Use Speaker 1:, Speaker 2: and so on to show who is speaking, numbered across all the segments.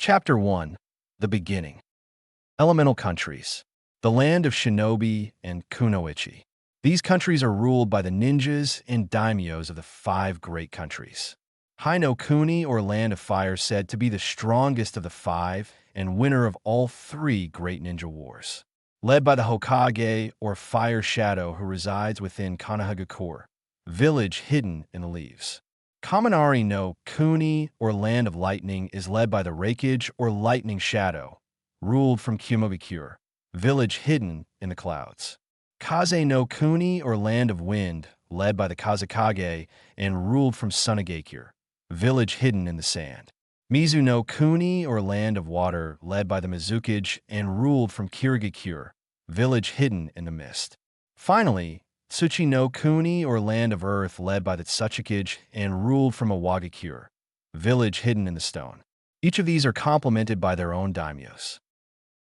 Speaker 1: Chapter 1. The Beginning. Elemental Countries. The land of shinobi and kunoichi. These countries are ruled by the ninjas and daimyos of the 5 great countries. Hai no Kuni, or Land of Fire, said to be the strongest of the 5 and winner of all 3 great ninja wars. Led by the Hokage, or Fire Shadow, who resides within Kanahagakure, village hidden in the leaves. Kaminari no Kuni, or Land of Lightning, is led by the Raikage, or Lightning Shadow, ruled from Kumabikure, village hidden in the clouds. Kaze no Kuni, or Land of Wind, led by the Kazekage and ruled from Sunagakure, village hidden in the sand. Mizu no Kuni, or Land of Water, led by the Mizukage and ruled from Kirigakure, village hidden in the mist. Finally, Tsuchi no Kuni, or Land of Earth, led by the Tsuchikage and ruled from Awagakure, village hidden in the stone. Each of these are complemented by their own daimyos.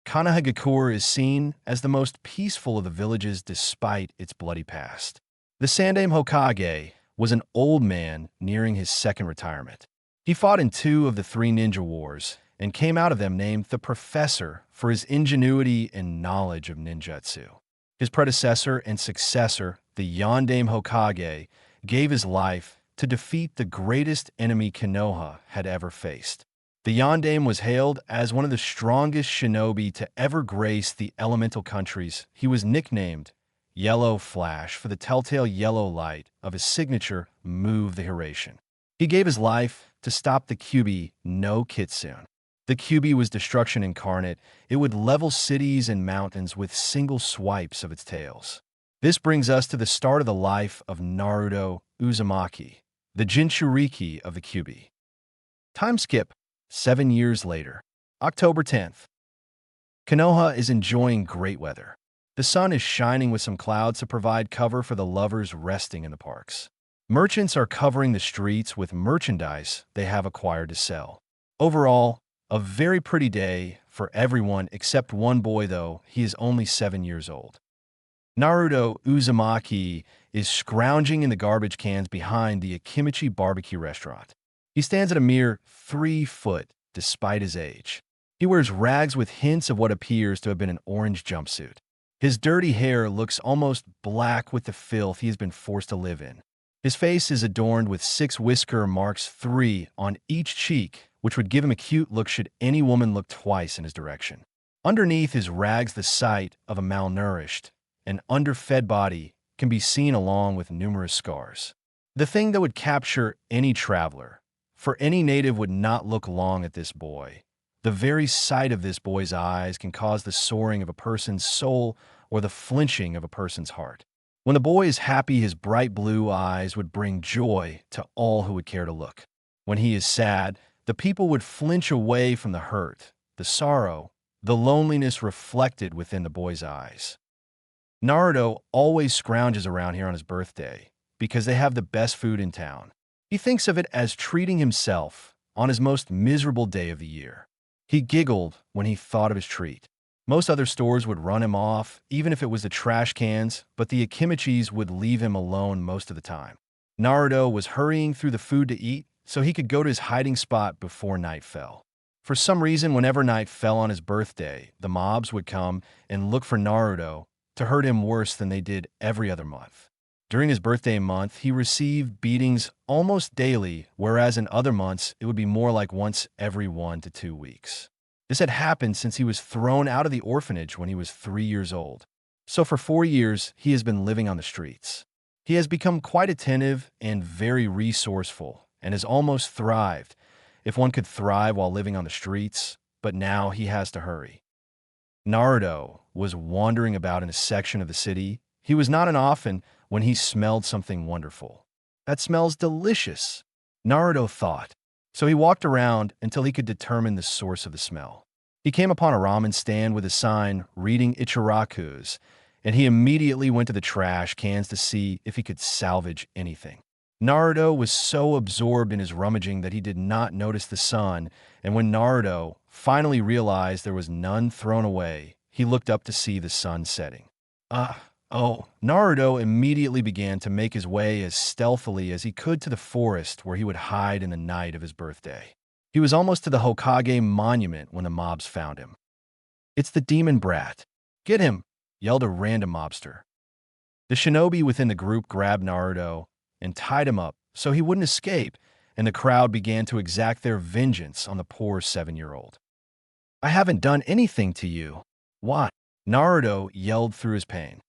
Speaker 1: Kanahagakure is seen as the most peaceful of the villages despite its bloody past. The Sandaime Hokage was an old man nearing his second retirement. He fought in 2 of the 3 ninja wars and came out of them named the Professor for his ingenuity and knowledge of ninjutsu. His predecessor and successor, the Yondaime Hokage, gave his life to defeat the greatest enemy Konoha had ever faced. The Yondaime was hailed as one of the strongest shinobi to ever grace the elemental countries. He was nicknamed Yellow Flash for the telltale yellow light of his signature move, the Hiration. He gave his life to stop the Kyubi no Kitsune. The Kyubi was destruction incarnate. It would level cities and mountains with single swipes of its tails. This brings us to the start of the life of Naruto Uzumaki, the Jinchuriki of the Kyubi. Time skip. 7 years later. October 10th. Konoha is enjoying great weather. The sun is shining with some clouds to provide cover for the lovers resting in the parks. Merchants are covering the streets with merchandise they have acquired to sell. Overall, a very pretty day for everyone except one boy, though he is only 7 years old. Naruto Uzumaki is scrounging in the garbage cans behind the Akimichi barbecue restaurant. He stands at a mere 3 foot despite his age. He wears rags with hints of what appears to have been an orange jumpsuit. His dirty hair looks almost black with the filth he has been forced to live in. His face is adorned with 6 whisker marks, 3 on each cheek, which would give him a cute look should any woman look twice in his direction. Underneath his rags, the sight of a malnourished and underfed body can be seen, along with numerous scars. The thing that would capture any traveler, for any native, would not look long at this boy. The very sight of this boy's eyes can cause the soaring of a person's soul or the flinching of a person's heart. When the boy is happy, his bright blue eyes would bring joy to all who would care to look. When he is sad, the people would flinch away from the hurt, the sorrow, the loneliness reflected within the boy's eyes. Naruto always scrounges around here on his birthday because they have the best food in town. He thinks of it as treating himself on his most miserable day of the year. He giggled when he thought of his treat. Most other stores would run him off, even if it was the trash cans, but the Akimichis would leave him alone most of the time. Naruto was hurrying through the food to eat so he could go to his hiding spot before night fell. For some reason, whenever night fell on his birthday, the mobs would come and look for Naruto to hurt him worse than they did every other month. During his birthday month, he received beatings almost daily, whereas in other months, it would be more like once every 1 to 2 weeks. This had happened since he was thrown out of the orphanage when he was 3 years old. So for 4 years, he has been living on the streets. He has become quite attentive and very resourceful and has almost thrived, if one could thrive while living on the streets, but now he has to hurry. Naruto was wandering about in a section of the city. He was not often when he smelled something wonderful. That smells delicious, Naruto thought. So he walked around until he could determine the source of the smell. He came upon a ramen stand with a sign reading Ichiraku's, and he immediately went to the trash cans to see if he could salvage anything. Naruto was so absorbed in his rummaging that he did not notice the sun, and when Naruto finally realized there was none thrown away, he looked up to see the sun setting. Naruto immediately began to make his way as stealthily as he could to the forest where he would hide in the night of his birthday. He was almost to the Hokage monument when the mobs found him. "It's the demon brat. Get him!" yelled a random mobster. The shinobi within the group grabbed Naruto and tied him up so he wouldn't escape, and the crowd began to exact their vengeance on the poor 7-year-old. "I haven't done anything to you." "What?" Naruto yelled through his pain.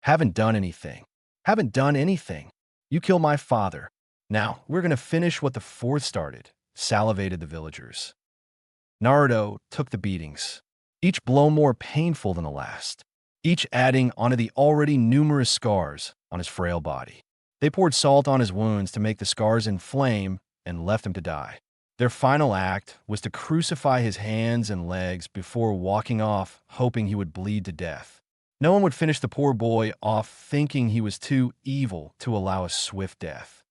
Speaker 1: "Haven't done anything. Haven't done anything. You killed my father. Now, we're gonna finish what the fourth started," salivated the villagers. Naruto took the beatings, each blow more painful than the last, each adding onto the already numerous scars on his frail body. They poured salt on his wounds to make the scars inflame and left him to die. Their final act was to crucify his hands and legs before walking off, hoping he would bleed to death. No one would finish the poor boy off thinking he was too evil to allow a swift death.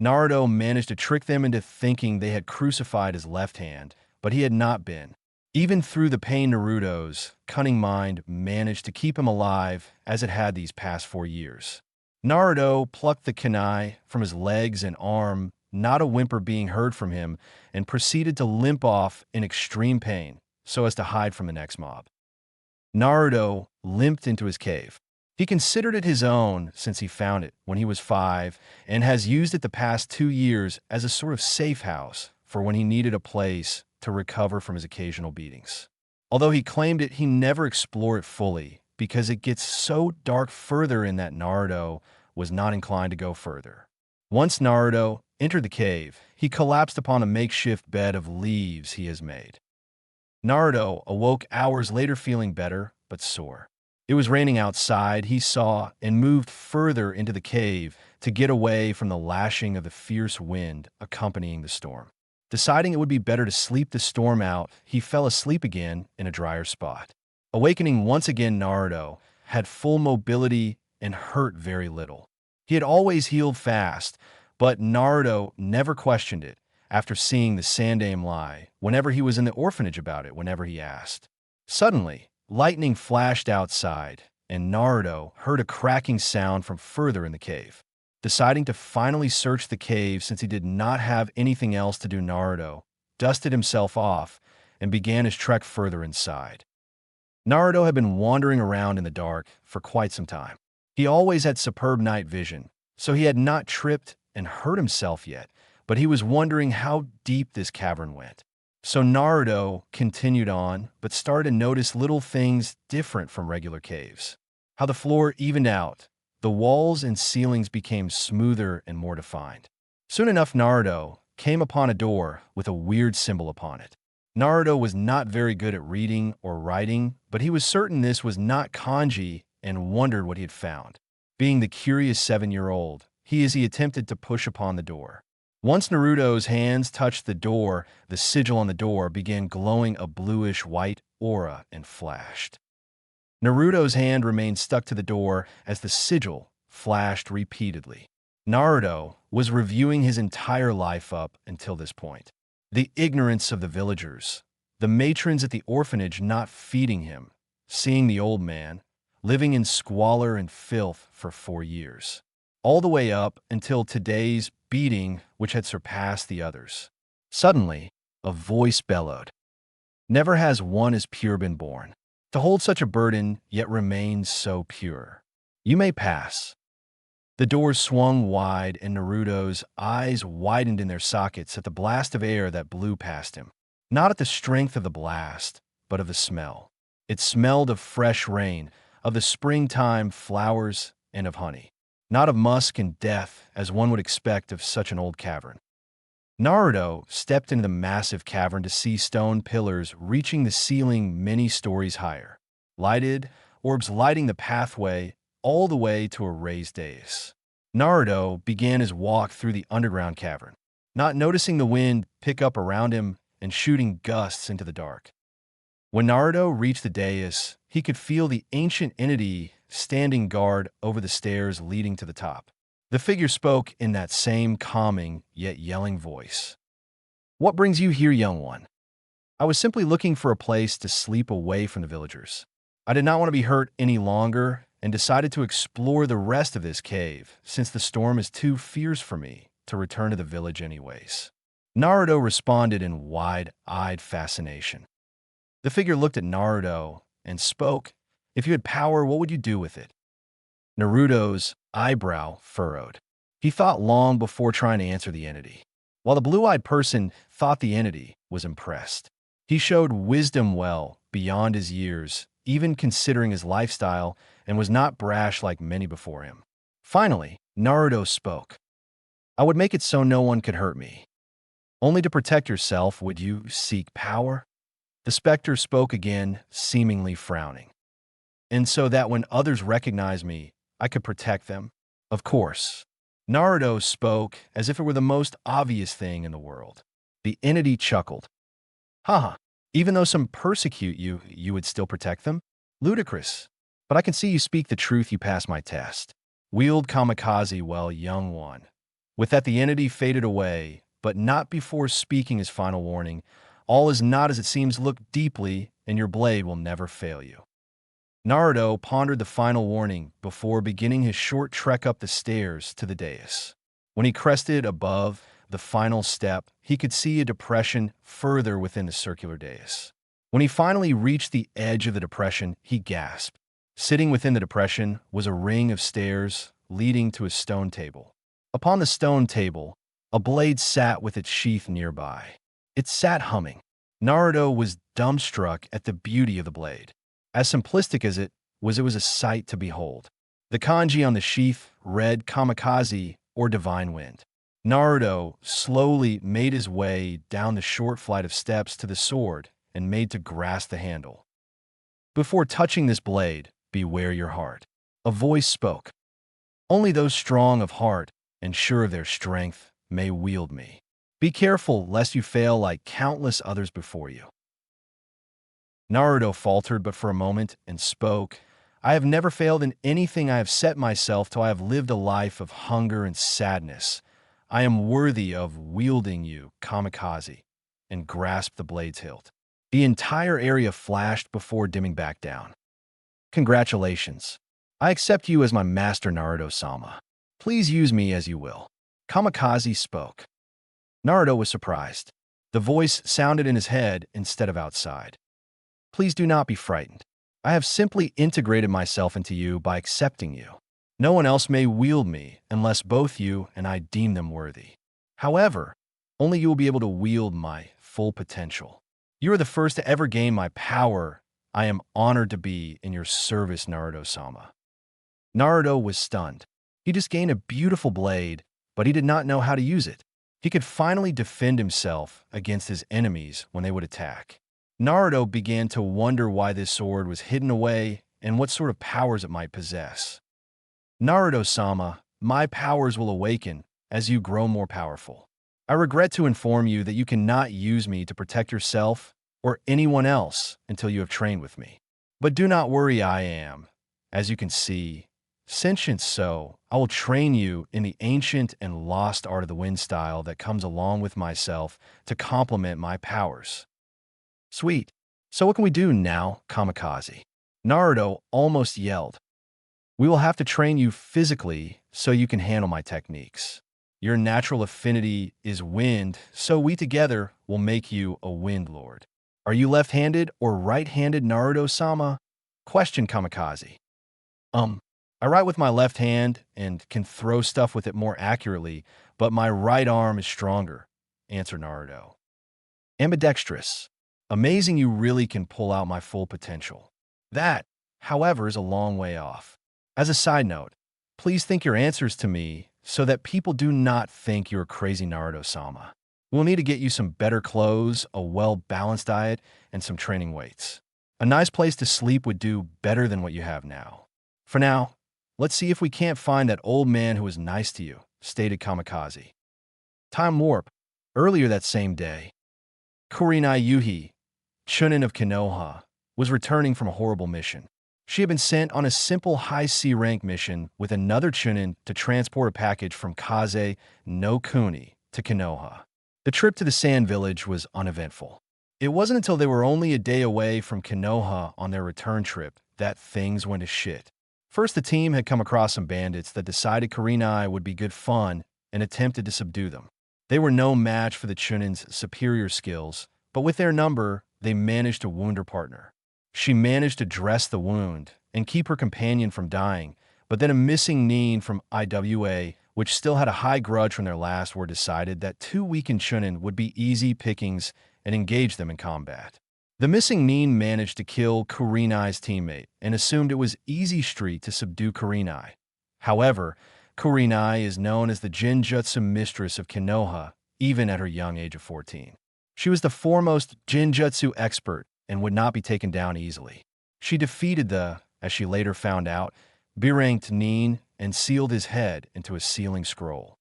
Speaker 1: Naruto managed to trick them into thinking they had crucified his left hand, but he had not been. Even through the pain, Naruto's cunning mind managed to keep him alive as it had these past 4 years. Naruto plucked the kunai from his legs and arm, not a whimper being heard from him, and proceeded to limp off in extreme pain so as to hide from the next mob. Naruto limped into his cave. He considered it his own since he found it when he was 5 and has used it the past 2 years as a sort of safe house for when he needed a place to recover from his occasional beatings. Although he claimed it, he never explored it fully because it gets so dark further in that Naruto was not inclined to go further. Once Naruto entered the cave, he collapsed upon a makeshift bed of leaves he has made. Naruto awoke hours later feeling better, but sore. It was raining outside, he saw, and moved further into the cave to get away from the lashing of the fierce wind accompanying the storm. Deciding it would be better to sleep the storm out, he fell asleep again in a drier spot. Awakening once again, Naruto had full mobility and hurt very little. He had always healed fast, but Naruto never questioned it after seeing the Sandaime lie whenever he was in the orphanage about it whenever he asked. Suddenly, lightning flashed outside, and Naruto heard a cracking sound from further in the cave. Deciding to finally search the cave since he did not have anything else to do, Naruto dusted himself off and began his trek further inside. Naruto had been wandering around in the dark for quite some time. He always had superb night vision, so he had not tripped and hurt himself yet, but he was wondering how deep this cavern went. So Naruto continued on, but started to notice little things different from regular caves. How the floor evened out, the walls and ceilings became smoother and more defined. Soon enough, Naruto came upon a door with a weird symbol upon it. Naruto was not very good at reading or writing, but he was certain this was not kanji and wondered what he had found. Being the curious 7-year-old, he attempted to push upon the door. Once Naruto's hands touched the door, the sigil on the door began glowing a bluish-white aura and flashed. Naruto's hand remained stuck to the door as the sigil flashed repeatedly. Naruto was reviewing his entire life up until this point. The ignorance of the villagers, the matrons at the orphanage not feeding him, seeing the old man, living in squalor and filth for 4 years. All the way up until today's beating, which had surpassed the others. Suddenly, a voice bellowed. Never has one as pure been born. To hold such a burden, yet remain so pure. You may pass. The doors swung wide, and Naruto's eyes widened in their sockets at the blast of air that blew past him. Not at the strength of the blast, but of the smell. It smelled of fresh rain, of the springtime flowers, and of honey. Not of musk and death, as one would expect of such an old cavern. Naruto stepped into the massive cavern to see stone pillars reaching the ceiling many stories higher. Lighted orbs lighting the pathway all the way to a raised dais. Naruto began his walk through the underground cavern, not noticing the wind pick up around him and shooting gusts into the dark. When Naruto reached the dais, he could feel the ancient entity standing guard over the stairs leading to the top. The figure spoke in that same calming yet yelling voice. "What brings you here, young one?" "I was simply looking for a place to sleep away from the villagers. I did not want to be hurt any longer and decided to explore the rest of this cave since the storm is too fierce for me to return to the village anyways." Naruto responded in wide-eyed fascination. The figure looked at Naruto and spoke. If you had power, what would you do with it? Naruto's eyebrow furrowed. He thought long before trying to answer the entity. While the blue-eyed person thought the entity was impressed. He showed wisdom well beyond his years, even considering his lifestyle, and was not brash like many before him. Finally, Naruto spoke. I would make it so no one could hurt me. Only to protect yourself would you seek power? The specter spoke again, seemingly frowning. And so that when others recognize me, I could protect them? Of course. Naruto spoke as if it were the most obvious thing in the world. The entity chuckled. Haha, even though some persecute you, you would still protect them? Ludicrous. But I can see you speak the truth, you pass my test. Wield Kamicazi, well, young one. With that, the entity faded away, but not before speaking his final warning. All is not as it seems, look deeply, and your blade will never fail you. Naruto pondered the final warning before beginning his short trek up the stairs to the dais. When he crested above the final step, he could see a depression further within the circular dais. When he finally reached the edge of the depression, he gasped. Sitting within the depression was a ring of stairs leading to a stone table. Upon the stone table, a blade sat with its sheath nearby. It sat humming. Naruto was dumbstruck at the beauty of the blade. As simplistic as it was a sight to behold. The kanji on the sheath read Kamicazi, or Divine Wind. Naruto slowly made his way down the short flight of steps to the sword and made to grasp the handle. Before touching this blade, beware your heart. A voice spoke. Only those strong of heart and sure of their strength may wield me. Be careful lest you fail like countless others before you. Naruto faltered but for a moment and spoke. I have never failed in anything I have set myself till I have lived a life of hunger and sadness. I am worthy of wielding you, Kamicazi, and grasped the blade's hilt. The entire area flashed before dimming back down. Congratulations. I accept you as my master, Naruto-sama. Please use me as you will. Kamicazi spoke. Naruto was surprised. The voice sounded in his head instead of outside. Please do not be frightened. I have simply integrated myself into you by accepting you. No one else may wield me unless both you and I deem them worthy. However, only you will be able to wield my full potential. You are the first to ever gain my power. I am honored to be in your service, Naruto-sama. Naruto was stunned. He just gained a beautiful blade, but he did not know how to use it. He could finally defend himself against his enemies when they would attack. Naruto began to wonder why this sword was hidden away and what sort of powers it might possess. Naruto-sama, my powers will awaken as you grow more powerful. I regret to inform you that you cannot use me to protect yourself or anyone else until you have trained with me. But do not worry, I am, as you can see, sentient, so I will train you in the ancient and lost art of the wind style that comes along with myself to complement my powers. Sweet. So what can we do now, Kamicazi? Naruto almost yelled. We will have to train you physically so you can handle my techniques. Your natural affinity is wind, so we together will make you a wind lord. Are you left-handed or right-handed, Naruto-sama? Questioned Kamicazi. I write with my left hand and can throw stuff with it more accurately, but my right arm is stronger, answered Naruto. Ambidextrous. Amazing, you really can pull out my full potential. That, however, is a long way off. As a side note, please think your answers to me so that people do not think you're crazy, Naruto-sama. We'll need to get you some better clothes, a well-balanced diet, and some training weights. A nice place to sleep would do better than what you have now. For now, let's see if we can't find that old man who was nice to you, stated Kamicazi. Time warp. Earlier that same day, Kurenai Yuhi, chunin of Konoha, was returning from a horrible mission. She had been sent on a simple high C rank mission with another chunin to transport a package from Kaze no Kuni to Konoha. The trip to the sand village was uneventful. It wasn't until they were only a day away from Konoha on their return trip that things went to shit. First, the team had come across some bandits that decided Kurenai would be good fun and attempted to subdue them. They were no match for the chunin's superior skills, but with their number, they managed to wound her partner. She managed to dress the wound and keep her companion from dying, but then a missing nin from IWA, which still had a high grudge from their last war, decided that two weakened chunin would be easy pickings and engage them in combat. The missing nin managed to kill Kurenai's teammate and assumed it was easy street to subdue Kurenai. However, Kurenai is known as the Jinjutsu mistress of Konoha, even at her young age of 14. She was the foremost Jinjutsu expert and would not be taken down easily. She defeated the, as she later found out, B-ranked nin and sealed his head into a sealing scroll.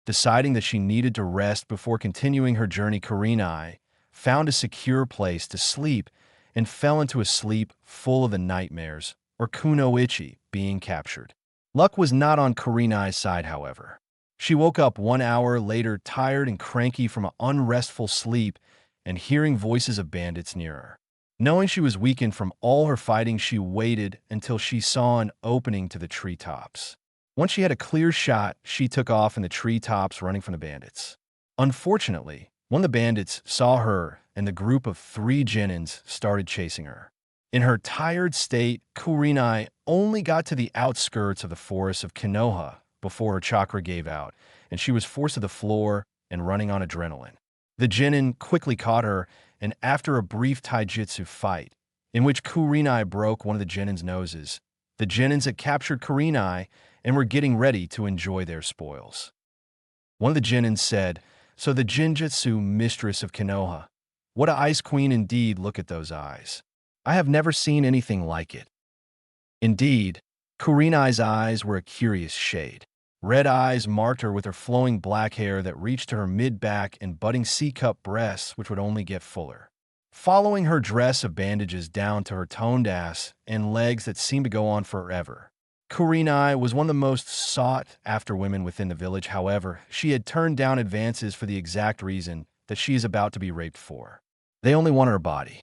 Speaker 1: Deciding that she needed to rest before continuing her journey, Kurenai found a secure place to sleep and fell into a sleep full of the nightmares, or kunoichi, being captured. Luck was not on Kurenai's side, however. She woke up 1 hour later tired and cranky from an unrestful sleep and hearing voices of bandits near her. Knowing she was weakened from all her fighting, she waited until she saw an opening to the treetops. Once she had a clear shot, she took off in the treetops running from the bandits. Unfortunately, one of the bandits saw her and the group of 3 genins started chasing her. In her tired state, Kurenai only got to the outskirts of the forest of Konoha before her chakra gave out, and she was forced to the floor and running on adrenaline. The genin quickly caught her, and after a brief taijutsu fight, in which Kurenai broke one of the genin's noses, the genins had captured Kurenai and were getting ready to enjoy their spoils. One of the genins said, "So the Jinjutsu mistress of Konoha. What a ice queen indeed, look at those eyes. I have never seen anything like it." Indeed, Kurenai's eyes were a curious shade. Red eyes marked her with her flowing black hair that reached to her mid-back and budding C-cup breasts which would only get fuller. Following her dress of bandages down to her toned ass and legs that seemed to go on forever. Kurenai was one of the most sought-after women within the village. However, she had turned down advances for the exact reason that she is about to be raped for. They only wanted her body.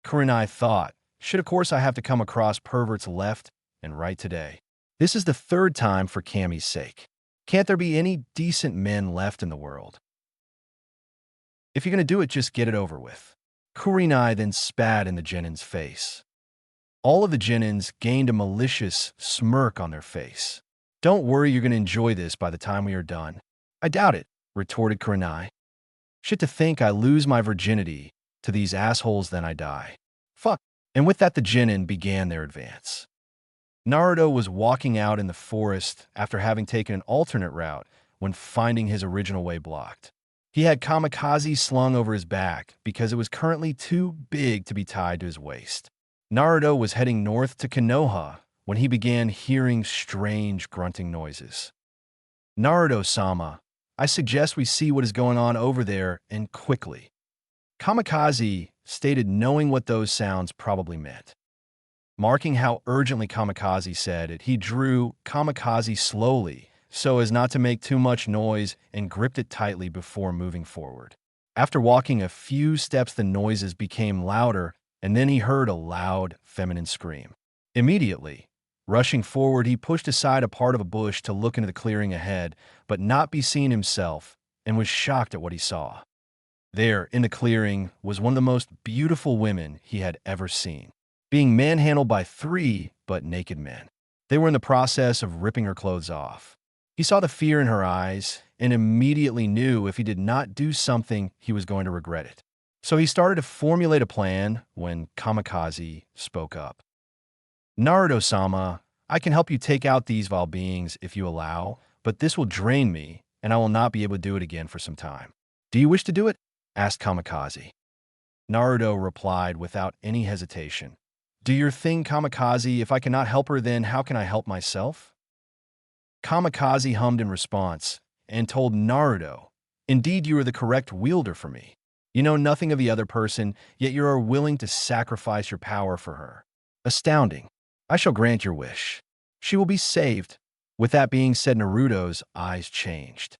Speaker 1: Kurenai thought, should of course I have to come across perverts left and right today. This is the 3rd time for Kami's sake. Can't there be any decent men left in the world? If you're going to do it, just get it over with. Kurenai then spat in the genin's face. All of the genins gained a malicious smirk on their face. "Don't worry, you're going to enjoy this by the time we are done." "I doubt it," retorted Kurenai. "Shit, to think I lose my virginity to these assholes, then I die. Fuck." And with that, the genin began their advance. Naruto was walking out in the forest after having taken an alternate route when finding his original way blocked. He had Kamicazi slung over his back because it was currently too big to be tied to his waist. Naruto was heading north to Konoha when he began hearing strange grunting noises. "Naruto-sama, I suggest we see what is going on over there, and quickly." Kamicazi stated, knowing what those sounds probably meant. Marking how urgently Kamicazi said it, he drew Kamicazi slowly so as not to make too much noise and gripped it tightly before moving forward. After walking a few steps, the noises became louder, and then he heard a loud, feminine scream. Immediately, rushing forward, he pushed aside a part of a bush to look into the clearing ahead, but not be seen himself, and was shocked at what he saw. There, in the clearing, was one of the most beautiful women he had ever seen, being manhandled by 3 but naked men. They were in the process of ripping her clothes off. He saw the fear in her eyes and immediately knew if he did not do something, he was going to regret it. So he started to formulate a plan when Kamicazi spoke up. "Naruto-sama, I can help you take out these vile beings if you allow, but this will drain me, and I will not be able to do it again for some time." "Do you wish to do it?" asked Kamicazi. Naruto replied without any hesitation. "Do your thing, Kamicazi. If I cannot help her, then how can I help myself?" Kamicazi hummed in response and told Naruto, "Indeed, you are the correct wielder for me. You know nothing of the other person, yet you are willing to sacrifice your power for her. Astounding. I shall grant your wish. She will be saved." With that being said, Naruto's eyes changed.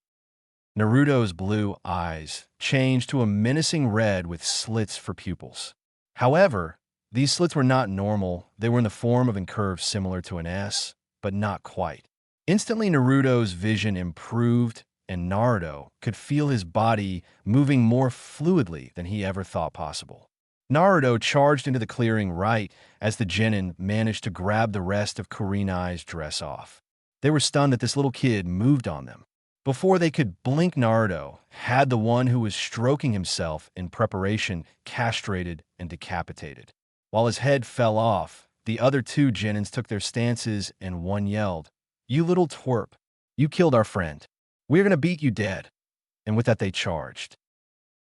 Speaker 1: Naruto's blue eyes changed to a menacing red with slits for pupils. However, these slits were not normal. They were in the form of a curve similar to an S, but not quite. Instantly, Naruto's vision improved, and Naruto could feel his body moving more fluidly than he ever thought possible. Naruto charged into the clearing right as the genin managed to grab the rest of Kurenai's dress off. They were stunned that this little kid moved on them. Before they could blink, Naruto had the one who was stroking himself in preparation castrated and decapitated. While his head fell off, the other two genins took their stances and one yelled, "You little twerp, you killed our friend. We're gonna beat you dead." And with that they charged.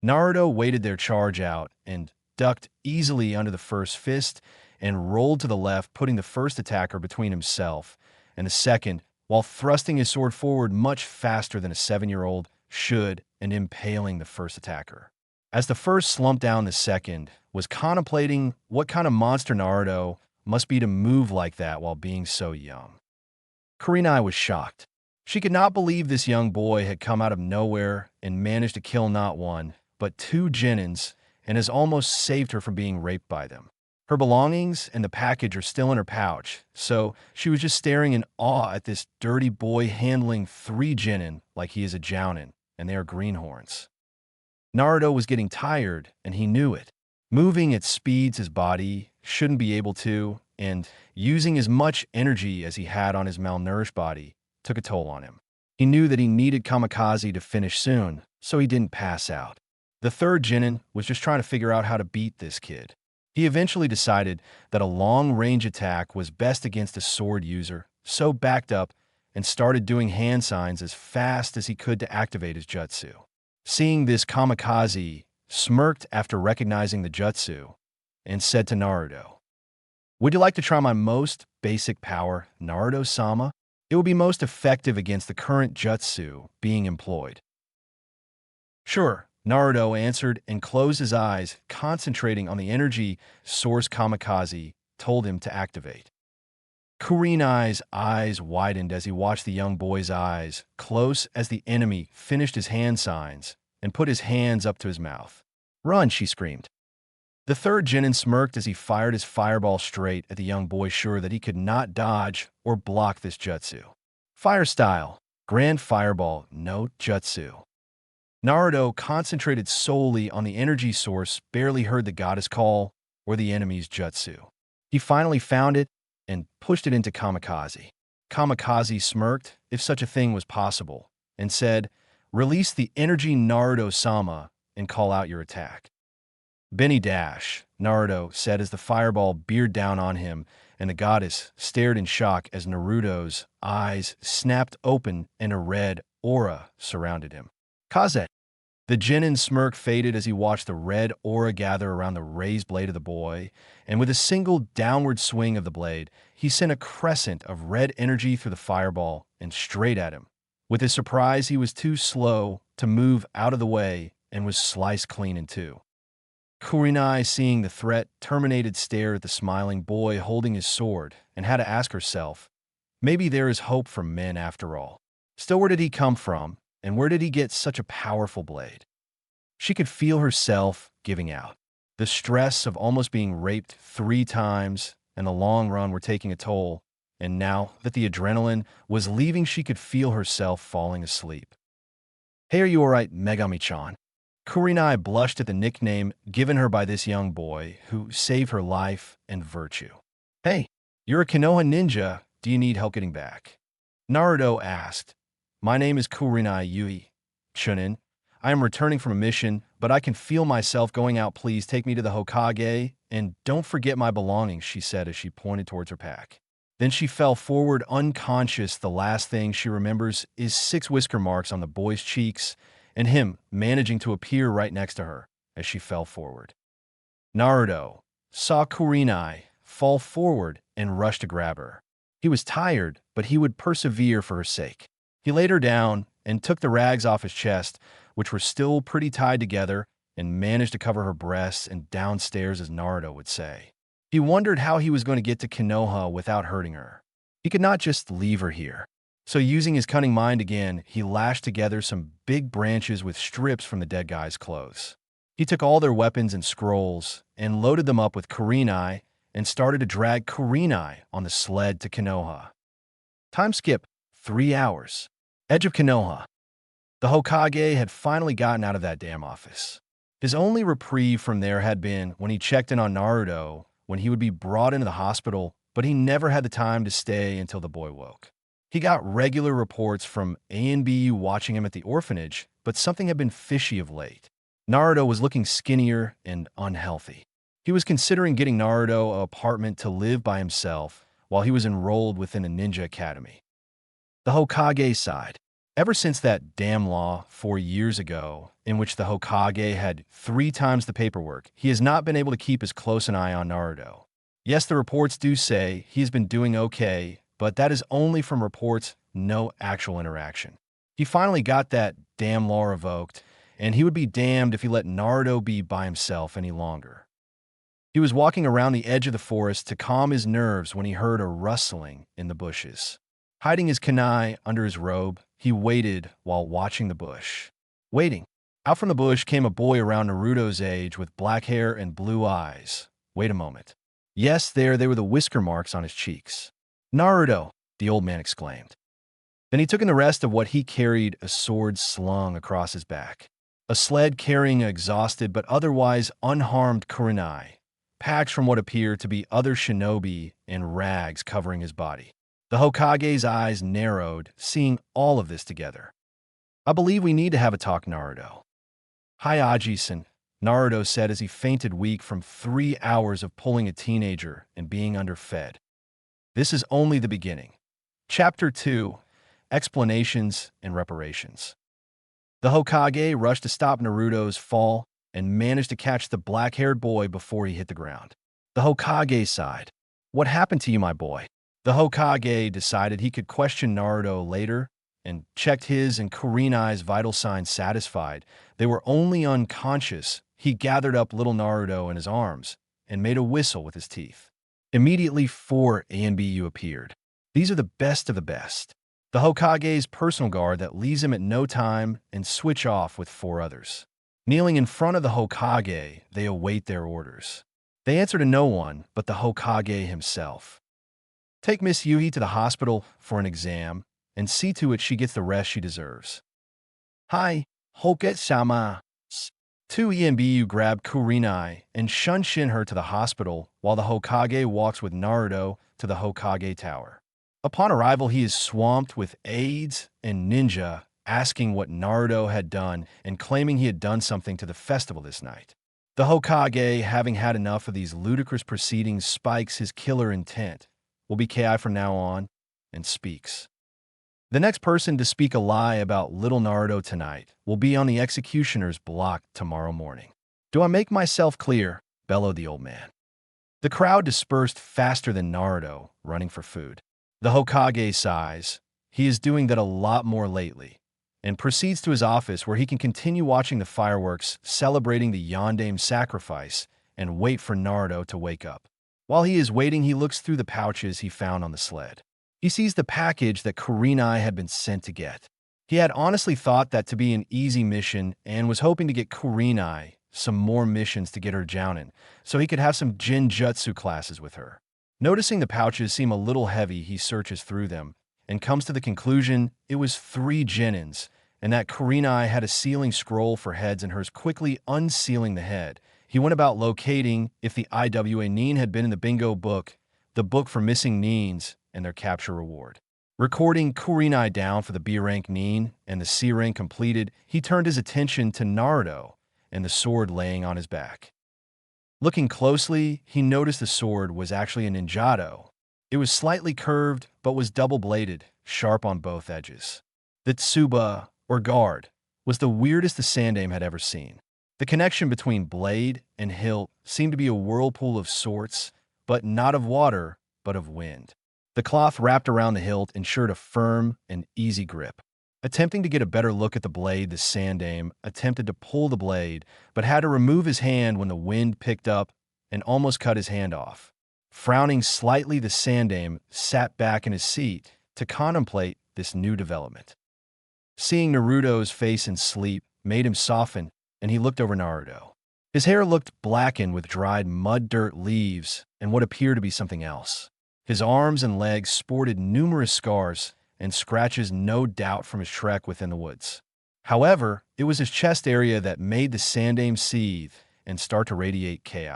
Speaker 1: Naruto waited their charge out and ducked easily under the first fist and rolled to the left, putting the first attacker between himself and the second, while thrusting his sword forward much faster than a 7-year-old should and impaling the first attacker. As the first slumped down, the second was contemplating what kind of monster Naruto must be to move like that while being so young. Kurenai was shocked. She could not believe this young boy had come out of nowhere and managed to kill not one, but two genins, and has almost saved her from being raped by them. Her belongings and the package are still in her pouch, so she was just staring in awe at this dirty boy handling 3 genin like he is a jounin, and they are greenhorns. Naruto was getting tired, and he knew it. Moving at speeds his body shouldn't be able to, and using as much energy as he had on his malnourished body took a toll on him. He knew that he needed Kamicazi to finish soon, so he didn't pass out. The third genin was just trying to figure out how to beat this kid. He eventually decided that a long-range attack was best against a sword user, so backed up and started doing hand signs as fast as he could to activate his jutsu. Seeing this, Kamicazi smirked after recognizing the jutsu and said to Naruto, "Would you like to try my most basic power, Naruto-sama? It will be most effective against the current jutsu being employed." "Sure," Naruto answered and closed his eyes, concentrating on the energy source Kamicazi told him to activate. Kurenai's eyes widened as he watched the young boy's eyes close as the enemy finished his hand signs and put his hands up to his mouth. "Run," she screamed. The third genin smirked as he fired his fireball straight at the young boy, sure that he could not dodge or block this jutsu. Fire style, grand fireball, no jutsu. Naruto concentrated solely on the energy source, barely heard the goddess call or the enemy's jutsu. He finally found it and pushed it into Kamicazi. Kamicazi smirked, if such a thing was possible, and said, "Release the energy, Naruto-sama, and call out your attack." "Benny Dash," Naruto said as the fireball beared down on him, and the goddess stared in shock as Naruto's eyes snapped open and a red aura surrounded him. "Kaze." The genin smirk faded as he watched the red aura gather around the raised blade of the boy, and with a single downward swing of the blade, he sent a crescent of red energy through the fireball and straight at him. With his surprise, he was too slow to move out of the way and was sliced clean in two. Kurenai, seeing the threat, terminated stare at the smiling boy holding his sword and had to ask herself, maybe there is hope for men after all. Still, where did he come from, and where did he get such a powerful blade? She could feel herself giving out. The stress of almost being raped 3 times and the long run were taking a toll, and now that the adrenaline was leaving, she could feel herself falling asleep. "Hey, are you alright, Megami-chan?" Kurenai blushed at the nickname given her by this young boy who saved her life and virtue. "Hey, you're a Konoha ninja. Do you need help getting back?" Naruto asked. "My name is Kurenai Yui, chunin. I am returning from a mission, but I can feel myself going out. Please take me to the Hokage, and don't forget my belongings," she said as she pointed towards her pack. Then she fell forward unconscious. The last thing she remembers is 6 whisker marks on the boy's cheeks and him managing to appear right next to her as she fell forward. Naruto saw Kurenai fall forward and rushed to grab her. He was tired, but he would persevere for her sake. He laid her down and took the rags off his chest, which were still pretty tied together, and managed to cover her breasts and downstairs, as Naruto would say. He wondered how he was going to get to Konoha without hurting her. He could not just leave her here. So using his cunning mind again, he lashed together some big branches with strips from the dead guy's clothes. He took all their weapons and scrolls and loaded them up with Kurenai and started to drag Kurenai on the sled to Konoha. Time skip 3 hours. Edge of Konoha. The Hokage had finally gotten out of that damn office. His only reprieve from there had been when he checked in on Naruto, when he would be brought into the hospital, but he never had the time to stay until the boy woke. He got regular reports from ANBU watching him at the orphanage, but something had been fishy of late. Naruto was looking skinnier and unhealthy. He was considering getting Naruto an apartment to live by himself while he was enrolled within a ninja academy. The Hokage sighed. Ever since that damn law 4 years ago, in which the Hokage had 3 times the paperwork, he has not been able to keep as close an eye on Naruto. Yes, the reports do say he's been doing okay, but that is only from reports, no actual interaction. He finally got that damn law revoked, and he would be damned if he let Naruto be by himself any longer. He was walking around the edge of the forest to calm his nerves when he heard a rustling in the bushes. Hiding his kunai under his robe, he waited while watching the bush. Waiting. Out from the bush came a boy around Naruto's age with black hair and blue eyes. Wait a moment. Yes, there they were, the whisker marks on his cheeks. Naruto, the old man exclaimed. Then he took in the rest of what he carried, a sword slung across his back. A sled carrying an exhausted but otherwise unharmed kunai, packed from what appeared to be other shinobi and rags covering his body. The Hokage's eyes narrowed, seeing all of this together. I believe we need to have a talk, Naruto. Hi, Aji-san, Naruto said as he fainted weak from 3 hours of pulling a teenager and being underfed. This is only the beginning. Chapter 2, Explanations and Reparations. The Hokage rushed to stop Naruto's fall and managed to catch the black-haired boy before he hit the ground. The Hokage sighed. What happened to you, my boy? The Hokage decided he could question Naruto later and checked his and Kurenai's vital signs satisfied. They were only unconscious. He gathered up little Naruto in his arms and made a whistle with his teeth. Immediately 4 ANBU appeared. These are the best of the best. The Hokage's personal guard that leaves him at no time and switch off with 4 others. Kneeling in front of the Hokage, they await their orders. They answer to no one but the Hokage himself. Take Miss Yuhi to the hospital for an exam and see to it she gets the rest she deserves. Hi, Hoket-sama. 2 ENBU grab Kurenai and shunshin her to the hospital while the Hokage walks with Naruto to the Hokage Tower. Upon arrival, he is swamped with aides and ninja asking what Naruto had done and claiming he had done something to the festival this night. The Hokage, having had enough of these ludicrous proceedings, spikes his killer intent, will be KI from now on, and speaks. The next person to speak a lie about little Naruto tonight will be on the executioner's block tomorrow morning. Do I make myself clear? Bellowed the old man. The crowd dispersed faster than Naruto, running for food. The Hokage sighs. He is doing that a lot more lately, and proceeds to his office where he can continue watching the fireworks, celebrating the Yondaime sacrifice, and wait for Naruto to wake up. While he is waiting, he looks through the pouches he found on the sled. He sees the package that Kurenai had been sent to get. He had honestly thought that to be an easy mission and was hoping to get Kurenai some more missions to get her jounin, so he could have some Jinjutsu classes with her. Noticing the pouches seem a little heavy, he searches through them and comes to the conclusion it was 3 Genins, and that Kurenai had a sealing scroll for heads and hers. Quickly unsealing the head, he went about locating if the IWA Nin had been in the bingo book, the book for missing Nins and their capture reward. Recording Kurenai down for the B rank Nin and the C rank completed, he turned his attention to Naruto and the sword laying on his back. Looking closely, he noticed the sword was actually a ninjato. It was slightly curved, but was double-bladed, sharp on both edges. The tsuba, or guard, was the weirdest the Sandaime had ever seen. The connection between blade and hilt seemed to be a whirlpool of sorts, but not of water, but of wind. The cloth wrapped around the hilt ensured a firm and easy grip. Attempting to get a better look at the blade, the Sandaime attempted to pull the blade, but had to remove his hand when the wind picked up and almost cut his hand off. Frowning slightly, the Sandaime sat back in his seat to contemplate this new development. Seeing Naruto's face in sleep made him soften, and he looked over Naruto. His hair looked blackened with dried mud dirt leaves and what appeared to be something else. His arms and legs sported numerous scars and scratches, no doubt from his trek within the woods. However, it was his chest area that made the sandame seethe and start to radiate Ki.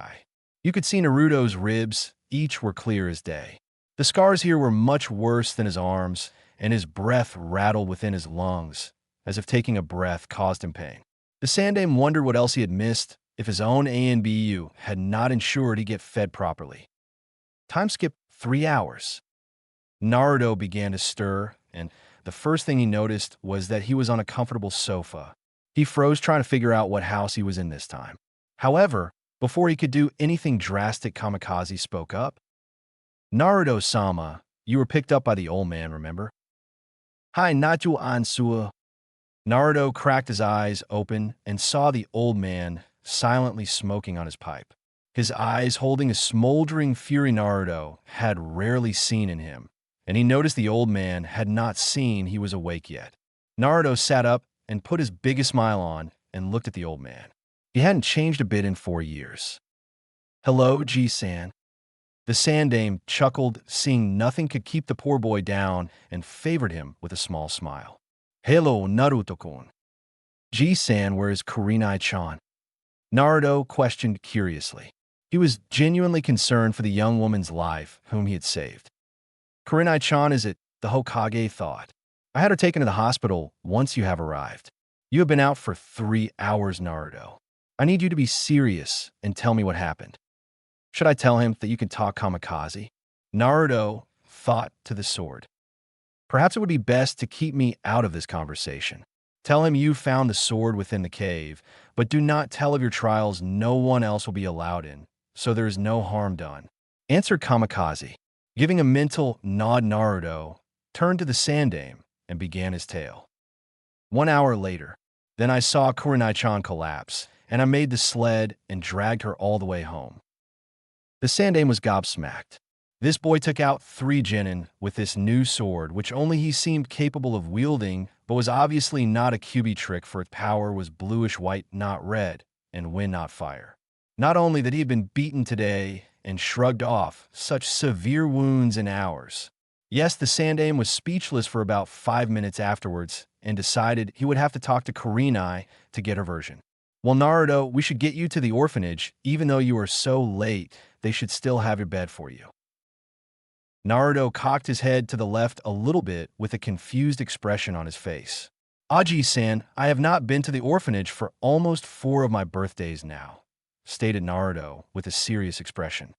Speaker 1: You could see Naruto's ribs, each were clear as day. The scars here were much worse than his arms, and his breath rattled within his lungs, as if taking a breath caused him pain. The sandame wondered what else he had missed if his own ANBU had not ensured he get fed properly. Time skipped 3 hours. Naruto began to stir, and the first thing he noticed was that he was on a comfortable sofa. He froze trying to figure out what house he was in this time. However, before he could do anything drastic, Kamicazi spoke up. Naruto-sama, you were picked up by the old man, remember? Hi, Natu Ansua. Naruto cracked his eyes open and saw the old man silently smoking on his pipe. His eyes holding a smoldering fury Naruto had rarely seen in him, and he noticed the old man had not seen he was awake yet. Naruto sat up and put his biggest smile on and looked at the old man. He hadn't changed a bit in 4 years. Hello, G-san. The sandame chuckled, seeing nothing could keep the poor boy down, and favored him with a small smile. Hello, Naruto-kun. G-san, where is Kurenai-chan? Naruto questioned curiously. He was genuinely concerned for the young woman's life whom he had saved. Kurenai-chan is at the Hokage thought. I had her taken to the hospital once you have arrived. You have been out for 3 hours, Naruto. I need you to be serious and tell me what happened. Should I tell him that you can talk Kamicazi? Naruto thought to the sword. Perhaps it would be best to keep me out of this conversation. Tell him you found the sword within the cave, but do not tell of your trials. No one else will be allowed in, so there is no harm done. Answered Kamicazi. Giving a mental nod, Naruto turned to the sandame and began his tale. 1 hour later, then I saw Kurenai-chan collapse, and I made the sled and dragged her all the way home. The sandame was gobsmacked. This boy took out 3 genin with this new sword, which only he seemed capable of wielding, but was obviously not a QB trick, for its power was bluish-white, not red, and wind, not fire. Not only that he had been beaten today and shrugged off such severe wounds in hours. Yes, the sandame was speechless for about 5 minutes afterwards and decided he would have to talk to Kurenai to get her version. Well, Naruto, we should get you to the orphanage. Even though you are so late, they should still have your bed for you. Naruto cocked his head to the left a little bit with a confused expression on his face. Aji-san, I have not been to the orphanage for almost 4 of my birthdays now, stated Naruto with a serious expression.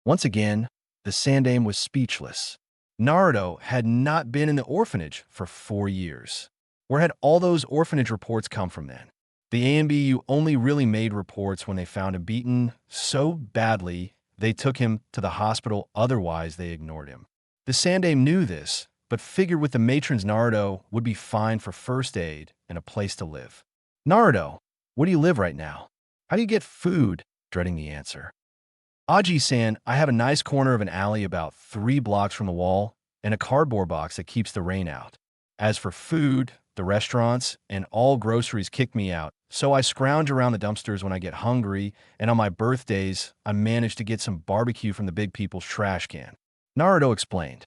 Speaker 1: Once again, the sandame was speechless. Naruto had not been in the orphanage for 4 years. Where had all those orphanage reports come from then? The ANBU only really made reports when they found him beaten so badly they took him to the hospital, otherwise they ignored him. The sandame knew this, but figured with the matrons Naruto would be fine for first aid and a place to live. Naruto, where do you live right now? How do you get food? Dreading the answer. Aji-san, I have a nice corner of an alley about 3 blocks from the wall and a cardboard box that keeps the rain out. As for food, the restaurants and all groceries kick me out, so I scrounge around the dumpsters when I get hungry, and on my birthdays, I manage to get some barbecue from the big people's trash can. Naruto explained.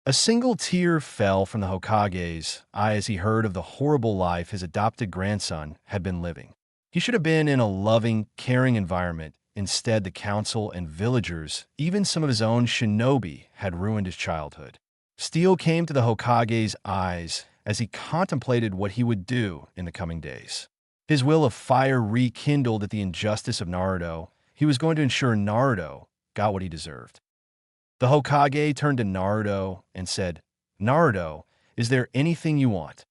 Speaker 1: A single tear fell from the Hokage's eye as he heard of the horrible life his adopted grandson had been living. He should have been in a loving, caring environment. Instead, the council and villagers, even some of his own shinobi, had ruined his childhood. Steel came to the Hokage's eyes as he contemplated what he would do in the coming days. His will of fire rekindled at the injustice of Naruto. He was going to ensure Naruto got what he deserved. The Hokage turned to Naruto and said, Naruto, is there anything you want?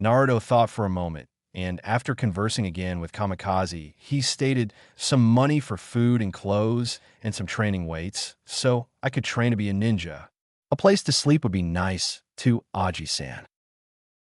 Speaker 1: Naruto thought for a moment, and after conversing again with Kamicazi, he stated some money for food and clothes and some training weights, so I could train to be a ninja. A place to sleep would be nice, too, Aji-san.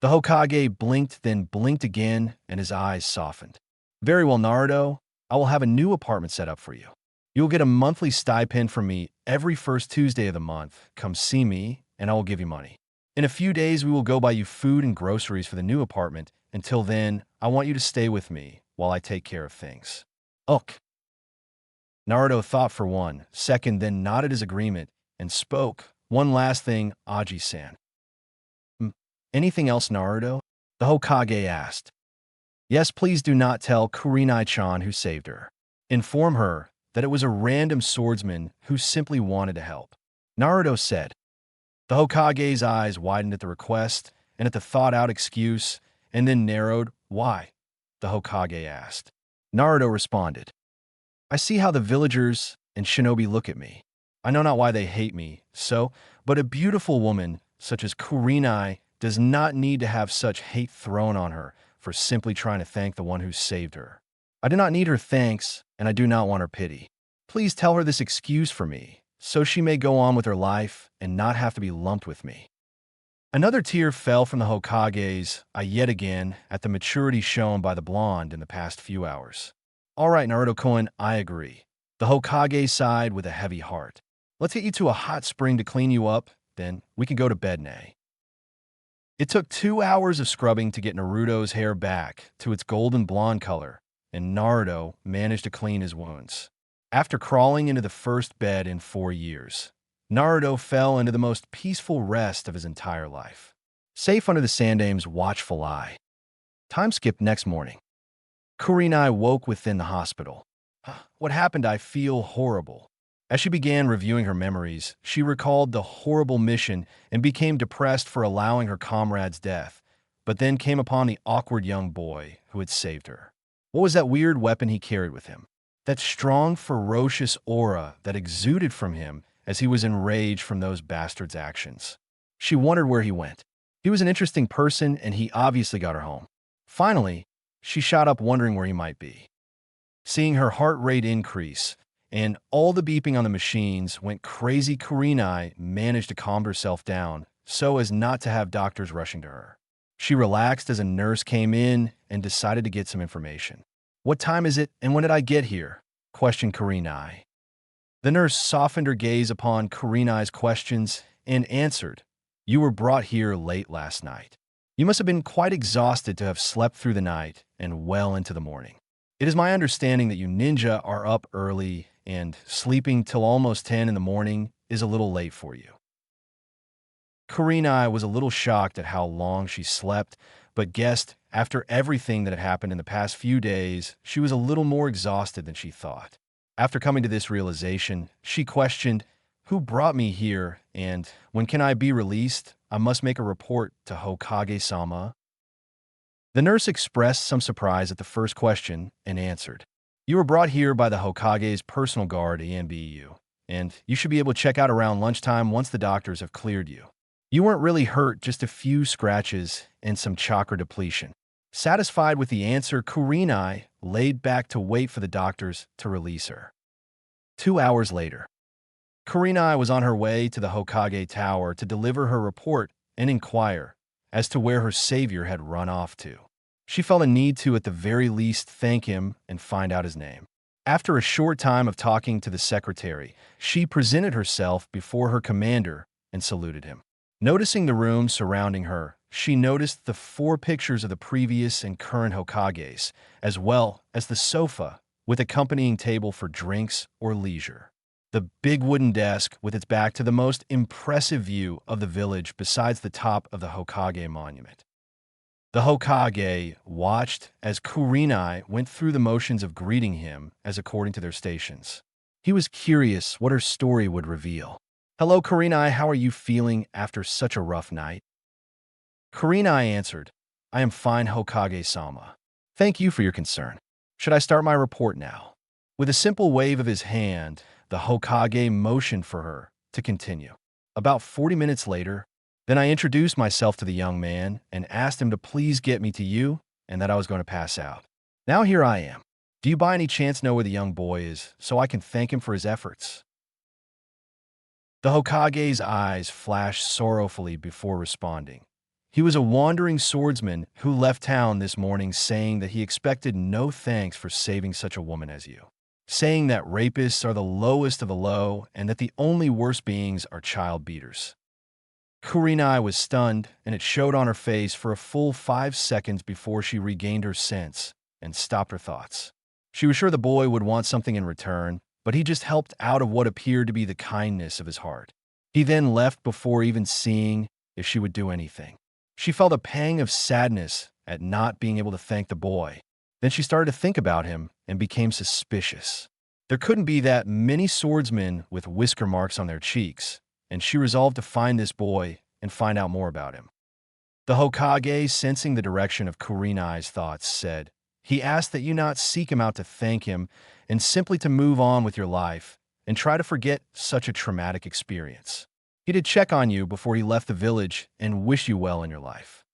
Speaker 1: The Hokage blinked, then blinked again, and his eyes softened. Very well, Naruto. I will have a new apartment set up for you. You will get a monthly stipend from me every first Tuesday of the month. Come see me, and I will give you money. In a few days, we will go buy you food and groceries for the new apartment. Until then, I want you to stay with me while I take care of things. Ok. Naruto thought for 1 second, then nodded his agreement and spoke. One last thing, Aji-san. Anything else, Naruto? The Hokage asked. Yes, please do not tell Kurenai-chan who saved her. Inform her that it was a random swordsman who simply wanted to help. Naruto said. The Hokage's eyes widened at the request and at the thought-out excuse, and then narrowed. Why? The Hokage asked. Naruto responded. I see how the villagers and shinobi look at me. I know not why they hate me, but a beautiful woman such as Kurenai does not need to have such hate thrown on her for simply trying to thank the one who saved her. I do not need her thanks, and I do not want her pity. Please tell her this excuse for me, so she may go on with her life and not have to be lumped with me. Another tear fell from the Hokage's eye yet again at the maturity shown by the blonde in the past few hours. All right, Naruto-kun, I agree. The Hokage sighed with a heavy heart. Let's get you to a hot spring to clean you up, then we can go to bed, Nay. It took 2 hours of scrubbing to get Naruto's hair back to its golden blonde color, and Naruto managed to clean his wounds. After crawling into the first bed in 4 years, Naruto fell into the most peaceful rest of his entire life, safe under the Sandame's watchful eye. Time skipped next morning. Kurenai woke within the hospital. What happened? I feel horrible. As she began reviewing her memories, she recalled the horrible mission and became depressed for allowing her comrade's death, but then came upon the awkward young boy who had saved her. What was that weird weapon he carried with him? That strong, ferocious aura that exuded from him as he was enraged from those bastards' actions. She wondered where he went. He was an interesting person, and he obviously got her home. Finally, she shot up wondering where he might be. Seeing her heart rate increase, and all the beeping on the machines went crazy, Kurenai managed to calm herself down so as not to have doctors rushing to her. She relaxed as a nurse came in and decided to get some information. What time is it, and when did I get here? Questioned Kurenai. The nurse softened her gaze upon Kurenai's questions and answered, You were brought here late last night. You must have been quite exhausted to have slept through the night and well into the morning. It is my understanding that you ninja are up early and sleeping till almost 10 in the morning is a little late for you. Kurenai was a little shocked at how long she slept, but guessed after everything that had happened in the past few days, she was a little more exhausted than she thought. After coming to this realization, she questioned, Who brought me here, and when can I be released? I must make a report to Hokage-sama. The nurse expressed some surprise at the first question and answered, You were brought here by the Hokage's personal guard, EMBU, and you should be able to check out around lunchtime once the doctors have cleared you. You weren't really hurt, just a few scratches and some chakra depletion. Satisfied with the answer, Kurenai laid back to wait for the doctors to release her. 2 hours later, Kurenai was on her way to the Hokage Tower to deliver her report and inquire as to where her savior had run off to. She felt a need to, at the very least, thank him and find out his name. After a short time of talking to the secretary, she presented herself before her commander and saluted him. Noticing the room surrounding her, she noticed the 4 pictures of the previous and current Hokages, as well as the sofa with accompanying table for drinks or leisure. The big wooden desk with its back to the most impressive view of the village besides the top of the Hokage monument. The Hokage watched as Kurenai went through the motions of greeting him as according to their stations. He was curious what her story would reveal. Hello, Kurenai, how are you feeling after such a rough night? Kurenai answered, I am fine, Hokage-sama. Thank you for your concern. Should I start my report now? With a simple wave of his hand, the Hokage motioned for her to continue. About 40 minutes later, then I introduced myself to the young man and asked him to please get me to you and that I was going to pass out. Now here I am. Do you by any chance know where the young boy is so I can thank him for his efforts? The Hokage's eyes flashed sorrowfully before responding. He was a wandering swordsman who left town this morning saying that he expected no thanks for saving such a woman as you, saying that rapists are the lowest of the low and that the only worst beings are child beaters. Kurenai was stunned, and it showed on her face for a full 5 seconds before she regained her sense and stopped her thoughts. She was sure the boy would want something in return, but he just helped out of what appeared to be the kindness of his heart. He then left before even seeing if she would do anything. She felt a pang of sadness at not being able to thank the boy. Then she started to think about him and became suspicious. There couldn't be that many swordsmen with whisker marks on their cheeks, and she resolved to find this boy and find out more about him. The Hokage, sensing the direction of Kurenai's thoughts, said, "He asked that you not seek him out to thank him and simply to move on with your life and try to forget such a traumatic experience. He did check on you before he left the village and wish you well in your life."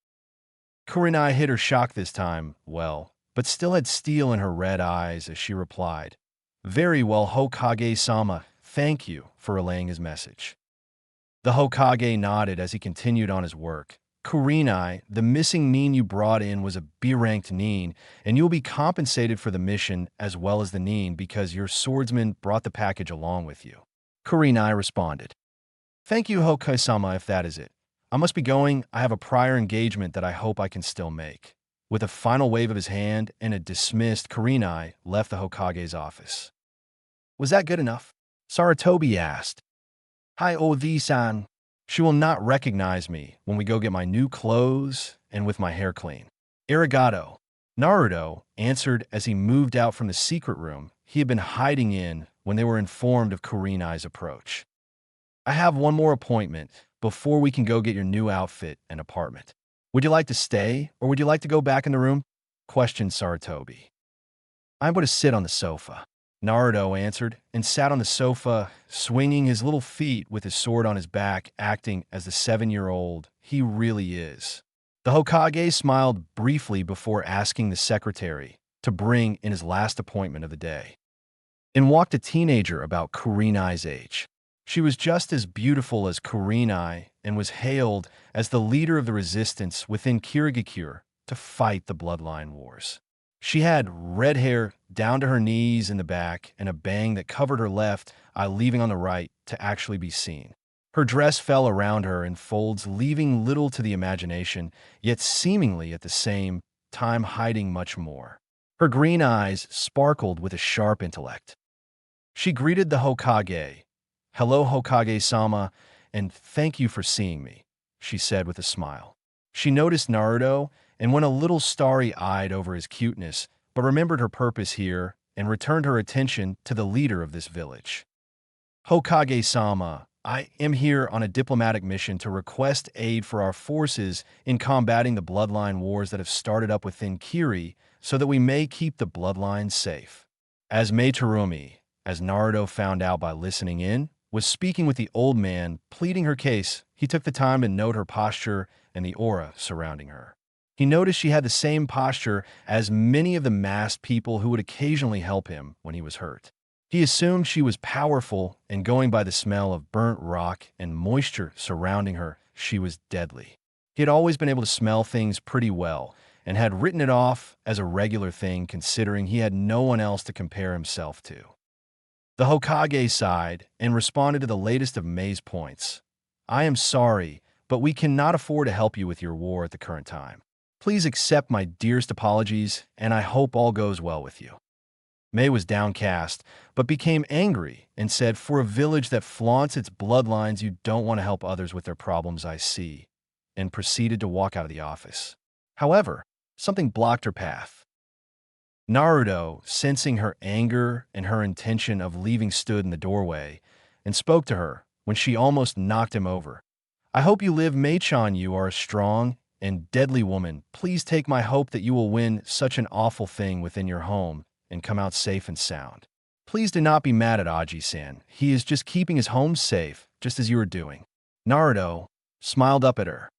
Speaker 1: Kurenai hid her shock this time well, but still had steel in her red eyes as she replied, "Very well, Hokage-sama, thank you," for relaying his message. The Hokage nodded as he continued on his work. "Kurenai, the missing nin you brought in was a B-ranked nin, and you will be compensated for the mission as well as the nin because your swordsman brought the package along with you." Kurenai responded, "Thank you, Hokage-sama, if that is it. I must be going. I have a prior engagement that I hope I can still make." With a final wave of his hand and a dismissed, Kurenai left the Hokage's office. "Was that good enough?" Sarutobi asked. "Hi, Ovi-san. She will not recognize me when we go get my new clothes and with my hair clean." "Arigato," Naruto answered as he moved out from the secret room he had been hiding in when they were informed of Kurenai's approach. "I have one more appointment before we can go get your new outfit and apartment. Would you like to stay, or would you like to go back in the room?" questioned Sarutobi. "I'm going to sit on the sofa," Naruto answered, and sat on the sofa, swinging his little feet with his sword on his back, acting as the 7-year-old he really is. The Hokage smiled briefly before asking the secretary to bring in his last appointment of the day. In walked a teenager about Kurenai's age. She was just as beautiful as Kurenai and was hailed as the leader of the resistance within Kirigakure to fight the bloodline wars. She had red hair down to her knees in the back and a bang that covered her left eye, leaving on the right to actually be seen. Her dress fell around her in folds, leaving little to the imagination, yet seemingly at the same time hiding much more. Her green eyes sparkled with a sharp intellect. She greeted the Hokage. "Hello, Hokage-sama, and thank you for seeing me," she said with a smile. She noticed Naruto and went a little starry-eyed over his cuteness, but remembered her purpose here and returned her attention to the leader of this village. "Hokage-sama, I am here on a diplomatic mission to request aid for our forces in combating the bloodline wars that have started up within Kiri so that we may keep the bloodline safe." As Meitarumi, as Naruto found out by listening in, was speaking with the old man, pleading her case, he took the time to note her posture and the aura surrounding her. He noticed she had the same posture as many of the masked people who would occasionally help him when he was hurt. He assumed she was powerful, and going by the smell of burnt rock and moisture surrounding her, she was deadly. He had always been able to smell things pretty well, and had written it off as a regular thing considering he had no one else to compare himself to. The Hokage sighed and responded to the latest of Mei's points. "I am sorry, but we cannot afford to help you with your war at the current time. Please accept my dearest apologies, and I hope all goes well with you." Mei was downcast, but became angry and said, "For a village that flaunts its bloodlines, you don't want to help others with their problems, I see," and proceeded to walk out of the office. However, something blocked her path. Naruto, sensing her anger and her intention of leaving, stood in the doorway and spoke to her when she almost knocked him over. "I hope you live, Mei-chan. You are a strong and deadly woman. Please take my hope that you will win such an awful thing within your home and come out safe and sound. Please do not be mad at Aji-san. He is just keeping his home safe, just as you are doing." Naruto smiled up at her.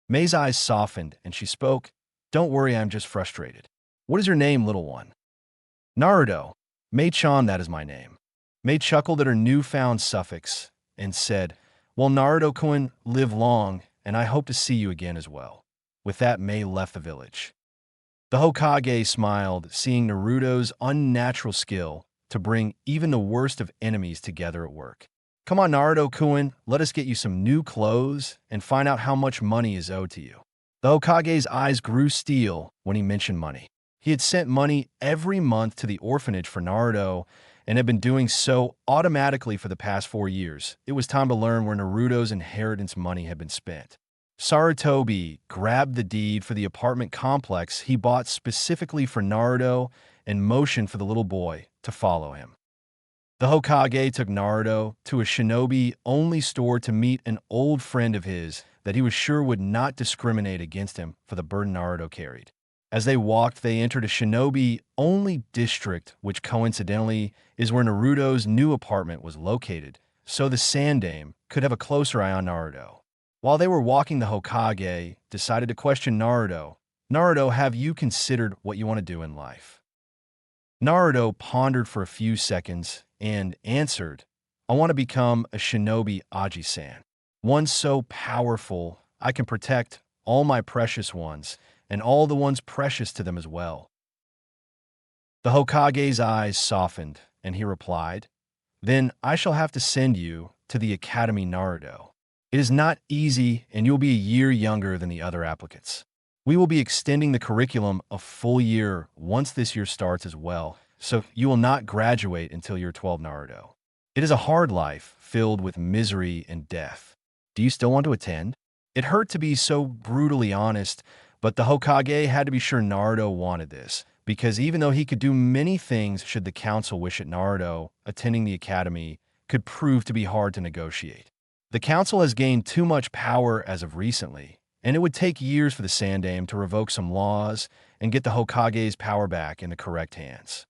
Speaker 1: Mei's eyes softened and she spoke, "Don't worry, I'm just frustrated. What is your name, little one?" "Naruto. Mei-chan, that is my name." Mei chuckled at her newfound suffix and said, "Well, Naruto-kun, live long, and I hope to see you again as well." With that, Mei left the village. The Hokage smiled, seeing Naruto's unnatural skill to bring even the worst of enemies together at work. "Come on, Naruto-kun, let us get you some new clothes and find out how much money is owed to you." The Hokage's eyes grew steel when he mentioned money. He had sent money every month to the orphanage for Naruto and had been doing so automatically for the past 4 years. It was time to learn where Naruto's inheritance money had been spent. Sarutobi grabbed the deed for the apartment complex he bought specifically for Naruto and motioned for the little boy to follow him. The Hokage took Naruto to a shinobi-only store to meet an old friend of his that he was sure would not discriminate against him for the burden Naruto carried. As they walked, they entered a shinobi-only district, which coincidentally is where Naruto's new apartment was located, so the Sandaime could have a closer eye on Naruto. While they were walking, the Hokage decided to question Naruto. Naruto, have you considered what you want to do in life? Naruto pondered for a few seconds and answered, I want to become a shinobi Aji-san. One so powerful I can protect all my precious ones and all the ones precious to them as well. The Hokage's eyes softened, and he replied, Then I shall have to send you to the Academy Naruto. It is not easy, and you'll be a year younger than the other applicants. We will be extending the curriculum a full year once this year starts as well, so you will not graduate until you're 12 Naruto. It is a hard life filled with misery and death. Do you still want to attend? It hurt to be so brutally honest, but the Hokage had to be sure Naruto wanted this, because even though he could do many things should the council wish it, Naruto attending the academy could prove to be hard to negotiate. The council has gained too much power as of recently, and it would take years for the Sandaime to revoke some laws and get the Hokage's power back in the correct hands.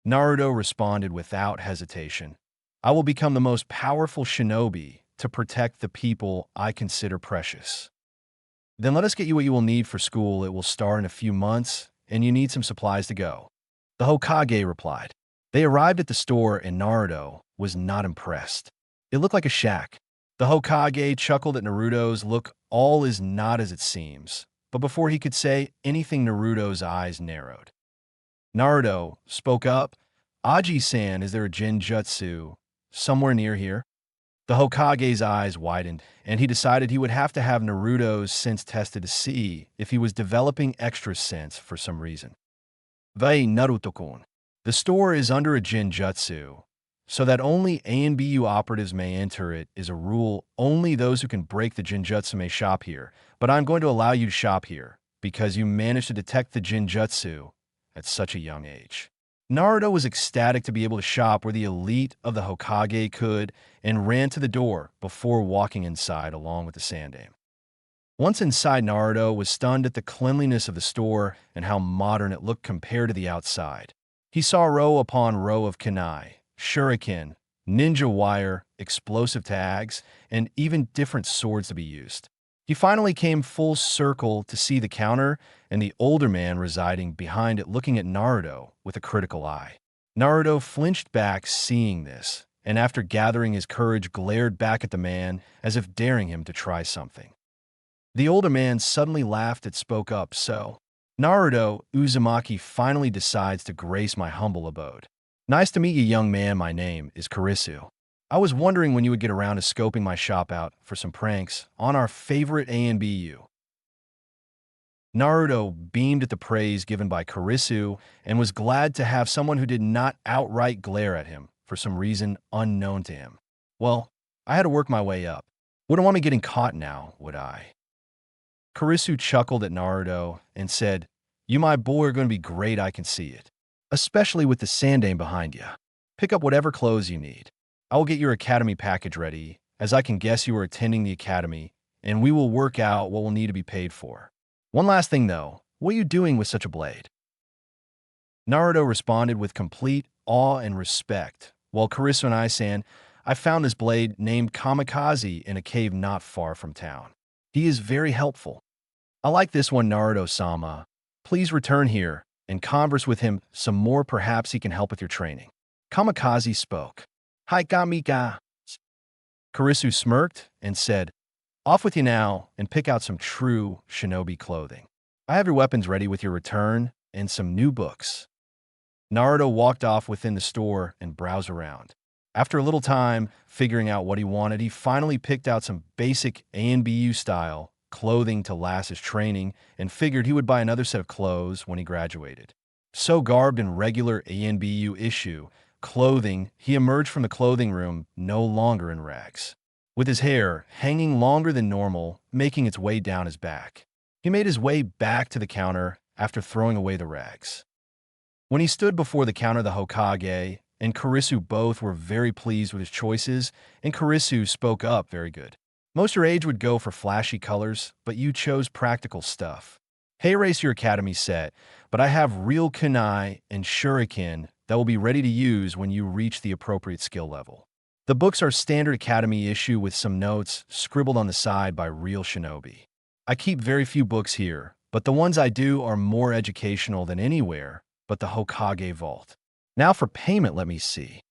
Speaker 1: Naruto responded without hesitation, I will become the most powerful shinobi to protect the people I consider precious. Then let us get you what you will need for school. It will start in a few months, and you need some supplies to go. The Hokage replied. They arrived at the store, and Naruto was not impressed. It looked like a shack. The Hokage chuckled at Naruto's look. All is not as it seems. But before he could say anything, Naruto's eyes narrowed. Naruto spoke up. Aji-san, is there a genjutsu somewhere near here? The Hokage's eyes widened, and he decided he would have to have Naruto's sense tested to see if he was developing extra sense for some reason. Vai Naruto-kun. The store is under a genjutsu, so that only A and BU operatives may enter. It is a rule. Only those who can break the genjutsu may shop here, but I'm going to allow you to shop here because you managed to detect the genjutsu at such a young age. Naruto was ecstatic to be able to shop where the elite of the Hokage could and ran to the door before walking inside along with the Sandaime. Once inside, Naruto was stunned at the cleanliness of the store and how modern it looked compared to the outside. He saw row upon row of kunai, shuriken, ninja wire, explosive tags, and even different swords to be used. He finally came full circle to see the counter and the older man residing behind it looking at Naruto with a critical eye. Naruto flinched back seeing this, and after gathering his courage glared back at the man as if daring him to try something. The older man suddenly laughed and spoke up, So, Naruto, Uzumaki finally decides to grace my humble abode. Nice to meet you, young man. My name is Karisu. I was wondering when you would get around to scoping my shop out for some pranks on our favorite A and BU. Naruto beamed at the praise given by Karisu and was glad to have someone who did not outright glare at him for some reason unknown to him. Well, I had to work my way up. Wouldn't want me getting caught now, would I? Karisu chuckled at Naruto and said, You, my boy, are going to be great, I can see it. Especially with the Sandaime behind you. Pick up whatever clothes you need. I will get your academy package ready, as I can guess you are attending the academy, and we will work out what will need to be paid for. One last thing, though. What are you doing with such a blade? Naruto responded with complete awe and respect, while Karisu and I found this blade named Kamicazi in a cave not far from town. He is very helpful. I like this one, Naruto-sama. Please return here and converse with him some more. Perhaps he can help with your training. Kamicazi spoke. Hi, Kamicazi. Karisu smirked and said, Off with you now and pick out some true shinobi clothing. I have your weapons ready with your return and some new books. Naruto walked off within the store and browsed around. After a little time figuring out what he wanted, he finally picked out some basic A and BU style clothing to last his training and figured he would buy another set of clothes when he graduated. So garbed in regular A and BU issue clothing, he emerged from the clothing room no longer in rags. with his hair hanging longer than normal, making its way down his back. He made his way back to the counter after throwing away the rags. When he stood before the counter, the Hokage and Karisu both were very pleased with his choices, and Karisu spoke up very good. Most your age would go for flashy colors, but you chose practical stuff. Hey, race your academy set, but I have real kunai and shuriken that will be ready to use when you reach the appropriate skill level. The books are standard academy issue with some notes scribbled on the side by real shinobi. I keep very few books here, but the ones I do are more educational than anywhere but the Hokage vault. Now for payment, let me see.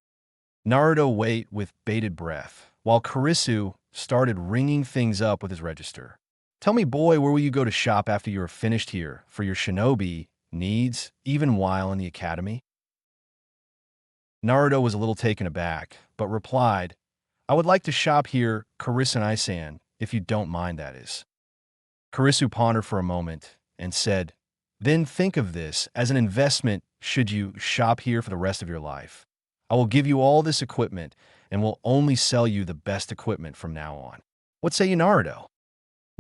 Speaker 1: Naruto wait with bated breath, while Karisu started ringing things up with his register. Tell me, boy, where will you go to shop after you are finished here for your shinobi needs, even while in the academy? Naruto was a little taken aback, but replied, I would like to shop here, Karisu-san, if you don't mind, that is. Karisu pondered for a moment and said, then think of this as an investment should you shop here for the rest of your life. I will give you all this equipment and will only sell you the best equipment from now on. What say you, Naruto?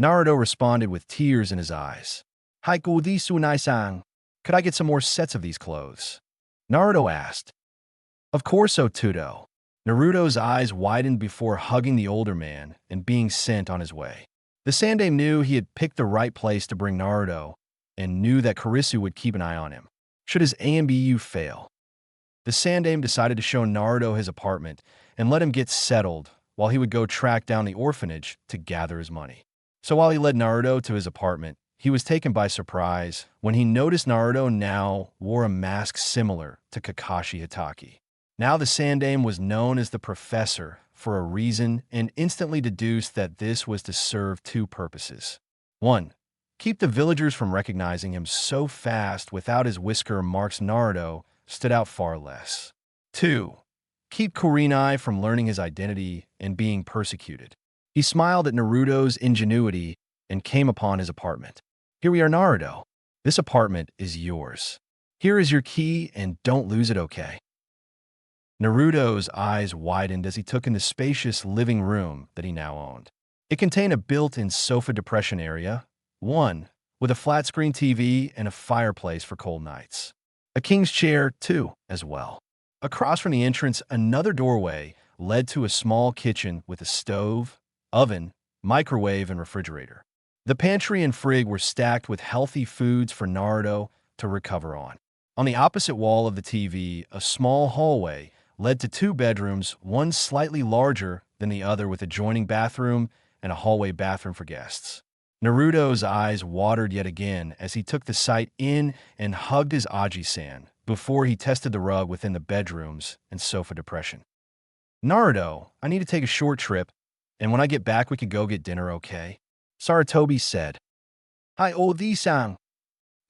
Speaker 1: Naruto responded with tears in his eyes. Haiku disu nai-san. Could I get some more sets of these clothes? Naruto asked. Of course, Otudo. Naruto's eyes widened before hugging the older man and being sent on his way. The Sandaime knew he had picked the right place to bring Naruto and knew that Karisu would keep an eye on him should his AMBU fail. The Sandaime decided to show Naruto his apartment and let him get settled while he would go track down the orphanage to gather his money. So while he led Naruto to his apartment, he was taken by surprise when he noticed Naruto now wore a mask similar to Kakashi Hatake. Now the Sandaime was known as the Professor for a reason and instantly deduced that this was to serve two purposes. 1. Keep the villagers from recognizing him so fast without his whisker marks. Naruto stood out far less. 2. Keep Kurenai from learning his identity and being persecuted. He smiled at Naruto's ingenuity and came upon his apartment. Here we are, Naruto. This apartment is yours. Here is your key and don't lose it, okay? Naruto's eyes widened as he took in the spacious living room that he now owned. It contained a built-in sofa depression area, one with a flat-screen TV and a fireplace for cold nights. A king's chair, too, as well. Across from the entrance, another doorway led to a small kitchen with a stove, oven, microwave, and refrigerator. The pantry and fridge were stacked with healthy foods for Naruto to recover on. On the opposite wall of the TV, a small hallway led to two bedrooms, one slightly larger than the other with adjoining bathroom and a hallway bathroom for guests. Naruto's eyes watered yet again as he took the sight in and hugged his Aji-san before he tested the rug within the bedrooms and sofa depression. Naruto, I need to take a short trip, and when I get back we could go get dinner, okay? Sarutobi said. Hi, Odi-san.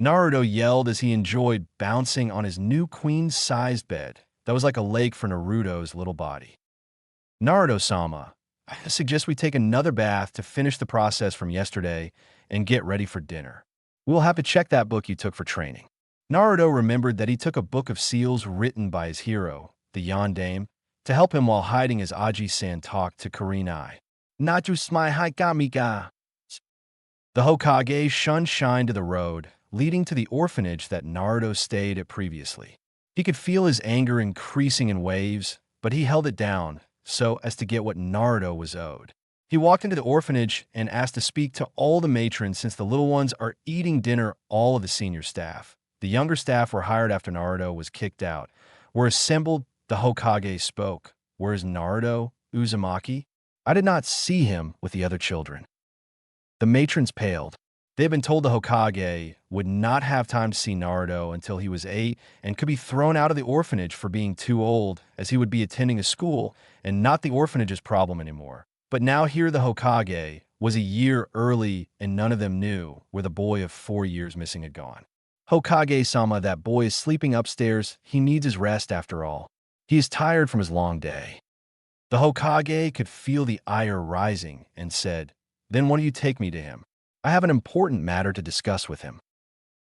Speaker 1: Naruto yelled as he enjoyed bouncing on his new queen-sized bed that was like a lake for Naruto's little body. Naruto-sama, I suggest we take another bath to finish the process from yesterday and get ready for dinner. We'll have to check that book you took for training. Naruto remembered that he took a book of seals written by his hero, the Yondaime, to help him while hiding his Aji-san talk to Kurenai. Natu smai hai Kamicazi. The Hokage shunned shine to the road, leading to the orphanage that Naruto stayed at previously. He could feel his anger increasing in waves, but he held it down so as to get what Naruto was owed. He walked into the orphanage and asked to speak to all the matrons since the little ones are eating dinner. All of the senior staff, the younger staff were hired after Naruto was kicked out, were assembled. The Hokage spoke. Where is Naruto, Uzumaki? I did not see him with the other children. The matrons paled. They had been told the Hokage would not have time to see Naruto until he was 8 and could be thrown out of the orphanage for being too old, as he would be attending a school and not the orphanage's problem anymore. But now here the Hokage was a year early and none of them knew where the boy of 4 years missing had gone. Hokage-sama, that boy is sleeping upstairs. He needs his rest after all. He is tired from his long day. The Hokage could feel the ire rising and said, Then why do you take me to him? I have an important matter to discuss with him.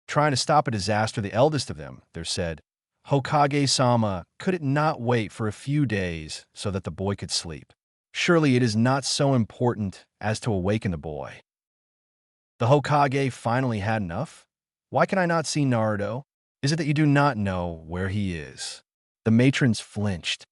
Speaker 1: Trying to stop a disaster, the eldest of them, there said, Hokage-sama, could it not wait for a few days so that the boy could sleep? Surely it is not so important as to awaken the boy. The Hokage finally had enough? Why can I not see Naruto? Is it that you do not know where he is? The matrons flinched.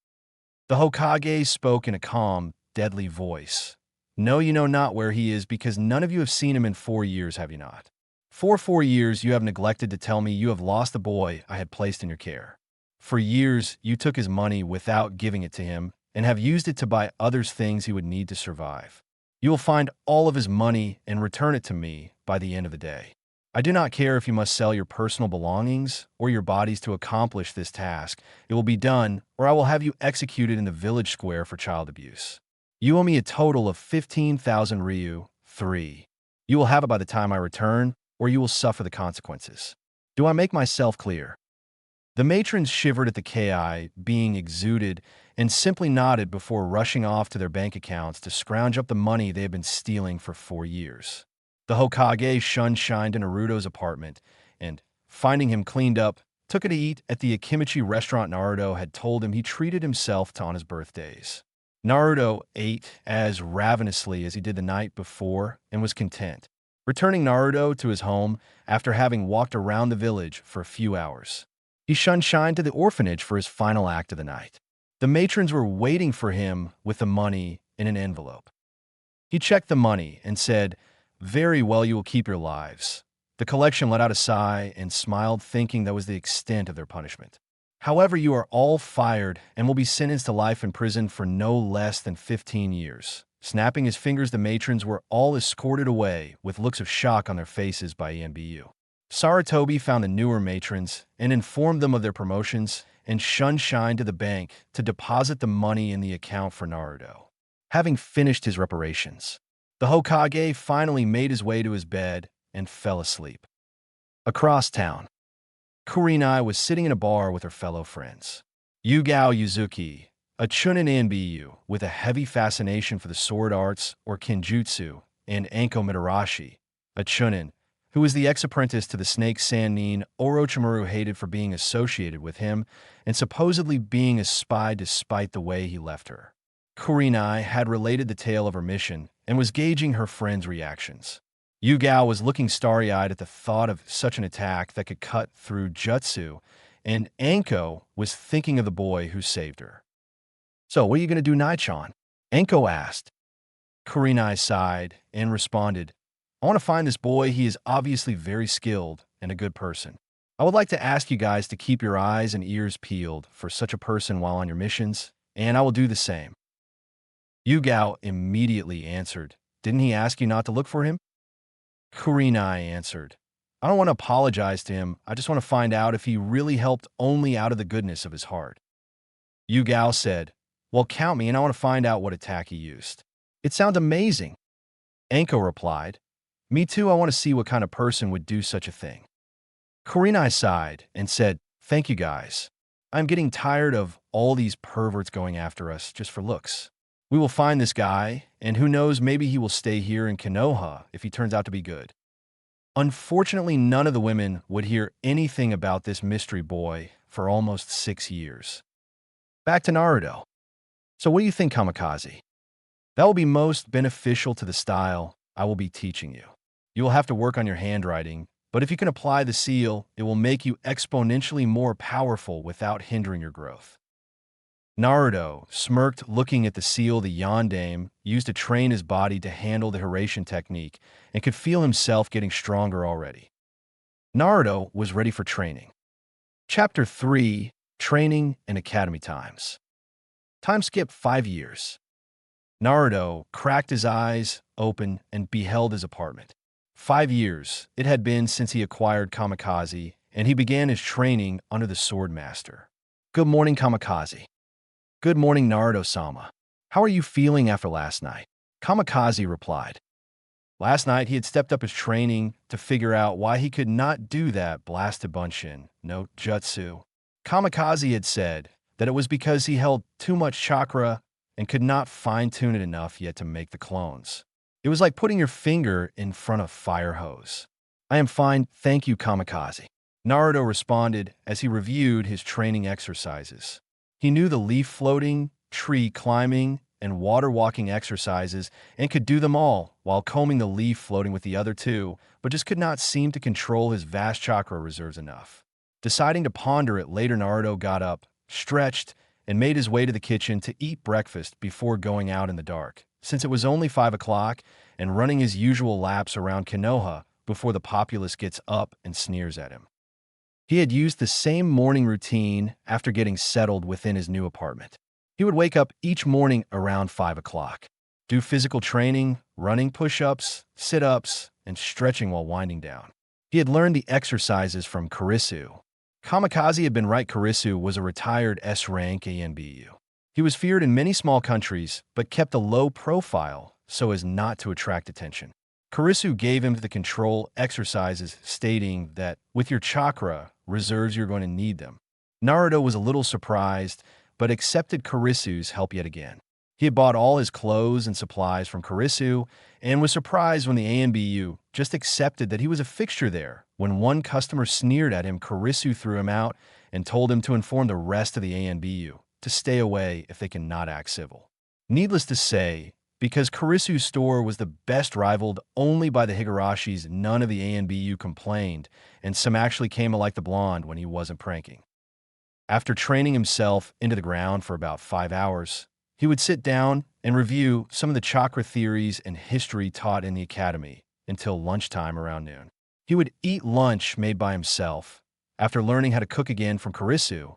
Speaker 1: The Hokage spoke in a calm, deadly voice. No, you know not where he is because none of you have seen him in 4 years, have you not? For 4 years you have neglected to tell me you have lost the boy I had placed in your care. For years you took his money without giving it to him and have used it to buy others things he would need to survive. You will find all of his money and return it to me by the end of the day. I do not care if you must sell your personal belongings or your bodies to accomplish this task. It will be done, or I will have you executed in the village square for child abuse. You owe me a total of 15,000 Ryu, 3. You will have it by the time I return, or you will suffer the consequences. Do I make myself clear? The matrons shivered at the ki being exuded and simply nodded before rushing off to their bank accounts to scrounge up the money they had been stealing for 4 years. The Hokage shined to Naruto's apartment and, finding him cleaned up, took it to eat at the Kamicazi restaurant Naruto had told him he treated himself to on his birthdays. Naruto ate as ravenously as he did the night before and was content, returning Naruto to his home after having walked around the village for a few hours. He shined to the orphanage for his final act of the night. The matrons were waiting for him with the money in an envelope. He checked the money and said, "Very well, you will keep your lives." The collection let out a sigh and smiled, thinking that was the extent of their punishment. However, you are all fired and will be sentenced to life in prison for no less than 15 years. Snapping his fingers, the matrons were all escorted away with looks of shock on their faces by ENBU. Sarutobi found the newer matrons and informed them of their promotions and shined to the bank to deposit the money in the account for Naruto. Having finished his reparations, the Hokage finally made his way to his bed and fell asleep. Across town, Kurenai was sitting in a bar with her fellow friends. Yugao Yuzuki, a chunin NBU with a heavy fascination for the sword arts or kinjutsu, and Anko Mitarashi, a chunin, who was the ex-apprentice to the snake Sannin Orochimaru hated for being associated with him and supposedly being a spy despite the way he left her. Kurenai had related the tale of her mission and was gauging her friends' reactions. Yugao was looking starry-eyed at the thought of such an attack that could cut through jutsu, and Anko was thinking of the boy who saved her. "So, what are you going to do, Naichan?" Anko asked. Kurenai sighed and responded, "I want to find this boy. He is obviously very skilled and a good person. I would like to ask you guys to keep your eyes and ears peeled for such a person while on your missions, and I will do the same." Yugao immediately answered, "Didn't he ask you not to look for him?" Kurenai answered, "I don't want to apologize to him. I just want to find out if he really helped only out of the goodness of his heart." Yugao said, "Well, count me, and I want to find out what attack he used." "It sounds amazing." Anko replied, "Me too, I want to see what kind of person would do such a thing." Kurenai sighed and said, "Thank you guys. I'm getting tired of all these perverts going after us just for looks. We will find this guy, and who knows, maybe he will stay here in Konoha if he turns out to be good." Unfortunately, none of the women would hear anything about this mystery boy for almost 6 years. Back to Naruto. "So what do you think, Kamicazi?" "That will be most beneficial to the style I will be teaching you. You will have to work on your handwriting, but if you can apply the seal, it will make you exponentially more powerful without hindering your growth." Naruto smirked, looking at the seal the Yondaime used to train his body to handle the Hiraishin technique, and could feel himself getting stronger already. Naruto was ready for training. Chapter 3: Training and Academy Times. Time skipped 5 years. Naruto cracked his eyes open and beheld his apartment. 5 years it had been since he acquired Kamicazi, and he began his training under the Sword Master. "Good morning, Kamicazi." "Good morning, Naruto-sama. How are you feeling after last night?" Kamicazi replied. Last night he had stepped up his training to figure out why he could not do that blasted bunshin, no jutsu. Kamicazi had said that it was because he held too much chakra and could not fine-tune it enough yet to make the clones. It was like putting your finger in front of a fire hose. "I am fine, thank you, Kamicazi." Naruto responded as he reviewed his training exercises. He knew the leaf floating, tree climbing, and water walking exercises and could do them all while combing the leaf floating with the other two, but just could not seem to control his vast chakra reserves enough. Deciding to ponder it later, Naruto got up, stretched, and made his way to the kitchen to eat breakfast before going out in the dark, since it was only 5 o'clock, and running his usual laps around Konoha before the populace gets up and sneers at him. He had used the same morning routine after getting settled within his new apartment. He would wake up each morning around 5 o'clock, do physical training, running push-ups, sit-ups, and stretching while winding down. He had learned the exercises from Kurisu. Kamicazi had been right. Kurisu was a retired S-rank ANBU. He was feared in many small countries, but kept a low profile so as not to attract attention. Kurisu gave him the control exercises, stating that with your chakra reserves, you're going to need them. Naruto was a little surprised, but accepted Kurisu's help yet again. He had bought all his clothes and supplies from Kurisu and was surprised when the ANBU just accepted that he was a fixture there. When one customer sneered at him, Kurisu threw him out and told him to inform the rest of the ANBU to stay away if they cannot act civil. Needless to say, because Kurisu's store was the best, rivaled only by the Higarashis, none of the ANBU complained, and some actually came like the blonde when he wasn't pranking. After training himself into the ground for about 5 hours, he would sit down and review some of the chakra theories and history taught in the academy until lunchtime around noon. He would eat lunch made by himself after learning how to cook again from Kurisu,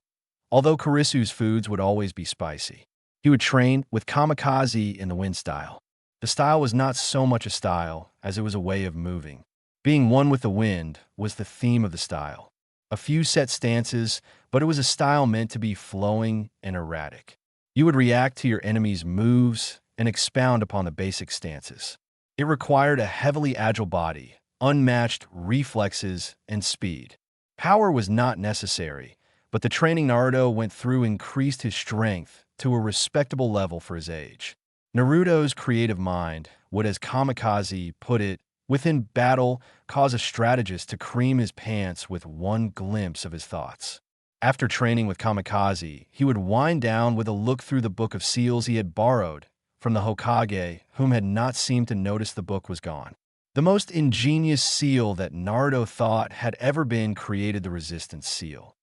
Speaker 1: although Kurisu's foods would always be spicy. He would train with Kamicazi in the wind style. The style was not so much a style as it was a way of moving. Being one with the wind was the theme of the style. A few set stances, but it was a style meant to be flowing and erratic. You would react to your enemy's moves and expound upon the basic stances. It required a heavily agile body, unmatched reflexes, and speed. Power was not necessary, but the training Naruto went through increased his strength to a respectable level for his age. Naruto's creative mind would, as Kamicazi put it, within battle, cause a strategist to cream his pants with one glimpse of his thoughts. After training with Kamicazi, he would wind down with a look through the book of seals he had borrowed from the Hokage, whom had not seemed to notice the book was gone. The most ingenious seal that Naruto thought had ever been created, the resistance seal.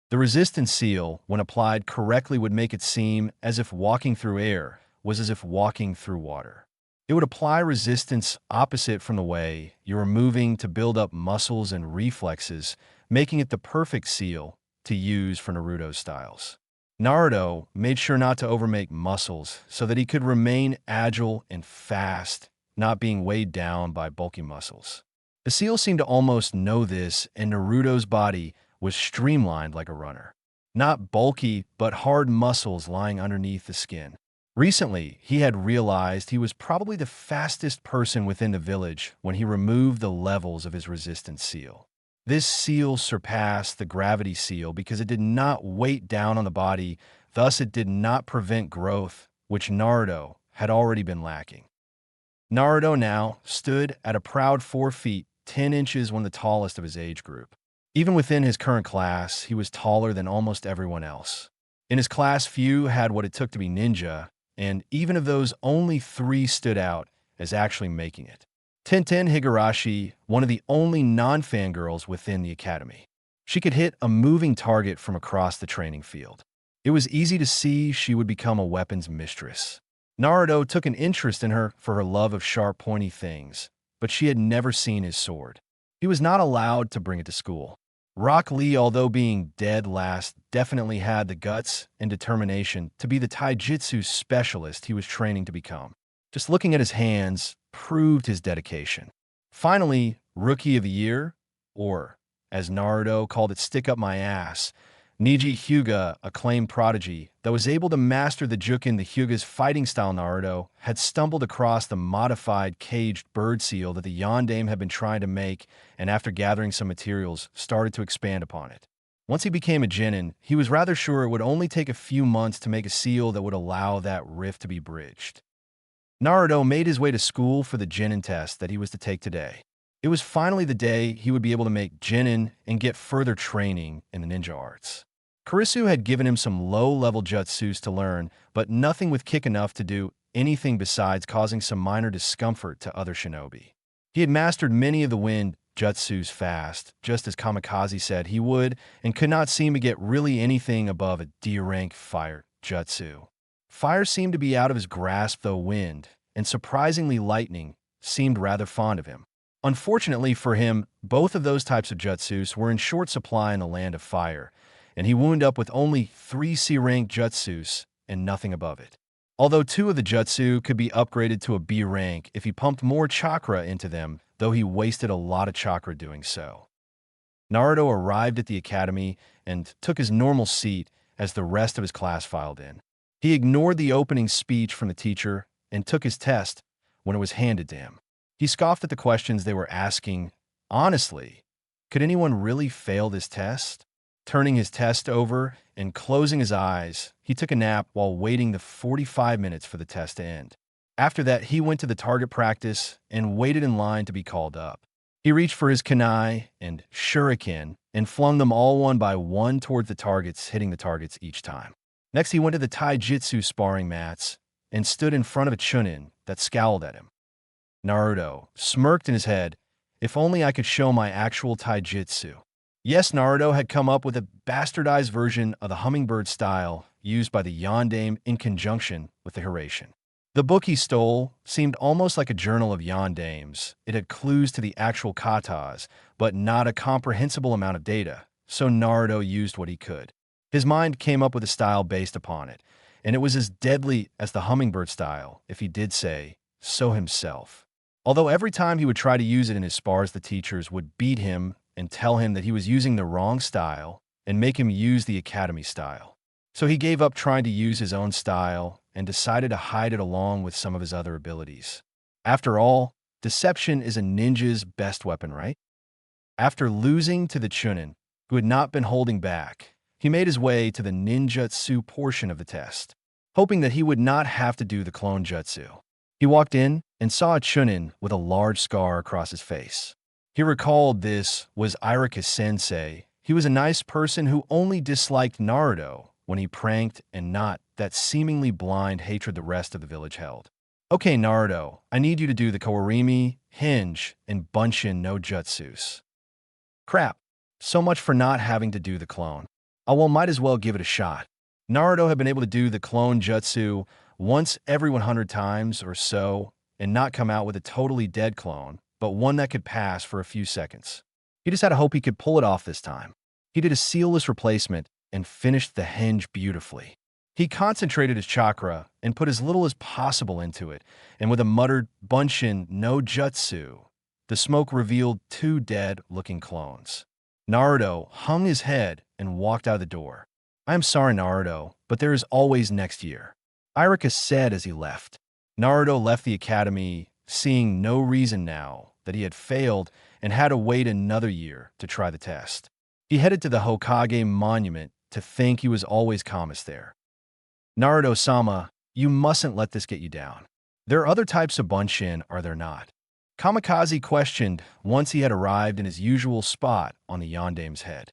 Speaker 1: The resistance seal, when applied correctly, would make it seem as if walking through air was as if walking through water. It would apply resistance opposite from the way you were moving to build up muscles and reflexes, making it the perfect seal to use for Naruto's styles. Naruto made sure not to overmake muscles so that he could remain agile and fast, not being weighed down by bulky muscles. The seal seemed to almost know this, and Naruto's body was streamlined like a runner. Not bulky, but hard muscles lying underneath the skin. Recently, he had realized he was probably the fastest person within the village when he removed the levels of his resistance seal. This seal surpassed the gravity seal because it did not weight down on the body, thus it did not prevent growth, which Naruto had already been lacking. Naruto now stood at a proud 4 feet, 10 inches, one of the tallest of his age group. Even within his current class, he was taller than almost everyone else. In his class, few had what it took to be ninja, and even of those, only 3 stood out as actually making it. Tenten Higurashi, one of the only non-fangirls within the academy. She could hit a moving target from across the training field. It was easy to see she would become a weapons mistress. Naruto took an interest in her for her love of sharp, pointy things, but she had never seen his sword. He was not allowed to bring it to school. Rock Lee, although being dead last, definitely had the guts and determination to be the taijutsu specialist he was training to become. Just looking at his hands proved his dedication. Finally, Rookie of the Year, or, as Naruto called it, stick up my ass, Neji Hyuga, acclaimed prodigy that was able to master the Jukin, the Hyuga's fighting style. Naruto had stumbled across the modified caged bird seal that the Yondaime had been trying to make, and after gathering some materials, started to expand upon it. Once he became a genin, he was rather sure it would only take a few months to make a seal that would allow that rift to be bridged. Naruto made his way to school for the genin test that he was to take today. It was finally the day he would be able to make genin and get further training in the ninja arts. Kurisu had given him some low-level jutsus to learn, but nothing with kick enough to do anything besides causing some minor discomfort to other shinobi. He had mastered many of the wind jutsus fast, just as Kamicazi said he would, and could not seem to get really anything above a D-rank fire jutsu. Fire seemed to be out of his grasp, though wind, and surprisingly lightning, seemed rather fond of him. Unfortunately for him, both of those types of jutsus were in short supply in the land of fire, and he wound up with only 3 C-rank jutsus and nothing above it. Although 2 of the jutsu could be upgraded to a B rank if he pumped more chakra into them, though he wasted a lot of chakra doing so. Naruto arrived at the academy and took his normal seat as the rest of his class filed in. He ignored the opening speech from the teacher and took his test when it was handed to him. He scoffed at the questions they were asking. Honestly, could anyone really fail this test? Turning his test over and closing his eyes, he took a nap while waiting the 45 minutes for the test to end. After that, he went to the target practice and waited in line to be called up. He reached for his kunai and shuriken and flung them all one by one toward the targets, hitting the targets each time. Next, he went to the taijutsu sparring mats and stood in front of a chunin that scowled at him. Naruto smirked in his head. If only I could show my actual taijutsu. Yes, Naruto had come up with a bastardized version of the hummingbird style used by the yondaime in conjunction with the Hiraishin. The book he stole seemed almost like a journal of yondaimes. It had clues to the actual katas, but not a comprehensible amount of data, so Naruto used what he could. His mind came up with a style based upon it, and it was as deadly as the hummingbird style, if he did say so himself. Although every time he would try to use it in his spars, the teachers would beat him and tell him that he was using the wrong style and make him use the academy style. So he gave up trying to use his own style and decided to hide it along with some of his other abilities. After all, deception is a ninja's best weapon, right? After losing to the chunin, who had not been holding back, he made his way to the ninjutsu portion of the test, hoping that he would not have to do the clone jutsu. He walked in and saw a chunin with a large scar across his face. He recalled this was Irika Sensei. He was a nice person who only disliked Naruto when he pranked and not that seemingly blind hatred the rest of the village held. Okay, Naruto, I need you to do the Kawarimi, Hinge, and Bunshin no Jutsus. Crap, so much for not having to do the clone. Oh well, might as well give it a shot. Naruto had been able to do the clone jutsu once every 100 times or so and not come out with a totally dead clone, but one that could pass for a few seconds. He just had to hope he could pull it off this time. He did a sealless replacement and finished the hinge beautifully. He concentrated his chakra and put as little as possible into it, and with a muttered Bunshin no Jutsu, the smoke revealed 2 dead-looking clones. Naruto hung his head and walked out of the door. I am sorry, Naruto, but there is always next year, Irika said as he left. Naruto left the academy, seeing no reason now that he had failed and had to wait another year to try the test. He headed to the Hokage monument to think he was always calmest there. Naruto-sama, you mustn't let this get you down. There are other types of Bunshin, are there not? Kamicazi questioned once he had arrived in his usual spot on the yondaime's head.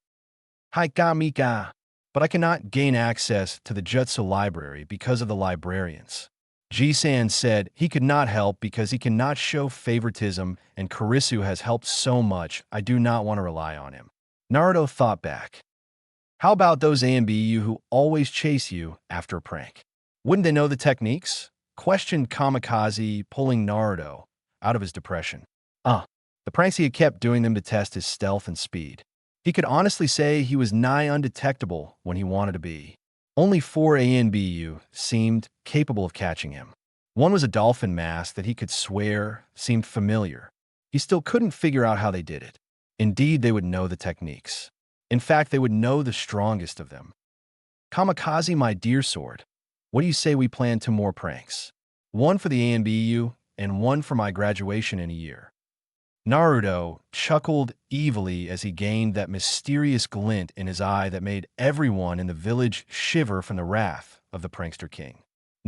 Speaker 1: Hi Kamika, but I cannot gain access to the Jutsu library because of the librarians. Ji-san said he could not help because he cannot show favoritism and Kurisu has helped so much, I do not want to rely on him. Naruto thought back. How about those AMBU who always chase you after a prank? Wouldn't they know the techniques? Questioned Kamicazi, pulling Naruto out of his depression. The pranks he had kept doing them to test his stealth and speed. He could honestly say he was nigh undetectable when he wanted to be. Only 4 ANBU seemed capable of catching him. One was a dolphin mask that he could swear seemed familiar. He still couldn't figure out how they did it. Indeed, they would know the techniques. In fact, they would know the strongest of them. Kamicazi, my dear sword, what do you say we plan 2 more pranks? 1 for the ANBU and 1 for my graduation in a year. Naruto chuckled evilly as he gained that mysterious glint in his eye that made everyone in the village shiver from the wrath of the prankster king.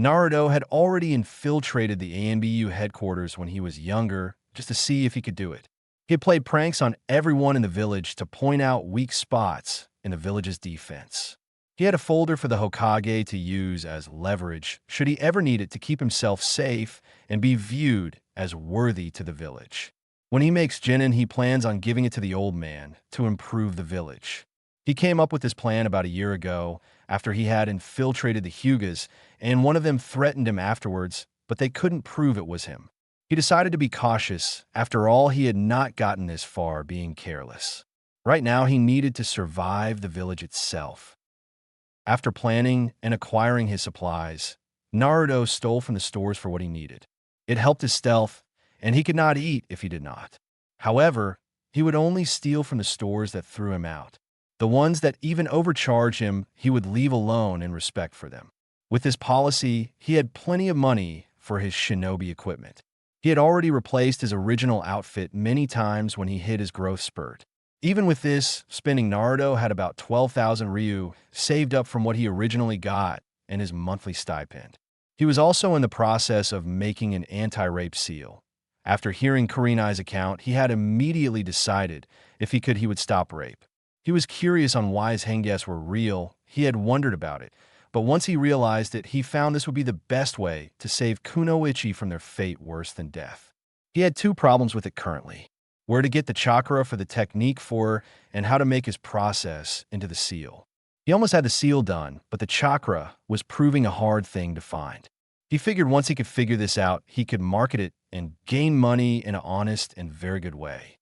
Speaker 1: Naruto had already infiltrated the ANBU headquarters when he was younger just to see if he could do it. He had played pranks on everyone in the village to point out weak spots in the village's defense. He had a folder for the Hokage to use as leverage should he ever need it to keep himself safe and be viewed as worthy to the village. When he makes Genin, he plans on giving it to the old man to improve the village. He came up with this plan about a year ago after he had infiltrated the Hyugas, and one of them threatened him afterwards, but they couldn't prove it was him. He decided to be cautious. After all, he had not gotten this far being careless. Right now, he needed to survive the village itself. After planning and acquiring his supplies, Naruto stole from the stores for what he needed. It helped his stealth, and he could not eat if he did not. However, he would only steal from the stores that threw him out. The ones that even overcharged him, he would leave alone in respect for them. With this policy, he had plenty of money for his shinobi equipment. He had already replaced his original outfit many times when he hit his growth spurt. Even with this, spending Naruto had about 12,000 Ryu saved up from what he originally got and his monthly stipend. He was also in the process of making an anti-rape seal. After hearing Kurenai's account, he had immediately decided if he could, he would stop rape. He was curious on why his henges were real. He had wondered about it. But once he realized it, he found this would be the best way to save Kunoichi from their fate worse than death. He had two problems with it currently: where to get the chakra for the technique for, and how to make his process into the seal. He almost had the seal done, but the chakra was proving a hard thing to find. He figured once he could figure this out, he could market it and gain money in an honest and very good way.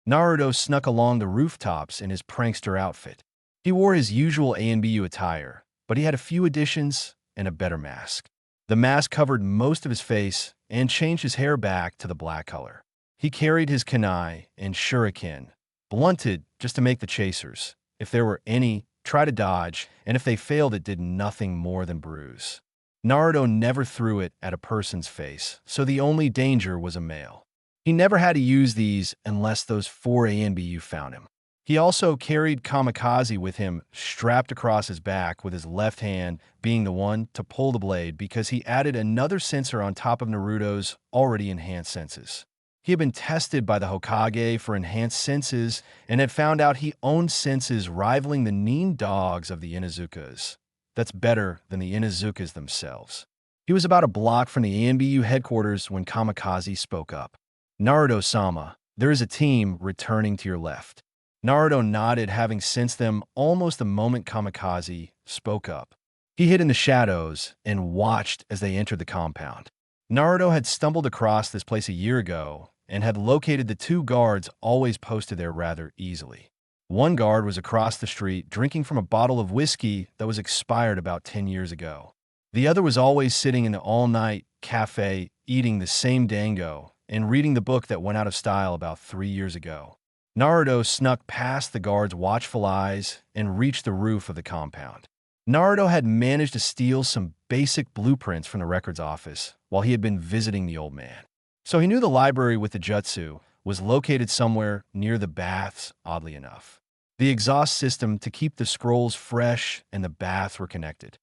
Speaker 1: Naruto snuck along the rooftops in his prankster outfit. He wore his usual ANBU attire, but he had a few additions and a better mask. The mask covered most of his face and changed his hair back to the black color. He carried his kunai and shuriken, blunted just to make the chasers, if there were any, try to dodge, and if they failed it did nothing more than bruise. Naruto never threw it at a person's face, so the only danger was a male. He never had to use these unless those 4 ANBU found him. He also carried Kamicazi with him, strapped across his back, with his left hand being the one to pull the blade because he added another sensor on top of Naruto's already enhanced senses. He had been tested by the Hokage for enhanced senses and had found out he owned senses rivaling the Nin dogs of the Inuzukas. That's better than the Inuzukas themselves. He was about a block from the ANBU headquarters when Kamicazi spoke up. "Naruto-sama, there is a team returning to your left." Naruto nodded, having sensed them almost the moment Kamicazi spoke up. He hid in the shadows and watched as they entered the compound. Naruto had stumbled across this place a year ago and had located the 2 guards always posted there rather easily. One guard was across the street drinking from a bottle of whiskey that was expired about 10 years ago. The other was always sitting in the all-night cafe eating the same dango and reading the book that went out of style about 3 years ago. Naruto snuck past the guard's watchful eyes and reached the roof of the compound. Naruto had managed to steal some basic blueprints from the records office while he had been visiting the old man. So he knew the library with the jutsu was located somewhere near the baths, oddly enough. The exhaust system to keep the scrolls fresh and the baths were connected.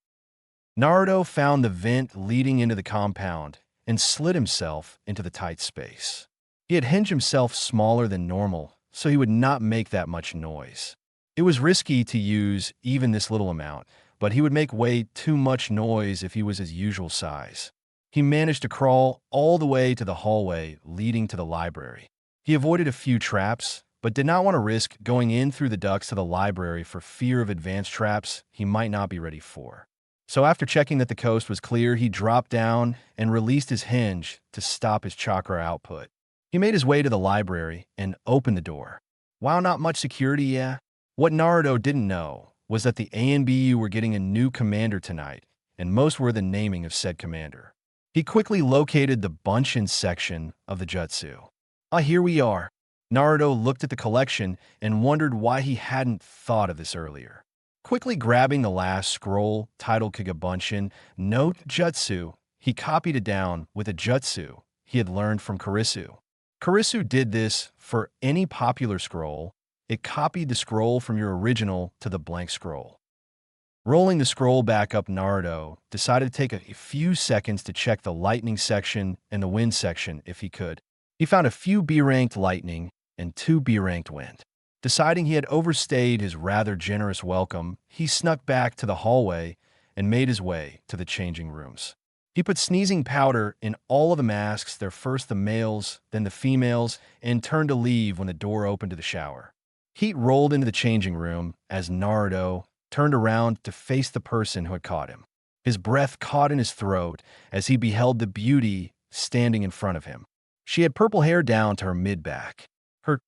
Speaker 1: Naruto found the vent leading into the compound and slid himself into the tight space. He had hinged himself smaller than normal, so he would not make that much noise. It was risky to use even this little amount, but he would make way too much noise if he was his usual size. He managed to crawl all the way to the hallway leading to the library. He avoided a few traps, but did not want to risk going in through the ducts to the library for fear of advanced traps he might not be ready for. So after checking that the coast was clear, he dropped down and released his hinge to stop his chakra output. He made his way to the library and opened the door. Wow, not much security, yeah? What Naruto didn't know was that the ANBU were getting a new commander tonight, and most were the naming of said commander. He quickly located the Bunshin section of the jutsu. Here we are. Naruto looked at the collection and wondered why he hadn't thought of this earlier. Quickly grabbing the last scroll titled Kagabunshin Note Jutsu, he copied it down with a jutsu he had learned from Kurisu. Kurisu did this for any popular scroll. It copied the scroll from your original to the blank scroll. Rolling the scroll back up, Naruto decided to take a few seconds to check the lightning section and the wind section if he could. He found a few B-ranked lightning and 2 B-ranked wind. Deciding he had overstayed his rather generous welcome, he snuck back to the hallway and made his way to the changing rooms. He put sneezing powder in all of the masks, there first the males, then the females, and turned to leave when the door opened to the shower. Heat rolled into the changing room as Naruto turned around to face the person who had caught him. His breath caught in his throat as he beheld the beauty standing in front of him. She had purple hair down to her mid-back, her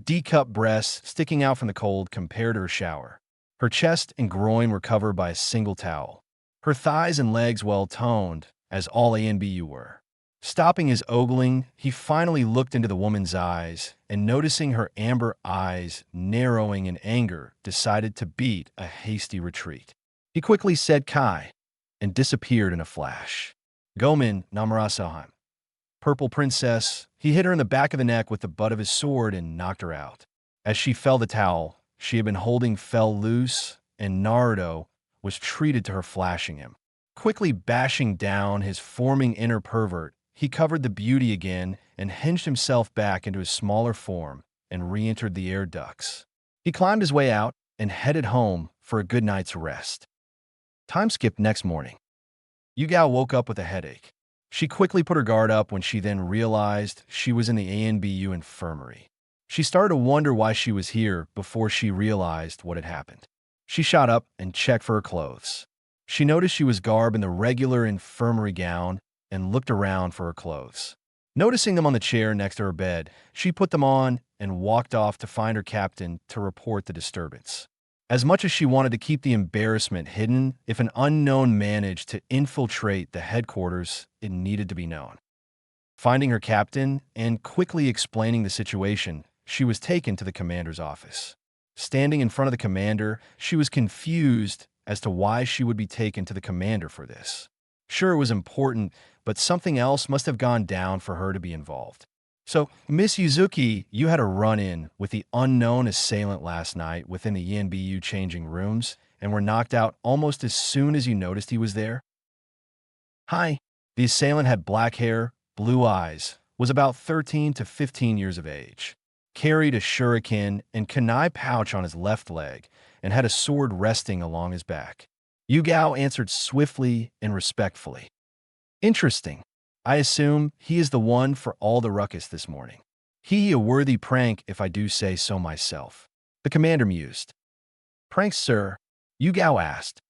Speaker 1: D-cup breasts sticking out from the cold compared to her shower. Her chest and groin were covered by a single towel. Her thighs and legs well-toned, as all ANBU were. Stopping his ogling, he finally looked into the woman's eyes, and noticing her amber eyes narrowing in anger, decided to beat a hasty retreat. He quickly said Kai, and disappeared in a flash. Gomen Namarasahan. Purple Princess, he hit her in the back of the neck with the butt of his sword and knocked her out. As she fell, the towel she had been holding fell loose, and Naruto was treated to her flashing him. Quickly bashing down his forming inner pervert, he covered the beauty again and hinged himself back into his smaller form and re-entered the air ducts. He climbed his way out and headed home for a good night's rest. Time skipped next morning. Yugao woke up with a headache. She quickly put her guard up when she then realized she was in the ANBU infirmary. She started to wonder why she was here before she realized what had happened. She shot up and checked for her clothes. She noticed she was garbed in the regular infirmary gown and looked around for her clothes. Noticing them on the chair next to her bed, she put them on and walked off to find her captain to report the disturbance. As much as she wanted to keep the embarrassment hidden, if an unknown managed to infiltrate the headquarters, it needed to be known. Finding her captain and quickly explaining the situation, she was taken to the commander's office. Standing in front of the commander, she was confused as to why she would be taken to the commander for this. Sure, it was important, but something else must have gone down for her to be involved. So, Miss Yuzuki, you had a run-in with the unknown assailant last night within the YNBU changing rooms and were knocked out almost as soon as you noticed he was there? Hi. The assailant had black hair, blue eyes, was about 13 to 15 years of age, carried a shuriken and kunai pouch on his left leg, and had a sword resting along his back. Yugao answered swiftly and respectfully. Interesting. I assume he is the one for all the ruckus this morning. He a worthy prank, if I do say so myself. The commander mused. Prank, sir? Yugao asked.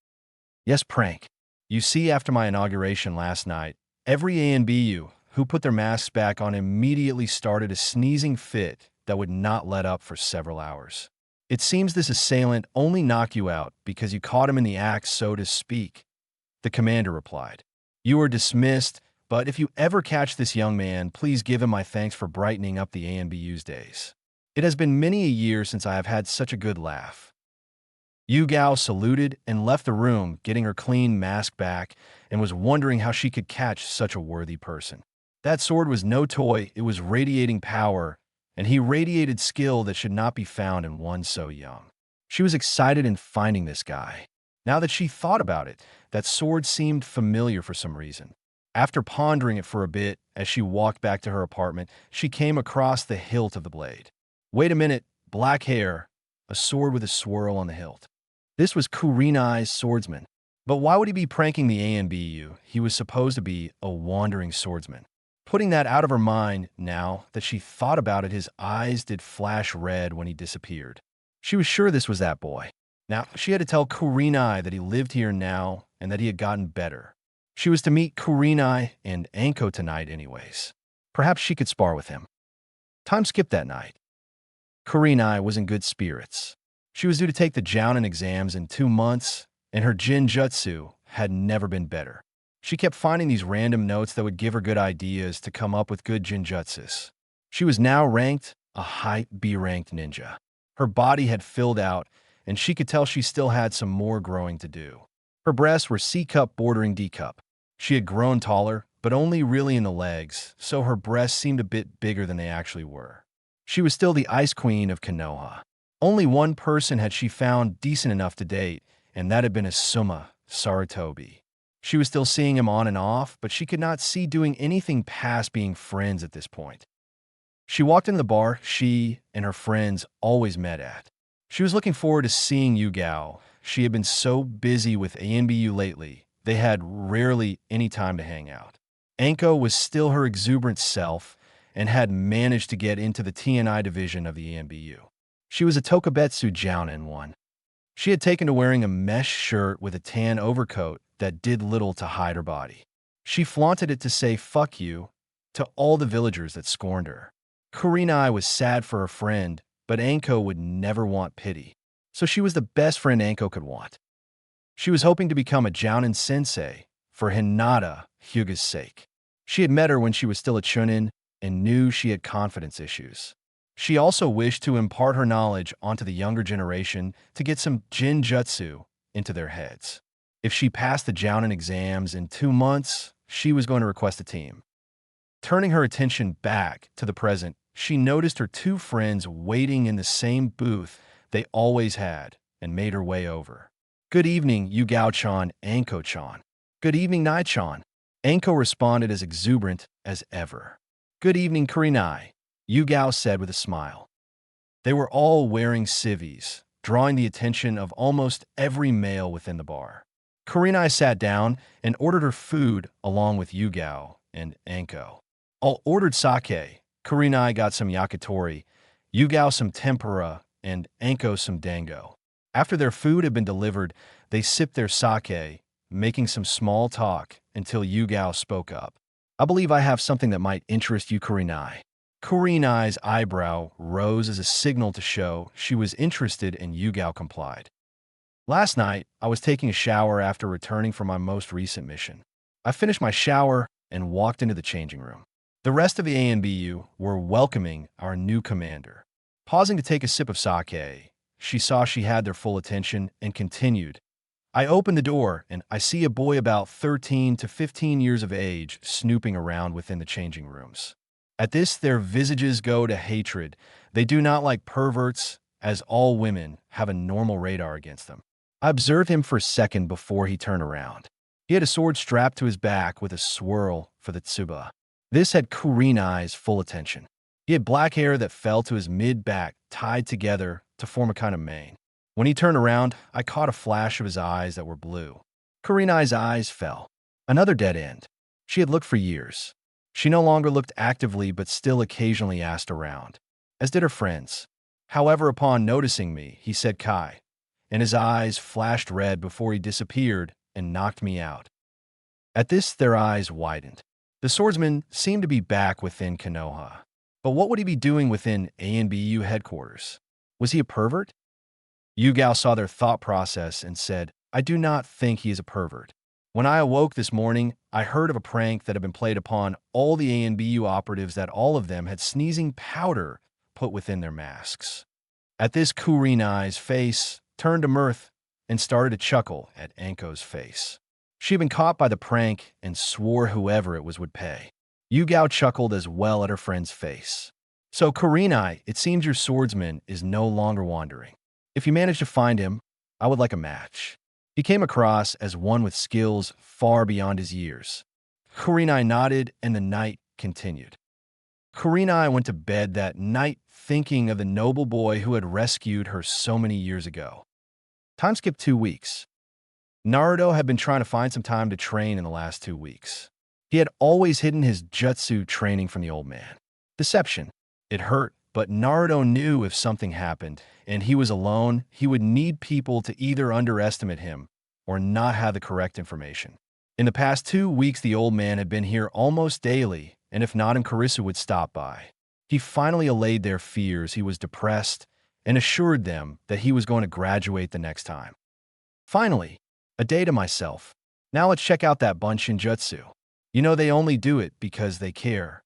Speaker 1: Yes, prank. You see, after my inauguration last night, every ANBU who put their masks back on immediately started a sneezing fit that would not let up for several hours. It seems this assailant only knocked you out because you caught him in the act, so to speak. The commander replied. You are dismissed, but if you ever catch this young man, please give him my thanks for brightening up the ANBU's days. It has been many a year since I have had such a good laugh. Yugao saluted and left the room, getting her clean mask back, and was wondering how she could catch such a worthy person. That sword was no toy, it was radiating power, and he radiated skill that should not be found in one so young. She was excited in finding this guy. Now that she thought about it, that sword seemed familiar for some reason. After pondering it for a bit, as she walked back to her apartment, she came across the hilt of the blade. Wait a minute, black hair, a sword with a swirl on the hilt. This was Kurinai's swordsman. But why would he be pranking the ANBU? He was supposed to be a wandering swordsman. Putting that out of her mind, now that she thought about it, his eyes did flash red when he disappeared. She was sure this was that boy. Now, she had to tell Kurinai that he lived here now and that he had gotten better. She was to meet Kurinai and Anko tonight anyways. Perhaps she could spar with him. Time skipped that night. Kurinai was in good spirits. She was due to take the Jounin exams in 2 months, and her Jinjutsu had never been better. She kept finding these random notes that would give her good ideas to come up with good Jinjutsus. She was now ranked a high B-ranked ninja. Her body had filled out, and she could tell she still had some more growing to do. Her breasts were C-cup bordering D-cup. She had grown taller, but only really in the legs, so her breasts seemed a bit bigger than they actually were. She was still the ice queen of Konoha. Only one person had she found decent enough to date, and that had been Asuma Sarutobi. She was still seeing him on and off, but she could not see doing anything past being friends at this point. She walked into the bar she and her friends always met at. She was looking forward to seeing Yugao. She had been so busy with ANBU lately, they had rarely any time to hang out. Anko was still her exuberant self and had managed to get into the TNI division of the ANBU. She was a Tokubetsu Jounin one. She had taken to wearing a mesh shirt with a tan overcoat that did little to hide her body. She flaunted it to say "fuck you" to all the villagers that scorned her. Kurenai was sad for her friend, but Anko would never want pity. So she was the best friend Anko could want. She was hoping to become a Jounin sensei for Hinata Hyuga's sake. She had met her when she was still a chunin and knew she had confidence issues. She also wished to impart her knowledge onto the younger generation to get some jinjutsu into their heads. If she passed the Jounin exams in 2 months, she was going to request a team. Turning her attention back to the present, she noticed her 2 friends waiting in the same booth they always had and made her way over. "Good evening, Yugao-chan, Anko-chan." "Good evening, Nai-chan." Anko responded as exuberant as ever. "Good evening, Kurenai," Yugao said with a smile. They were all wearing civvies, drawing the attention of almost every male within the bar. Kurenai sat down and ordered her food along with Yugao and Anko. All ordered sake. Kurenai got some yakitori, Yugao some tempura, and Anko some dango. After their food had been delivered, they sipped their sake, making some small talk until Yugao spoke up. "I believe I have something that might interest you, Kurenai." Kurenai's eyebrow rose as a signal to show she was interested, and Yugao complied. "Last night, I was taking a shower after returning from my most recent mission. I finished my shower and walked into the changing room. The rest of the ANBU were welcoming our new commander. Pausing to take a sip of sake, she saw she had their full attention and continued. I open the door and I see a boy about 13 to 15 years of age snooping around within the changing rooms. At this, their visages go to hatred. They do not like perverts, as all women have a normal radar against them. I observed him for a second before he turned around. He had a sword strapped to his back with a swirl for the tsuba. This had Kurenai's full attention. He had black hair that fell to his mid-back, tied together to form a kind of mane. When he turned around, I caught a flash of his eyes that were blue. Kurenai's eyes fell. Another dead end. She had looked for years. She no longer looked actively but still occasionally asked around, as did her friends. However, upon noticing me, he said "Kai," and his eyes flashed red before he disappeared and knocked me out. At this, their eyes widened. The swordsman seemed to be back within Konoha. But what would he be doing within ANBU headquarters? Was he a pervert? Yugao saw their thought process and said, "I do not think he is a pervert. When I awoke this morning, I heard of a prank that had been played upon all the ANBU operatives, that all of them had sneezing powder put within their masks." At this, Kurenai's face turned to mirth and started to chuckle at Anko's face. She had been caught by the prank and swore whoever it was would pay. Yugao chuckled as well at her friend's face. "So, Kurenai, it seems your swordsman is no longer wandering. If you manage to find him, I would like a match." He came across as one with skills far beyond his years. Kurenai nodded, and the night continued. Kurenai went to bed that night thinking of the noble boy who had rescued her so many years ago. Time skipped 2 weeks. Naruto had been trying to find some time to train in the last 2 weeks. He had always hidden his jutsu training from the old man. Deception. It hurt, but Naruto knew if something happened and he was alone, he would need people to either underestimate him or not have the correct information. In the past 2 weeks, the old man had been here almost daily, and if not, Karisu would stop by. He finally allayed their fears. He was depressed and assured them that he was going to graduate the next time. Finally, a day to myself. Now let's check out that Bunshin Jutsu. You know, they only do it because they care.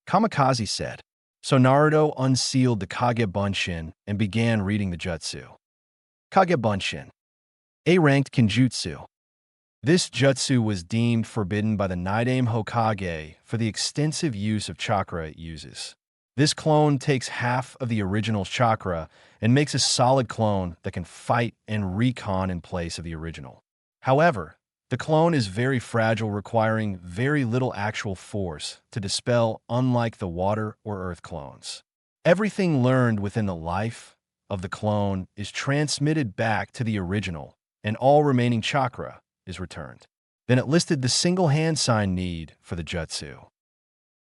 Speaker 1: Kamicazi said. So Naruto unsealed the Kage Bunshin and began reading the jutsu. Kage Bunshin. A-ranked Kenjutsu. This jutsu was deemed forbidden by the Nidaime Hokage for the extensive use of chakra it uses. This clone takes half of the original's chakra and makes a solid clone that can fight and recon in place of the original. However, The clone is very fragile, requiring very little actual force to dispel, unlike the water or earth clones. Everything learned within the life of the clone is transmitted back to the original, and all remaining chakra is returned. Then it listed the single hand sign need for the jutsu.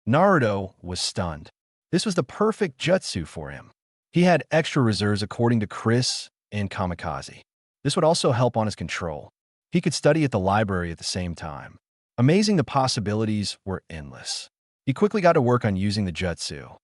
Speaker 1: Naruto was stunned. This was the perfect jutsu for him. He had extra reserves according to Chris and Kamicazi. This would also help on his control. He could study at the library at the same time. Amazing, the possibilities were endless. He quickly got to work on using the jutsu.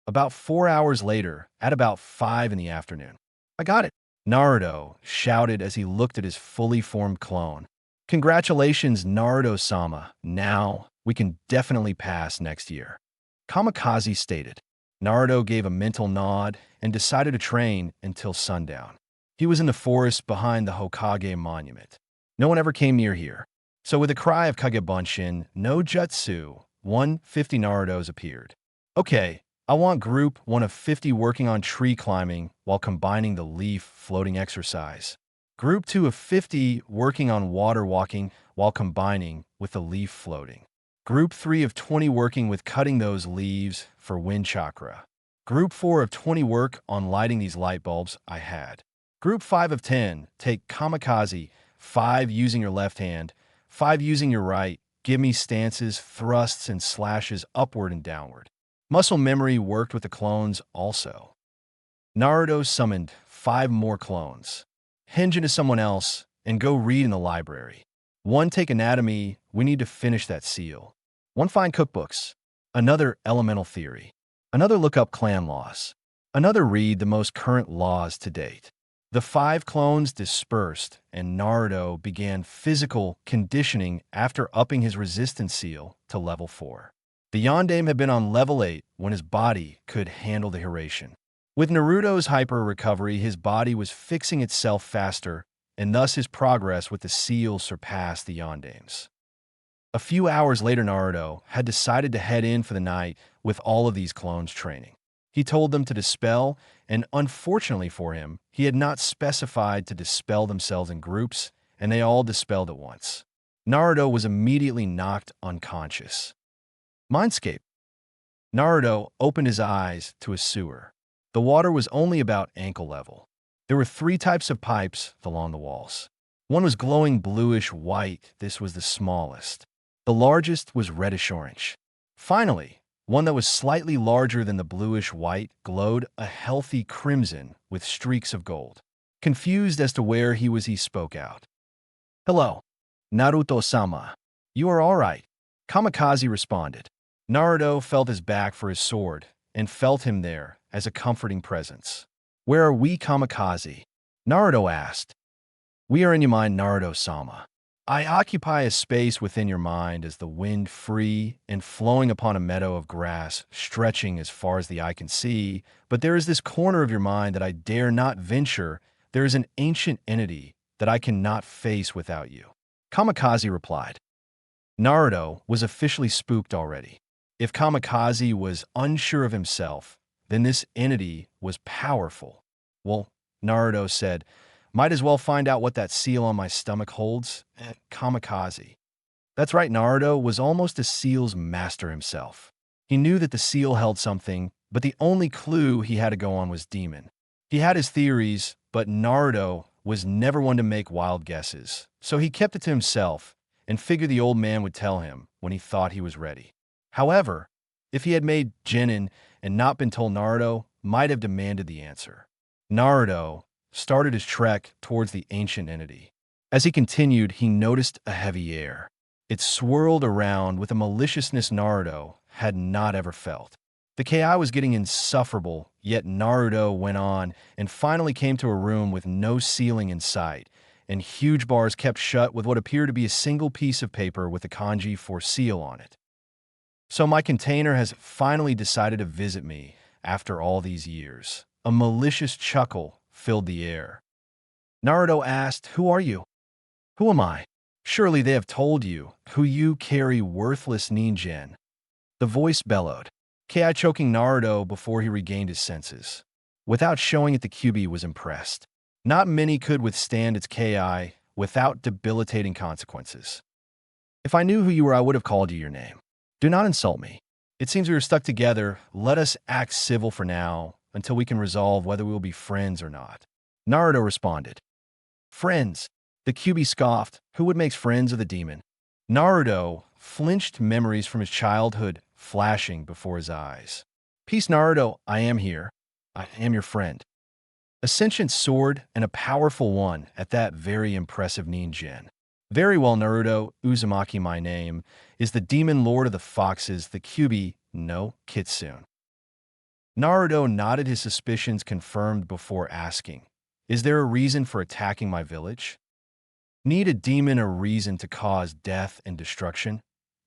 Speaker 1: About 4 hours later, at about 5 in the afternoon, "I got it," Naruto shouted as he looked at his fully formed clone. "Congratulations, Naruto-sama. Now, we can definitely pass next year," Kamikaze stated. Naruto gave a mental nod and decided to train until sundown. He was in the forest behind the Hokage monument. No one ever came near here. So with a cry of Kagebunshin, no jutsu, 150 Narutos appeared. "Okay, I want group 1 of 50 working on tree climbing while combining the leaf floating exercise. Group 2 of 50 working on water walking while combining with the leaf floating. Group 3 of 20 working with cutting those leaves for wind chakra. Group 4 of 20 work on lighting these light bulbs I had. Group 5 of 10 take Kamikaze, 5 using your left hand, 5 using your right. Give me stances, thrusts, and slashes upward and downward." Muscle memory worked with the clones also. Naruto summoned 5 more clones. "Hinge into someone else and go read in the library. 1 take anatomy, we need to finish that seal. 1 find cookbooks. Another elemental theory. Another look up clan laws. Another read the most current laws to date." The 5 clones dispersed, and Naruto began physical conditioning after upping his resistance seal to level 4. The Yondaime had been on level 8 when his body could handle the Hiraishin. With Naruto's hyper recovery, his body was fixing itself faster, and thus his progress with the seal surpassed the Yondaime's. A few hours later, Naruto had decided to head in for the night with all of these clones training. He told them to dispel, and unfortunately for him, he had not specified to dispel themselves in groups, and they all dispelled at once. Naruto was immediately knocked unconscious. Mindscape. Naruto opened his eyes to a sewer. The water was only about ankle level. There were 3 types of pipes along the walls. One was glowing bluish-white. This was the smallest. The largest was reddish-orange. Finally, one that was slightly larger than the bluish-white glowed a healthy crimson with streaks of gold. Confused as to where he was, he spoke out. "Hello, Naruto-sama. You are all right," Kamikaze responded. Naruto felt his back for his sword and felt him there as a comforting presence. "Where are we, Kamikaze?" Naruto asked. "We are in your mind, Naruto-sama. I occupy a space within your mind as the wind free and flowing upon a meadow of grass, stretching as far as the eye can see. But there is this corner of your mind that I dare not venture. There is an ancient entity that I cannot face without you," Kamikaze replied. Naruto was officially spooked already. If Kamikaze was unsure of himself, then this entity was powerful. "Well," Naruto said, "might as well find out what that seal on my stomach holds." Kamikaze. That's right, Naruto was almost a seal's master himself. He knew that the seal held something, but the only clue he had to go on was demon. He had his theories, but Naruto was never one to make wild guesses, so he kept it to himself and figured the old man would tell him when he thought he was ready. However, if he had made genin and not been told, Naruto might have demanded the answer. Naruto started his trek towards the ancient entity. As he continued, he noticed a heavy air. It swirled around with a maliciousness Naruto had not ever felt. The KI was getting insufferable, yet Naruto went on and finally came to a room with no ceiling in sight, and huge bars kept shut with what appeared to be a single piece of paper with the kanji for seal on it. "So my container has finally decided to visit me after all these years." A malicious chuckle filled the air. Naruto asked, "Who are you?" "Who am I? Surely they have told you who you carry, worthless ninjen." The voice bellowed, KI choking Naruto before he regained his senses. Without showing it, the QB was impressed. Not many could withstand its KI without debilitating consequences. If I knew who you were, I would have called you your name. Do not insult me. It seems we are stuck together. Let us act civil for now, until we can resolve whether we will be friends or not. Naruto responded. Friends. The Kyuubi scoffed. Who would make friends of the demon? Naruto flinched, memories from his childhood flashing before his eyes. Peace, Naruto. I am here. I am your friend. A sentient sword and a powerful one at that, very impressive ninja. Very well, Naruto. Uzumaki, my name, is the demon lord of the foxes, the Kyuubi no Kitsune. Naruto nodded, his suspicions confirmed before asking, is there a reason for attacking my village? Need a demon a reason to cause death and destruction?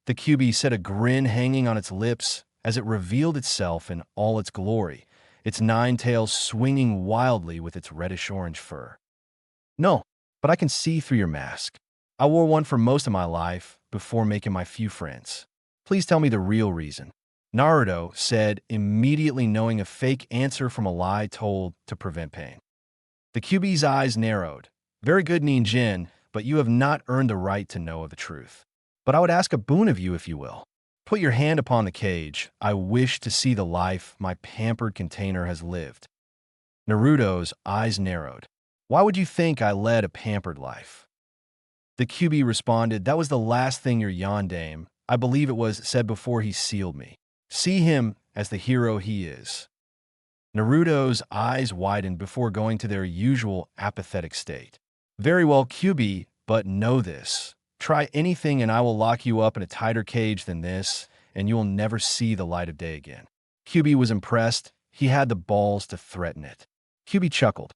Speaker 1: The Kyuubi said, a grin hanging on its lips as it revealed itself in all its glory, its 9 tails swinging wildly with its reddish-orange fur. No, but I can see through your mask. I wore one for most of my life before making my few friends. Please tell me the real reason. Naruto said, immediately knowing a fake answer from a lie told to prevent pain. The Kyuubi's eyes narrowed. Very good, ninjin, but you have not earned the right to know of the truth. But I would ask a boon of you, if you will. Put your hand upon the cage. I wish to see the life my pampered container has lived. Naruto's eyes narrowed. Why would you think I led a pampered life? The Kyuubi responded, that was the last thing your yondaime, I believe it was, said before he sealed me. See him as the hero he is. Naruto's eyes widened before going to their usual apathetic state. Very well, Kyuubi, but know this. Try anything and I will lock you up in a tighter cage than this, and you will never see the light of day again. Kyuubi was impressed. He had the balls to threaten it. Kyuubi chuckled.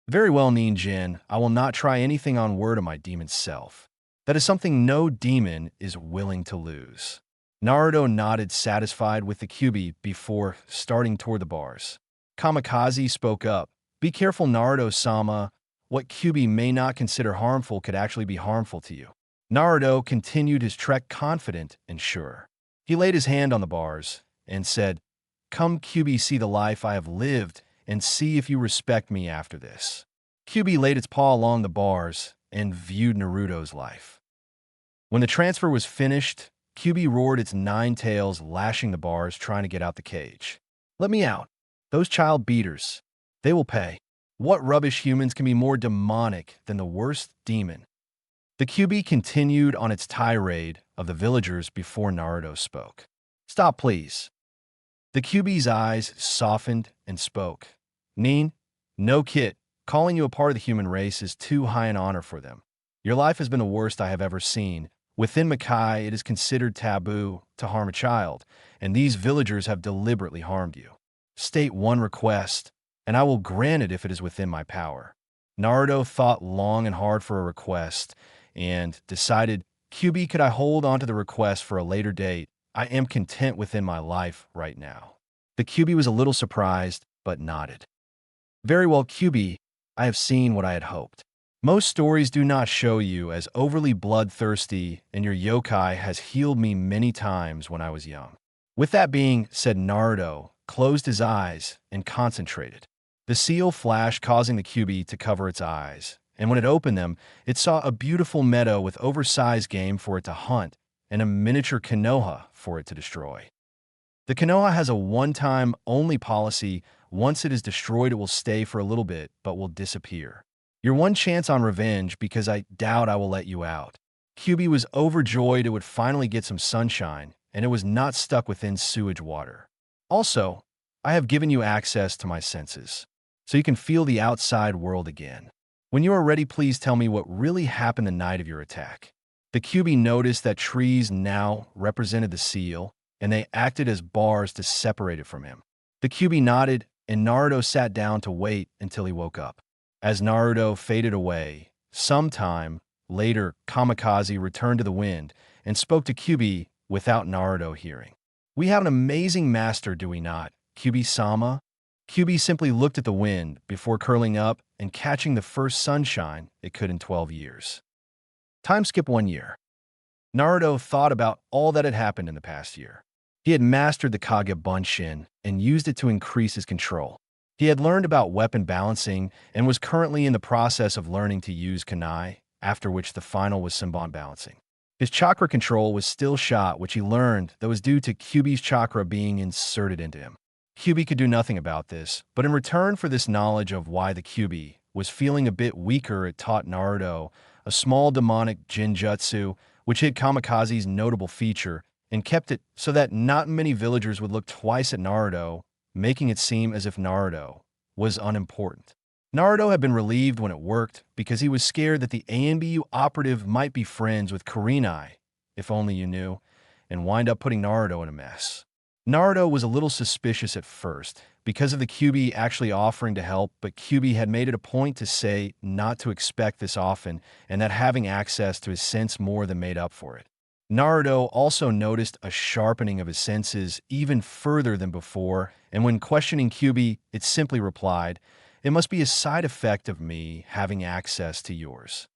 Speaker 1: Very well, ninjin, I will not try anything on word of my demon self. That is something no demon is willing to lose. Naruto nodded, satisfied with the Kyuubi, before starting toward the bars. Kamicazi spoke up. Be careful, Naruto-sama. What Kyuubi may not consider harmful could actually be harmful to you. Naruto continued his trek, confident and sure. He laid his hand on the bars and said, Come, Kyuubi, see the life I have lived, and see if you respect me after this. Kyuubi laid its paw along the bars and viewed Naruto's life. When the transfer was finished, Kyuubi roared, its 9 tails lashing the bars, trying to get out the cage. Let me out. Those child beaters. They will pay. What rubbish humans can be more demonic than the worst demon? The Kyuubi continued on its tirade of the villagers before Naruto spoke. Stop, please. The Kyuubi's eyes softened and spoke. Nin, no kid, calling you a part of the human race is too high an honor for them. Your life has been the worst I have ever seen. Within Makai, it is considered taboo to harm a child, and these villagers have deliberately harmed you. State one request, and I will grant it if it is within my power. Naruto thought long and hard for a request, and decided, Kyuubi, could I hold on to the request for a later date? I am content within my life right now. The Kyuubi was a little surprised, but nodded. Very well, Kyuubi, I have seen what I had hoped. Most stories do not show you as overly bloodthirsty, and your yokai has healed me many times when I was young. With that being said, Naruto closed his eyes and concentrated. The seal flashed, causing the Kyuubi to cover its eyes, and when it opened them, it saw a beautiful meadow with oversized game for it to hunt and a miniature Konoha for it to destroy. The Konoha has a one-time only policy. Once it is destroyed, it will stay for a little bit, but will disappear. Your one chance on revenge, because I doubt I will let you out. Kyuubi was overjoyed it would finally get some sunshine, and it was not stuck within sewage water. Also, I have given you access to my senses, so you can feel the outside world again. When you are ready, please tell me what really happened the night of your attack. The Kyuubi noticed that trees now represented the seal, and they acted as bars to separate it from him. The Kyuubi nodded, and Naruto sat down to wait until he woke up. As Naruto faded away, sometime later, Kamicazi returned to the wind and spoke to Kyuubi without Naruto hearing. We have an amazing master, do we not, Kyuubi-sama? Kyuubi simply looked at the wind before curling up and catching the first sunshine it could in 12 years. Time skip 1 year. Naruto thought about all that had happened in the past year. He had mastered the Kage Bunshin and used it to increase his control. He had learned about weapon balancing and was currently in the process of learning to use kunai, after which the final was Simban balancing. His chakra control was still shot, which he learned that was due to Kyuubi's chakra being inserted into him. Kyuubi could do nothing about this, but in return for this knowledge of why the Kyuubi was feeling a bit weaker, it taught Naruto a small demonic jinjutsu, which hid Kamikaze's notable feature and kept it so that not many villagers would look twice at Naruto, making it seem as if Naruto was unimportant. Naruto had been relieved when it worked because he was scared that the ANBU operative might be friends with Kurenai, if only you knew, and wind up putting Naruto in a mess. Naruto was a little suspicious at first because of the Kyuubi actually offering to help, but Kyuubi had made it a point to say not to expect this often and that having access to his sense more than made up for it. Naruto also noticed a sharpening of his senses even further than before, and when questioning Kyuubi, it simply replied, "It must be a side effect of me having access to yours."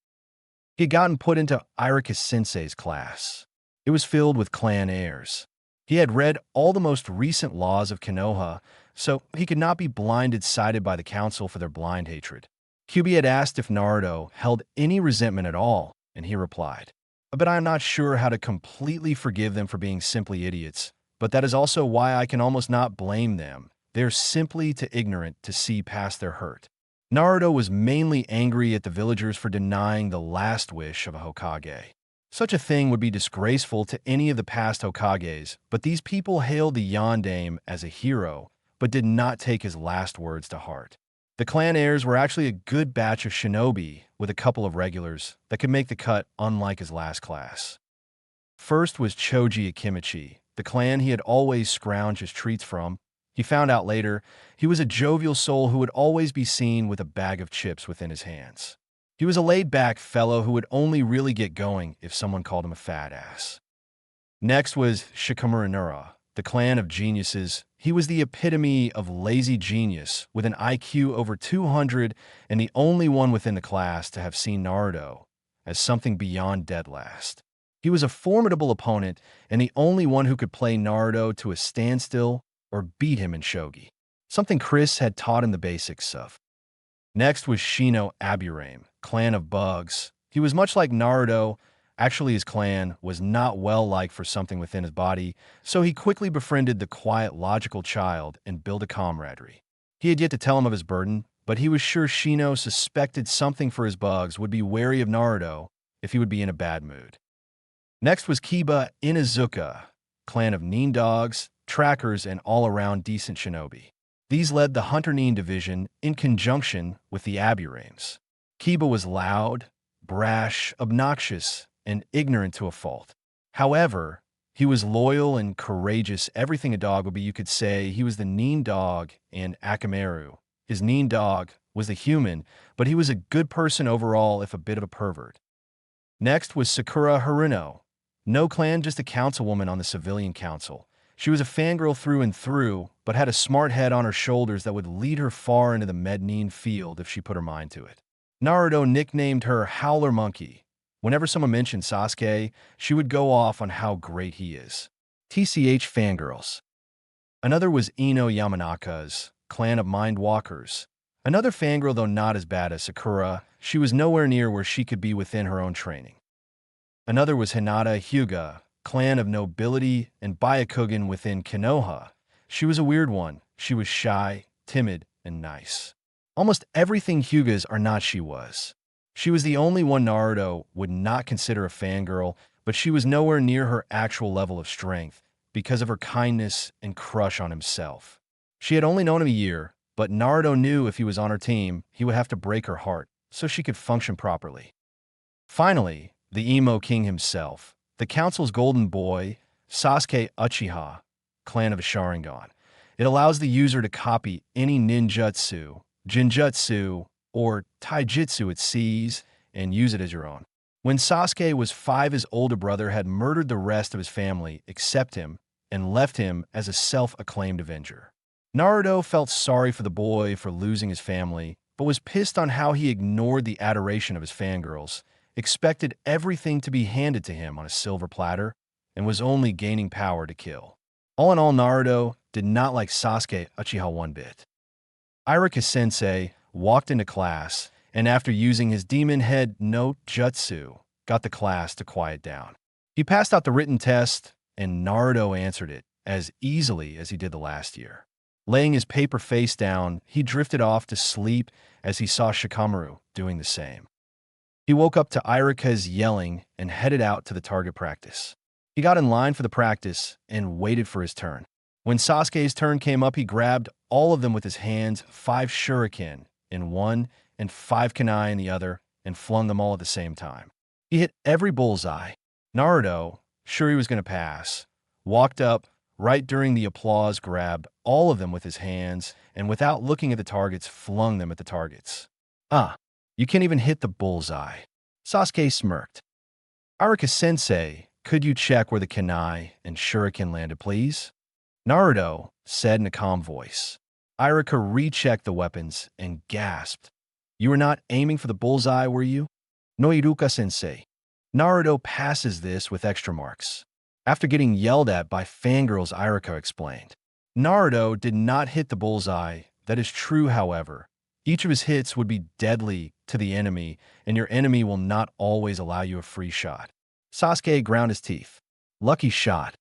Speaker 1: He had gotten put into Irika-sensei's class. It was filled with clan heirs. He had read all the most recent laws of Konoha, so he could not be blinded-sided by the council for their blind hatred. Kyuubi had asked if Naruto held any resentment at all, and he replied, "But I am not sure how to completely forgive them for being simply idiots, but that is also why I can almost not blame them. They are simply too ignorant to see past their hurt." Naruto was mainly angry at the villagers for denying the last wish of a Hokage. Such a thing would be disgraceful to any of the past Hokages, but these people hailed the Yondaime as a hero, but did not take his last words to heart. The clan heirs were actually a good batch of shinobi, with a couple of regulars that could make the cut unlike his last class. First was Choji Akimichi, the clan he had always scrounged his treats from. He found out later he was a jovial soul who would always be seen with a bag of chips within his hands. He was a laid-back fellow who would only really get going if someone called him a fat ass. Next was Shikamaru, the clan of geniuses. He was the epitome of lazy genius, with an IQ over 200 and the only one within the class to have seen Naruto as something beyond dead last. He was a formidable opponent and the only one who could play Naruto to a standstill or beat him in shogi, something Chris had taught him the basics of. Next was Shino Aburame, clan of bugs. He was much like Naruto. Actually, his clan was not well-liked for something within his body, so he quickly befriended the quiet, logical child and built a camaraderie. He had yet to tell him of his burden, but he was sure Shino suspected something for his bugs would be wary of Naruto if he would be in a bad mood. Next was Kiba Inuzuka, clan of nin dogs, trackers, and all-around decent shinobi. These led the Hunter Nin division in conjunction with the Aburames. Kiba was loud, brash, obnoxious, and ignorant to a fault. However, he was loyal and courageous, everything a dog would be. You could say he was the Nin dog in Akamaru. His Nin dog was the human, but he was a good person overall, if a bit of a pervert. Next was Sakura Haruno. No clan, just a councilwoman on the civilian council. She was a fangirl through and through, but had a smart head on her shoulders that would lead her far into the Mednin field if she put her mind to it. Naruto nicknamed her Howler Monkey. Whenever someone mentioned Sasuke, she would go off on how great he is. TCH fangirls. Another was Ino Yamanaka's clan of mind walkers. Another fangirl, though not as bad as Sakura. She was nowhere near where she could be within her own training. Another was Hinata Hyuga, clan of nobility and Byakugan within Konoha. She was a weird one. She was shy, timid, and nice. Almost everything Hyugas are not she was. She was the only one Naruto would not consider a fangirl, but she was nowhere near her actual level of strength because of her kindness and crush on himself. She had only known him a year, but Naruto knew if he was on her team, he would have to break her heart so she could function properly. Finally, the emo king himself, the council's golden boy, Sasuke Uchiha, clan of Sharingan. It allows the user to copy any ninjutsu, jinjutsu, or taijutsu it sees and use it as your own. When Sasuke was 5, his older brother had murdered the rest of his family except him and left him as a self-acclaimed avenger. Naruto felt sorry for the boy for losing his family, but was pissed on how he ignored the adoration of his fangirls, expected everything to be handed to him on a silver platter, and was only gaining power to kill. All in all, Naruto did not like Sasuke Uchiha one bit. Irika-sensei walked into class, and after using his demon head no jutsu, got the class to quiet down. He passed out the written test, and Naruto answered it as easily as he did the last year. Laying his paper face down, he drifted off to sleep as he saw Shikamaru doing the same. He woke up to Iruka's yelling and headed out to the target practice. He got in line for the practice and waited for his turn. When Sasuke's turn came up, he grabbed all of them with his hands, 5 shuriken in one and 5 kunai in the other, and flung them all at the same time. He hit every bullseye. Naruto, sure he was going to pass, walked up right during the applause, grabbed all of them with his hands, and without looking at the targets, flung them at the targets. You can't even hit the bullseye. Sasuke smirked. Iruka-sensei, could you check where the kunai and shuriken landed, please? Naruto said in a calm voice. Iruka rechecked the weapons and gasped. You were not aiming for the bullseye, were you? No, Iruka-sensei. Naruto passes this with extra marks. After getting yelled at by fangirls, Iruka explained. Naruto did not hit the bullseye. That is true, however. Each of his hits would be deadly to the enemy, and your enemy will not always allow you a free shot. Sasuke ground his teeth. Lucky shot.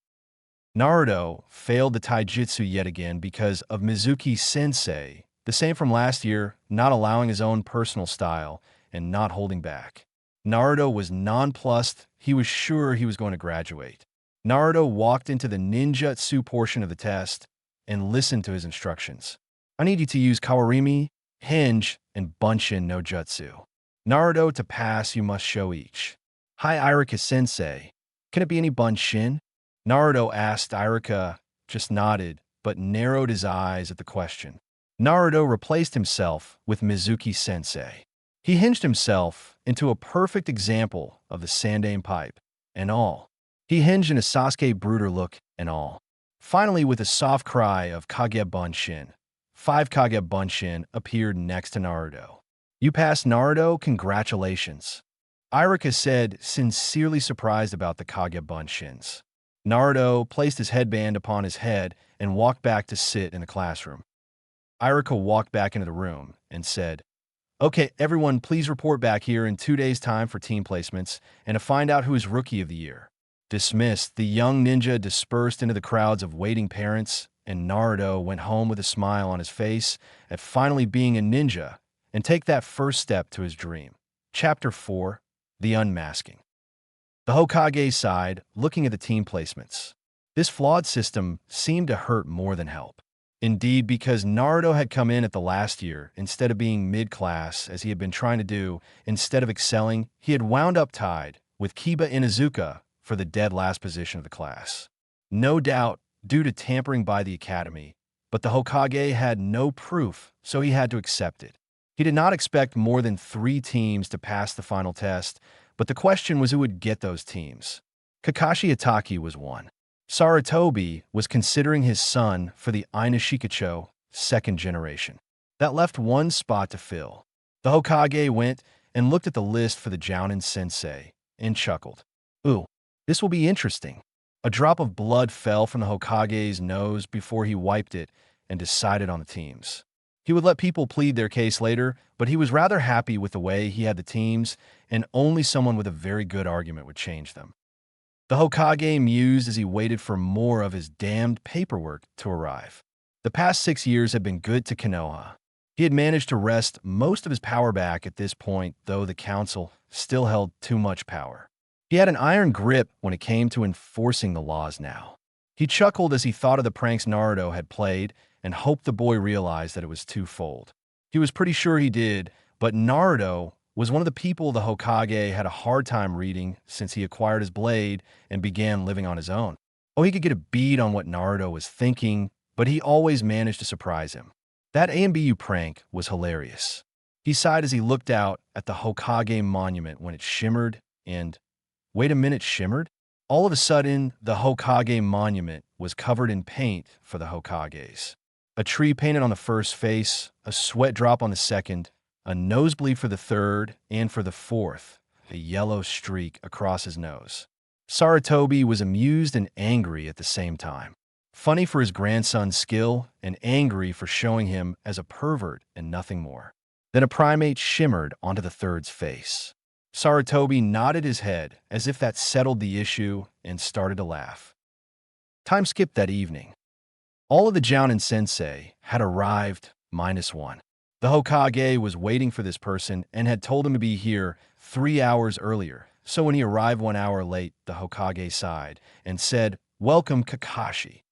Speaker 1: Naruto failed the taijutsu yet again because of Mizuki-sensei, the same from last year, not allowing his own personal style and not holding back. Naruto was nonplussed. He was sure he was going to graduate. Naruto walked into the ninjutsu portion of the test and listened to his instructions. I need you to use Kawarimi, Hinge, and Bunshin no Jutsu. Naruto, to pass, you must show each. Hi, Iruka-sensei. Can it be any Bunshin? Naruto asked. Iruka just nodded, but narrowed his eyes at the question. Naruto replaced himself with Mizuki-sensei. He hinged himself into a perfect example of the Sandaime pipe, and all. He hinged in a Sasuke brooder look, and all. Finally, with a soft cry of Kage Bunshin, 5 Kage Bunshin appeared next to Naruto. You passed, Naruto, congratulations. Iruka said, sincerely surprised about the Kage Bunshins. Naruto placed his headband upon his head and walked back to sit in the classroom. Iruka walked back into the room and said, Okay, everyone, please report back here in 2 days' time for team placements and to find out who is Rookie of the Year. Dismissed, the young ninja dispersed into the crowds of waiting parents, and Naruto went home with a smile on his face at finally being a ninja and take that first step to his dream. Chapter 4, The Unmasking. The Hokage sighed, looking at the team placements. This flawed system seemed to hurt more than help. Indeed, because Naruto had come in at the last year, instead of being mid-class, as he had been trying to do, instead of excelling, he had wound up tied with Kiba Inuzuka for the dead last position of the class. No doubt, due to tampering by the academy, but the Hokage had no proof, so he had to accept it. He did not expect more than 3 teams to pass the final test, but the question was who would get those teams. Kakashi Hatake was one. Sarutobi was considering his son for the Ina Shikacho 2nd generation. That left 1 spot to fill. The Hokage went and looked at the list for the Jounin sensei and chuckled. Ooh, this will be interesting. A drop of blood fell from the Hokage's nose before he wiped it and decided on the teams. He would let people plead their case later, but he was rather happy with the way he had the teams, and only someone with a very good argument would change them. The Hokage mused as he waited for more of his damned paperwork to arrive. The past 6 years had been good to Konoha. He had managed to wrest most of his power back at this point, though the council still held too much power. He had an iron grip when it came to enforcing the laws now. He chuckled as he thought of the pranks Naruto had played and hoped the boy realized that it was twofold. He was pretty sure he did, but Naruto was one of the people the Hokage had a hard time reading since he acquired his blade and began living on his own. Oh, he could get a bead on what Naruto was thinking, but he always managed to surprise him. That AMBU prank was hilarious. He sighed as he looked out at the Hokage monument when it shimmered and, wait a minute, shimmered? All of a sudden, the Hokage monument was covered in paint for the Hokages. A tree painted on the first face, a sweat drop on the second, a nosebleed for the third, and for the fourth, a yellow streak across his nose. Sarutobi was amused and angry at the same time. Funny for his grandson's skill, and angry for showing him as a pervert and nothing more. Then a primate shimmered onto the third's face. Sarutobi nodded his head as if that settled the issue and started to laugh. Time skipped that evening. All of the Jounin sensei had arrived, -1. The Hokage was waiting for this person and had told him to be here 3 hours earlier. So when he arrived 1 hour late, the Hokage sighed and said, "Welcome, Kakashi."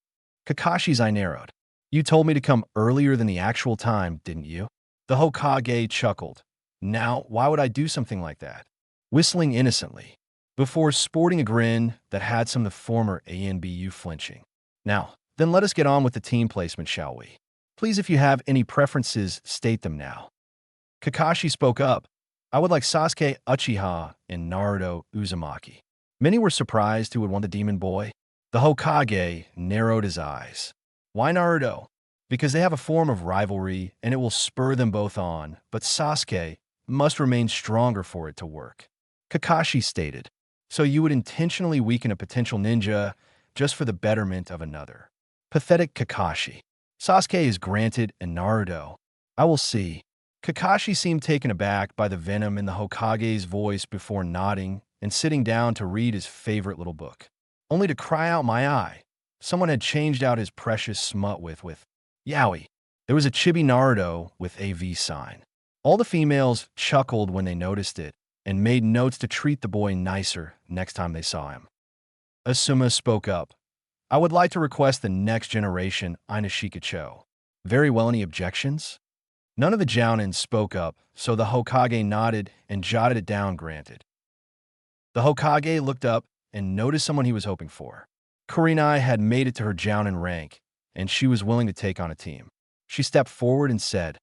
Speaker 1: Kakashi's eye narrowed. "You told me to come earlier than the actual time, didn't you?" The Hokage chuckled. "Now, why would I do something like that?" Whistling innocently, before sporting a grin that had some of the former ANBU flinching. "Now, then let us get on with the team placement, shall we? Please, if you have any preferences, state them now." Kakashi spoke up. "I would like Sasuke Uchiha and Naruto Uzumaki." Many were surprised who would want the demon boy. The Hokage narrowed his eyes. "Why Naruto?" "Because they have a form of rivalry, and it will spur them both on, but Sasuke must remain stronger for it to work." Kakashi stated. "So you would intentionally weaken a potential ninja just for the betterment of another." Pathetic Kakashi. "Sasuke is granted, and Naruto, I will see." Kakashi seemed taken aback by the venom in the Hokage's voice before nodding and sitting down to read his favorite little book. Only to cry out my eye. Someone had changed out his precious smut with Yowie. There was a chibi Naruto with a V sign. All the females chuckled when they noticed it and made notes to treat the boy nicer next time they saw him. Asuma spoke up. "I would like to request the next generation Inashikacho." "Very well, any objections?" None of the Jounins spoke up, so the Hokage nodded and jotted it down, granted. The Hokage looked up and noticed someone he was hoping for. Kurenai had made it to her Jounin rank, and she was willing to take on a team. She stepped forward and said,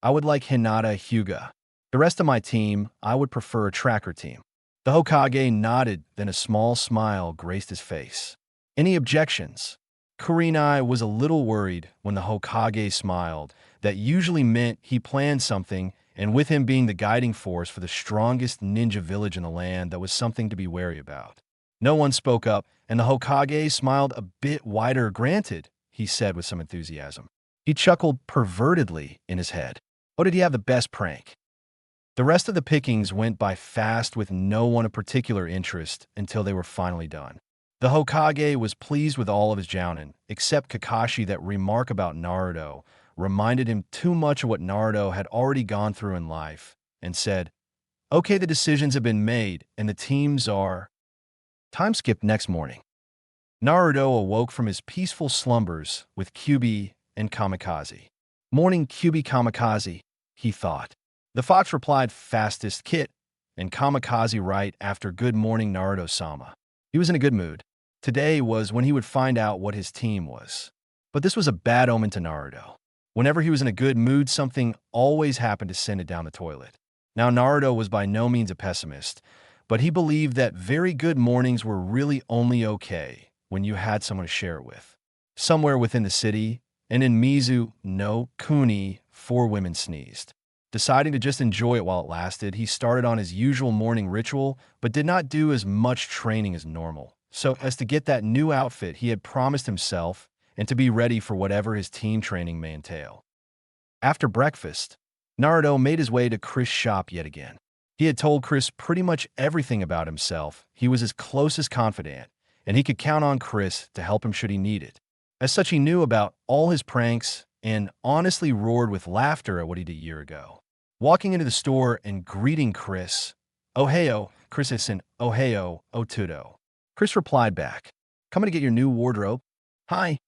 Speaker 1: "I would like Hinata Hyuga. The rest of my team, I would prefer a tracker team." The Hokage nodded, then a small smile graced his face. "Any objections?" Kurenai was a little worried when the Hokage smiled. That usually meant he planned something, and with him being the guiding force for the strongest ninja village in the land, that was something to be wary about. No one spoke up, and the Hokage smiled a bit wider. "Granted," he said with some enthusiasm. He chuckled pervertedly in his head. "Oh, did he have the best prank?" The rest of the pickings went by fast with no one of particular interest until they were finally done. The Hokage was pleased with all of his Jounin, except Kakashi. That remark about Naruto reminded him too much of what Naruto had already gone through in life, and said, "Okay, the decisions have been made, and the teams are..." Time skipped next morning. Naruto awoke from his peaceful slumbers with Kyuubi and Kamicazi. "Morning, Kyuubi Kamicazi," he thought. The fox replied, "Fastest Kit," and Kamicazi right after "Good morning, Naruto-sama." He was in a good mood. Today was when he would find out what his team was. But this was a bad omen to Naruto. Whenever he was in a good mood, something always happened to send it down the toilet. Now, Naruto was by no means a pessimist, but he believed that very good mornings were really only okay when you had someone to share it with. Somewhere within the city, and in Mizu no Kuni, 4 women sneezed. Deciding to just enjoy it while it lasted, he started on his usual morning ritual, but did not do as much training as normal, so as to get that new outfit he had promised himself and to be ready for whatever his team training may entail. After breakfast, Naruto made his way to Chris' shop yet again. He had told Chris pretty much everything about himself. He was his closest confidant, and he could count on Chris to help him should he need it. As such, he knew about all his pranks and honestly roared with laughter at what he did a year ago. Walking into the store and greeting Chris, "Ohio," Chris said, "Ohio, Otudo." Chris replied back, "Coming to get your new wardrobe?" "Hi,"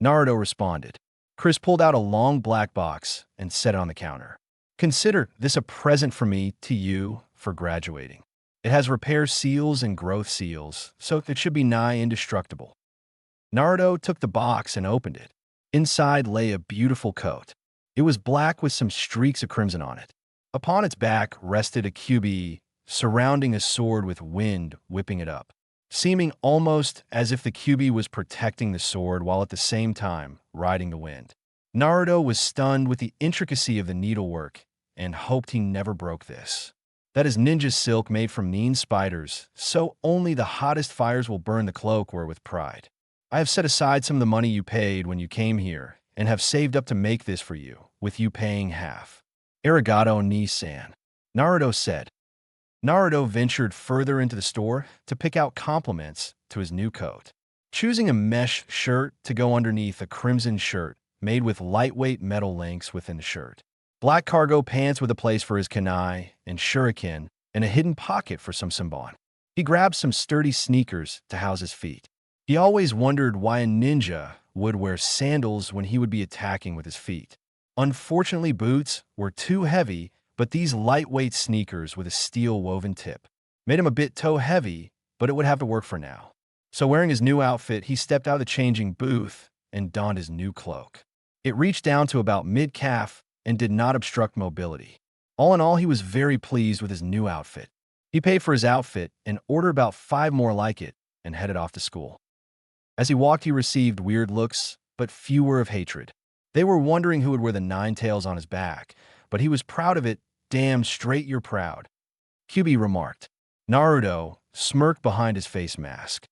Speaker 1: Naruto responded. Chris pulled out a long black box and set it on the counter. "Consider this a present from me to you for graduating. It has repair seals and growth seals, so it should be nigh indestructible." Naruto took the box and opened it. Inside lay a beautiful coat. It was black with some streaks of crimson on it. Upon its back rested a Kyuubi, surrounding a sword with wind whipping it up, seeming almost as if the Kyuubi was protecting the sword while at the same time riding the wind. Naruto was stunned with the intricacy of the needlework and hoped he never broke this. That is ninja silk made from mean spiders, so only the hottest fires will burn the cloak, wore with pride. "I have set aside some of the money you paid when you came here and have saved up to make this for you, with you paying half." Arigato ni-san. Naruto said. Naruto ventured further into the store to pick out compliments to his new coat. Choosing a mesh shirt to go underneath a crimson shirt made with lightweight metal links within the shirt. Black cargo pants with a place for his kunai and shuriken, and a hidden pocket for some senbon. He grabbed some sturdy sneakers to house his feet. He always wondered why a ninja would wear sandals when he would be attacking with his feet. Unfortunately, boots were too heavy, but these lightweight sneakers with a steel woven tip made him a bit toe-heavy, but it would have to work for now. So wearing his new outfit, he stepped out of the changing booth and donned his new cloak. It reached down to about mid-calf and did not obstruct mobility. All in all, he was very pleased with his new outfit. He paid for his outfit and ordered about 5 more like it and headed off to school. As he walked, he received weird looks, but few were of hatred. They were wondering who would wear the 9 tails on his back, but he was proud of it. Damn straight you're proud, QB remarked. Naruto smirked behind his face mask.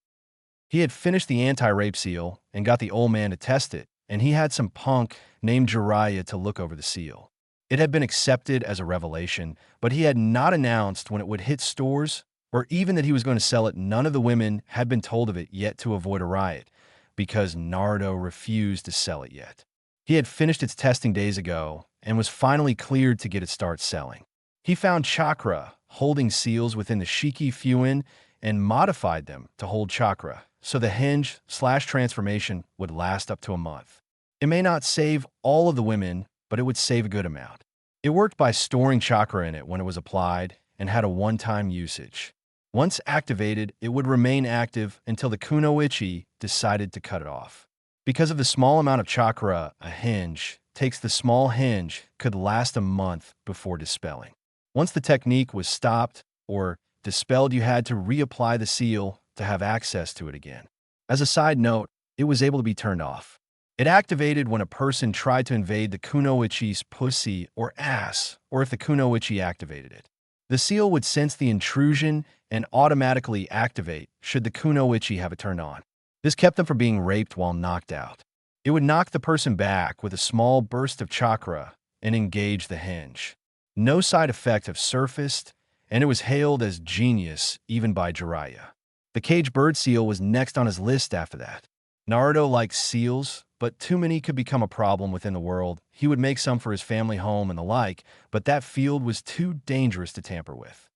Speaker 1: He had finished the anti-rape seal and got the old man to test it, and he had some punk named Jiraiya to look over the seal. It had been accepted as a revelation, but he had not announced when it would hit stores or even that he was going to sell it. None of the women had been told of it yet to avoid a riot, because Naruto refused to sell it yet. He had finished its testing days ago and was finally cleared to get it start selling. He found chakra holding seals within the Shiki Fuin and modified them to hold chakra, so the hinge/transformation would last up to a month. It may not save all of the women, but it would save a good amount. It worked by storing chakra in it when it was applied and had a one-time usage. Once activated, it would remain active until the kunoichi decided to cut it off. Because of the small amount of chakra a hinge takes, the small hinge could last a month before dispelling. Once the technique was stopped or dispelled, you had to reapply the seal to have access to it again. As a side note, it was able to be turned off. It activated when a person tried to invade the kunoichi's pussy or ass, or if the kunoichi activated it. The seal would sense the intrusion and automatically activate should the kunoichi have it turned on. This kept them from being raped while knocked out. It would knock the person back with a small burst of chakra and engage the hinge. No side effects have surfaced, and it was hailed as genius even by Jiraiya. The cage bird seal was next on his list after that. Naruto liked seals, but too many could become a problem within the world. He would make some for his family home and the like, but that field was too dangerous to tamper with.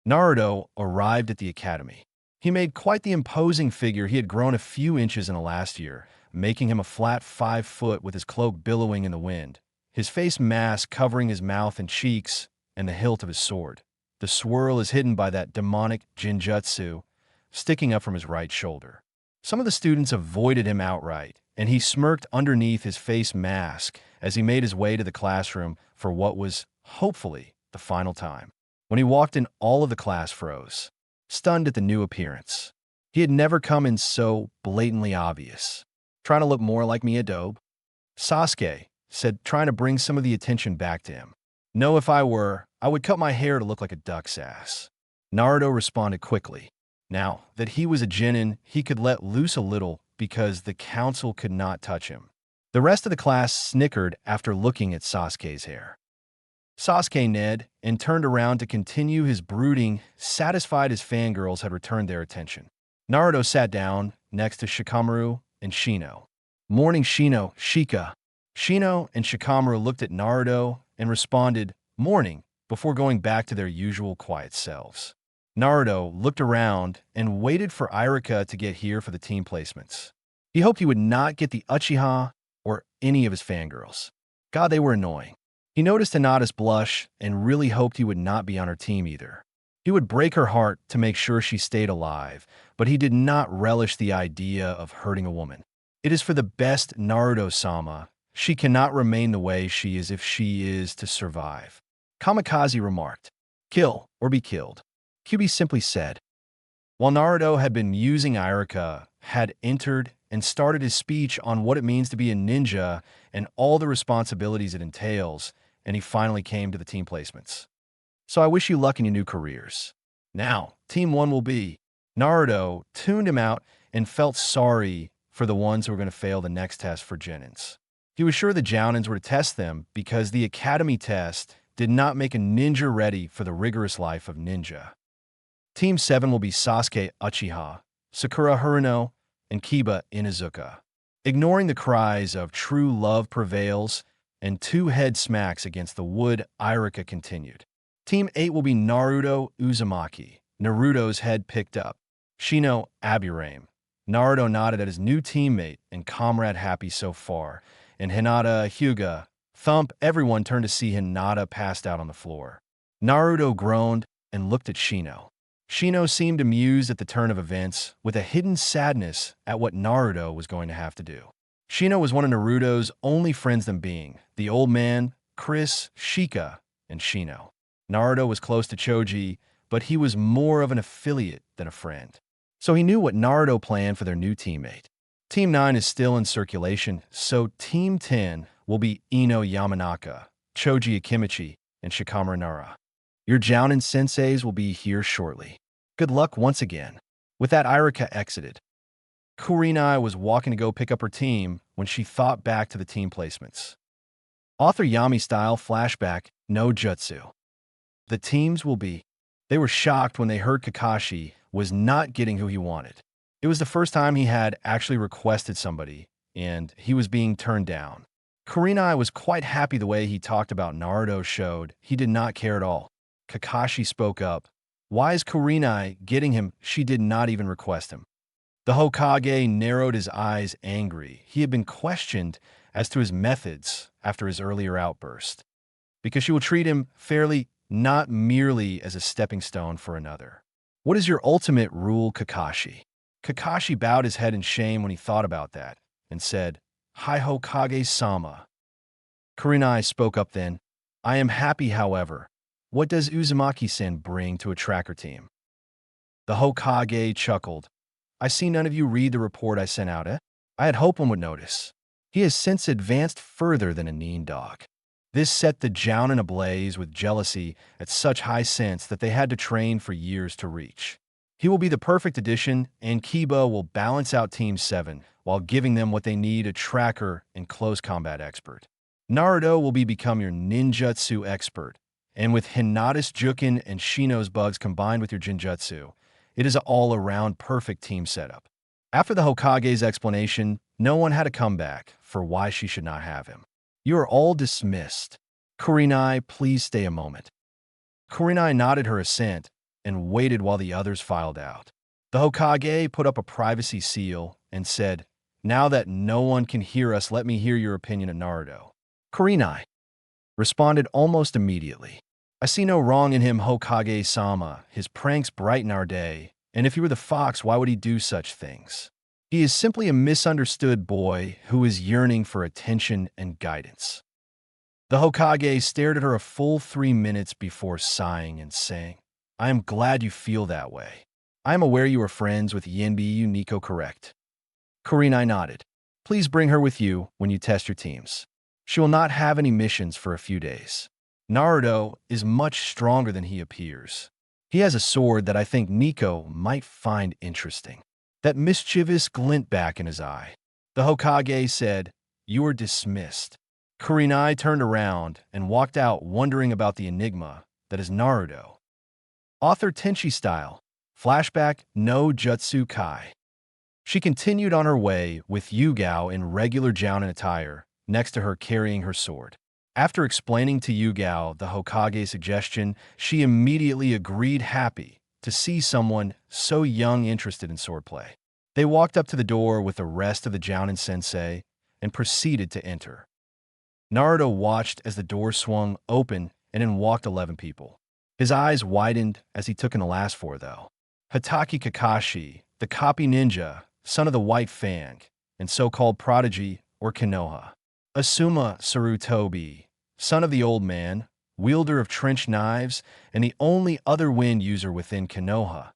Speaker 1: Naruto arrived at the academy. He made quite the imposing figure. He had grown a few inches in the last year, making him a flat 5 foot with his cloak billowing in the wind, his face mask covering his mouth and cheeks, and the hilt of his sword. The swirl is hidden by that demonic jinjutsu sticking up from his right shoulder. Some of the students avoided him outright, and he smirked underneath his face mask as he made his way to the classroom for what was, hopefully, the final time. When he walked in, all of the class froze, stunned at the new appearance. He had never come in so blatantly obvious. Trying to look more like me, Adobe? Sasuke said, trying to bring some of the attention back to him. No, if I were, I would cut my hair to look like a duck's ass. Naruto responded quickly. Now that he was a genin, he could let loose a little because the council could not touch him. The rest of the class snickered after looking at Sasuke's hair. Sasuke nedded and turned around to continue his brooding, satisfied his fangirls had returned their attention. Naruto sat down next to Shikamaru and Shino. Morning, Shino, Shika. Shino and Shikamaru looked at Naruto and responded, morning, before going back to their usual quiet selves. Naruto looked around and waited for Irika to get here for the team placements. He hoped he would not get the Uchiha or any of his fangirls. God, they were annoying. He noticed Hinata's blush and really hoped he would not be on her team either. He would break her heart to make sure she stayed alive, but he did not relish the idea of hurting a woman. It is for the best, Naruto-sama. She cannot remain the way she is if she is to survive. Kamicazi remarked, kill or be killed. Kyuubi simply said. While Naruto had been using Irika, had entered and started his speech on what it means to be a ninja and all the responsibilities it entails, and he finally came to the team placements. So I wish you luck in your new careers. Now, Team 1 will be. Naruto tuned him out and felt sorry for the ones who were going to fail the next test for genins. He was sure the Jounins were to test them because the academy test did not make a ninja ready for the rigorous life of ninja. Team 7 will be Sasuke Uchiha, Sakura Haruno, and Kiba Inuzuka. Ignoring the cries of true love prevails and two head smacks against the wood, Irika continued. Team 8 will be Naruto Uzumaki, Naruto's head picked up. Shino Aburame. Naruto nodded at his new teammate and comrade happy so far, and Hinata Hyuga. Thump, everyone turned to see Hinata passed out on the floor. Naruto groaned and looked at Shino. Shino seemed amused at the turn of events, with a hidden sadness at what Naruto was going to have to do. Shino was one of Naruto's only friends them being the old man, Chris, Shika, and Shino. Naruto was close to Choji, but he was more of an affiliate than a friend. So he knew what Naruto planned for their new teammate. Team 9 is still in circulation, so Team 10 will be Ino Yamanaka, Choji Akimichi, and Shikamaru Nara. Your Jounin senseis will be here shortly. Good luck once again. With that, Irika exited. Kurenai was walking to go pick up her team when she thought back to the team placements. Author Yami-style flashback, no jutsu. The teams will be. They were shocked when they heard Kakashi was not getting who he wanted. It was the first time he had actually requested somebody, and he was being turned down. Kurenai was quite happy the way he talked about Naruto showed he did not care at all. Kakashi spoke up. Why is Kurenai getting him? She did not even request him. The Hokage narrowed his eyes angry. He had been questioned as to his methods after his earlier outburst. Because she will treat him fairly, not merely as a stepping stone for another. What is your ultimate rule, Kakashi? Kakashi bowed his head in shame when he thought about that, and said, Hi Hokage-sama. Kurenai spoke up then. I am happy, however. What does Uzumaki-sen bring to a tracker team? The Hokage chuckled. I see none of you read the report I sent out, eh? I had hoped one would notice. He has since advanced further than a Nin dog. This set the Jounin ablaze with jealousy at such high sense that they had to train for years to reach. He will be the perfect addition, and Kiba will balance out Team 7 while giving them what they need, a tracker and close combat expert. Naruto will become your ninjutsu expert, and with Hinata's Jukin and Shino's bugs combined with your Jinjutsu, it is an all-around perfect team setup. After the Hokage's explanation, no one had a comeback for why she should not have him. You are all dismissed. Kurenai, please stay a moment. Kurenai nodded her assent and waited while the others filed out. The Hokage put up a privacy seal and said, Now that no one can hear us, let me hear your opinion of Naruto. Kurenai responded almost immediately. I see no wrong in him, Hokage-sama. His pranks brighten our day, and if he were the fox, why would he do such things? He is simply a misunderstood boy who is yearning for attention and guidance. The Hokage stared at her a full 3 minutes before sighing and saying, I am glad you feel that way. I am aware you are friends with Yinbi Unico, correct? Kurenai nodded. Please bring her with you when you test your teams. She will not have any missions for a few days. Naruto is much stronger than he appears. He has a sword that I think Nico might find interesting. That mischievous glint back in his eye. The Hokage said, You are dismissed. Kurenai turned around and walked out wondering about the enigma that is Naruto. Author Tenchi style. Flashback, no Jutsu Kai. She continued on her way with Yugao in regular Jounin attire, next to her carrying her sword. After explaining to Yugao the Hokage's suggestion, she immediately agreed, happy to see someone so young interested in swordplay. They walked up to the door with the rest of the Jounin sensei and proceeded to enter. Naruto watched as the door swung open and in walked 11 people. His eyes widened as he took in the last 4, though. Hatake Kakashi, the copy ninja, son of the White Fang, and so-called prodigy or Konoha. Asuma Sarutobi, son of the Old Man, wielder of trench knives, and the only other wind user within Konoha,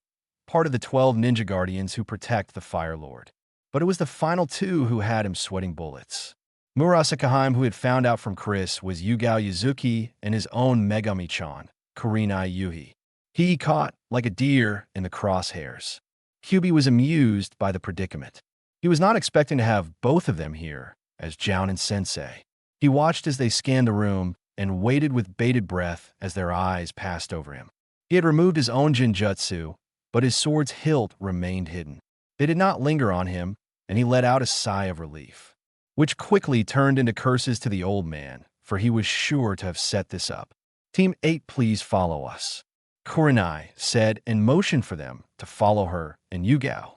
Speaker 1: part of the 12 ninja guardians who protect the Fire Lord. But it was the final 2 who had him sweating bullets. Murasaka, who had found out from Chris, was Yugao Yuzuki and his own Megami-chan, Kurenai Yuhi. He caught like a deer in the crosshairs. Kyubi was amused by the predicament. He was not expecting to have both of them here, as Jounin-sensei. He watched as they scanned the room and waited with bated breath as their eyes passed over him. He had removed his own jinjutsu, but his sword's hilt remained hidden. They did not linger on him, and he let out a sigh of relief, which quickly turned into curses to the old man, for he was sure to have set this up. Team 8, please follow us, Kurenai said and motioned for them to follow her and Yugao.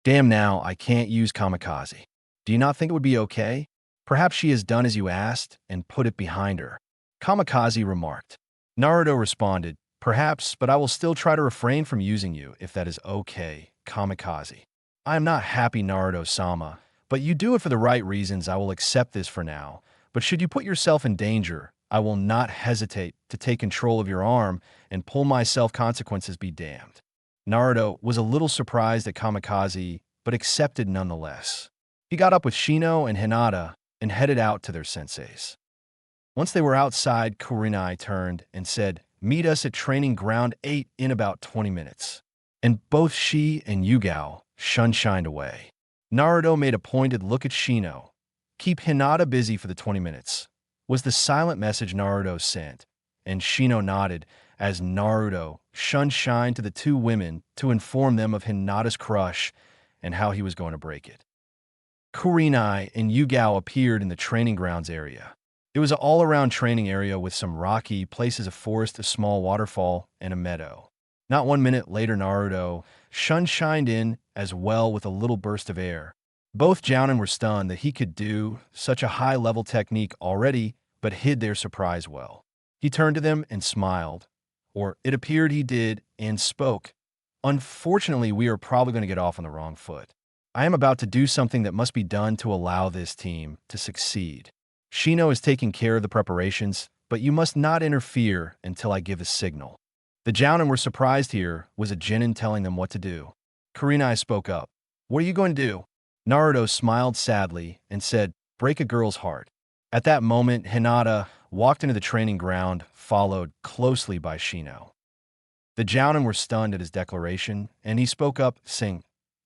Speaker 1: Damn, now I can't use Kamicazi. Do you not think it would be okay? Perhaps she has done as you asked and put it behind her, Kamicazi remarked. Naruto responded, perhaps, but I will still try to refrain from using you if that is okay, Kamicazi. I am not happy, Naruto-sama, but you do it for the right reasons. I will accept this for now. But should you put yourself in danger, I will not hesitate to take control of your arm and pull myself. Consequences be damned. Naruto was a little surprised at Kamicazi, but accepted nonetheless. He got up with Shino and Hinata and headed out to their senseis. Once they were outside, Kurenai turned and said, meet us at Training Ground 8 in about 20 minutes. And both she and Yugao shined away. Naruto made a pointed look at Shino. Keep Hinata busy for the 20 minutes, was the silent message Naruto sent, and Shino nodded as Naruto shined to the two women to inform them of Hinata's crush and how he was going to break it. Kurenai and Yugao appeared in the training grounds area. It was an all-around training area with some rocky places, a forest, a small waterfall, and a meadow. Not 1 minute later, Naruto shined in as well with a little burst of air. Both Jounin were stunned that he could do such a high-level technique already, but hid their surprise well. He turned to them and smiled, or it appeared he did, and spoke. Unfortunately, we are probably going to get off on the wrong foot. I am about to do something that must be done to allow this team to succeed. Shino is taking care of the preparations, but you must not interfere until I give a signal. The Jounin were surprised here was a genin telling them what to do. Kurenai spoke up. What are you going to do? Naruto smiled sadly and said, break a girl's heart. At that moment, Hinata walked into the training ground, followed closely by Shino. The Jounin were stunned at his declaration, and he spoke up, saying,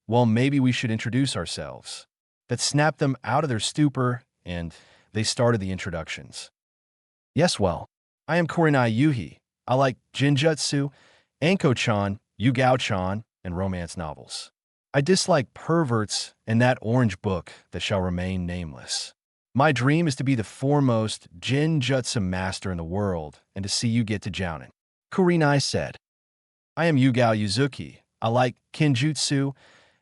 Speaker 1: well, maybe we should introduce ourselves. That snapped them out of their stupor, and they started the introductions. Yes, well, I am Kurenai Yuhi. I like Jinjutsu, Anko-chan, Yugao-chan, and romance novels. I dislike perverts and that orange book that shall remain nameless. My dream is to be the foremost Jinjutsu master in the world and to see you get to Jounin. Kurenai said, I am Yugao Yuzuki. I like Kinjutsu,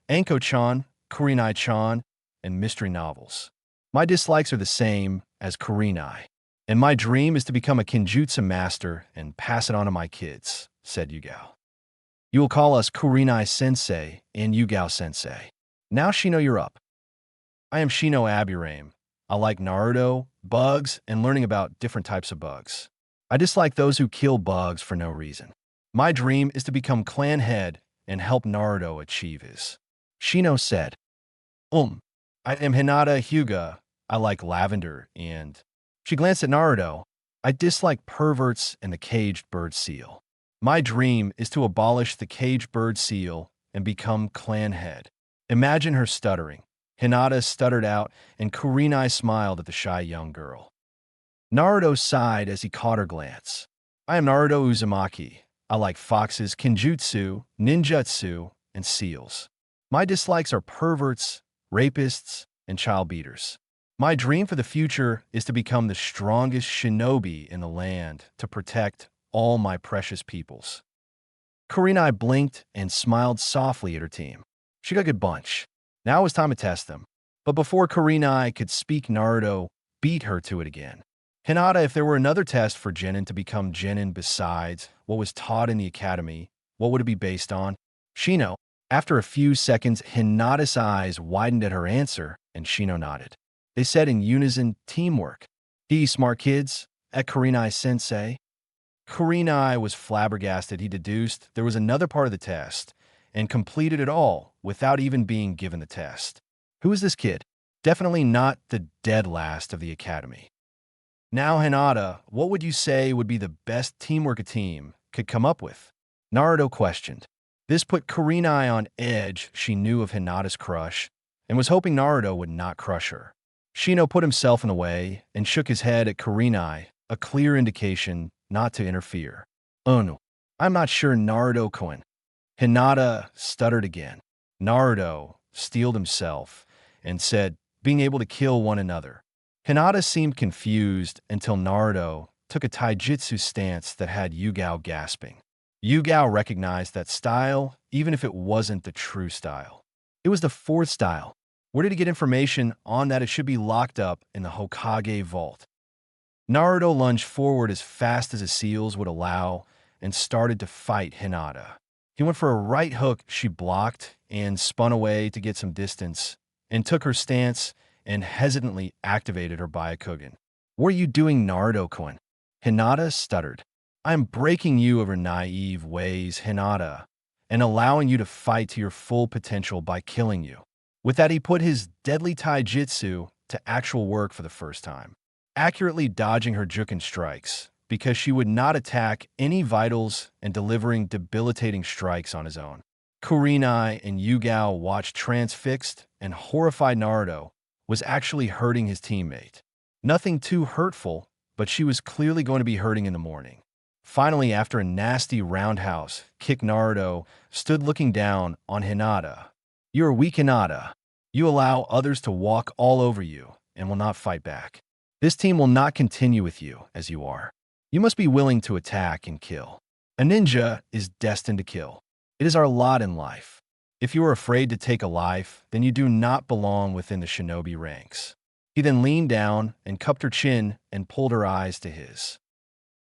Speaker 1: Anko-chan, Kurenai-chan, and mystery novels. My dislikes are the same as Kurenai, and my dream is to become a Kinjutsu master and pass it on to my kids, said Yugao. You will call us Kurenai-sensei and Yugao-sensei. Now, Shino, you're up. I am Shino Aburame. I like Naruto, bugs, and learning about different types of bugs. I dislike those who kill bugs for no reason. My dream is to become clan head and help Naruto achieve his. Shino said, I am Hinata Hyuga. I like lavender and... She glanced at Naruto. I dislike perverts and the caged bird seal. My dream is to abolish the caged bird seal and become clan head. Imagine her stuttering. Hinata stuttered out, and Kurenai smiled at the shy young girl. Naruto sighed as he caught her glance. I am Naruto Uzumaki. I like foxes, Kinjutsu, ninjutsu, and seals. My dislikes are perverts, rapists, and child beaters. My dream for the future is to become the strongest shinobi in the land to protect all my precious peoples. Kurenai blinked and smiled softly at her team. She got a good bunch. Now it was time to test them. But before Kurenai could speak, Naruto beat her to it again. Hinata, if there were another test for genin to become genin besides what was taught in the academy, what would it be based on? Shino. After a few seconds, Hinata's eyes widened at her answer, and Shino nodded. They said in unison, teamwork. Smart kids, at Kurenai-sensei. Kurenai was flabbergasted. He deduced there was another part of the test, and completed it all without even being given the test. Who is this kid? Definitely not the dead last of the academy. Now, Hinata, what would you say would be the best teamwork a team could come up with? Naruto questioned. This put Kurenai on edge. She knew of Hinata's crush and was hoping Naruto would not crush her. Shino put himself in the way and shook his head at Kurenai, a clear indication not to interfere. Oh no, I'm not sure Naruto-kun. Hinata stuttered again. Naruto steeled himself and said, being able to kill one another. Hinata seemed confused until Naruto took a taijutsu stance that had Yugao gasping. Yugao recognized that style, even if it wasn't the true style. It was the fourth style. Where did he get information on that it should be locked up in the Hokage vault? Naruto lunged forward as fast as his seals would allow and started to fight Hinata. He went for a right hook she blocked and spun away to get some distance and took her stance and hesitantly activated her Byakugan. What are you doing, Naruto-kun? Hinata stuttered. I'm breaking you of your naive ways, Hinata, and allowing you to fight to your full potential by killing you. With that, he put his deadly taijutsu to actual work for the first time, accurately dodging her jukin strikes because she would not attack any vitals and delivering debilitating strikes on his own. Kurenai and Yugao watched transfixed and horrified Naruto was actually hurting his teammate. Nothing too hurtful, but she was clearly going to be hurting in the morning. Finally, after a nasty roundhouse kick, Naruto stood looking down on Hinata. You're a weak Hinata. You allow others to walk all over you and will not fight back. This team will not continue with you as you are. You must be willing to attack and kill. A ninja is destined to kill. It is our lot in life. If you are afraid to take a life, then you do not belong within the shinobi ranks. He then leaned down and cupped her chin and pulled her eyes to his.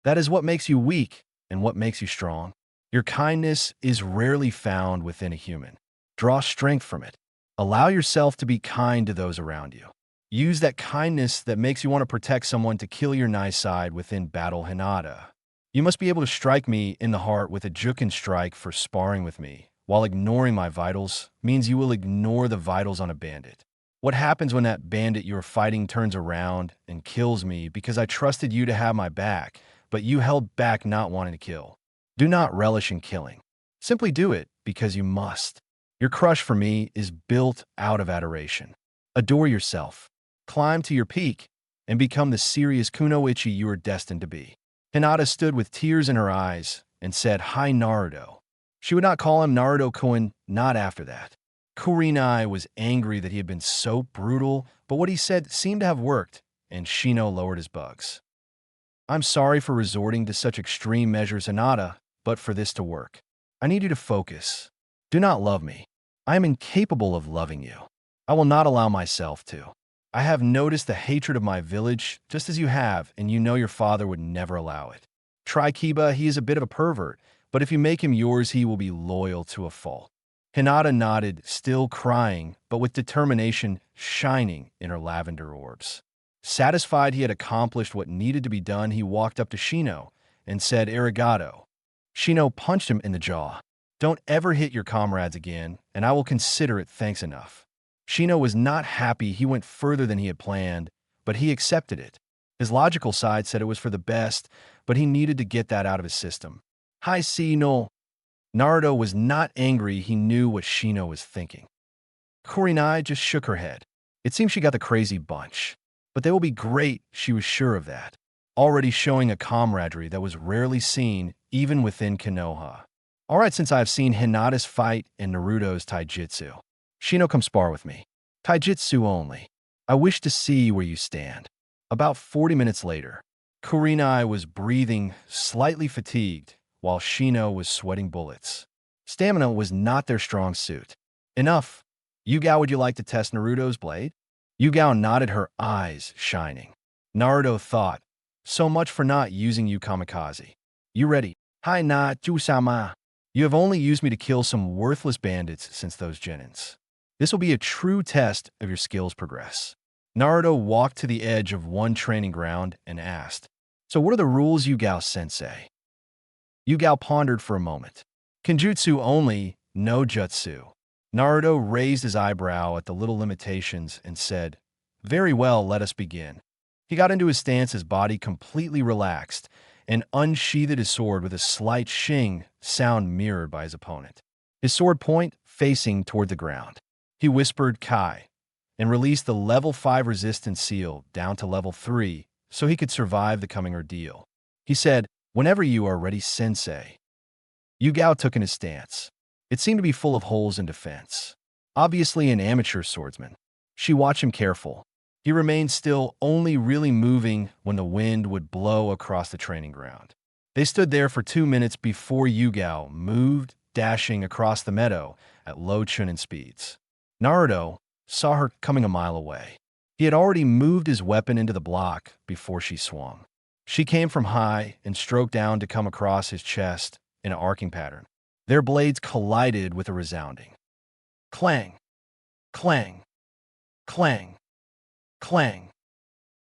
Speaker 1: That is what makes you weak and what makes you strong. Your kindness is rarely found within a human. Draw strength from it. Allow yourself to be kind to those around you. Use that kindness that makes you want to protect someone to kill your nice side within battle, Hinata. You must be able to strike me in the heart with a jukin strike for sparring with me, while ignoring my vitals means you will ignore the vitals on a bandit. What happens when that bandit you are fighting turns around and kills me because I trusted you to have my back, but you held back not wanting to kill? Do not relish in killing. Simply do it because you must. Your crush for me is built out of adoration. Adore yourself. Climb to your peak and become the serious kunoichi you are destined to be. Hinata stood with tears in her eyes and said, Hi, Naruto. She would not call him Naruto-kun, not after that. Kurenai was angry that he had been so brutal, but what he said seemed to have worked, and Shino lowered his bugs. I'm sorry for resorting to such extreme measures, Hinata, but for this to work, I need you to focus. Do not love me. I am incapable of loving you. I will not allow myself to. I have noticed the hatred of my village, just as you have, and you know your father would never allow it. Try Kiba, he is a bit of a pervert, but if you make him yours, he will be loyal to a fault. Hinata nodded, still crying, but with determination shining in her lavender orbs. Satisfied he had accomplished what needed to be done, he walked up to Shino and said, Arigato. Shino punched him in the jaw. Don't ever hit your comrades again, and I will consider it thanks enough. Shino was not happy he went further than he had planned, but he accepted it. His logical side said it was for the best, but he needed to get that out of his system. Hi, Shino. Naruto was not angry, he knew what Shino was thinking. Kurenai just shook her head. It seemed she got the crazy bunch. But they will be great, she was sure of that. Already showing a camaraderie that was rarely seen even within Konoha. All right, since I have seen Hinata's fight and Naruto's taijutsu. Shino, come spar with me. Taijutsu only. I wish to see where you stand. About 40 minutes later, Kurenai was breathing, slightly fatigued, while Shino was sweating bullets. Stamina was not their strong suit. Enough. Yugao, would you like to test Naruto's blade? Yugao nodded, her eyes shining. Naruto thought, so much for not using you, Kamicazi. You ready? Hi, na, Ju-sama. You have only used me to kill some worthless bandits since those genins. This will be a true test of your skills progress. Naruto walked to the edge of one training ground and asked, so what are the rules, Yugao-sensei? Yugao pondered for a moment. Kenjutsu only, no jutsu. Naruto raised his eyebrow at the little limitations and said, very well, let us begin. He got into his stance, his body completely relaxed, and unsheathed his sword with a slight shing sound mirrored by his opponent. His sword point facing toward the ground. He whispered, Kai, and released the level 5 resistance seal down to level 3 so he could survive the coming ordeal. He said, "Whenever you are ready, sensei." Yugao took in his stance. It seemed to be full of holes in defense. Obviously an amateur swordsman. She watched him careful. He remained still, only really moving when the wind would blow across the training ground. They stood there for 2 minutes before Yugao moved, dashing across the meadow at low chunin speeds. Naruto saw her coming a mile away. He had already moved his weapon into the block before she swung. She came from high and stroked down to come across his chest in an arcing pattern. Their blades collided with a resounding clang, clang, clang, clang.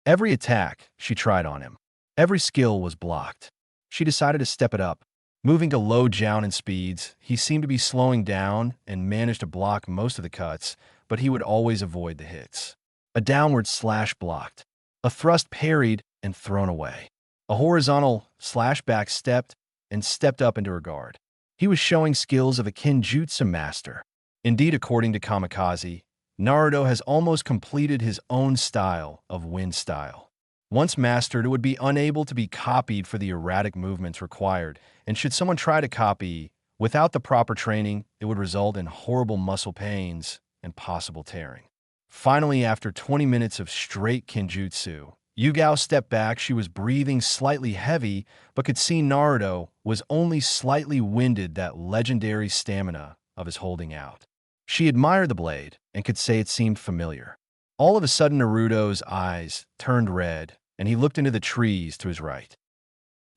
Speaker 1: Every attack she tried on him, every skill was blocked. She decided to step it up. Moving to low jounin speeds, he seemed to be slowing down and managed to block most of the cuts, but he would always avoid the hits. A downward slash blocked. A thrust parried and thrown away. A horizontal slash back stepped and stepped up into her guard. He was showing skills of a kinjutsu master. Indeed, according to Kamicazi, Naruto has almost completed his own style of wind style. Once mastered, it would be unable to be copied for the erratic movements required, and should someone try to copy without the proper training, it would result in horrible muscle pains and possible tearing. Finally, after 20 minutes of straight kinjutsu, Yugao stepped back. She was breathing slightly heavy, but could see Naruto was only slightly winded, that legendary stamina of his holding out. She admired the blade and could say it seemed familiar. All of a sudden, Naruto's eyes turned red, and he looked into the trees to his right.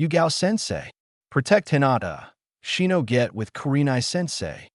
Speaker 1: "Yugao-sensei, protect Hinata. Shino get with Kurenai-sensei."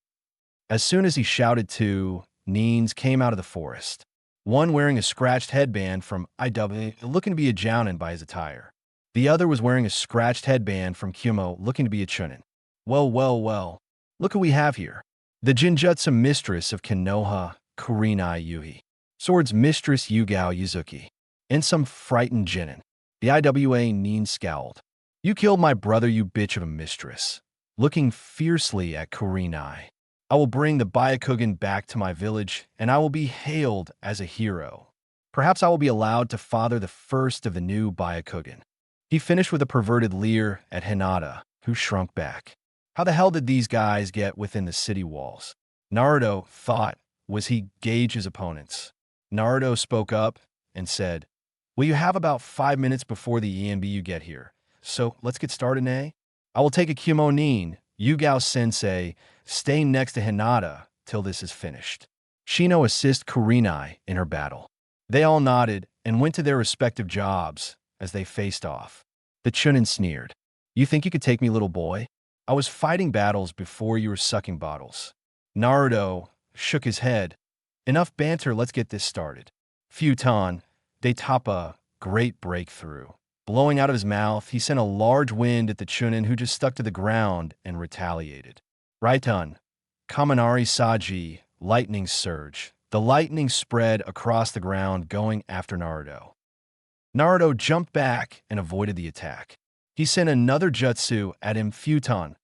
Speaker 1: As soon as he shouted, two Nins came out of the forest. One wearing a scratched headband from IW, looking to be a jounin by his attire. The other was wearing a scratched headband from Kyumo, looking to be a chunin. Well, well, well. Look who we have here. The Jinjutsu mistress of Konoha, Kurenai Yuhi. Swords mistress Yugao Yuzuki. And some frightened genin. The IWA Nin scowled. "You killed my brother, you bitch of a mistress." Looking fiercely at Kurenai. "I will bring the Byakugan back to my village, and I will be hailed as a hero. Perhaps I will be allowed to father the first of the new Byakugan." He finished with a perverted leer at Hinata, who shrunk back. How the hell did these guys get within the city walls? Naruto thought was he gauge his opponents. Naruto spoke up and said, "Will you have about 5 minutes before the EMBU get here? So let's get started, eh? I will take a Kyumo Nin, Yugao-sensei, stay next to Hinata till this is finished. Shino assist Kurenai in her battle." They all nodded and went to their respective jobs as they faced off. The chunin sneered. "You think you could take me, little boy? I was fighting battles before you were sucking bottles." Naruto shook his head. "Enough banter, let's get this started." Futon, de Tapa, great breakthrough. Blowing out of his mouth, he sent a large wind at the chunin, who just stuck to the ground and retaliated. Raiton, Kaminari Saji, lightning surge. The lightning spread across the ground, going after Naruto. Naruto jumped back and avoided the attack. He sent another jutsu at him, Futon,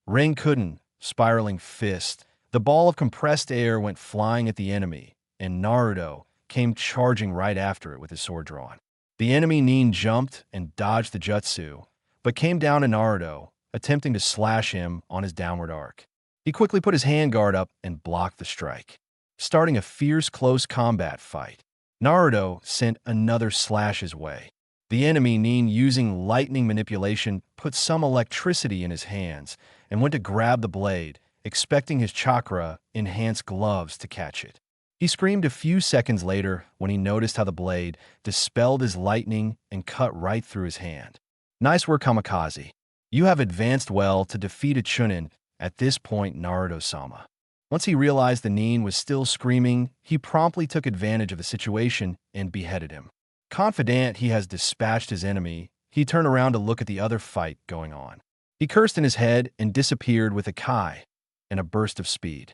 Speaker 1: Renkuden, spiraling fist. The ball of compressed air went flying at the enemy, and Naruto came charging right after it with his sword drawn. The enemy Nin jumped and dodged the jutsu, but came down to Naruto, attempting to slash him on his downward arc. He quickly put his handguard up and blocked the strike, starting a fierce close combat fight. Naruto sent another slash his way. The enemy Nin, using lightning manipulation, put some electricity in his hands and went to grab the blade, expecting his chakra-enhanced gloves to catch it. He screamed a few seconds later when he noticed how the blade dispelled his lightning and cut right through his hand. "Nice work, Kamicazi. You have advanced well to defeat a chunin at this point, Naruto-sama." Once he realized the Nin was still screaming, he promptly took advantage of the situation and beheaded him. Confident he has dispatched his enemy, he turned around to look at the other fight going on. He cursed in his head and disappeared with a kai and a burst of speed.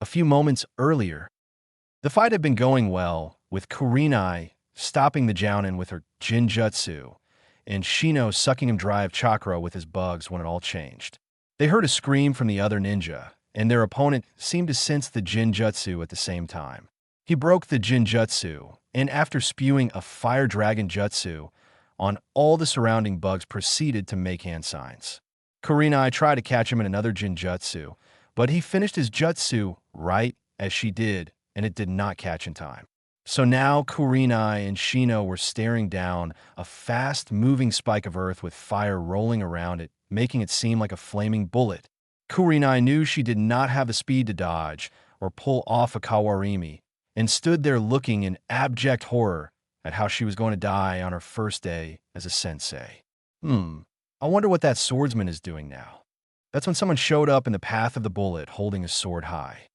Speaker 1: A few moments earlier, the fight had been going well, with Kurenai stopping the jounin with her Jinjutsu, and Shino sucking him dry of chakra with his bugs when it all changed. They heard a scream from the other ninja, and their opponent seemed to sense the Jinjutsu at the same time. He broke the Jinjutsu, and after spewing a fire dragon jutsu on all the surrounding bugs, proceeded to make hand signs. Kurenai tried to catch him in another Jinjutsu, but he finished his jutsu right as she did, and it did not catch in time. So now Kurenai and Shino were staring down a fast-moving spike of earth with fire rolling around it, making it seem like a flaming bullet. Kurenai knew she did not have the speed to dodge or pull off a Kawarimi, and stood there looking in abject horror at how she was going to die on her first day as a sensei. I wonder what that swordsman is doing now. That's when someone showed up in the path of the bullet holding a sword high.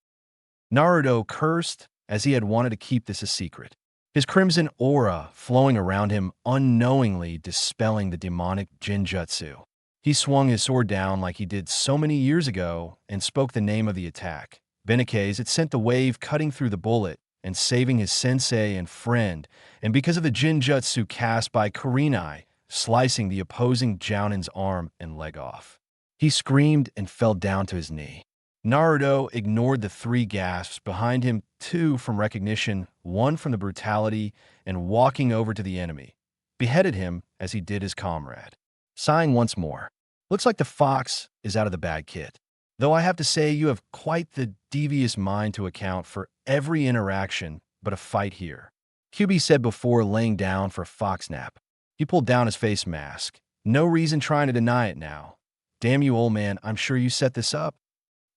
Speaker 1: Naruto cursed as he had wanted to keep this a secret, his crimson aura flowing around him, unknowingly dispelling the demonic Jinjutsu. He swung his sword down like he did so many years ago and spoke the name of the attack. Benike's, it sent the wave cutting through the bullet and saving his sensei and friend, and because of the Jinjutsu cast by Kurenai, slicing the opposing Jounin's arm and leg off. He screamed and fell down to his knee. Naruto ignored the three gasps behind him, two from recognition, one from the brutality, and walking over to the enemy, beheaded him as he did his comrade. Sighing once more. Looks like the fox is out of the bag, kid. Though I have to say you have quite the devious mind to account for every interaction but a fight here. Kyuubi said before laying down for a fox nap. He pulled down his face mask. No reason trying to deny it now. Damn you, old man, I'm sure you set this up.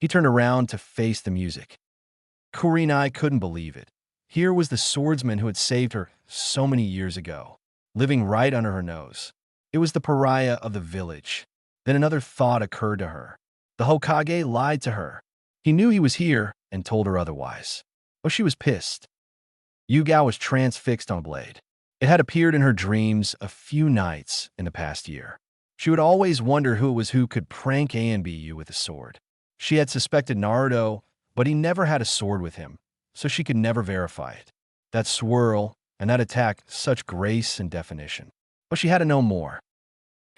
Speaker 1: He turned around to face the music. Kurenai couldn't believe it. Here was the swordsman who had saved her so many years ago, living right under her nose. It was the pariah of the village. Then another thought occurred to her. The Hokage lied to her. He knew he was here and told her otherwise. Oh, she was pissed. Yugao was transfixed on a blade. It had appeared in her dreams a few nights in the past year. She would always wonder who it was who could prank Anbu with a sword. She had suspected Naruto, but he never had a sword with him, so she could never verify it. That swirl and that attack, such grace and definition. But she had to know more.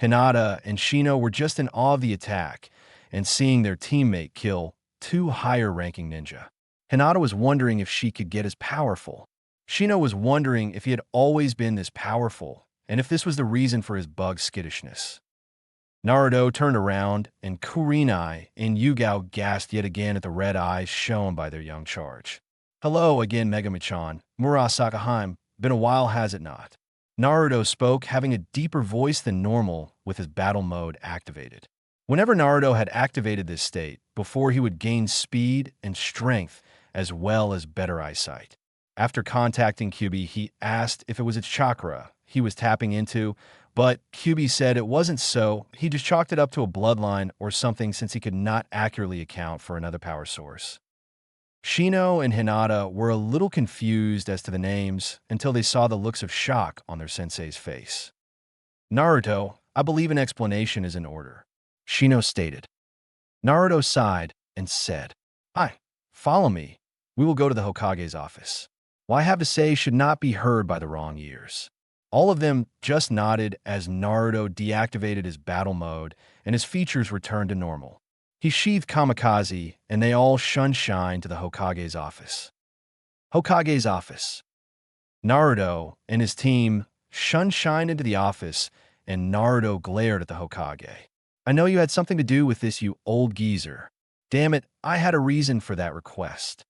Speaker 1: Hinata and Shino were just in awe of the attack and seeing their teammate kill two higher-ranking ninja. Hinata was wondering if she could get as powerful. Shino was wondering if he had always been this powerful and if this was the reason for his bug skittishness. Naruto turned around, and Kurenai and Yugao gasped yet again at the red eyes shown by their young charge. Hello again, Megami-chan. Murasaka Haim. Been a while, has it not? Naruto spoke, having a deeper voice than normal with his battle mode activated. Whenever Naruto had activated this state, before he would gain speed and strength as well as better eyesight. After contacting Kyuubi, he asked if it was its chakra he was tapping into, but Kyuubi said it wasn't so. He just chalked it up to a bloodline or something since he could not accurately account for another power source. Shino and Hinata were a little confused as to the names until they saw the looks of shock on their sensei's face. Naruto, I believe an explanation is in order, Shino stated. Naruto sighed and said, Hi, follow me. We will go to the Hokage's office. What I have to say should not be heard by the wrong ears. All of them just nodded as Naruto deactivated his battle mode and his features returned to normal. He sheathed Kamicazi and they all shined to the Hokage's office. Hokage's office. Naruto and his team shined into the office and Naruto glared at the Hokage. I know you had something to do with this, you old geezer. Damn it, I had a reason for that request.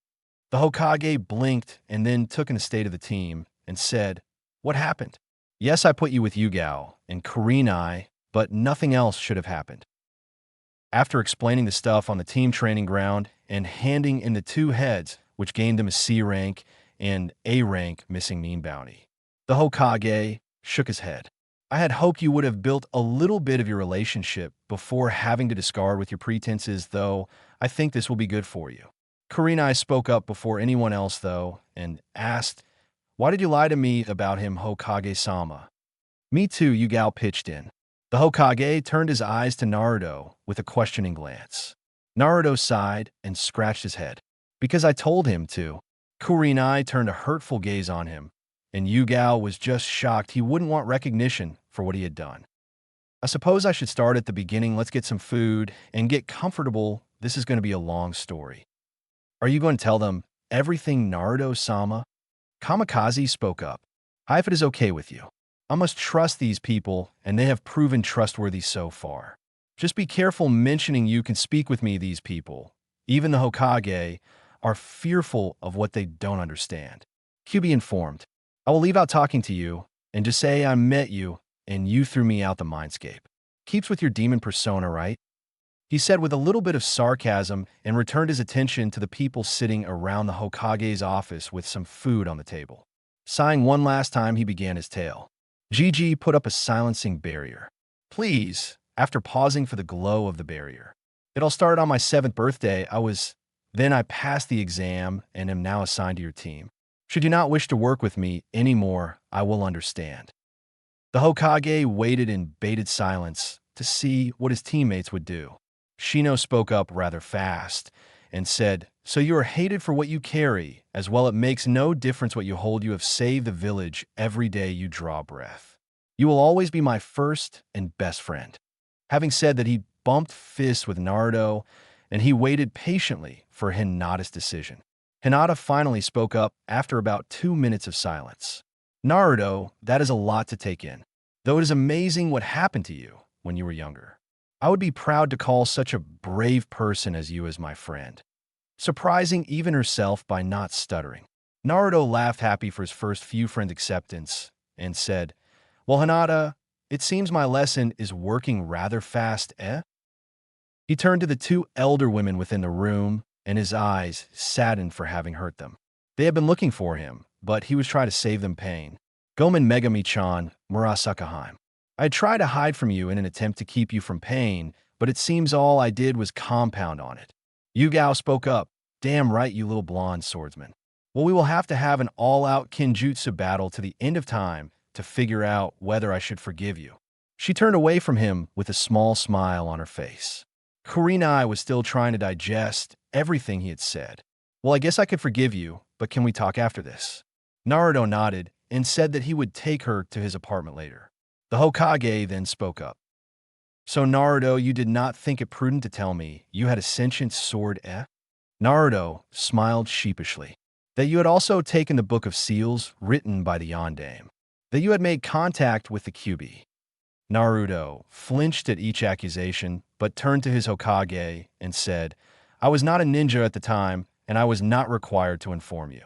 Speaker 1: The Hokage blinked and then took in a state of the team and said, What happened? Yes, I put you with Yugao and Kurenai, but nothing else should have happened. After explaining the stuff on the team training ground and handing in the two heads, which gained them a C rank and A rank missing mean bounty, the Hokage shook his head. I had hoped you would have built a little bit of your relationship before having to discard with your pretenses, though I think this will be good for you. Kurenai spoke up before anyone else, though, and asked, Why did you lie to me about him, Hokage-sama? Me too, Yugao pitched in. The Hokage turned his eyes to Naruto with a questioning glance. Naruto sighed and scratched his head. Because I told him to. Kurenai turned a hurtful gaze on him, and Yugao was just shocked he wouldn't want recognition for what he had done. I suppose I should start at the beginning. Let's get some food and get comfortable. This is going to be a long story. Are you going to tell them everything Naruto-sama? Kamikaze spoke up. If it is okay with you, I must trust these people, and they have proven trustworthy so far. Just be careful mentioning you can speak with me. These people, even the Hokage, are fearful of what they don't understand. QB informed. I will leave out talking to you, and just say I met you, and you threw me out the mindscape. Keeps with your demon persona, right? He said with a little bit of sarcasm and returned his attention to the people sitting around the Hokage's office with some food on the table. Sighing one last time, he began his tale. Gigi put up a silencing barrier. Please, after pausing for the glow of the barrier. It all started on my 7th birthday. Then I passed the exam and am now assigned to your team. Should you not wish to work with me anymore, I will understand. The Hokage waited in bated silence to see what his teammates would do. Shino spoke up rather fast and said, so you are hated for what you carry, as well it makes no difference what you hold. You have saved the village every day you draw breath. You will always be my first and best friend. Having said that, he bumped fists with Naruto, and he waited patiently for Hinata's decision. Hinata finally spoke up after about 2 minutes of silence. Naruto, that is a lot to take in. Though it is amazing what happened to you when you were younger. I would be proud to call such a brave person as you as my friend. Surprising even herself by not stuttering. Naruto laughed, happy for his first few friend acceptance, and said, well, Hinata, it seems my lesson is working rather fast, eh? He turned to the 2 elder women within the room, and his eyes saddened for having hurt them. They had been looking for him, but he was trying to save them pain. Gomen Megami-chan, Murasakaheim. I tried to hide from you in an attempt to keep you from pain, but it seems all I did was compound on it. Yugao spoke up. Damn right, you little blonde swordsman. Well, we will have to have an all-out kinjutsu battle to the end of time to figure out whether I should forgive you. She turned away from him with a small smile on her face. Kurenai was still trying to digest everything he had said. Well, I guess I could forgive you, but can we talk after this? Naruto nodded and said that he would take her to his apartment later. The Hokage then spoke up. So Naruto, you did not think it prudent to tell me you had a sentient sword, eh? Naruto smiled sheepishly. That you had also taken the Book of Seals written by the Yondaime. That you had made contact with the Kyuubi. Naruto flinched at each accusation, but turned to his Hokage and said, I was not a ninja at the time, and I was not required to inform you.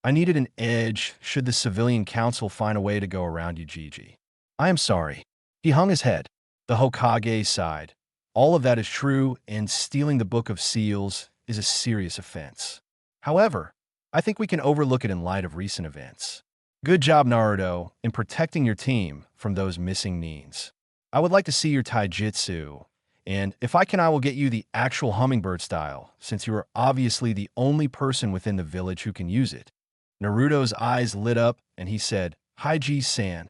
Speaker 1: I needed an edge should the civilian council find a way to go around you, Gigi. I am sorry. He hung his head. The Hokage sighed. All of that is true, and stealing the Book of Seals is a serious offense. However, I think we can overlook it in light of recent events. Good job, Naruto, in protecting your team from those missing nins. I would like to see your taijutsu, and if I can, I will get you the actual hummingbird style, since you are obviously the only person within the village who can use it. Naruto's eyes lit up, and he said, Hi, Ji-san.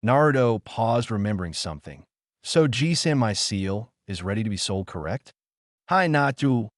Speaker 1: Naruto paused, remembering something. So Ji-san, my seal, is ready to be sold, correct? Hi, Natu.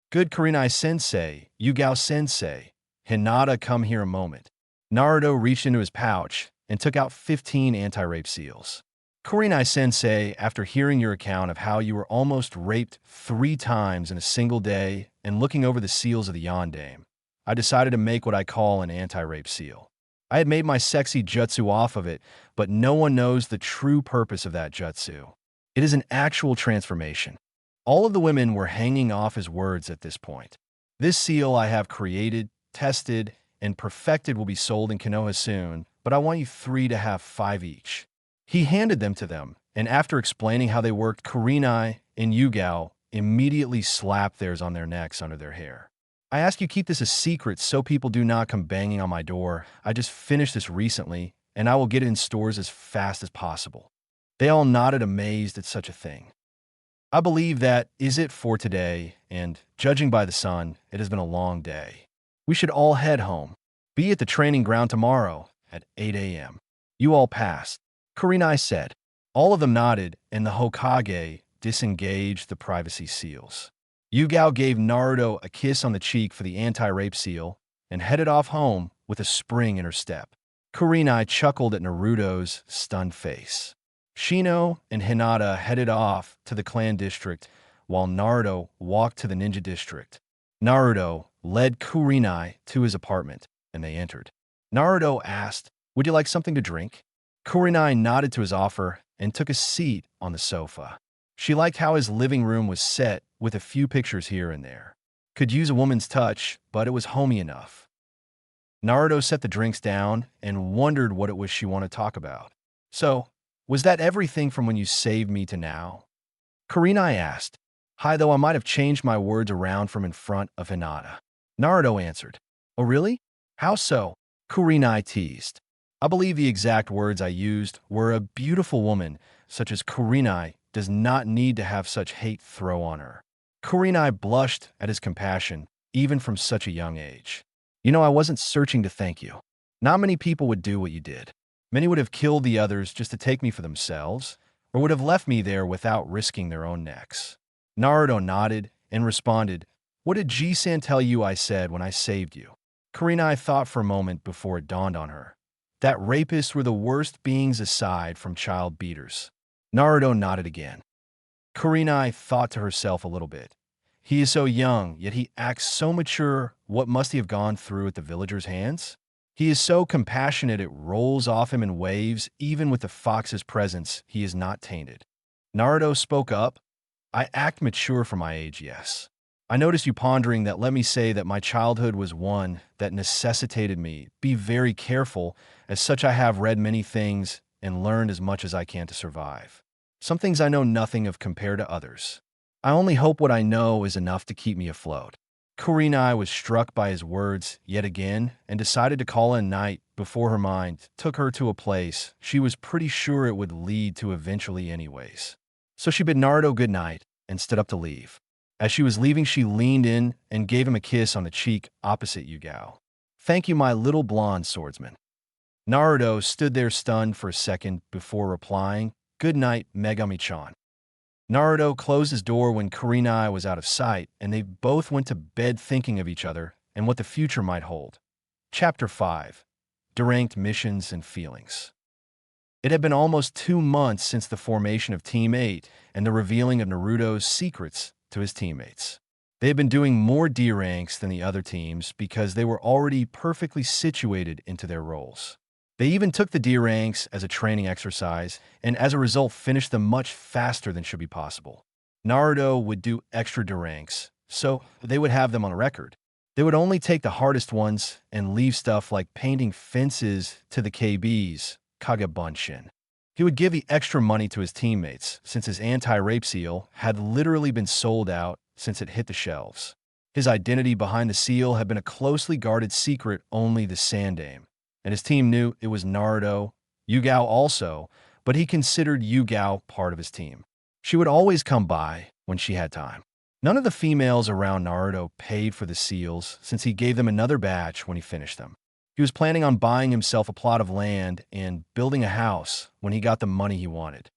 Speaker 1: Good, Kurenai-sensei, Yugao-sensei. Hinata, come here a moment. Naruto reached into his pouch and took out 15 anti-rape seals. Kurenai-sensei, after hearing your account of how you were almost raped 3 times in a single day and looking over the seals of the Yondaime, I decided to make what I call an anti-rape seal. I had made my sexy jutsu off of it, but no one knows the true purpose of that jutsu. It is an actual transformation. All of the women were hanging off his words at this point. This seal I have created, tested, and perfected will be sold in Konoha soon, but I want you 3 to have 5 each. He handed them to them, and after explaining how they worked, Kurenai and Yugao immediately slapped theirs on their necks under their hair. I ask you keep this a secret so people do not come banging on my door. I just finished this recently, and I will get it in stores as fast as possible. They all nodded, amazed at such a thing. I believe that is it for today, and judging by the sun, it has been a long day. We should all head home. Be at the training ground tomorrow at 8 a.m. You all passed. Kurenai said. All of them nodded, and the Hokage disengaged the privacy seals. Yugao gave Naruto a kiss on the cheek for the anti-rape seal and headed off home with a spring in her step. Kurenai chuckled at Naruto's stunned face. Shino and Hinata headed off to the clan district while Naruto walked to the ninja district. Naruto led Kurenai to his apartment, and they entered. Naruto asked, "Would you like something to drink?" Kurenai nodded to his offer and took a seat on the sofa. She liked how his living room was set with a few pictures here and there. Could use a woman's touch, but it was homey enough. Naruto set the drinks down and wondered what it was she wanted to talk about. "So, was that everything from when you saved me to now?" Kurenai asked. "Hi, though I might have changed my words around from in front of Hinata." Naruto answered. "Oh really? How so?" Kurenai teased. "I believe the exact words I used were a beautiful woman, such as Kurenai, does not need to have such hate thrown on her." Kurenai blushed at his compassion, even from such a young age. "You know, I wasn't searching to thank you. Not many people would do what you did. Many would have killed the others just to take me for themselves, or would have left me there without risking their own necks." Naruto nodded and responded, "What did Ji-san tell you I said when I saved you?" Kurenai thought for a moment before it dawned on her that rapists were the worst beings aside from child beaters. Naruto nodded again. Kurenai thought to herself a little bit. He is so young, yet he acts so mature. What must he have gone through at the villagers' hands? He is so compassionate it rolls off him in waves. Even with the fox's presence, he is not tainted. Naruto spoke up. "I act mature for my age, yes. I noticed you pondering that. Let me say that my childhood was one that necessitated me be very careful. As such, I have read many things and learned as much as I can to survive. Some things I know nothing of compared to others. I only hope what I know is enough to keep me afloat." Kurenai was struck by his words yet again and decided to call in night before her mind took her to a place she was pretty sure it would lead to eventually anyways. So she bid Naruto good night and stood up to leave. As she was leaving, she leaned in and gave him a kiss on the cheek opposite Yugao. "Thank you, my little blonde swordsman." Naruto stood there stunned for a second before replying, "Good night, Megami-chan." Naruto closed his door when Kurenai was out of sight, and they both went to bed thinking of each other and what the future might hold. Chapter 5. Deranked Missions and Feelings. It had been almost 2 months since the formation of Team 8 and the revealing of Naruto's secrets to his teammates. They had been doing more D ranks than the other teams because they were already perfectly situated into their roles. They even took the D ranks as a training exercise, and as a result finished them much faster than should be possible. Naruto would do extra D ranks, so they would have them on record. They would only take the hardest ones and leave stuff like painting fences to the KBs, Kagebunshin. He would give the extra money to his teammates, since his anti-rape seal had literally been sold out since it hit the shelves. His identity behind the seal had been a closely guarded secret only the Sandame, and his team knew it was Naruto, Yugao also, but he considered Yugao part of his team. She would always come by when she had time. None of the females around Naruto paid for the seals since he gave them another batch when he finished them. He was planning on buying himself a plot of land and building a house when he got the money he wanted.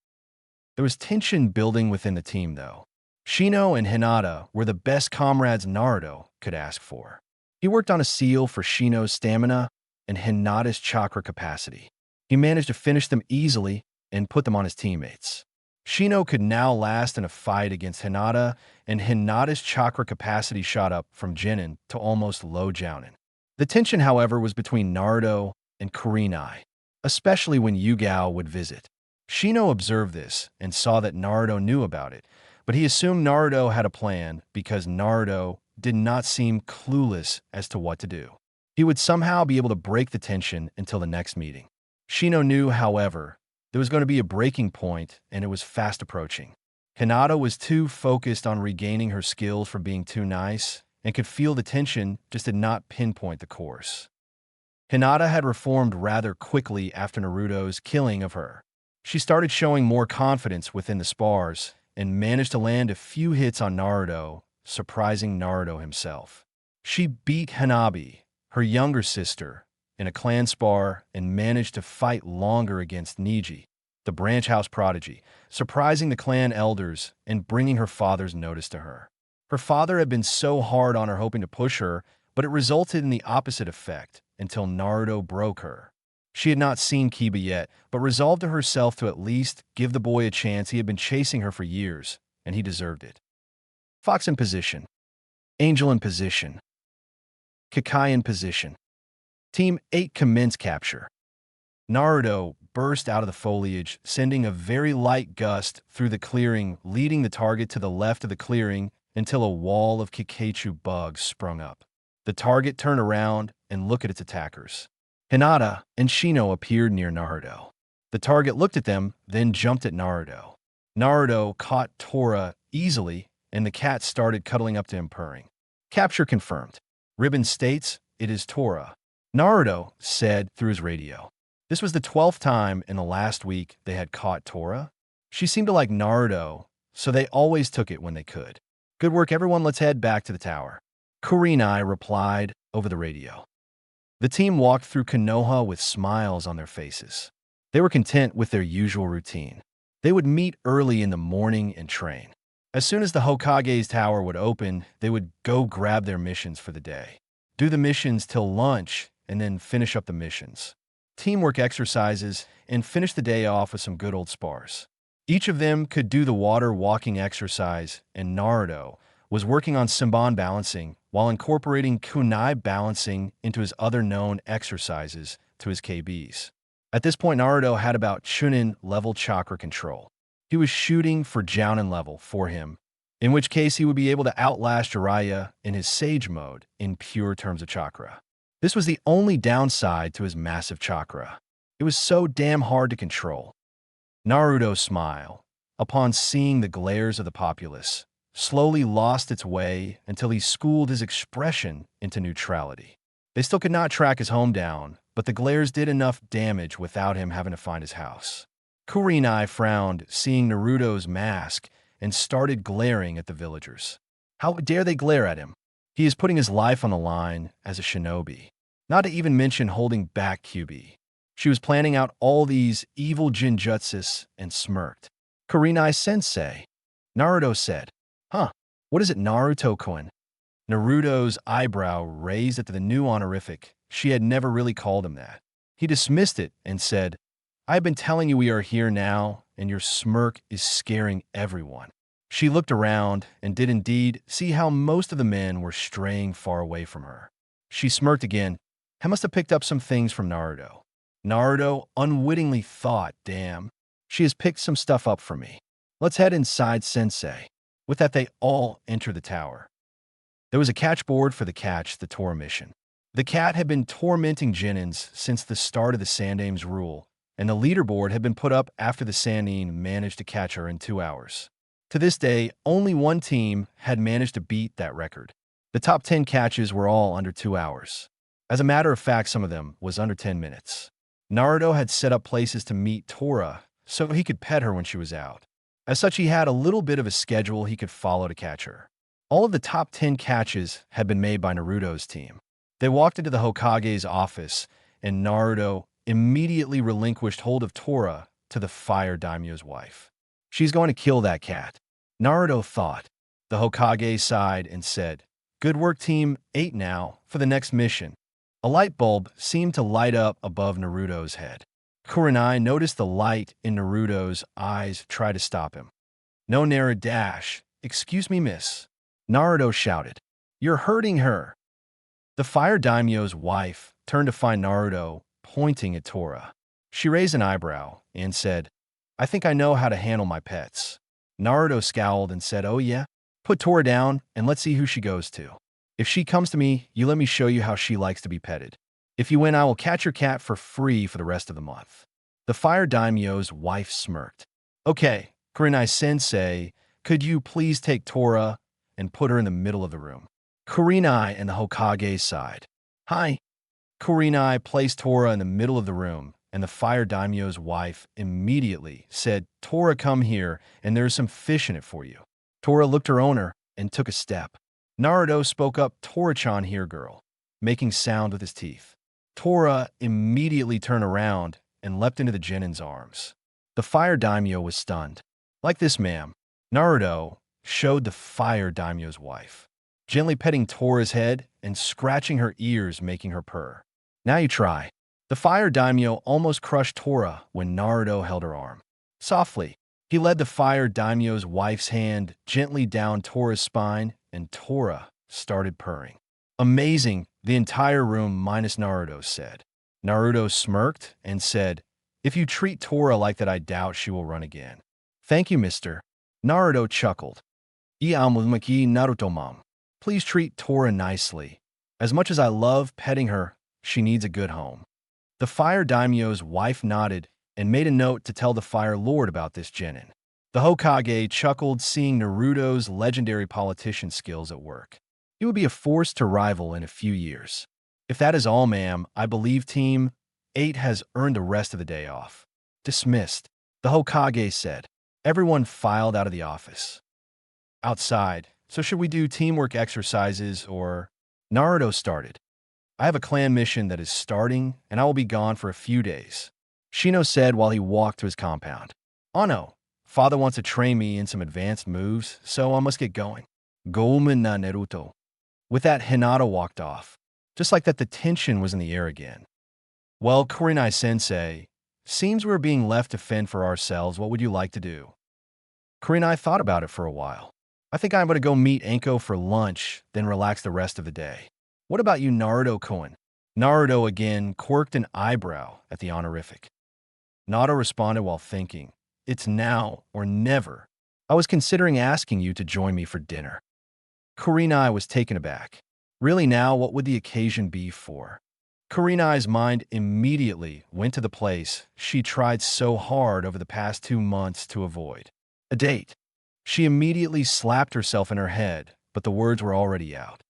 Speaker 1: There was tension building within the team, though. Shino and Hinata were the best comrades Naruto could ask for. He worked on a seal for Shino's stamina and Hinata's chakra capacity. He managed to finish them easily and put them on his teammates. Shino could now last in a fight against Hinata, and Hinata's chakra capacity shot up from Genin to almost low Jounin. The tension, however, was between Naruto and Kurenai, especially when Yugao would visit. Shino observed this and saw that Naruto knew about it, but he assumed Naruto had a plan because Naruto did not seem clueless as to what to do. He would somehow be able to break the tension until the next meeting. Shino knew, however, there was going to be a breaking point, and it was fast approaching. Hinata was too focused on regaining her skills from being too nice, and could feel the tension, just did not pinpoint the course. Hinata had reformed rather quickly after Naruto's killing of her. She started showing more confidence within the spars, and managed to land a few hits on Naruto, surprising Naruto himself. She beat Hanabi, her younger sister, in a clan spar and managed to fight longer against Niji, the branch house prodigy, surprising the clan elders and bringing her father's notice to her. Her father had been so hard on her hoping to push her, but it resulted in the opposite effect until Naruto broke her. She had not seen Kiba yet, but resolved to herself to at least give the boy a chance. He had been chasing her for years, and he deserved it. Fox in position. Angel in position. Kakai in position. Team 8 commence capture. Naruto burst out of the foliage, sending a very light gust through the clearing, leading the target to the left of the clearing until a wall of Kikachu bugs sprung up. The target turned around and looked at its attackers. Hinata and Shino appeared near Naruto. The target looked at them, then jumped at Naruto. Naruto caught Tora easily, and the cat started cuddling up to him, purring. Capture confirmed. Ribbon states, "It is Tora," Naruto said through his radio. This was the 12th time in the last week they had caught Tora. She seemed to like Naruto, so they always took it when they could. "Good work, everyone. Let's head back to the tower," Kurenai replied over the radio. The team walked through Konoha with smiles on their faces. They were content with their usual routine. They would meet early in the morning and train. As soon as the Hokage's tower would open, they would go grab their missions for the day. Do the missions till lunch, and then finish up the missions. Teamwork exercises, and finish the day off with some good old spars. Each of them could do the water walking exercise, and Naruto was working on Senbon balancing while incorporating kunai balancing into his other known exercises to his KBs. At this point, Naruto had about chunin level chakra control. He was shooting for Jounin level for him, in which case he would be able to outlast Jiraiya in his Sage mode in pure terms of chakra. This was the only downside to his massive chakra. It was so damn hard to control. Naruto's smile, upon seeing the glares of the populace, slowly lost its way until he schooled his expression into neutrality. They still could not track his home down, but the glares did enough damage without him having to find his house. Kurenai frowned, seeing Naruto's mask, and started glaring at the villagers. How dare they glare at him? He is putting his life on the line as a shinobi. Not to even mention holding back Kyuubi. She was planning out all these evil jinjutsus and smirked. Kurenai-sensei. Naruto said, "Huh, what is it, Naruto-kun?" Naruto's eyebrow raised at the new honorific. She had never really called him that. He dismissed it and said, "I have been telling you we are here now, and your smirk is scaring everyone." She looked around and did indeed see how most of the men were straying far away from her. She smirked again. I must have picked up some things from Naruto. Naruto unwittingly thought, damn, she has picked some stuff up for me. Let's head inside, sensei. With that, they all entered the tower. There was a catchboard for the Tora mission. The cat had been tormenting Genins since the start of the Sandame's rule, and the leaderboard had been put up after the Sannin managed to catch her in 2 hours. To this day, only one team had managed to beat that record. The top 10 catches were all under 2 hours. As a matter of fact, some of them was under 10 minutes. Naruto had set up places to meet Tora so he could pet her when she was out. As such, he had a little bit of a schedule he could follow to catch her. All of the top 10 catches had been made by Naruto's team. They walked into the Hokage's office, and Naruto immediately relinquished hold of Tora to the Fire Daimyo's wife. She's going to kill that cat, Naruto thought. The Hokage sighed and said, "Good work, Team 8 now, for the next mission." A light bulb seemed to light up above Naruto's head. Kurenai noticed the light in Naruto's eyes try to stop him. "No, Nara dash. Excuse me, miss," Naruto shouted. "You're hurting her." The Fire Daimyo's wife turned to find Naruto pointing at Tora. She raised an eyebrow and said, "I think I know how to handle my pets." Naruto scowled and said, "Oh yeah? Put Tora down and let's see who she goes to. If she comes to me, you let me show you how she likes to be petted. If you win, I will catch your cat for free for the rest of the month." The Fire Daimyo's wife smirked. "Okay, Kurenai-sensei, could you please take Tora and put her in the middle of the room?" Kurenai and the Hokage sighed. "Hi." Kurenai placed Tora in the middle of the room, and the Fire Daimyo's wife immediately said, "Tora, come here, and there's some fish in it for you." Tora looked her owner and took a step. Naruto spoke up, "Tora-chan here, girl," making sound with his teeth. Tora immediately turned around and leapt into the Genin's arms. The Fire Daimyo was stunned. "Like this, ma'am," Naruto showed the Fire Daimyo's wife, gently petting Tora's head and scratching her ears, making her purr. "Now you try." The Fire Daimyo almost crushed Tora when Naruto held her arm. Softly, he led the Fire Daimyo's wife's hand gently down Tora's spine, and Tora started purring. Amazing, The entire room minus Naruto said. Naruto smirked and said, "If you treat Tora like that, I doubt she will run again." "Thank you, mister." Naruto chuckled. "Iamulmaki Naruto mom. Please treat Tora nicely. As much as I love petting her, she needs a good home." The Fire Daimyo's wife nodded and made a note to tell the Fire Lord about this genin. The Hokage chuckled, seeing Naruto's legendary politician skills at work. He would be a force to rival in a few years. "If that is all, ma'am, I believe Team 8 has earned the rest of the day off." "Dismissed," the Hokage said. Everyone filed out of the office. Outside, "So should we do teamwork exercises or—" Naruto started. "I have a clan mission that is starting, and I will be gone for a few days," Shino said while he walked to his compound. "Oh no, father wants to train me in some advanced moves, so I must get going." "Gomen na Naruto." With that, Hinata walked off. Just like that, the tension was in the air again. "Well, Kurenai-sensei, seems we're being left to fend for ourselves. What would you like to do?" Kurenai thought about it for a while. "I think I'm going to go meet Anko for lunch, then relax the rest of the day." "What about you, Naruto-kun?" Naruto again quirked an eyebrow at the honorific. Naruto responded while thinking, "It's now or never. I was considering asking you to join me for dinner." Kurenai was taken aback. Really now, what would the occasion be for? Kurenai's mind immediately went to the place she tried so hard over the past 2 months to avoid. A date. She immediately slapped herself in her head, but the words were already out.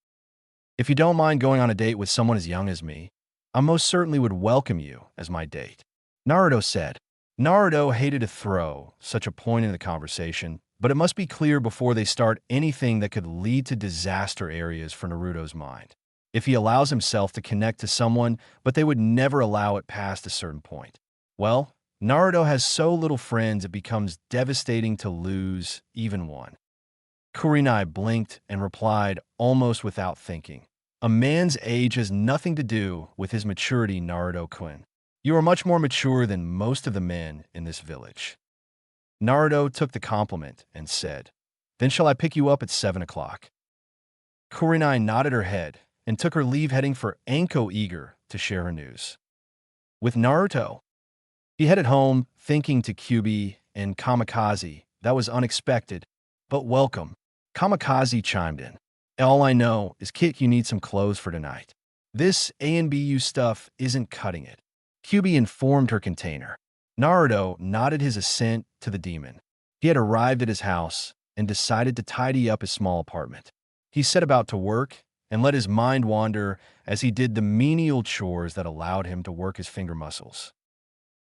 Speaker 1: "If you don't mind going on a date with someone as young as me, I most certainly would welcome you as my date," Naruto said. Naruto hated to throw such a point in the conversation, but it must be clear before they start anything that could lead to disaster areas for Naruto's mind. If he allows himself to connect to someone, but they would never allow it past a certain point. Well, Naruto has so little friends it becomes devastating to lose even one. Kurenai blinked and replied almost without thinking. "A man's age has nothing to do with his maturity, Naruto-kun. You are much more mature than most of the men in this village." Naruto took the compliment and said, "Then shall I pick you up at 7 o'clock?" Kurenai nodded her head and took her leave, heading for Anko, eager to share her news. With Naruto, he headed home, thinking to Kyubi and Kamicazi. That was unexpected, but welcome. Kamicazi chimed in. "All I know is, Kit, you need some clothes for tonight. This A&BU stuff isn't cutting it." Kyubi informed her container. Naruto nodded his assent to the demon. He had arrived at his house and decided to tidy up his small apartment. He set about to work and let his mind wander as he did the menial chores that allowed him to work his finger muscles.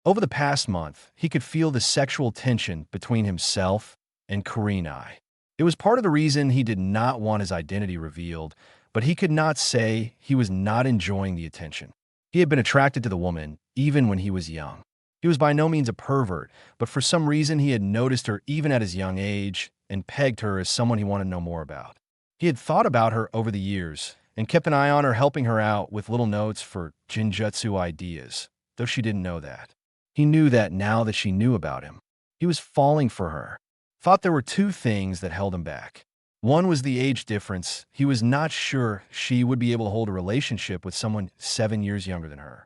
Speaker 1: Over the past month, he could feel the sexual tension between himself and Kurenai. It was part of the reason he did not want his identity revealed, but he could not say he was not enjoying the attention. He had been attracted to the woman even when he was young. He was by no means a pervert, but for some reason he had noticed her even at his young age and pegged her as someone he wanted to know more about. He had thought about her over the years and kept an eye on her, helping her out with little notes for Jinjutsu ideas, though she didn't know that. He knew that now that she knew about him. He was falling for her. Thought there were 2 things that held him back. One was the age difference. He was not sure she would be able to hold a relationship with someone 7 years younger than her.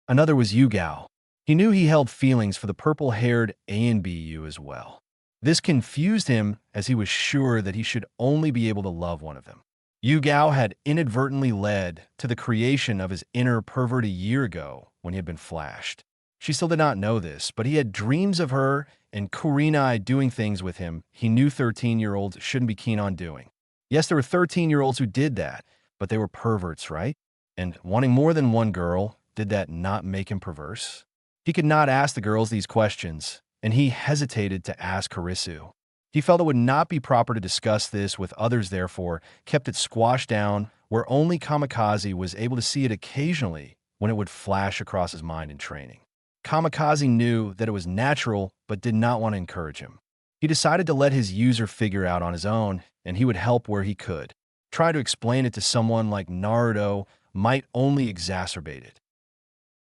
Speaker 1: Another was Yugao. He knew he held feelings for the purple-haired A&BU as well. This confused him as he was sure that he should only be able to love one of them. Yugao had inadvertently led to the creation of his inner pervert a year ago when he had been flashed. She still did not know this, but he had dreams of her and Kurenai doing things with him he knew 13-year-olds shouldn't be keen on doing. Yes, there were 13-year-olds who did that, but they were perverts, right? And wanting more than one girl, did that not make him perverse? He could not ask the girls these questions, and he hesitated to ask Harisu. He felt it would not be proper to discuss this with others, therefore kept it squashed down where only Kamicazi was able to see it occasionally when it would flash across his mind in training. Kamicazi knew that it was natural, but did not want to encourage him. He decided to let his user figure out on his own, and he would help where he could. Try to explain it to someone like Naruto might only exacerbate it.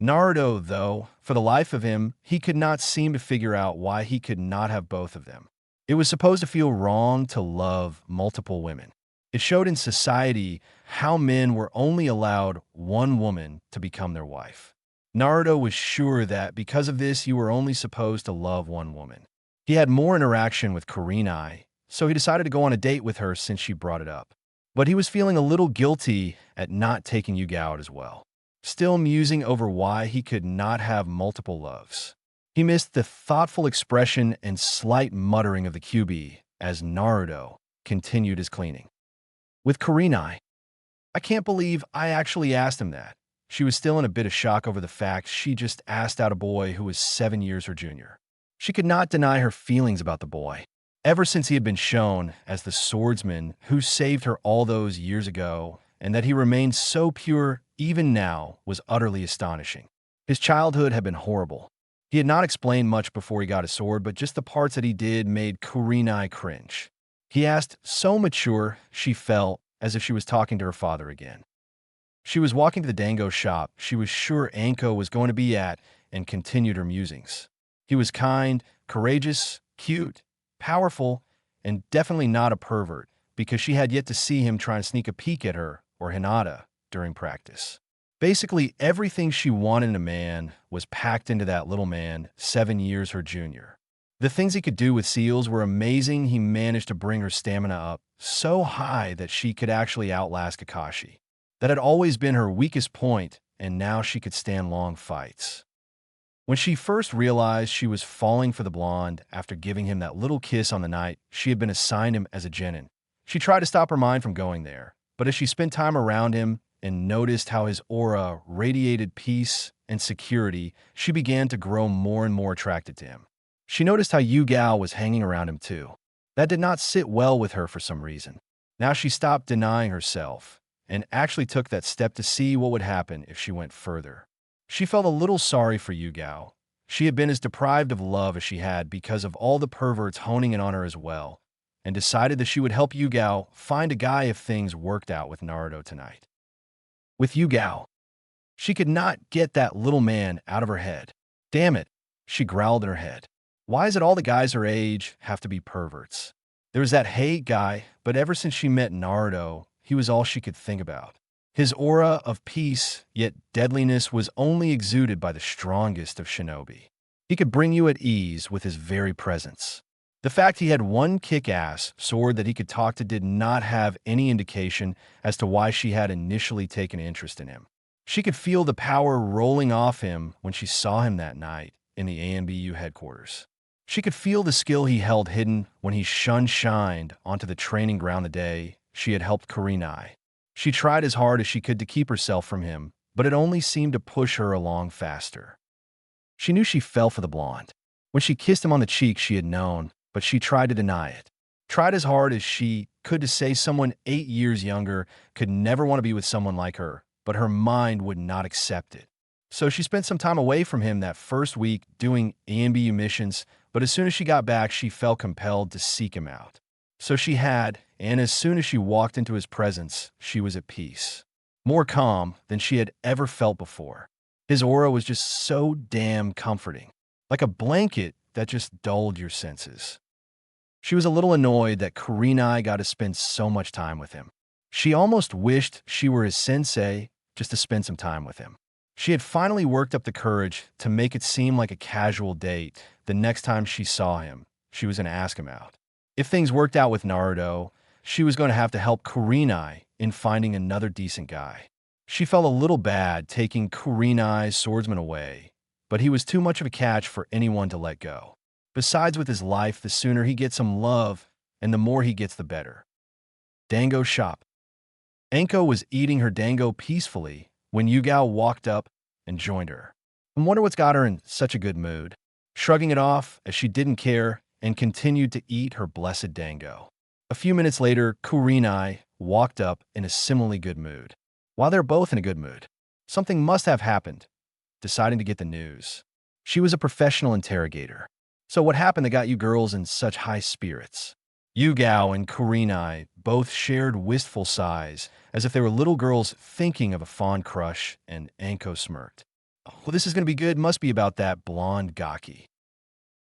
Speaker 1: Naruto, though, for the life of him, he could not seem to figure out why he could not have both of them. It was supposed to feel wrong to love multiple women. It showed in society how men were only allowed one woman to become their wife. Naruto was sure that because of this, you were only supposed to love one woman. He had more interaction with Kurenai, so he decided to go on a date with her since she brought it up. But he was feeling a little guilty at not taking Yuga out as well, still musing over why he could not have multiple loves. He missed the thoughtful expression and slight muttering of the QB as Naruto continued his cleaning. With Kurenai, I can't believe I actually asked him that. She was still in a bit of shock over the fact she just asked out a boy who was 7 years her junior. She could not deny her feelings about the boy. Ever since he had been shown as the swordsman who saved her all those years ago, and that he remained so pure even now was utterly astonishing. His childhood had been horrible. He had not explained much before he got his sword, but just the parts that he did made Kurenai cringe. He asked so mature she felt as if she was talking to her father again. She was walking to the Dango shop she was sure Anko was going to be at and continued her musings. He was kind, courageous, cute, powerful, and definitely not a pervert because she had yet to see him try and sneak a peek at her or Hinata during practice. Basically, everything she wanted in a man was packed into that little man 7 years her junior. The things he could do with seals were amazing. He managed to bring her stamina up so high that she could actually outlast Kakashi. That had always been her weakest point, and now she could stand long fights. When she first realized she was falling for the blonde after giving him that little kiss on the night she had been assigned him as a genin, she tried to stop her mind from going there. But as she spent time around him and noticed how his aura radiated peace and security, she began to grow more and more attracted to him. She noticed how Yu Gao was hanging around him too. That did not sit well with her for some reason. Now she stopped denying herself and actually took that step to see what would happen if she went further. She felt a little sorry for Yu Gao. She had been as deprived of love as she had because of all the perverts honing in on her as well, and decided that she would help Yu Gao find a guy if things worked out with Naruto tonight. With Yu Gao, she could not get that little man out of her head. Damn it, she growled in her head. Why is it all the guys her age have to be perverts? There was that hate guy, but ever since she met Naruto, he was all she could think about. His aura of peace, yet deadliness, was only exuded by the strongest of shinobi. He could bring you at ease with his very presence. The fact he had one kick-ass sword that he could talk to did not have any indication as to why she had initially taken interest in him. She could feel the power rolling off him when she saw him that night in the AMBU headquarters. She could feel the skill he held hidden when he shined onto the training ground the day she had helped Kurenai. She tried as hard as she could to keep herself from him, but it only seemed to push her along faster. She knew she fell for the blonde. When she kissed him on the cheek, she had known, but she tried to deny it. Tried as hard as she could to say someone 8 years younger could never want to be with someone like her, but her mind would not accept it. So she spent some time away from him that first week doing AMBU missions, but as soon as she got back, she felt compelled to seek him out. So she had, and as soon as she walked into his presence, she was at peace. More calm than she had ever felt before. His aura was just so damn comforting, like a blanket that just dulled your senses. She was a little annoyed that Kurenai got to spend so much time with him. She almost wished she were his sensei just to spend some time with him. She had finally worked up the courage to make it seem like a casual date. The next time she saw him, she was going to ask him out. If things worked out with Naruto, she was going to have to help Kurenai in finding another decent guy. She felt a little bad taking Kurenai's swordsman away, but he was too much of a catch for anyone to let go. Besides, with his life, the sooner he gets some love, and the more he gets, the better. Dango shop. Anko was eating her dango peacefully when Yugao walked up and joined her. I wonder what's got her in such a good mood. Shrugging it off as she didn't care and continued to eat her blessed dango. A few minutes later, Kurenai walked up in a similarly good mood. While they're both in a good mood, something must have happened, deciding to get the news. She was a professional interrogator. So what happened that got you girls in such high spirits? Yugao and Kurenai both shared wistful sighs, as if they were little girls thinking of a fond crush, and Anko smirked. Well, this is going to be good. Must be about that blonde gaki.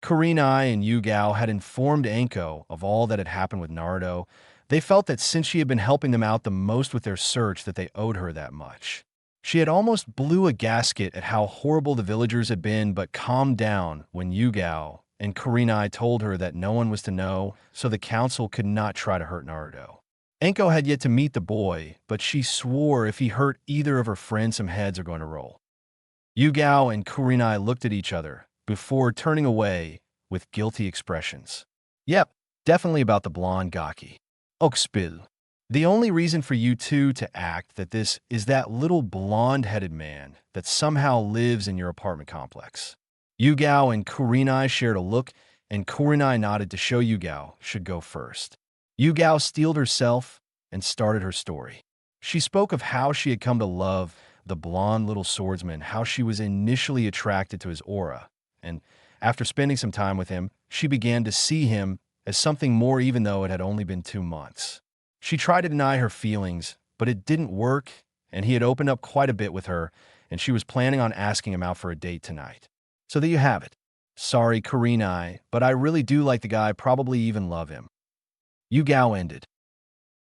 Speaker 1: Kurenai and Yugao had informed Anko of all that had happened with Naruto, They felt that since she had been helping them out the most with their search that they owed her that much. She had almost blew a gasket at how horrible the villagers had been, but calmed down when Yugao and Kurenai told her that no one was to know, so the council could not try to hurt Naruto. Enko had yet to meet the boy, but she swore if he hurt either of her friends, some heads are going to roll. Yugao and Kurenai looked at each other before turning away with guilty expressions. Yep, definitely about the blonde Gaki. Okspil. The only reason for you two to act that this is that little blonde-headed man that somehow lives in your apartment complex. Yugao and Kurenai shared a look, and Kurenai nodded to show Yugao should go first. Yugao steeled herself and started her story. She spoke of how she had come to love the blonde little swordsman, how she was initially attracted to his aura, and after spending some time with him, she began to see him as something more even though it had only been 2 months. She tried to deny her feelings, but it didn't work, and he had opened up quite a bit with her, and she was planning on asking him out for a date tonight. So there you have it. Sorry, Kurenai, but I really do like the guy, probably even love him. Yugao ended.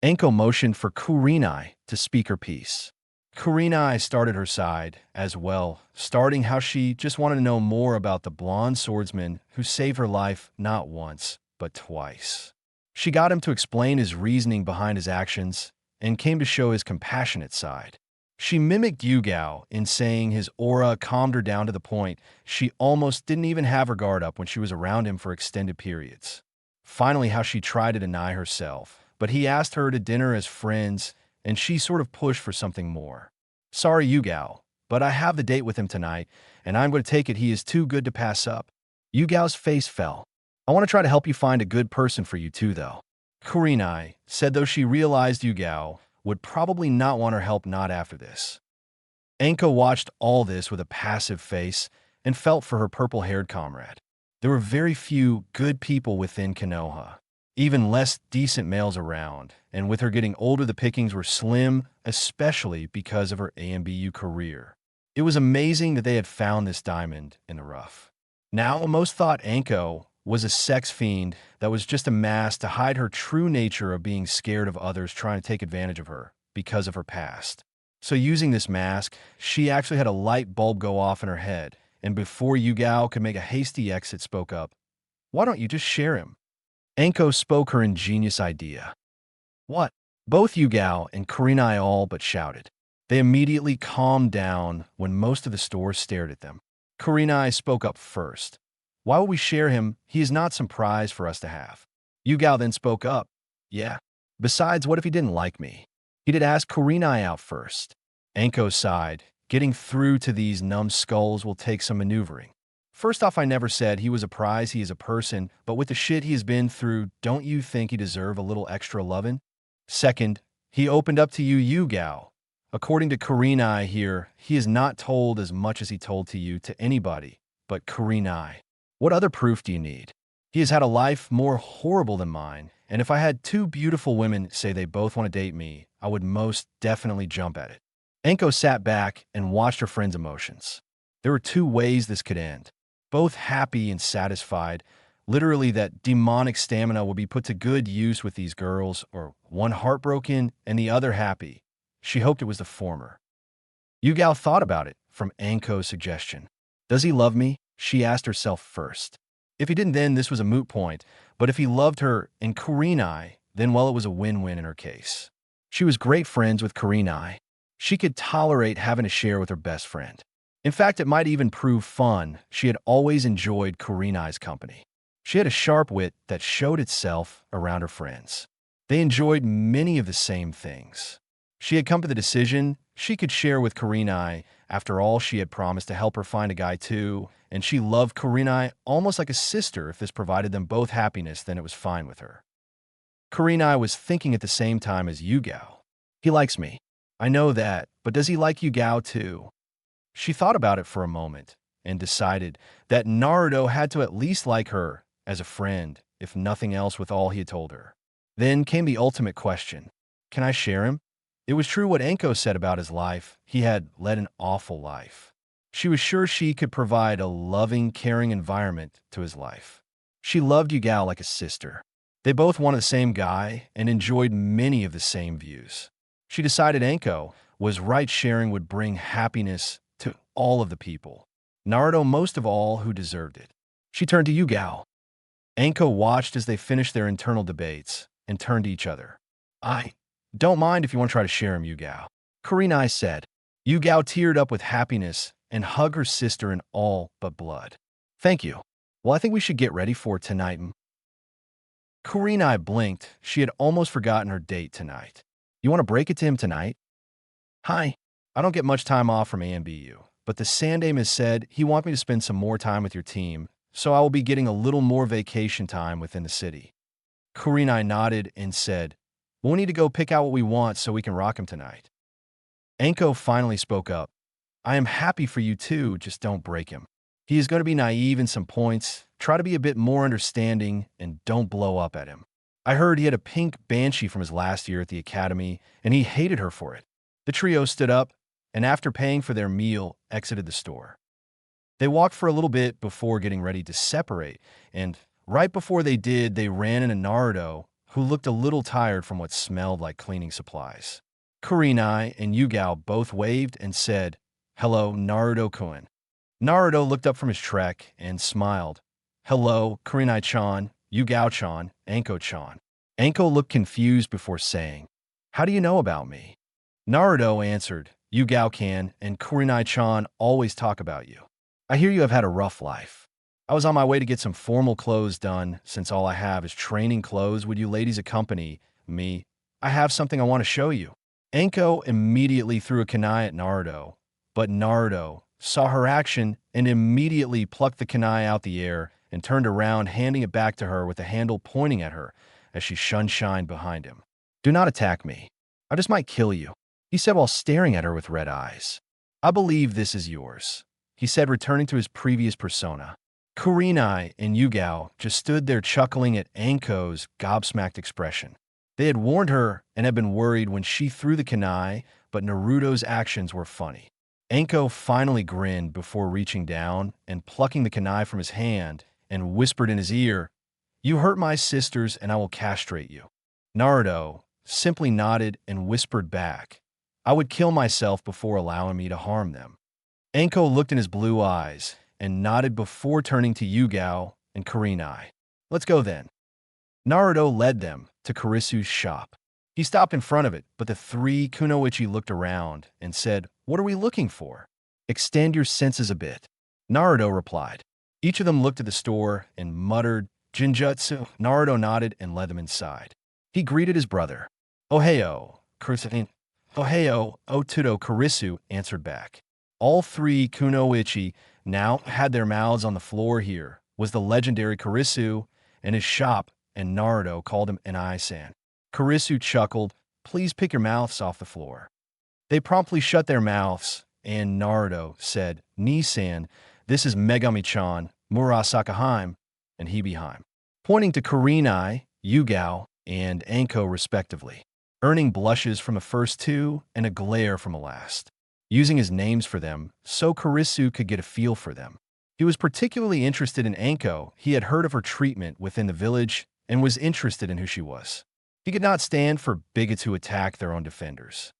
Speaker 1: Enko motioned for Kurenai to speak her piece. Kurenai started her side as well, starting how she just wanted to know more about the blonde swordsman who saved her life not once, but twice. She got him to explain his reasoning behind his actions and came to show his compassionate side. She mimicked Yugao in saying his aura calmed her down to the point she almost didn't even have her guard up when she was around him for extended periods. Finally, how she tried to deny herself, but he asked her to dinner as friends, and she sort of pushed for something more. Sorry, Yugao, but I have the date with him tonight, and I'm going to take it he is too good to pass up. Yugao's face fell. I want to try to help you find a good person for you too, though. Kurenai said, though she realized Yugao would probably not want her help not after this. Enko watched all this with a passive face and felt for her purple-haired comrade. There were very few good people within Konoha, even less decent males around, and with her getting older the pickings were slim, especially because of her AMBU career. It was amazing that they had found this diamond in the rough. Now, most thought Enko was a sex fiend that was just a mask to hide her true nature of being scared of others trying to take advantage of her because of her past. So using this mask, she actually had a light bulb go off in her head, and before Yugao could make a hasty exit, spoke up. Why don't you just share him? Enko spoke her ingenious idea. What? Both Yugao and Kurenai all but shouted. They immediately calmed down when most of the stores stared at them. Kurenai spoke up first. Why would we share him? He is not some prize for us to have. Yugao then spoke up. Yeah. Besides, what if he didn't like me? He did ask Kurenai out first. Enko sighed. Getting through to these numbskulls will take some maneuvering. First off, I never said he was a prize, he is a person, but with the shit he has been through, don't you think he deserve a little extra lovin'? Second, he opened up to you, Yugao. According to Kurenai here, he is not told as much as he told to you to anybody, but Kurenai. What other proof do you need? He has had a life more horrible than mine, and if I had 2 beautiful women say they both want to date me, I would most definitely jump at it. Enko sat back and watched her friend's emotions. There were 2 ways this could end. Both happy and satisfied, literally that demonic stamina would be put to good use with these girls, or one heartbroken and the other happy. She hoped it was the former. Yugao thought about it from Enko's suggestion. Does he love me? She asked herself first. If he didn't, then this was a moot point, but if he loved her and Kurenai, then well, it was a win-win in her case. She was great friends with Kurenai. She could tolerate having to share with her best friend. In fact, it might even prove fun. She had always enjoyed Kurenai's company. She had a sharp wit that showed itself around her friends. They enjoyed many of the same things. She had come to the decision she could share with Kurenai. After all, she had promised to help her find a guy too, and she loved Kurenai almost like a sister. If this provided them both happiness, then it was fine with her. Kurenai was thinking at the same time as Yugao. He likes me. I know that, but does he like Yugao too? She thought about it for a moment and decided that Naruto had to at least like her as a friend, if nothing else, with all he had told her. Then came the ultimate question. Can I share him? It was true what Enko said about his life. He had led an awful life. She was sure she could provide a loving, caring environment to his life. She loved Yugao like a sister. They both wanted the same guy and enjoyed many of the same views. She decided Anko was right sharing would bring happiness to all of the people. Naruto most of all who deserved it. She turned to Yugao. Anko watched as they finished their internal debates and turned to each other. I don't mind if you want to try to share him, Yugao. Kurenai said. Yugao teared up with happiness and hugged her sister in all but blood. Thank you. Well, I think we should get ready for tonight. Kurenai blinked. She had almost forgotten her date tonight. You want to break it to him tonight? Hi. I don't get much time off from AMBU, but the Sandame has said he wants me to spend some more time with your team, so I will be getting a little more vacation time within the city. Kurenai nodded and said, we'll need to go pick out what we want so we can rock him tonight. Anko finally spoke up. I am happy for you too, just don't break him. He is going to be naive in some points, try to be a bit more understanding, and don't blow up at him. I heard he had a pink banshee from his last year at the academy, and he hated her for it. The trio stood up, and after paying for their meal, exited the store. They walked for a little bit before getting ready to separate, and right before they did, they ran into Naruto, who looked a little tired from what smelled like cleaning supplies. Kurenai and Yugao both waved and said, hello, Naruto-kun. Naruto looked up from his trek and smiled. Hello, Kurenai-chan, Yugao-chan, Anko-chan. Anko looked confused before saying, how do you know about me? Naruto answered, Yugao-can and Kurenai-chan always talk about you. I hear you have had a rough life. I was on my way to get some formal clothes done, since all I have is training clothes. Would you ladies accompany me? I have something I want to show you. Anko immediately threw a kunai at Naruto, but Naruto saw her action and immediately plucked the kunai out the air and turned around, handing it back to her with the handle pointing at her as she shined behind him. Do not attack me. I just might kill you, he said while staring at her with red eyes. I believe this is yours, he said, returning to his previous persona. Kurenai and Yugao just stood there chuckling at Anko's gobsmacked expression. They had warned her and had been worried when she threw the kunai, but Naruto's actions were funny. Anko finally grinned before reaching down and plucking the kunai from his hand and whispered in his ear, you hurt my sisters and I will castrate you. Naruto simply nodded and whispered back, I would kill myself before allowing me to harm them. Anko looked in his blue eyes and nodded before turning to Yugao and Kurenai. Let's go then. Naruto led them to Kurisu's shop. He stopped in front of it, but the three kunoichi looked around and said, what are we looking for? Extend your senses a bit. Naruto replied. Each of them looked at the store and muttered, Jinjutsu. Naruto nodded and led them inside. He greeted his brother. Oheyo, Kurisu. Oheyo, Otudo. Kurisu answered back. All three kunoichi now had their mouths on the floor. Here was the legendary Kurisu and his shop, and Naruto called him Enai-san. Kurisu chuckled, please pick your mouths off the floor. They promptly shut their mouths, and Naruto said, Ni-san, this is Megami-chan, Murasakaheim, and Hibiheim, pointing to Kurenai, Yugao, and Anko respectively, earning blushes from the first two and a glare from the last, using his names for them so Kurisu could get a feel for them. He was particularly interested in Anko. He had heard of her treatment within the village and was interested in who she was. He could not stand for bigots who attack their own defenders.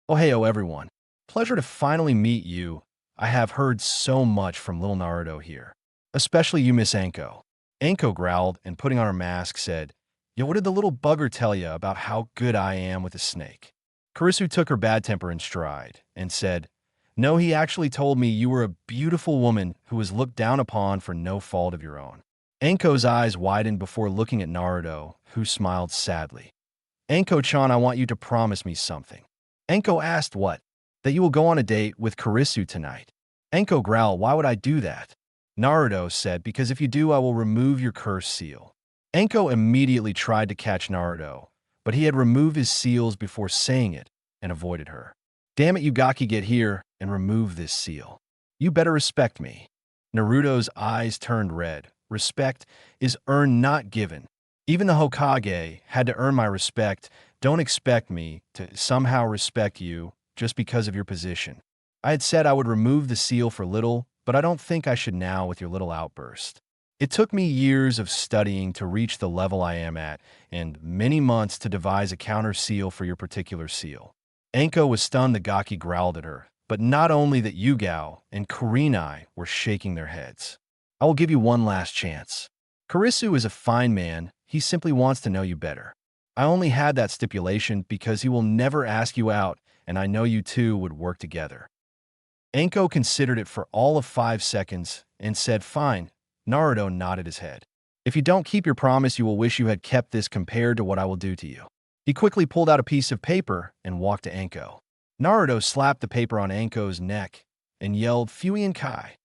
Speaker 1: Oheyo, everyone. Pleasure to finally meet you. I have heard so much from little Naruto here. Especially you, Miss Anko. Anko growled and putting on her mask said, Yo, what did the little bugger tell you about how good I am with a snake? Kurisu took her bad temper in stride and said, No, he actually told me you were a beautiful woman who was looked down upon for no fault of your own. Anko's eyes widened before looking at Naruto, who smiled sadly. Anko-chan, I want you to promise me something. Anko asked what? That you will go on a date with Kurisu tonight. Anko growled, why would I do that? Naruto said, because if you do, I will remove your curse seal. Anko immediately tried to catch Naruto, but he had removed his seals before saying it and avoided her. Damn it, Yugaki, get here and remove this seal. You better respect me. Naruto's eyes turned red. Respect is earned, not given. Even the Hokage had to earn my respect. Don't expect me to somehow respect you just because of your position. I had said I would remove the seal for little, but I don't think I should now with your little outburst. It took me years of studying to reach the level I am at, and many months to devise a counter seal for your particular seal. Anko was stunned that Gaki growled at her, but not only that Yugao and Kurenai were shaking their heads. I will give you one last chance. Karisu is a fine man, he simply wants to know you better. I only had that stipulation because he will never ask you out, and I know you two would work together. Anko considered it for all of 5 seconds and said, "Fine." Naruto nodded his head. "If you don't keep your promise, you will wish you had kept this compared to what I will do to you." He quickly pulled out a piece of paper and walked to Anko. Naruto slapped the paper on Anko's neck and yelled, "Fuian Kai."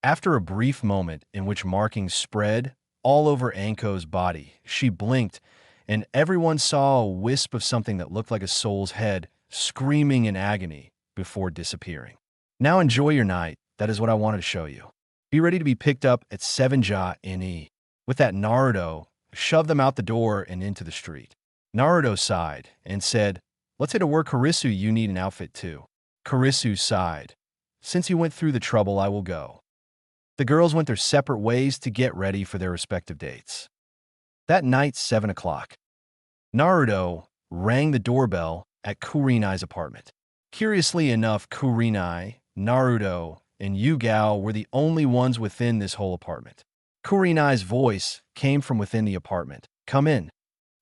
Speaker 1: After a brief moment in which markings spread all over Anko's body, she blinked, and everyone saw a wisp of something that looked like a soul's head, screaming in agony before disappearing. "Now enjoy your night. That is what I wanted to show you. Be ready to be picked up at 7 Ja NE." With that, Naruto shoved them out the door and into the street. Naruto sighed and said, "Let's head to work. Karisu, you need an outfit too." Karisu sighed. "Since you went through the trouble, I will go." The girls went their separate ways to get ready for their respective dates. That night, 7 o'clock, Naruto rang the doorbell at Kurenai's apartment. Curiously enough, Kurenai, Naruto, and Yugao were the only ones within this whole apartment. Kurenai's voice came from within the apartment. "Come in."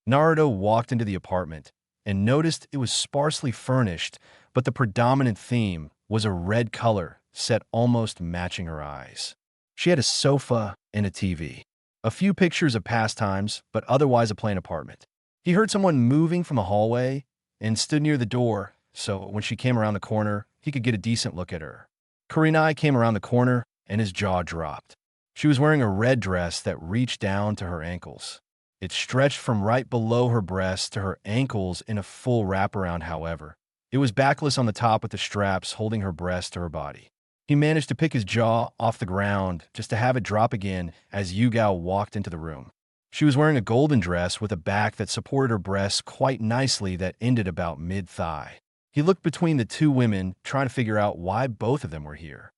Speaker 1: Naruto walked into the apartment and noticed it was sparsely furnished, but the predominant theme was a red color set almost matching her eyes. She had a sofa and a TV. A few pictures of pastimes, but otherwise a plain apartment. He heard someone moving from the hallway and stood near the door, so when she came around the corner, he could get a decent look at her. Kurenai came around the corner and his jaw dropped. She was wearing a red dress that reached down to her ankles. It stretched from right below her breasts to her ankles in a full wraparound, however. It was backless on the top with the straps holding her breast to her body. He managed to pick his jaw off the ground just to have it drop again as Yugao walked into the room. She was wearing a golden dress with a back that supported her breasts quite nicely that ended about mid-thigh. He looked between the two women, trying to figure out why both of them were here.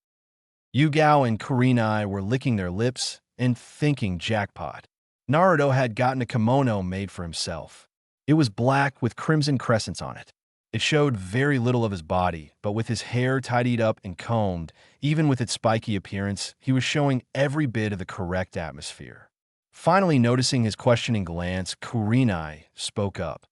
Speaker 1: Yugao and Kurenai were licking their lips and thinking jackpot. Naruto had gotten a kimono made for himself. It was black with crimson crescents on it. It showed very little of his body, but with his hair tidied up and combed, even with its spiky appearance, he was showing every bit of the correct atmosphere. Finally, noticing his questioning glance, Kurenai spoke up.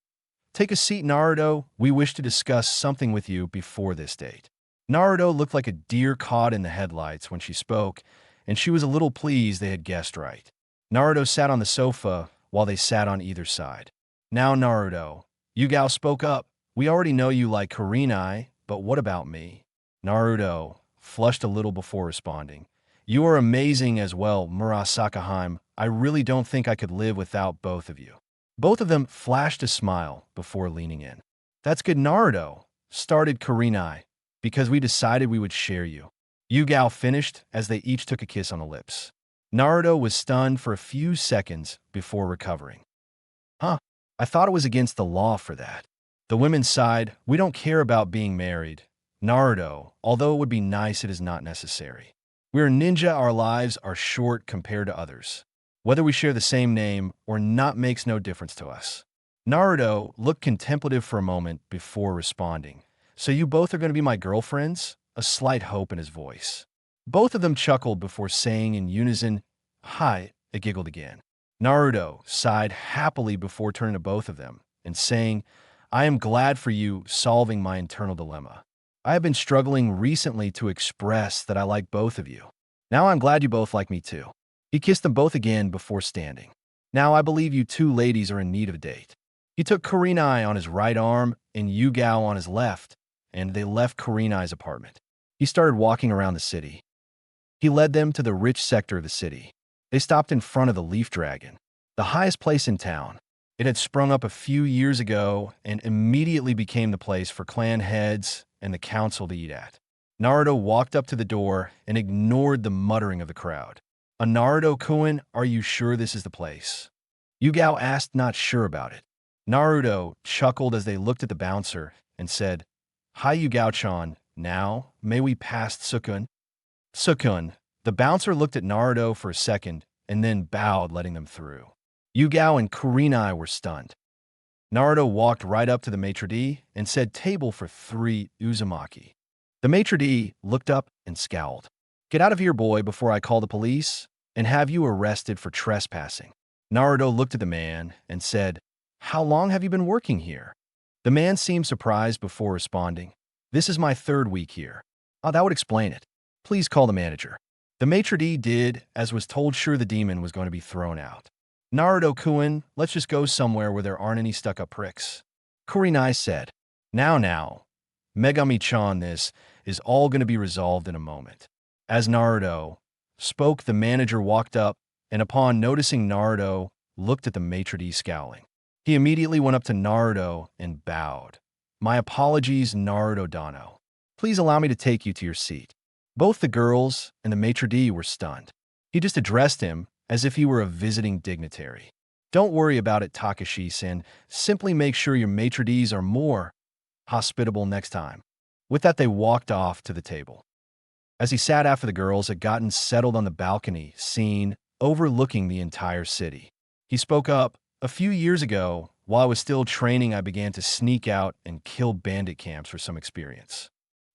Speaker 1: "Take a seat, Naruto. We wish to discuss something with you before this date." Naruto looked like a deer caught in the headlights when she spoke, and she was a little pleased they had guessed right. Naruto sat on the sofa while they sat on either side. "Now, Naruto," Yugao spoke up. "We already know you like Kurenai, but what about me?" Naruto flushed a little before responding. "You are amazing as well, Murasakaheim. I really don't think I could live without both of you." Both of them flashed a smile before leaning in. "That's good, Naruto," started Kurenai, "because we decided we would share you." Yugao finished as they each took a kiss on the lips. Naruto was stunned for a few seconds before recovering. "Huh, I thought it was against the law for that." The women sighed. "We don't care about being married, Naruto, although it would be nice, it is not necessary. We're ninja, our lives are short compared to others. Whether we share the same name or not makes no difference to us." Naruto looked contemplative for a moment before responding. "So you both are going to be my girlfriends?" A slight hope in his voice. Both of them chuckled before saying in unison, "Hi," it giggled again. Naruto sighed happily before turning to both of them and saying, "I am glad for you solving my internal dilemma. I have been struggling recently to express that I like both of you. Now I'm glad you both like me too." He kissed them both again before standing. "Now I believe you two ladies are in need of a date." He took Kurenai on his right arm and Yugao on his left, and they left Kurenai's apartment. He started walking around the city. He led them to the rich sector of the city. They stopped in front of the Leaf Dragon, the highest place in town. It had sprung up a few years ago and immediately became the place for clan heads and the council to eat at. Naruto walked up to the door and ignored the muttering of the crowd. "Naruto-kun, are you sure this is the place?" Yugao asked, not sure about it. Naruto chuckled as they looked at the bouncer and said, "Hi, Yugao-chan. Now, may we pass Sukun?" Sukun. The bouncer looked at Naruto for a second and then bowed, letting them through. Yugao and Kurenai were stunned. Naruto walked right up to the maitre d' and said, "Table for 3 Uzumaki." The maitre d' looked up and scowled. "Get out of here, boy, before I call the police and have you arrested for trespassing." Naruto looked at the man and said, "How long have you been working here?" The man seemed surprised before responding, "This is my 3rd week here." "Oh, that would explain it. Please call the manager." The maitre d' did as was told, sure the demon was going to be thrown out. "Naruto-kun, let's just go somewhere where there aren't any stuck-up pricks," Kurenai said. Now, Megami-chan, this is all going to be resolved in a moment." As Naruto spoke, the manager walked up, and upon noticing Naruto, looked at the maitre d' scowling. He immediately went up to Naruto and bowed. "My apologies, Naruto Dano. Please allow me to take you to your seat." Both the girls and the maitre d' were stunned. He just addressed him as if he were a visiting dignitary. "Don't worry about it, Takashi-san. Simply make sure your maitre d's are more hospitable next time." With that, they walked off to the table. As he sat after the girls had gotten settled on the balcony scene overlooking the entire city, he spoke up. "A few years ago, while I was still training, I began to sneak out and kill bandit camps for some experience.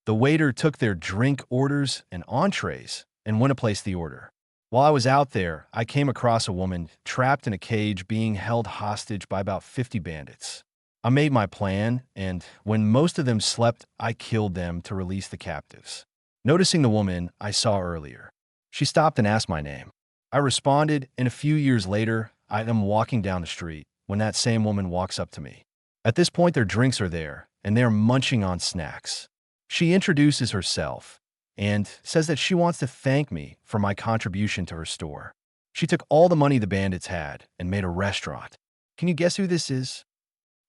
Speaker 1: The waiter took their drink orders and entrees and went to place the order. While I was out there, I came across a woman trapped in a cage being held hostage by about 50 bandits. I made my plan, and when most of them slept, I killed them to release the captives. Noticing the woman I saw earlier, she stopped and asked my name. I responded, and a few years later, I am walking down the street when that same woman walks up to me. At this point, their drinks are there, and they are munching on snacks. She introduces herself and says that she wants to thank me for my contribution to her store. She took all the money the bandits had and made a restaurant. Can you guess who this is?"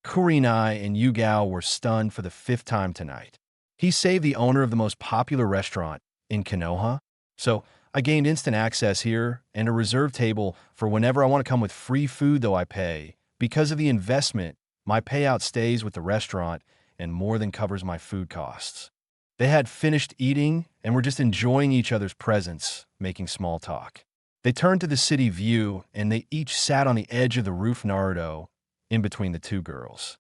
Speaker 1: Kurenai and Yugao were stunned for the 5th time tonight. He saved the owner of the most popular restaurant in Konoha. "So I gained instant access here and a reserved table for whenever I want to come with free food, though I pay. Because of the investment, my payout stays with the restaurant and more than covers my food costs." They had finished eating and were just enjoying each other's presence, making small talk. They turned to the city view, and they each sat on the edge of the roof, Naruto in between the two girls.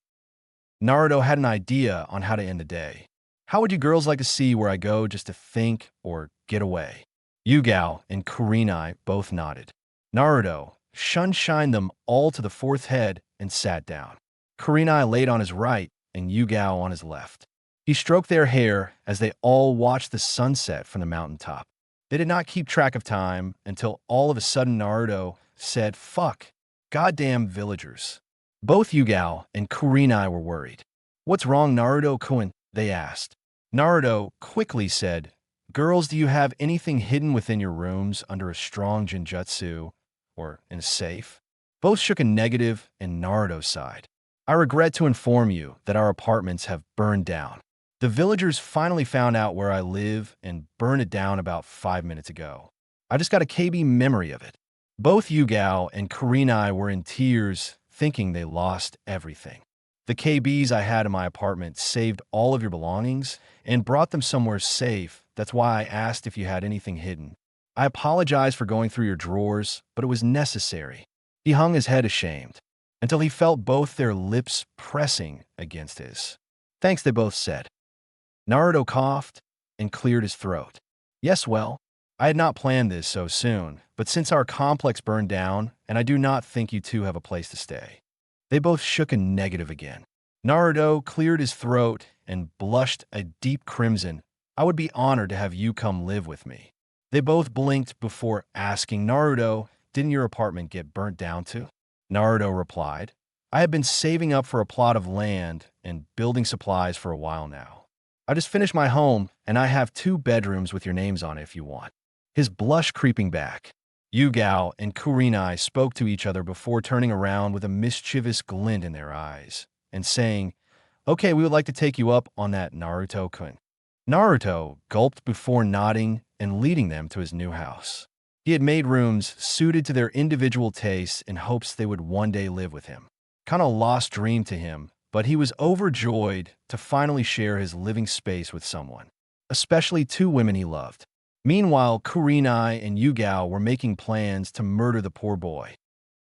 Speaker 1: Naruto had an idea on how to end the day. "How would you girls like to see where I go just to think or get away?" Yugao and Kurenai both nodded. Naruto shunshined them all to the 4th head and sat down. Kurenai laid on his right and Yugao on his left. He stroked their hair as they all watched the sunset from the mountaintop. They did not keep track of time until all of a sudden Naruto said, "Fuck, goddamn villagers." Both Yugao and Kurenai were worried. "What's wrong, Naruto-kun?" they asked. Naruto quickly said, "Girls, do you have anything hidden within your rooms under a strong genjutsu or in a safe?" Both shook a negative, and Naruto sighed. "I regret to inform you that our apartments have burned down. The villagers finally found out where I live and burned it down about 5 minutes ago. I just got a KB memory of it." Both Yugao and Kurenai were in tears, thinking they lost everything. "The KBs I had in my apartment saved all of your belongings and brought them somewhere safe. That's why I asked if you had anything hidden. I apologize for going through your drawers, but it was necessary." He hung his head ashamed until he felt both their lips pressing against his. "Thanks," they both said. Naruto coughed and cleared his throat. "Yes, well, I had not planned this so soon, but since our complex burned down, and I do not think you two have a place to stay." They both shook a negative again. Naruto cleared his throat and blushed a deep crimson. "I would be honored to have you come live with me." They both blinked before asking, "Naruto, didn't your apartment get burnt down too?" Naruto replied, "I have been saving up for a plot of land and building supplies for a while now. I just finished my home, and I have 2 bedrooms with your names on it if you want." His blush creeping back. Yugao and Kurenai spoke to each other before turning around with a mischievous glint in their eyes and saying, "Okay, we would like to take you up on that, Naruto-kun." Naruto gulped before nodding and leading them to his new house. He had made rooms suited to their individual tastes in hopes they would one day live with him. Kinda lost dream to him, but he was overjoyed to finally share his living space with someone, especially 2 women he loved. Meanwhile, Kurenai and Yugao were making plans to murder the poor boy.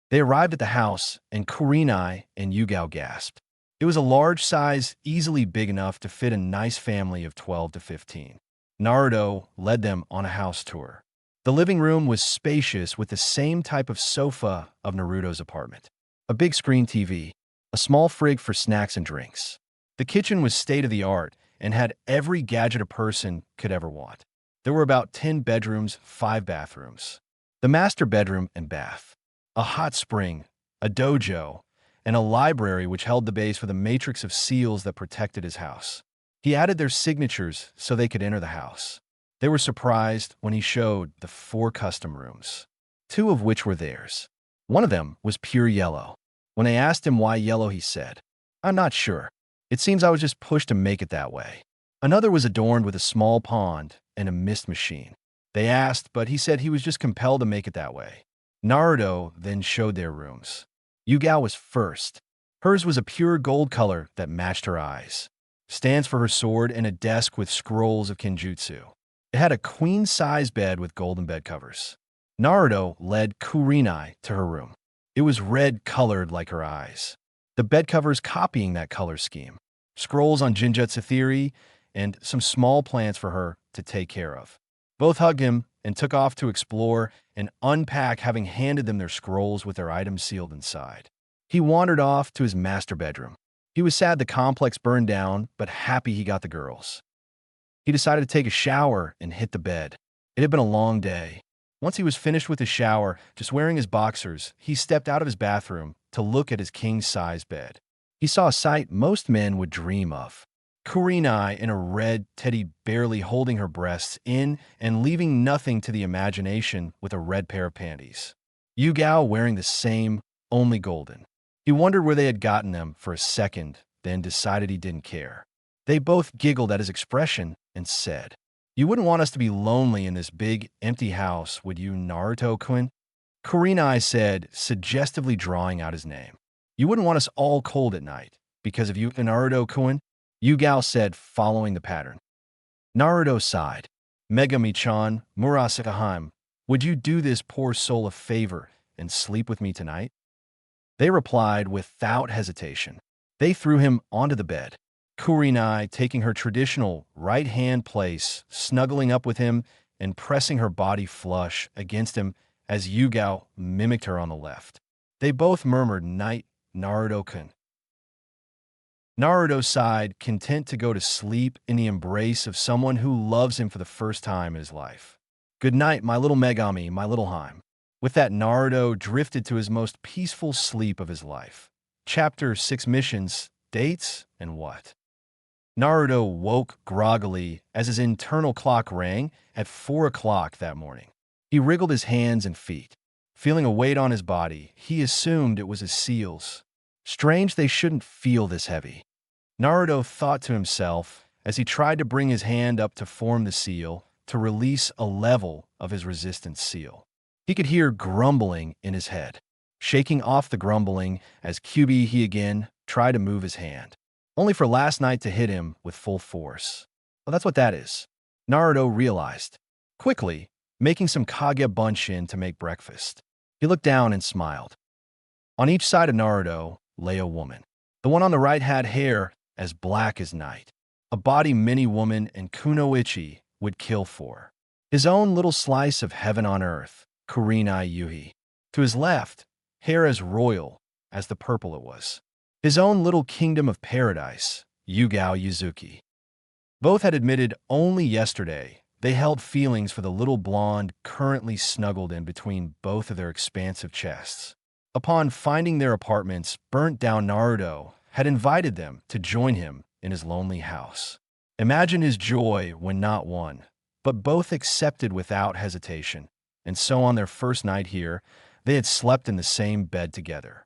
Speaker 1: They arrived at the house, and Kurenai and Yugao gasped. It was a large size, easily big enough to fit a nice family of 12 to 15. Naruto led them on a house tour. The living room was spacious with the same type of sofa of Naruto's apartment. A big screen TV, a small fridge for snacks and drinks. The kitchen was state-of-the-art and had every gadget a person could ever want. There were about 10 bedrooms, 5 bathrooms. The master bedroom and bath. A hot spring, a dojo, and a library which held the base for the matrix of seals that protected his house. He added their signatures so they could enter the house. They were surprised when he showed the 4 custom rooms, 2 of which were theirs. One of them was pure yellow. When they asked him why yellow, he said, "I'm not sure. It seems I was just pushed to make it that way." Another was adorned with a small pond and a mist machine. They asked, but he said he was just compelled to make it that way. Naruto then showed their rooms. Yugao was first. Hers was a pure gold color that matched her eyes. Stands for her sword and a desk with scrolls of Kenjutsu. It had a queen-size bed with golden bed covers. Naruto led Kurenai to her room. It was red-colored like her eyes. The bed covers copying that color scheme. Scrolls on Jinjutsu theory, and some small plants for her to take care of. Both hugged him and took off to explore and unpack, having handed them their scrolls with their items sealed inside. He wandered off to his master bedroom. He was sad the complex burned down, but happy he got the girls. He decided to take a shower and hit the bed. It had been a long day. Once he was finished with his shower, just wearing his boxers, he stepped out of his bathroom to look at his king-size bed. He saw a sight most men would dream of. Kurenai in a red teddy barely holding her breasts in and leaving nothing to the imagination with a red pair of panties. Yugao wearing the same, only golden. He wondered where they had gotten them for a second, then decided he didn't care. They both giggled at his expression and said, "You wouldn't want us to be lonely in this big, empty house, would you, Naruto-kun?" Kurenai said, suggestively drawing out his name. "You wouldn't want us all cold at night because of you, Naruto-kun?" Yugao said, following the pattern. Naruto sighed. "Megami-chan, Murasakaheim, would you do this poor soul a favor and sleep with me tonight?" They replied without hesitation. They threw him onto the bed. Kurenai taking her traditional right-hand place, snuggling up with him and pressing her body flush against him as Yugao mimicked her on the left. They both murmured, "Night, Naruto-kun." Naruto sighed, content to go to sleep in the embrace of someone who loves him for the first time in his life. "Good night, my little Megami, my little Heim." With that, Naruto drifted to his most peaceful sleep of his life. Chapter 6 Missions, Dates, and What? Naruto woke groggily as his internal clock rang at 4 o'clock that morning. He wriggled his hands and feet. Feeling a weight on his body, he assumed it was his seals. Strange they shouldn't feel this heavy. Naruto thought to himself as he tried to bring his hand up to form the seal to release a level of his resistance seal. He could hear grumbling in his head. Shaking off the grumbling as QB he again tried to move his hand, only for last night to hit him with full force. Well, that's what that is, Naruto realized. Quickly, making some Kage Bunshin to make breakfast. He looked down and smiled. On each side of Naruto lay a woman. The one on the right had hair as black as night, a body many women and Kunoichi would kill for. His own little slice of heaven on earth, Kurenai Yuhi. To his left, hair as royal as the purple it was. His own little kingdom of paradise, Yugao Yuzuki. Both had admitted only yesterday they held feelings for the little blonde currently snuggled in between both of their expansive chests. Upon finding their apartments burnt down, Naruto had invited them to join him in his lonely house. Imagine his joy when not one, but both accepted without hesitation. And so on their first night here, they had slept in the same bed together.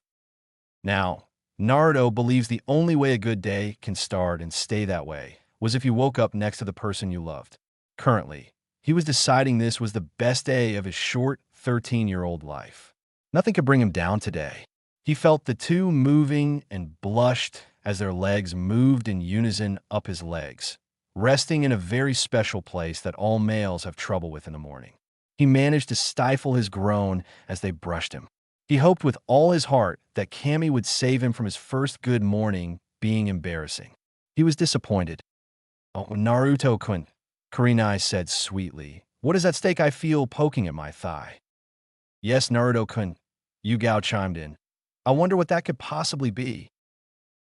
Speaker 1: Now, Naruto believes the only way a good day can start and stay that way was if you woke up next to the person you loved. Currently, he was deciding this was the best day of his short 13-year-old life. Nothing could bring him down today. He felt the two moving and blushed as their legs moved in unison up his legs, resting in a very special place that all males have trouble with in the morning. He managed to stifle his groan as they brushed him. He hoped with all his heart that Kami would save him from his first good morning being embarrassing. He was disappointed. "Oh, Naruto-kun," Kurenai said sweetly. "What is that stake I feel poking at my thigh?" "Yes, Naruto-kun," Yugao chimed in. "I wonder what that could possibly be."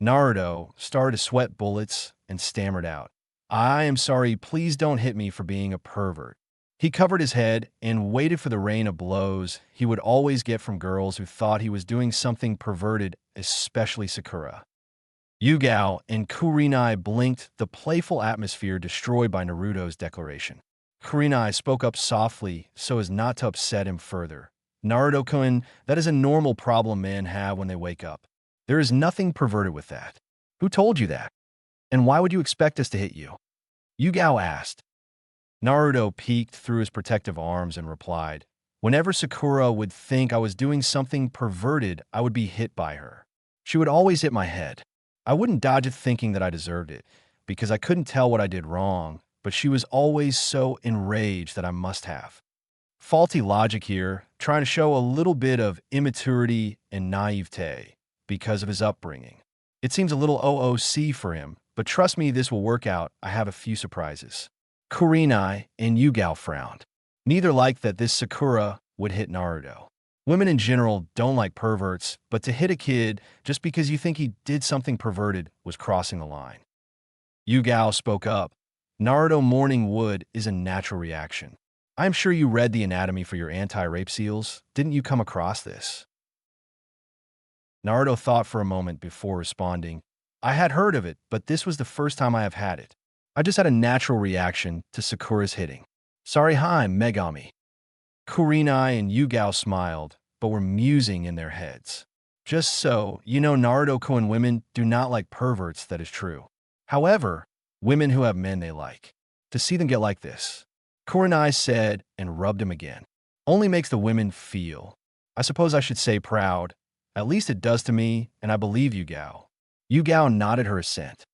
Speaker 1: Naruto started to sweat bullets and stammered out, "I am sorry, please don't hit me for being a pervert." He covered his head and waited for the rain of blows he would always get from girls who thought he was doing something perverted, especially Sakura. Yugao and Kurenai blinked, the playful atmosphere destroyed by Naruto's declaration. Kurenai spoke up softly so as not to upset him further. "Naruto-kun, that is a normal problem men have when they wake up. There is nothing perverted with that." "Who told you that? And why would you expect us to hit you?" Yugao asked. Naruto peeked through his protective arms and replied, "Whenever Sakura would think I was doing something perverted, I would be hit by her. She would always hit my head. I wouldn't dodge it thinking that I deserved it, because I couldn't tell what I did wrong, but she was always so enraged that I must have." Faulty logic here, trying to show a little bit of immaturity and naivete because of his upbringing. It seems a little OOC for him, but trust me, this will work out. I have a few surprises. Kurenai and Yugao frowned. Neither liked that this Sakura would hit Naruto. Women in general don't like perverts, but to hit a kid just because you think he did something perverted was crossing the line. Yugao spoke up. "Naruto mourning wood is a natural reaction. I am sure you read the anatomy for your anti-rape seals. Didn't you come across this?" Naruto thought for a moment before responding. "I had heard of it, but this was the first time I have had it. I just had a natural reaction to Sakura's hitting. Sorry, hi, Megami." Kurenai and Yugao smiled, but were musing in their heads. "Just so, you know, Naruto-kun women do not like perverts, that is true. However, women who have men they like. To see them get like this," Kurenai said and rubbed him again, "only makes the women feel. I suppose I should say proud. At least it does to me, and I believe Yugao." Yugao nodded her assent.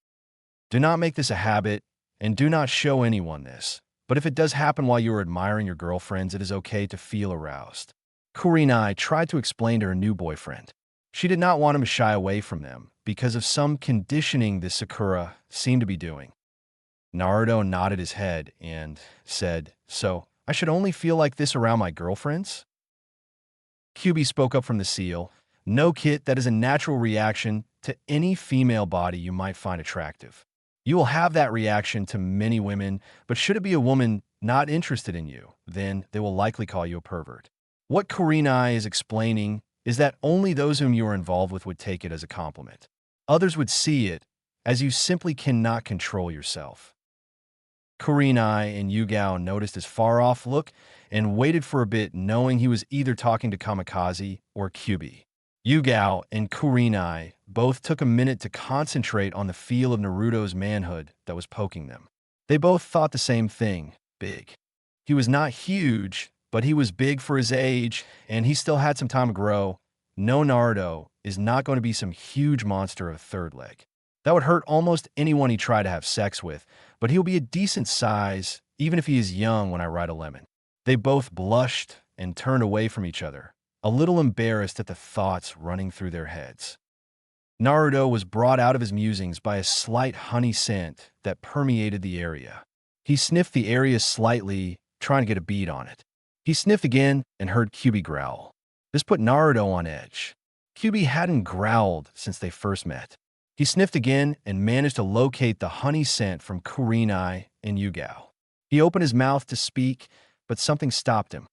Speaker 1: "Do not make this a habit, and do not show anyone this. But if it does happen while you are admiring your girlfriends, it is okay to feel aroused." Kurenai tried to explain to her new boyfriend. She did not want him to shy away from them because of some conditioning this Sakura seemed to be doing. Naruto nodded his head and said, "So, I should only feel like this around my girlfriends?" Kyubi spoke up from the seal. "No, Kit, that is a natural reaction to any female body you might find attractive. You will have that reaction to many women, but should it be a woman not interested in you, then they will likely call you a pervert. What Kurenai is explaining is that only those whom you are involved with would take it as a compliment. Others would see it as you simply cannot control yourself." Kurenai and Yugao noticed his far-off look and waited for a bit, knowing he was either talking to Kamicazi or Kyubi. Yugao and Kurenai both took a minute to concentrate on the feel of Naruto's manhood that was poking them. They both thought the same thing, big. He was not huge, but he was big for his age, and he still had some time to grow. No, Naruto is not going to be some huge monster of a third leg. That would hurt almost anyone he tried to have sex with, but he'll be a decent size, even if he is young when I ride a lemon. They both blushed and turned away from each other, a little embarrassed at the thoughts running through their heads. Naruto was brought out of his musings by a slight honey scent that permeated the area. He sniffed the area slightly, trying to get a bead on it. He sniffed again and heard Kyubi growl. This put Naruto on edge. Kyubi hadn't growled since they first met. He sniffed again and managed to locate the honey scent from Kurenai and Yugao. He opened his mouth to speak, but something stopped him.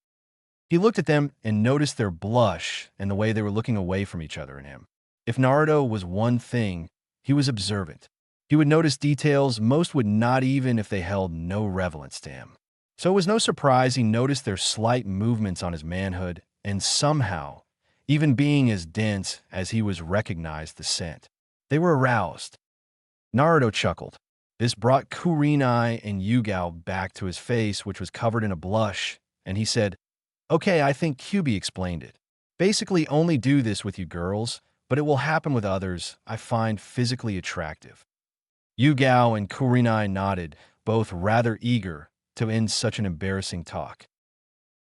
Speaker 1: He looked at them and noticed their blush and the way they were looking away from each other and him. If Naruto was one thing, he was observant. He would notice details most would not, even if they held no relevance to him. So it was no surprise he noticed their slight movements on his manhood, and somehow, even being as dense as he was, recognized the scent. They were aroused. Naruto chuckled. This brought Kurenai and Yugao back to his face, which was covered in a blush, and he said, "Okay, I think Kyubi explained it. Basically only do this with you girls, but it will happen with others I find physically attractive." Yugao and Kurenai nodded, both rather eager to end such an embarrassing talk.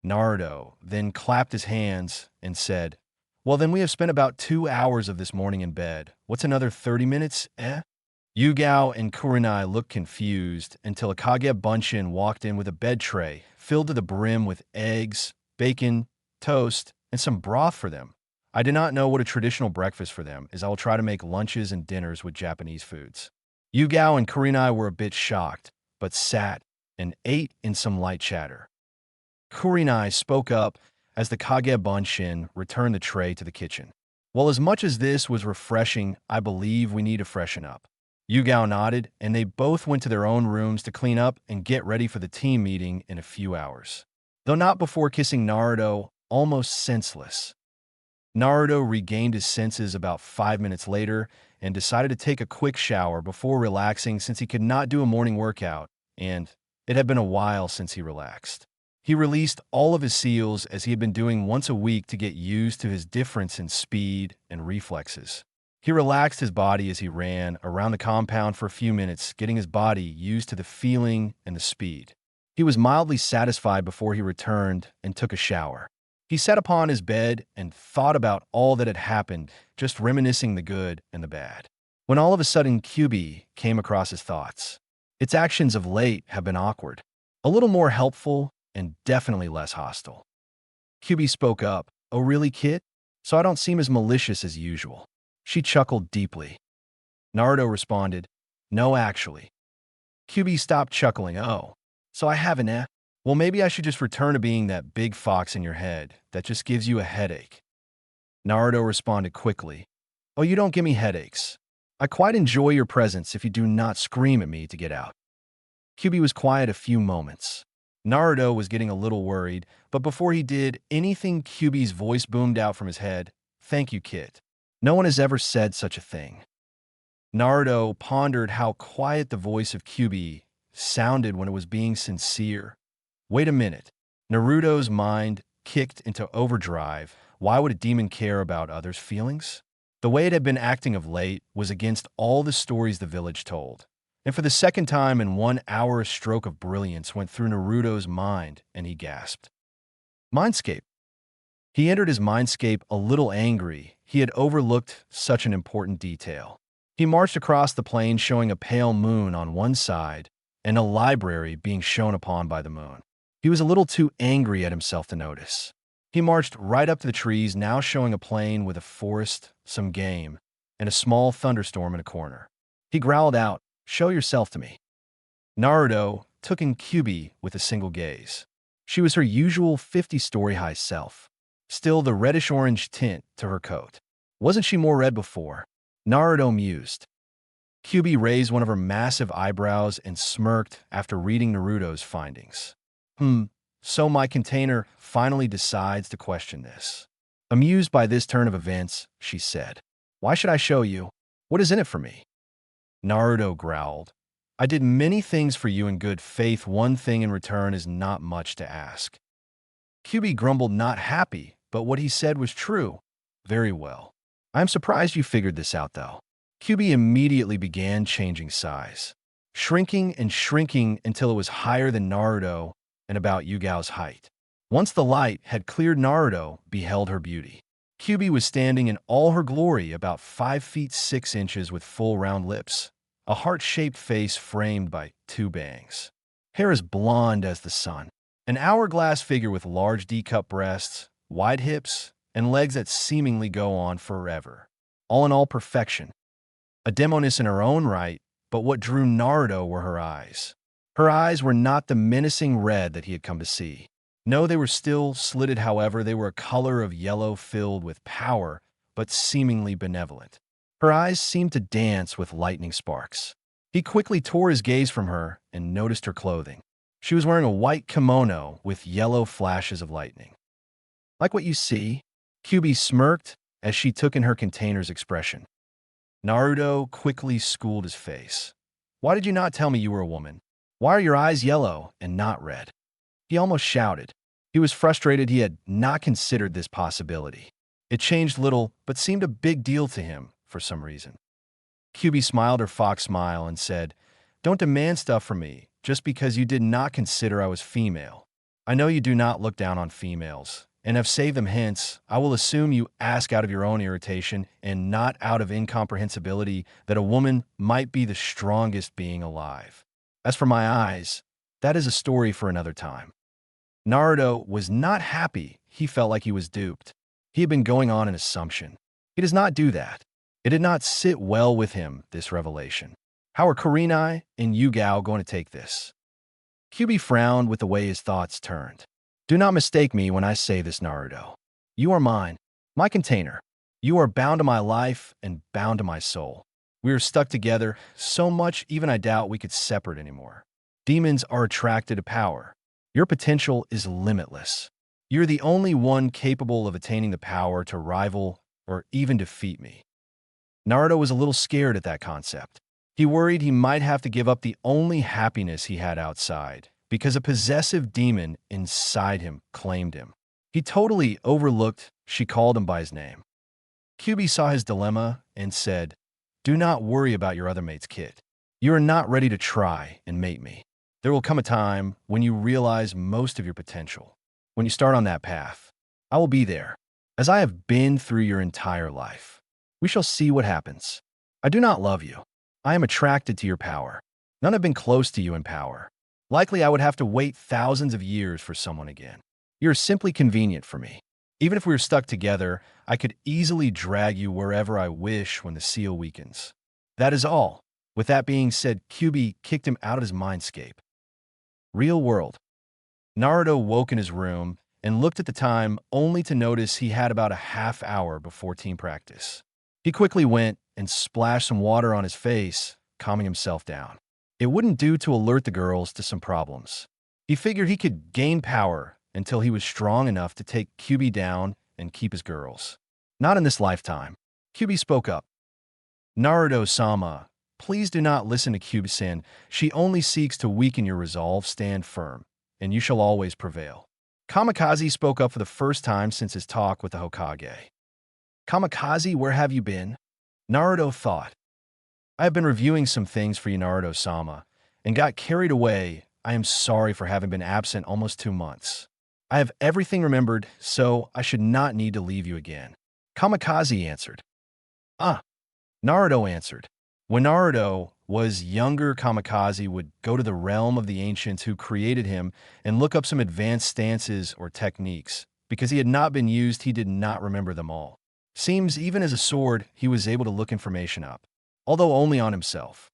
Speaker 1: Naruto then clapped his hands and said, "Well, then we have spent about 2 hours of this morning in bed. What's another 30 minutes, eh?" Yugao and Kurenai looked confused until a Kage Bunshin walked in with a bed tray filled to the brim with eggs, bacon, toast, and some broth for them. I did not know what a traditional breakfast for them, as I will try to make lunches and dinners with Japanese foods. Yugao and Kurenai were a bit shocked, but sat and ate in some light chatter. Kurenai spoke up as the Kage Bunshin returned the tray to the kitchen. "Well, as much as this was refreshing, I believe we need to freshen up." Yugao nodded, and they both went to their own rooms to clean up and get ready for the team meeting in a few hours. Though not before kissing Naruto, almost senseless. Naruto regained his senses about 5 minutes later and decided to take a quick shower before relaxing since he could not do a morning workout, and it had been a while since he relaxed. He released all of his seals as he had been doing once a week to get used to his difference in speed and reflexes. He relaxed his body as he ran around the compound for a few minutes, getting his body used to the feeling and the speed. He was mildly satisfied before he returned and took a shower. He sat upon his bed and thought about all that had happened, just reminiscing the good and the bad. When all of a sudden Kyuubi came across his thoughts. Its actions of late have been awkward, a little more helpful, and definitely less hostile. Kyuubi spoke up, "Oh really, Kit? So I don't seem as malicious as usual." She chuckled deeply. Naruto responded, "No, actually." Kyuubi stopped chuckling. "Oh, so I haven't, eh? Well, maybe I should just return to being that big fox in your head that just gives you a headache." Naruto responded quickly, "Oh, you don't give me headaches. I quite enjoy your presence if you do not scream at me to get out." Kyuubi was quiet a few moments. Naruto was getting a little worried, but before he did anything, Kyuubi's voice boomed out from his head, "Thank you, Kit. No one has ever said such a thing." Naruto pondered how quiet the voice of Kyuubi sounded when it was being sincere. Wait a minute. Naruto's mind kicked into overdrive. Why would a demon care about others' feelings? The way it had been acting of late was against all the stories the village told. And for the second time in 1 hour, a stroke of brilliance went through Naruto's mind, and he gasped. Mindscape. He entered his mindscape a little angry. He had overlooked such an important detail. He marched across the plain showing a pale moon on one side and a library being shone upon by the moon. He was a little too angry at himself to notice. He marched right up to the trees, now showing a plain with a forest, some game, and a small thunderstorm in a corner. He growled out, "Show yourself to me." Naruto took in Kyuubi with a single gaze. She was her usual 50-story high self. Still the reddish-orange tint to her coat. Wasn't she more red before? Naruto mused. Kyuubi raised one of her massive eyebrows and smirked after reading Naruto's findings. So my container finally decides to question this. Amused by this turn of events, she said, "Why should I show you? What is in it for me?" Naruto growled, "I did many things for you in good faith. One thing in return is not much to ask." Kyuubi grumbled, not happy, but what he said was true. "Very well. I am surprised you figured this out, though." Kyuubi immediately began changing size, shrinking and shrinking until it was higher than Naruto and about Yugao's height. Once the light had cleared, Naruto beheld her beauty. Kyuubi was standing in all her glory, about 5 feet 6 inches, with full round lips, a heart-shaped face framed by 2 bangs. Hair as blonde as the sun. An hourglass figure with large D-cup breasts, wide hips, and legs that seemingly go on forever. All in all, perfection. A demoness in her own right, but what drew Naruto were her eyes. Her eyes were not the menacing red that he had come to see. No, they were still slitted, however, they were a color of yellow filled with power, but seemingly benevolent. Her eyes seemed to dance with lightning sparks. He quickly tore his gaze from her and noticed her clothing. She was wearing a white kimono with yellow flashes of lightning. "Like what you see?" Kyuubi smirked as she took in her container's expression. Naruto quickly schooled his face. "Why did you not tell me you were a woman? Why are your eyes yellow and not red?" He almost shouted. He was frustrated he had not considered this possibility. It changed little, but seemed a big deal to him for some reason. Kyuubi smiled her fox smile and said, "Don't demand stuff from me. just because you did not consider I was female. I know you do not look down on females, and have saved them hence, I will assume you ask out of your own irritation and not out of incomprehensibility that a woman might be the strongest being alive. As for my eyes, that is a story for another time. Naruto was not happy. He felt like he was duped. He had been going on an assumption. He does not do that. It did not sit well with him, this revelation. How are Kurenai and Yugao going to take this? Kyuubi frowned with the way his thoughts turned. Do not mistake me when I say this, Naruto. You are mine, my container. You are bound to my life and bound to my soul. We are stuck together so much even I doubt we could separate anymore. Demons are attracted to power. Your potential is limitless. You're the only one capable of attaining the power to rival or even defeat me. Naruto was a little scared at that concept. He worried he might have to give up the only happiness he had outside because a possessive demon inside him claimed him. He totally overlooked she called him by his name. Kyuubi saw his dilemma and said, do not worry about your other mate's kid. You are not ready to try and mate me. There will come a time when you realize most of your potential. When you start on that path, I will be there, as I have been through your entire life. We shall see what happens. I do not love you. I am attracted to your power. None have been close to you in power. Likely I would have to wait thousands of years for someone again. You are simply convenient for me. Even if we were stuck together, I could easily drag you wherever I wish when the seal weakens. That is all. With that being said, Kyuubi kicked him out of his mindscape. Real world. Naruto woke in his room and looked at the time only to notice he had about a half hour before team practice. He quickly went and splashed some water on his face, calming himself down. It wouldn't do to alert the girls to some problems. He figured he could gain power until he was strong enough to take Kyuubi down and keep his girls. Not in this lifetime. Kyuubi spoke up. Naruto-sama, please do not listen to Kyuubi-san. She only seeks to weaken your resolve. Stand firm, and you shall always prevail. Kamicazi spoke up for the first time since his talk with the Hokage. Kamicazi, where have you been? Naruto thought. I have been reviewing some things for you, Naruto-sama, and got carried away. I am sorry for having been absent almost 2 months. I have everything remembered, so I should not need to leave you again. Kamicazi answered. Naruto answered. When Naruto was younger, Kamicazi would go to the realm of the ancients who created him and look up some advanced stances or techniques. Because he had not been used, he did not remember them all. Seems even as a sword, he was able to look information up, although only on himself.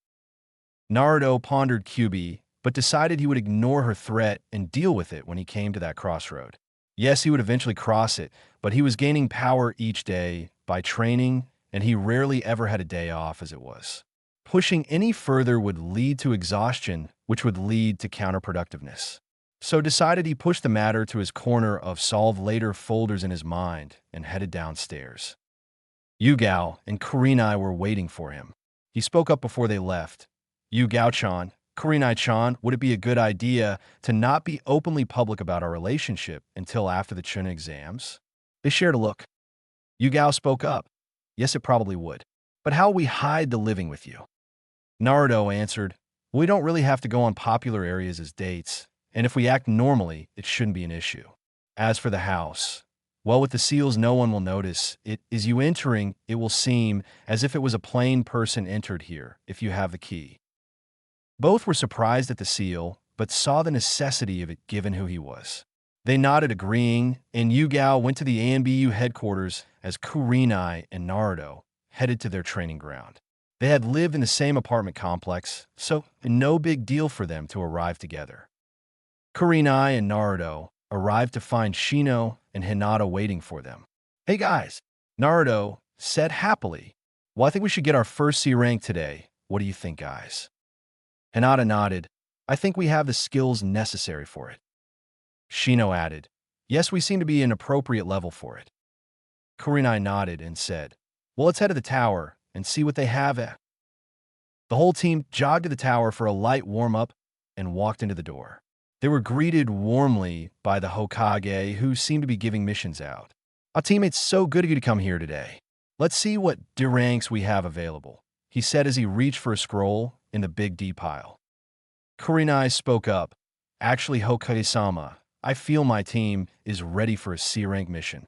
Speaker 1: Naruto pondered Kyuubi, but decided he would ignore her threat and deal with it when he came to that crossroad. Yes, he would eventually cross it, but he was gaining power each day by training, and he rarely ever had a day off as it was. Pushing any further would lead to exhaustion, which would lead to counterproductiveness. So decided he pushed the matter to his corner of solve later folders in his mind and headed downstairs. Yugao and Kurenai were waiting for him. He spoke up before they left. Yugao-chan, Kurenai-chan, would it be a good idea to not be openly public about our relationship until after the chunin exams? They shared a look. Yugao spoke up. Yes, it probably would. But how will we hide the living with you? Naruto answered, we don't really have to go on popular areas as dates, and if we act normally, it shouldn't be an issue. As for the house, well, with the seals no one will notice. It is you entering, it will seem as if it was a plain person entered here, if you have the key. Both were surprised at the seal, but saw the necessity of it given who he was. They nodded agreeing, and Yugao went to the ANBU headquarters as Kurenai and Naruto headed to their training ground. They had lived in the same apartment complex, so no big deal for them to arrive together. Kurenai and Naruto arrived to find Shino and Hinata waiting for them. Hey guys, Naruto said happily. Well, I think we should get our first C rank today. What do you think, guys? Hinata nodded. I think we have the skills necessary for it. Shino added. Yes, we seem to be an appropriate level for it. Kurenai nodded and said, well, let's head to the tower and see what they have at. The whole team jogged to the tower for a light warm-up and walked into the door. They were greeted warmly by the Hokage, who seemed to be giving missions out. Our teammates, so good of you to come here today. Let's see what D ranks we have available, he said as he reached for a scroll in the big D pile. Kurenai spoke up. Actually, Hokage-sama, I feel my team is ready for a C-rank mission.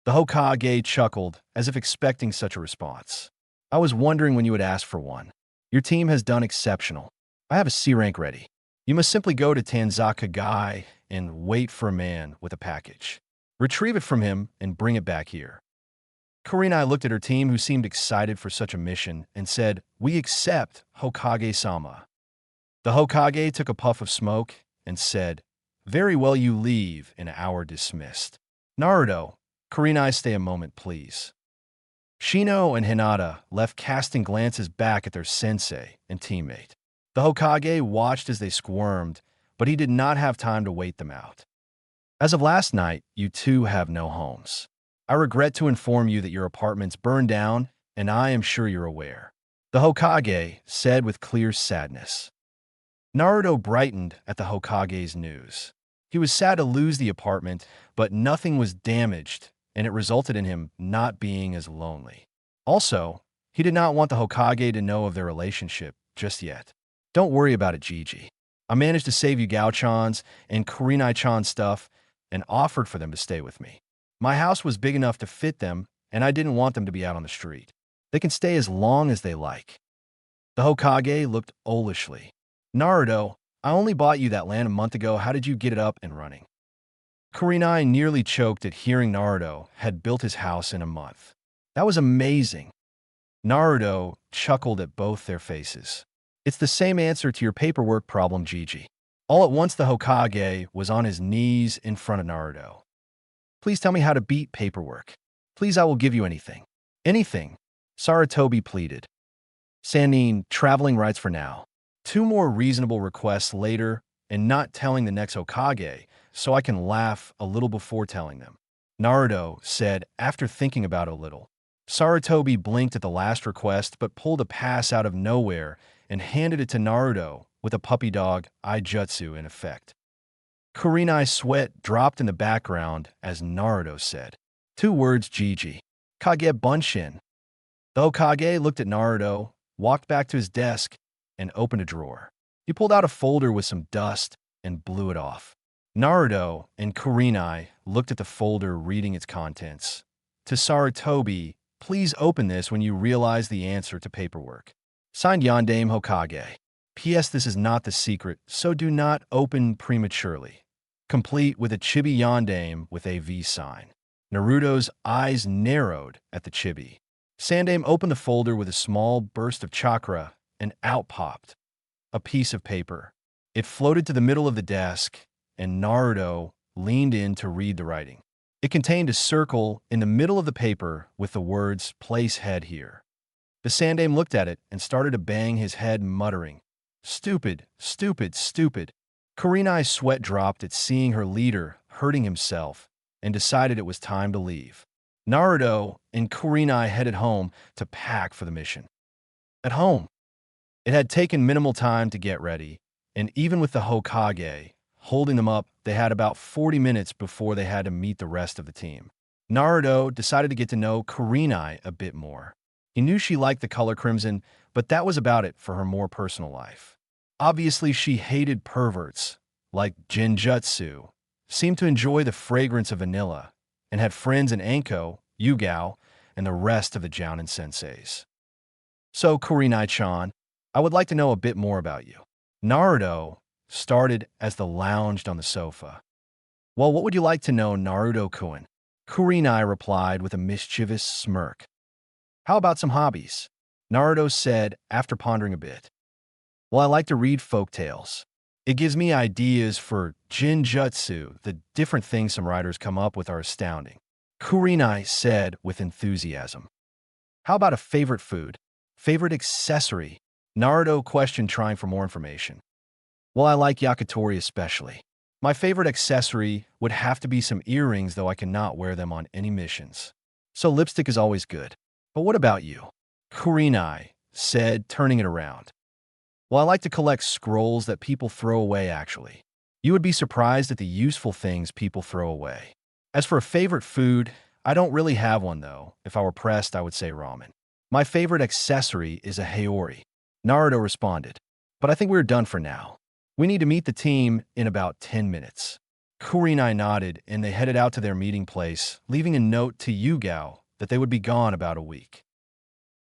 Speaker 1: The Hokage chuckled, as if expecting such a response. I was wondering when you would ask for one. Your team has done exceptional. I have a C-rank ready. You must simply go to Tanzaka and wait for a man with a package. Retrieve it from him and bring it back here. Kurenai looked at her team, who seemed excited for such a mission, and said, "We accept, Hokage-sama." The Hokage took a puff of smoke and said, "Very well, you leave in an hour dismissed." Naruto, Kurenai, stay a moment, please. Shino and Hinata left, casting glances back at their sensei and teammate. The Hokage watched as they squirmed, but he did not have time to wait them out. As of last night, you two have no homes. I regret to inform you that your apartments burned down, and I am sure you're aware. The Hokage said with clear sadness. Naruto brightened at the Hokage's news. He was sad to lose the apartment, but nothing was damaged, and it resulted in him not being as lonely. Also, he did not want the Hokage to know of their relationship just yet. Don't worry about it, Gigi. I managed to save you Gao-chan's and Kurenai-chan's stuff and offered for them to stay with me. My house was big enough to fit them, and I didn't want them to be out on the street. They can stay as long as they like. The Hokage looked owlishly. Naruto, I only bought you that land a month ago. How did you get it up and running? Kurenai nearly choked at hearing Naruto had built his house in a month. That was amazing. Naruto chuckled at both their faces. It's the same answer to your paperwork problem, Gigi. All at once, the Hokage was on his knees in front of Naruto. Please tell me how to beat paperwork. Please, I will give you anything. Anything, Sarutobi pleaded. Sannin, traveling rights for now. 2 more reasonable requests later, and not telling the next Hokage, so I can laugh a little before telling them. Naruto said, after thinking about it a little. Sarutobi blinked at the last request, but pulled a pass out of nowhere and handed it to Naruto with a puppy dog Ijutsu in effect. Kurenai's sweat dropped in the background as Naruto said, 2 words, Gigi. Kage Bunshin. The Hokage looked at Naruto, walked back to his desk, and opened a drawer. He pulled out a folder with some dust and blew it off. Naruto and Kurenai looked at the folder, reading its contents. To Sarutobi, please open this when you realize the answer to paperwork. Signed, Yondaime Hokage. P.S. This is not the secret, so do not open prematurely. Complete with a chibi Yondaime with a V sign. Naruto's eyes narrowed at the chibi. Sandaime opened the folder with a small burst of chakra, and out popped a piece of paper. It floated to the middle of the desk, and Naruto leaned in to read the writing. It contained a circle in the middle of the paper with the words, "Place head here." The Sandaime looked at it and started to bang his head, muttering, "Stupid, stupid, stupid." Kurenai's sweat dropped at seeing her leader hurting himself and decided it was time to leave. Naruto and Kurenai headed home to pack for the mission. At home, it had taken minimal time to get ready, and even with the Hokage holding them up, they had about 40 minutes before they had to meet the rest of the team. Naruto decided to get to know Kurenai a bit more. He knew she liked the color crimson, but that was about it for her more personal life. Obviously, she hated perverts, like Genjutsu, seemed to enjoy the fragrance of vanilla, and had friends in Anko, Yugao, and the rest of the Jounin senseis. So, Kurenai-chan, I would like to know a bit more about you. Naruto started as they lounged on the sofa. Well, what would you like to know, Naruto-kun? Kurenai replied with a mischievous smirk. How about some hobbies? Naruto said after pondering a bit. Well, I like to read folk tales. It gives me ideas for Genjutsu. The different things some writers come up with are astounding. Kurenai said with enthusiasm. How about a favorite food? Favorite accessory? Naruto questioned, trying for more information. Well, I like yakitori especially. My favorite accessory would have to be some earrings, though I cannot wear them on any missions. So lipstick is always good. But what about you? Kurenai said, turning it around. Well, I like to collect scrolls that people throw away, actually. You would be surprised at the useful things people throw away. As for a favorite food, I don't really have one, though. If I were pressed, I would say ramen. My favorite accessory is a haori. Naruto responded. But I think we're done for now. We need to meet the team in about 10 minutes. Kurinai nodded, and they headed out to their meeting place, leaving a note to Yugao that they would be gone about a week.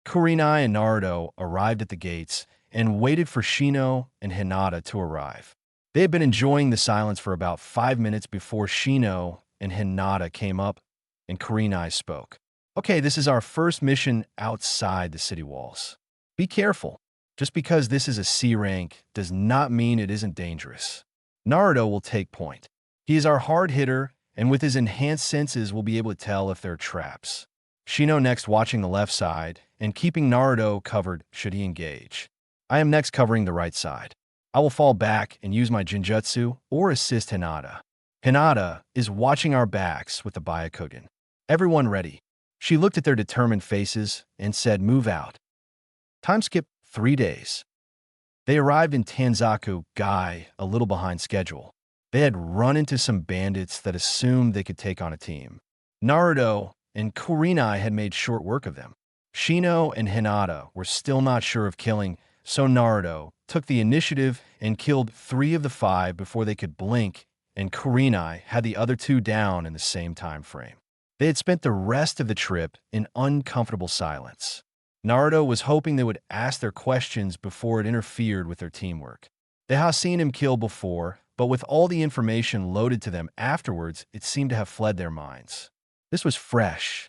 Speaker 1: Kurinai and Naruto arrived at the gates and waited for Shino and Hinata to arrive. They had been enjoying the silence for about 5 minutes before Shino and Hinata came up and Kurinai spoke. Okay, this is our first mission outside the city walls. Be careful. Just because this is a C rank does not mean it isn't dangerous. Naruto will take point. He is our hard hitter, and with his enhanced senses will be able to tell if there are traps. Shino next watching the left side and keeping Naruto covered should he engage. I am next covering the right side. I will fall back and use my Jinjutsu or assist Hinata. Hinata is watching our backs with the Byakugan. Everyone ready. She looked at their determined faces and said, "Move out." Time skip 3 days. They arrived in Tanzaku Gai a little behind schedule. They had run into some bandits that assumed they could take on a team. Naruto and Kurinai had made short work of them. Shino and Hinata were still not sure of killing, so Naruto took the initiative and killed 3 of the 5 before they could blink, and Kurinai had the other 2 down in the same time frame. They had spent the rest of the trip in uncomfortable silence. Naruto was hoping they would ask their questions before it interfered with their teamwork. They had seen him kill before, but with all the information loaded to them afterwards, it seemed to have fled their minds. This was fresh.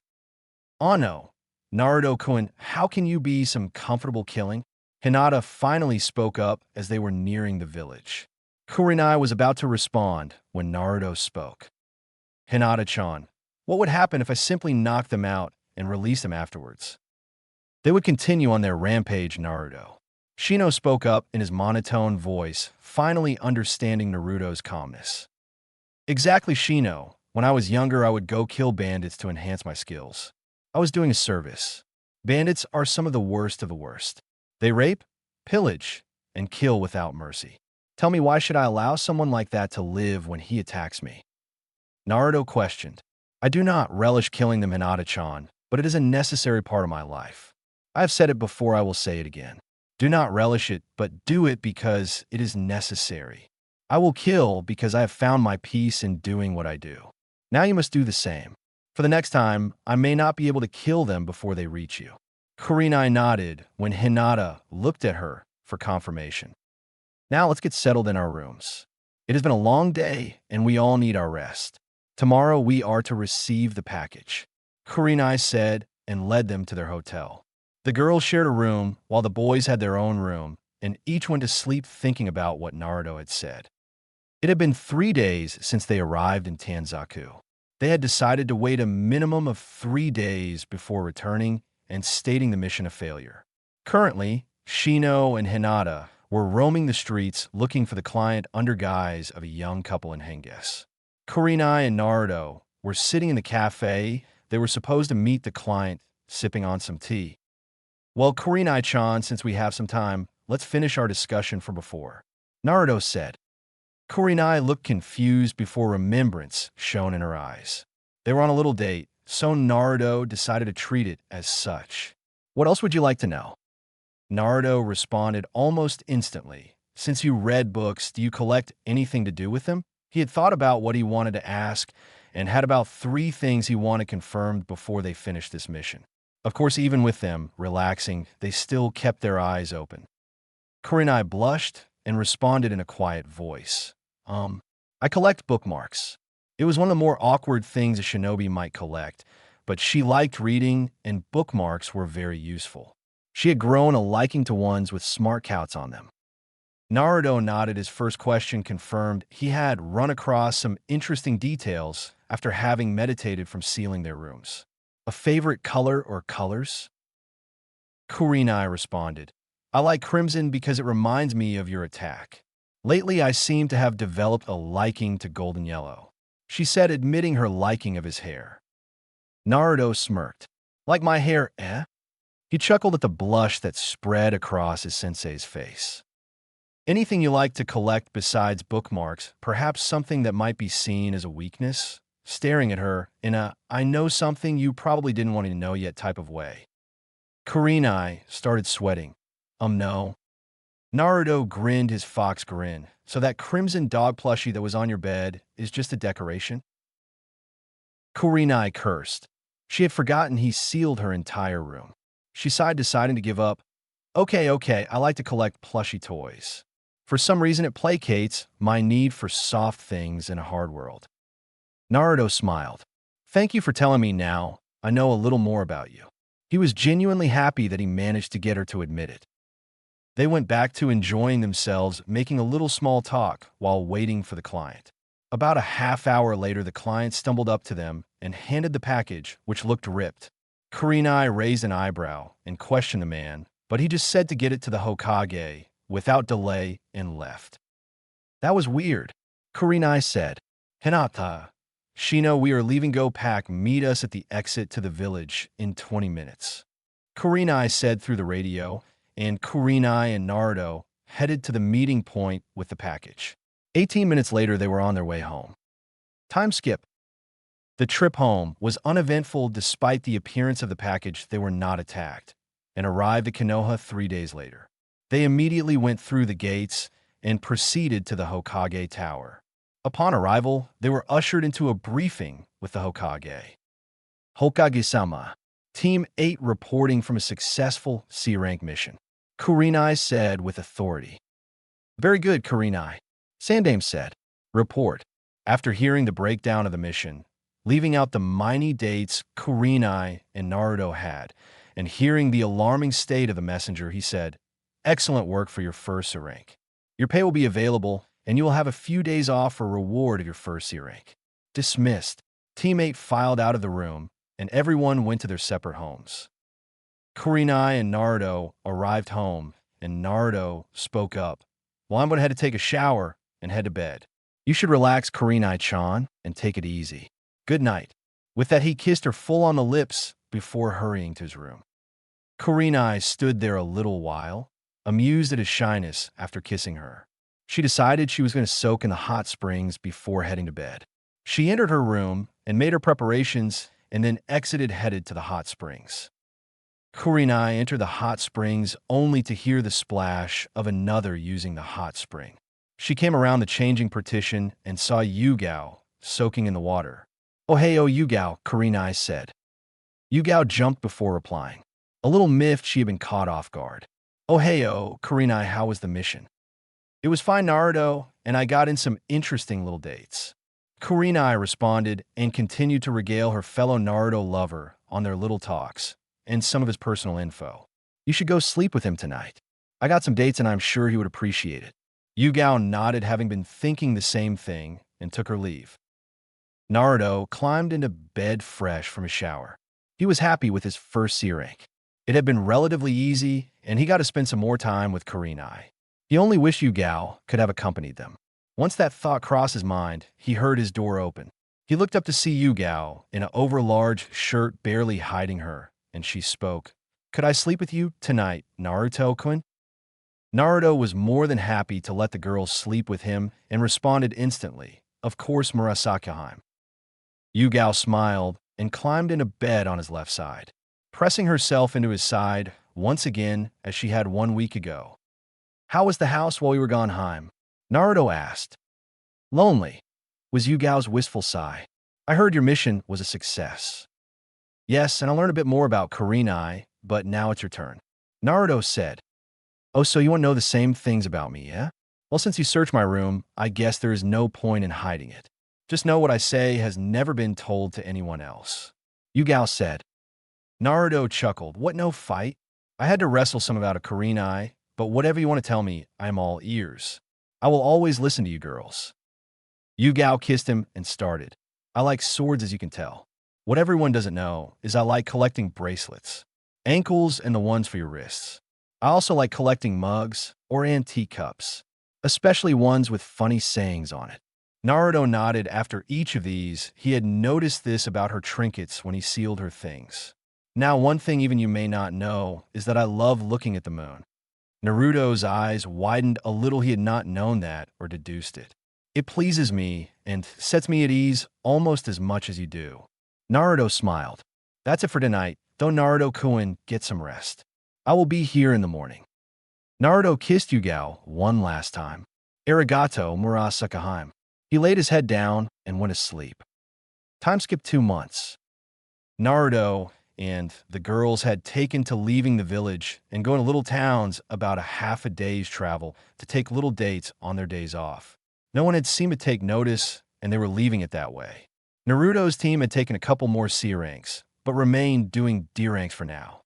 Speaker 1: Oh no, Naruto-kun, how can you be some comfortable killing? Hinata finally spoke up as they were nearing the village. Kurinai was about to respond when Naruto spoke. Hinata-chan, what would happen if I simply knocked them out and released them afterwards? They would continue on their rampage, Naruto. Shino spoke up in his monotone voice, finally understanding Naruto's calmness. Exactly, Shino. When I was younger, I would go kill bandits to enhance my skills. I was doing a service. Bandits are some of the worst of the worst. They rape, pillage, and kill without mercy. Tell me, why should I allow someone like that to live when he attacks me? Naruto questioned. I do not relish killing them, Hinata-chan, but it is a necessary part of my life. I have said it before, I will say it again. Do not relish it, but do it because it is necessary. I will kill because I have found my peace in doing what I do. Now you must do the same. For the next time, I may not be able to kill them before they reach you. Kurinai nodded when Hinata looked at her for confirmation. Now let's get settled in our rooms. It has been a long day, and we all need our rest. Tomorrow we are to receive the package, Kurinai said and led them to their hotel. The girls shared a room while the boys had their own room, and each went to sleep thinking about what Naruto had said. It had been 3 days since they arrived in Tanzaku. They had decided to wait a minimum of 3 days before returning and stating the mission a failure. Currently, Shino and Hinata were roaming the streets looking for the client under guise of a young couple in Henges. Kurinai and Naruto were sitting in the cafe. They were supposed to meet the client, sipping on some tea. Well, Kurinai-chan, since we have some time, let's finish our discussion from before, Naruto said. Kurinai looked confused before remembrance shone in her eyes. They were on a little date, so Naruto decided to treat it as such. What else would you like to know? Naruto responded almost instantly. Since you read books, do you collect anything to do with them? He had thought about what he wanted to ask and had about 3 things he wanted confirmed before they finished this mission. Of course, even with them relaxing, they still kept their eyes open. Kurinai blushed and responded in a quiet voice. I collect bookmarks. It was one of the more awkward things a shinobi might collect, but she liked reading, and bookmarks were very useful. She had grown a liking to ones with smart counts on them. Naruto nodded. His first question confirmed he had run across some interesting details after having meditated from sealing their rooms. A favorite color or colors? Kurinai responded. I like crimson because it reminds me of your attack. Lately, I seem to have developed a liking to golden yellow, she said, admitting her liking of his hair. Naruto smirked. Like my hair, eh? He chuckled at the blush that spread across his sensei's face. Anything you like to collect besides bookmarks, perhaps something that might be seen as a weakness? Staring at her in a I know something you probably didn't want to know yet type of way. Kurinai started sweating. No. Naruto grinned his fox grin, So that crimson dog plushie that was on your bed is just a decoration? Kurenai cursed. She had forgotten he sealed her entire room. She sighed, deciding to give up. Okay, I like to collect plushy toys. For some reason, it placates my need for soft things in a hard world. Naruto smiled. Thank you for telling me now. I know a little more about you. He was genuinely happy that he managed to get her to admit it. They went back to enjoying themselves, making a little small talk while waiting for the client. About a half hour later, the client stumbled up to them and handed the package, which looked ripped. Kurenai raised an eyebrow and questioned the man, but he just said to get it to the Hokage without delay and left. That was weird. Kurenai said, Hinata, Shino, we are leaving. Go pack. Meet us at the exit to the village in 20 minutes. Kurenai said through the radio, and Kurenai and Naruto headed to the meeting point with the package. 18 minutes later, they were on their way home. Time skip. The trip home was uneventful despite the appearance of the package. They were not attacked and arrived at Konoha 3 days later. They immediately went through the gates and proceeded to the Hokage Tower. Upon arrival, they were ushered into a briefing with the Hokage. Hokage-sama, Team 8 reporting from a successful C-rank mission. Kurenai said with authority. Very good, Kurenai. Sandaime said. Report. After hearing the breakdown of the mission, leaving out the minor dates Kurenai and Naruto had, and hearing the alarming state of the messenger, he said, Excellent work for your first C-rank. Your pay will be available, and you will have a few days off for reward of your first C-rank. Dismissed. Team 8 filed out of the room, and everyone went to their separate homes. Kurenai and Naruto arrived home, and Naruto spoke up. Well, I'm going to head to take a shower and head to bed. You should relax, Kurenai-chan, and take it easy. Good night. With that, he kissed her full on the lips before hurrying to his room. Kurenai stood there a little while, amused at his shyness after kissing her. She decided she was going to soak in the hot springs before heading to bed. She entered her room and made her preparations and then exited, headed to the hot springs. Kurenai entered the hot springs only to hear the splash of another using the hot spring. She came around the changing partition and saw Yugao soaking in the water. Oh hey, Yugao, Kurenai said. Yugao jumped before replying. A little miffed, she had been caught off guard. Oh hey, Kurenai, how was the mission? It was fine, Naruto, and I got in some interesting little dates. Kurenai responded and continued to regale her fellow Naruto lover on their little talks and some of his personal info. You should go sleep with him tonight. I got some dates and I'm sure he would appreciate it. Yugao nodded, having been thinking the same thing, and took her leave. Naruto climbed into bed fresh from his shower. He was happy with his first C-rank. It had been relatively easy, and he got to spend some more time with Kurenai. He only wished Yugao could have accompanied them. Once that thought crossed his mind, he heard his door open. He looked up to see Yugao in an overlarge shirt barely hiding her, and she spoke. Could I sleep with you tonight, Naruto-kun? Naruto was more than happy to let the girl sleep with him and responded instantly, Of course, Murasaki-hime. Yugao smiled and climbed into bed on his left side, pressing herself into his side once again as she had 1 week ago. How was the house while we were gone, Heim? Naruto asked. Lonely, was Yugao's wistful sigh. I heard your mission was a success. Yes, and I learned a bit more about Kurenai, but now it's your turn. Naruto said. Oh, so you want to know the same things about me, yeah? Well, since you searched my room, I guess there is no point in hiding it. Just know what I say has never been told to anyone else. Yugao said. Naruto chuckled. What, no fight? I had to wrestle some about a Kurenai, but whatever you want to tell me, I'm all ears. I will always listen to you girls. Yugao kissed him and started. I like swords, as you can tell. What everyone doesn't know is I like collecting bracelets, ankles, and the ones for your wrists. I also like collecting mugs or antique cups, especially ones with funny sayings on it. Naruto nodded. After each of these, he had noticed this about her trinkets when he sealed her things. Now, one thing even you may not know is that I love looking at the moon. Naruto's eyes widened a little. He had not known that or deduced it. It pleases me and sets me at ease almost as much as you do. Naruto smiled. That's it for tonight, though. Naruto-kun, get some rest. I will be here in the morning. Naruto kissed Yugao one last time. Arigato Murasakaheim. He laid his head down and went asleep. Time skipped 2 months. Naruto and the girls had taken to leaving the village and going to little towns about a half a day's travel to take little dates on their days off. No one had seemed to take notice, and they were leaving it that way. Naruto's team had taken a couple more C ranks, but remained doing D ranks for now.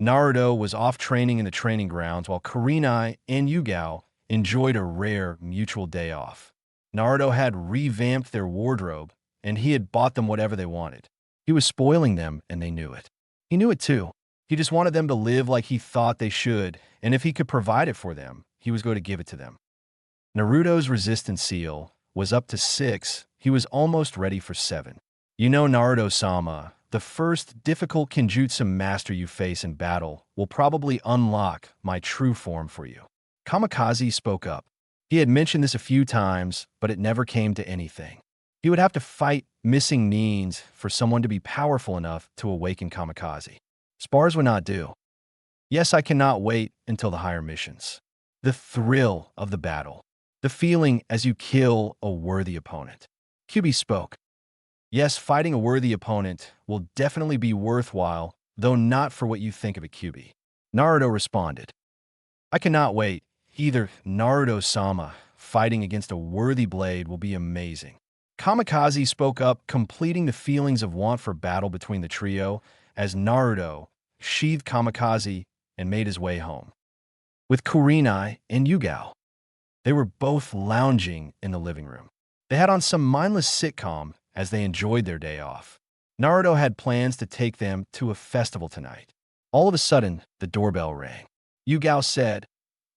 Speaker 1: Naruto was off training in the training grounds while Kurenai and Yugao enjoyed a rare mutual day off. Naruto had revamped their wardrobe, and he had bought them whatever they wanted. He was spoiling them, and they knew it. He knew it too. He just wanted them to live like he thought they should, and if he could provide it for them, he was going to give it to them. Naruto's resistance seal was up to 6. He was almost ready for 7. You know, Naruto-sama, the first difficult Kenjutsu master you face in battle will probably unlock my true form for you. Kamicazi spoke up. He had mentioned this a few times, but it never came to anything. He would have to fight missing means for someone to be powerful enough to awaken Kamicazi. Spars would not do. Yes, I cannot wait until the higher missions. The thrill of the battle. The feeling as you kill a worthy opponent. Kyubi spoke. Yes, fighting a worthy opponent will definitely be worthwhile, though not for what you think of a Kyubi. Naruto responded. I cannot wait. Either Naruto-sama fighting against a worthy blade will be amazing. Kamikaze spoke up, completing the feelings of want for battle between the trio as Naruto sheathed Kamikaze and made his way home. With Kurenai and Yugao, they were both lounging in the living room. They had on some mindless sitcom as they enjoyed their day off. Naruto had plans to take them to a festival tonight. All of a sudden, the doorbell rang. Yugao said,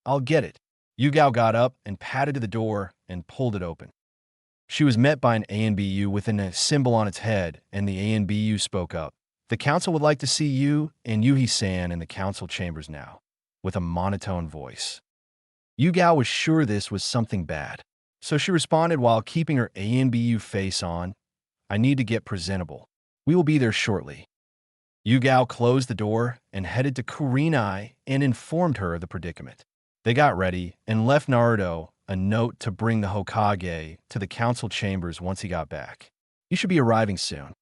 Speaker 1: I'll get it. Yugao got up and patted to the door and pulled it open. She was met by an ANBU with a symbol on its head, and the ANBU spoke up. The council would like to see you and Yuhi-san in the council chambers now, with a monotone voice. Yugao was sure this was something bad, so she responded while keeping her ANBU face on, I need to get presentable. We will be there shortly. Yugao closed the door and headed to Kurenai and informed her of the predicament. They got ready and left Naruto a note to bring the Hokage to the council chambers once he got back. You should be arriving soon.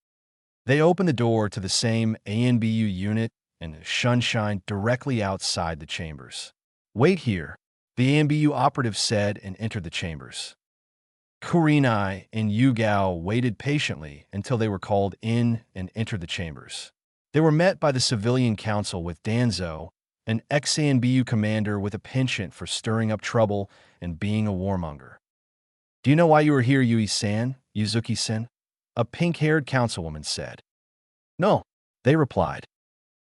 Speaker 1: They opened the door to the same ANBU unit and sunshine directly outside the chambers. Wait here, the ANBU operative said and entered the chambers. Kurenai and Yugao waited patiently until they were called in and entered the chambers. They were met by the civilian council with Danzo, an ex-ANBU commander with a penchant for stirring up trouble and being a warmonger. Do you know why you are here, Yui-san, Yuzuki-san? A pink-haired councilwoman said. No, they replied.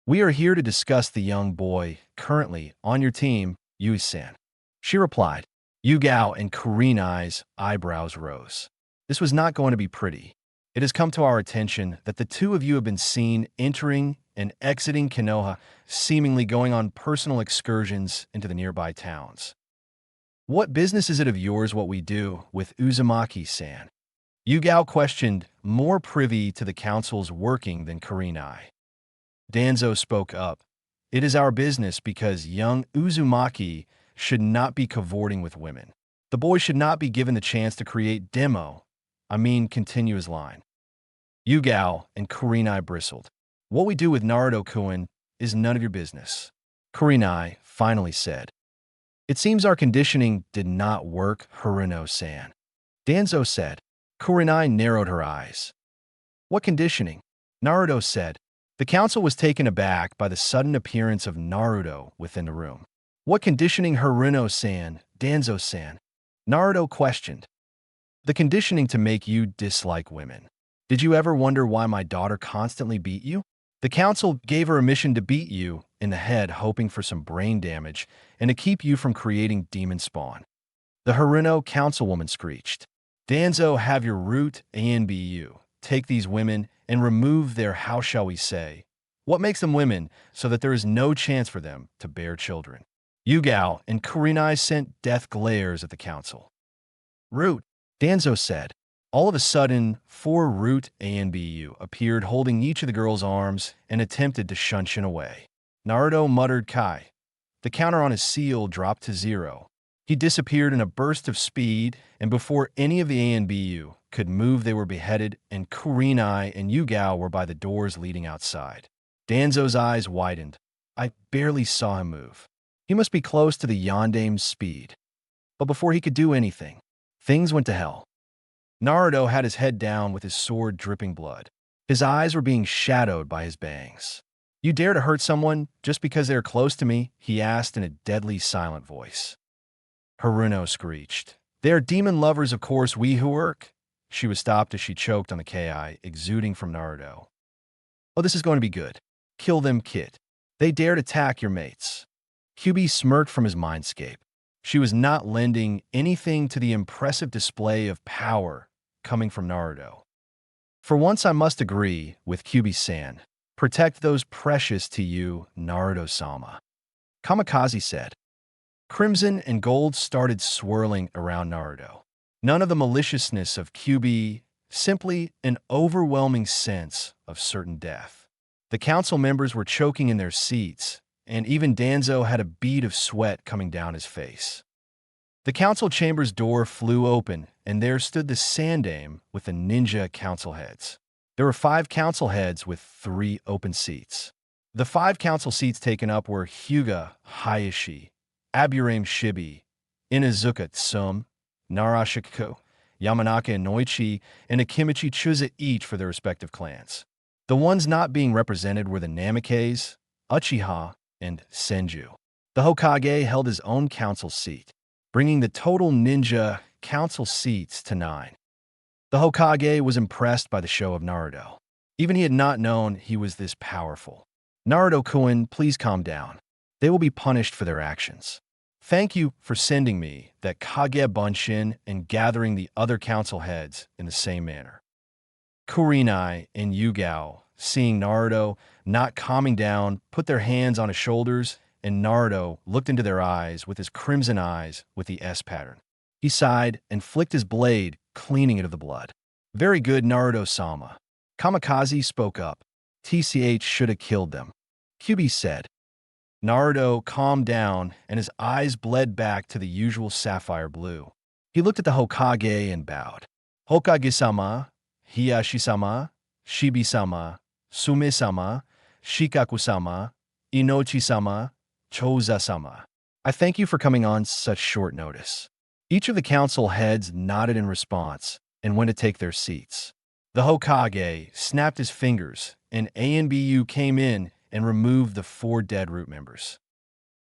Speaker 1: We are here to discuss the young boy currently on your team, Yui-san. She replied. Yugao and Kurenai's eyebrows rose. This was not going to be pretty. It has come to our attention that the two of you have been seen entering and exiting Konoha, seemingly going on personal excursions into the nearby towns. What business is it of yours what we do with Uzumaki-san? Yugao questioned, more privy to the council's working than Kurenai. Danzo spoke up. It is our business because young Uzumaki should not be cavorting with women. The boy should not be given the chance to create continue his line. Yugao and Kurenai bristled. What we do with Naruto-kun is none of your business. Kurenai finally said. It seems our conditioning did not work, Haruno-san. Danzo said. Kurenai narrowed her eyes. What conditioning? Naruto said. The council was taken aback by the sudden appearance of Naruto within the room. What conditioning, Haruno-san, Danzo-san? Naruto questioned. The conditioning to make you dislike women. Did you ever wonder why my daughter constantly beat you? The council gave her a mission to beat you in the head, hoping for some brain damage and to keep you from creating demon spawn. The Haruno councilwoman screeched. Danzo, have your root ANBU. Take these women and remove their, how shall we say, what makes them women so that there is no chance for them to bear children. Yugao and Kurenai sent death glares at the council. Root, Danzo said. All of a sudden, 4 Root ANBU appeared holding each of the girls' arms and attempted to shunshin away. Naruto muttered Kai. The counter on his seal dropped to 0. He disappeared in a burst of speed, and before any of the ANBU could move, they were beheaded, and Kurenai and Yugao were by the doors leading outside. Danzo's eyes widened. I barely saw him move. He must be close to the Yondame's speed. But before he could do anything, things went to hell. Naruto had his head down with his sword dripping blood. His eyes were being shadowed by his bangs. You dare to hurt someone just because they are close to me? He asked in a deadly silent voice. Haruno screeched. They are demon lovers, of course, we who work. She was stopped as she choked on the ki exuding from Naruto. Oh, this is going to be good. Kill them, kid. They dared attack your mates. Kyubi smirked from his mindscape. She was not lending anything to the impressive display of power coming from Naruto. For once, I must agree with Kyubi-san. Protect those precious to you, Naruto-sama. Kamicazi said. Crimson and gold started swirling around Naruto. None of the maliciousness of Kyubi, simply an overwhelming sense of certain death. The council members were choking in their seats, and even Danzo had a bead of sweat coming down his face. The council chamber's door flew open, and there stood the Sandame with the ninja council heads. There were 5 council heads with 3 open seats. The 5 council seats taken up were Hyuga Hayashi, Aburame Shibi, Inazuka Tsum, Narashiko, Yamanaka Inoichi, and Akimichi Chuza, each for their respective clans. The ones not being represented were the Namikaze, Uchiha, and Senju. The Hokage held his own council seat, bringing the total ninja council seats to 9. The Hokage was impressed by the show of Naruto. Even he had not known he was this powerful. Naruto-kun, please calm down. They will be punished for their actions. Thank you for sending me that Kage Bunshin and gathering the other council heads in the same manner. Kurenai and Yugao, seeing Naruto not calming down, put their hands on his shoulders, and Naruto looked into their eyes with his crimson eyes with the S pattern. He sighed and flicked his blade, cleaning it of the blood. Very good, Naruto-sama. Kamicazi spoke up. TCH should have killed them. Kyubi said. Naruto calmed down, and his eyes bled back to the usual sapphire blue. He looked at the Hokage and bowed. Hokage-sama, Hiyashi-sama, Shibi-sama, Sume-sama, Shikaku-sama, Inochi-sama, Choza-sama. I thank you for coming on such short notice. Each of the council heads nodded in response and went to take their seats. The Hokage snapped his fingers, and ANBU came in and removed the 4 dead root members.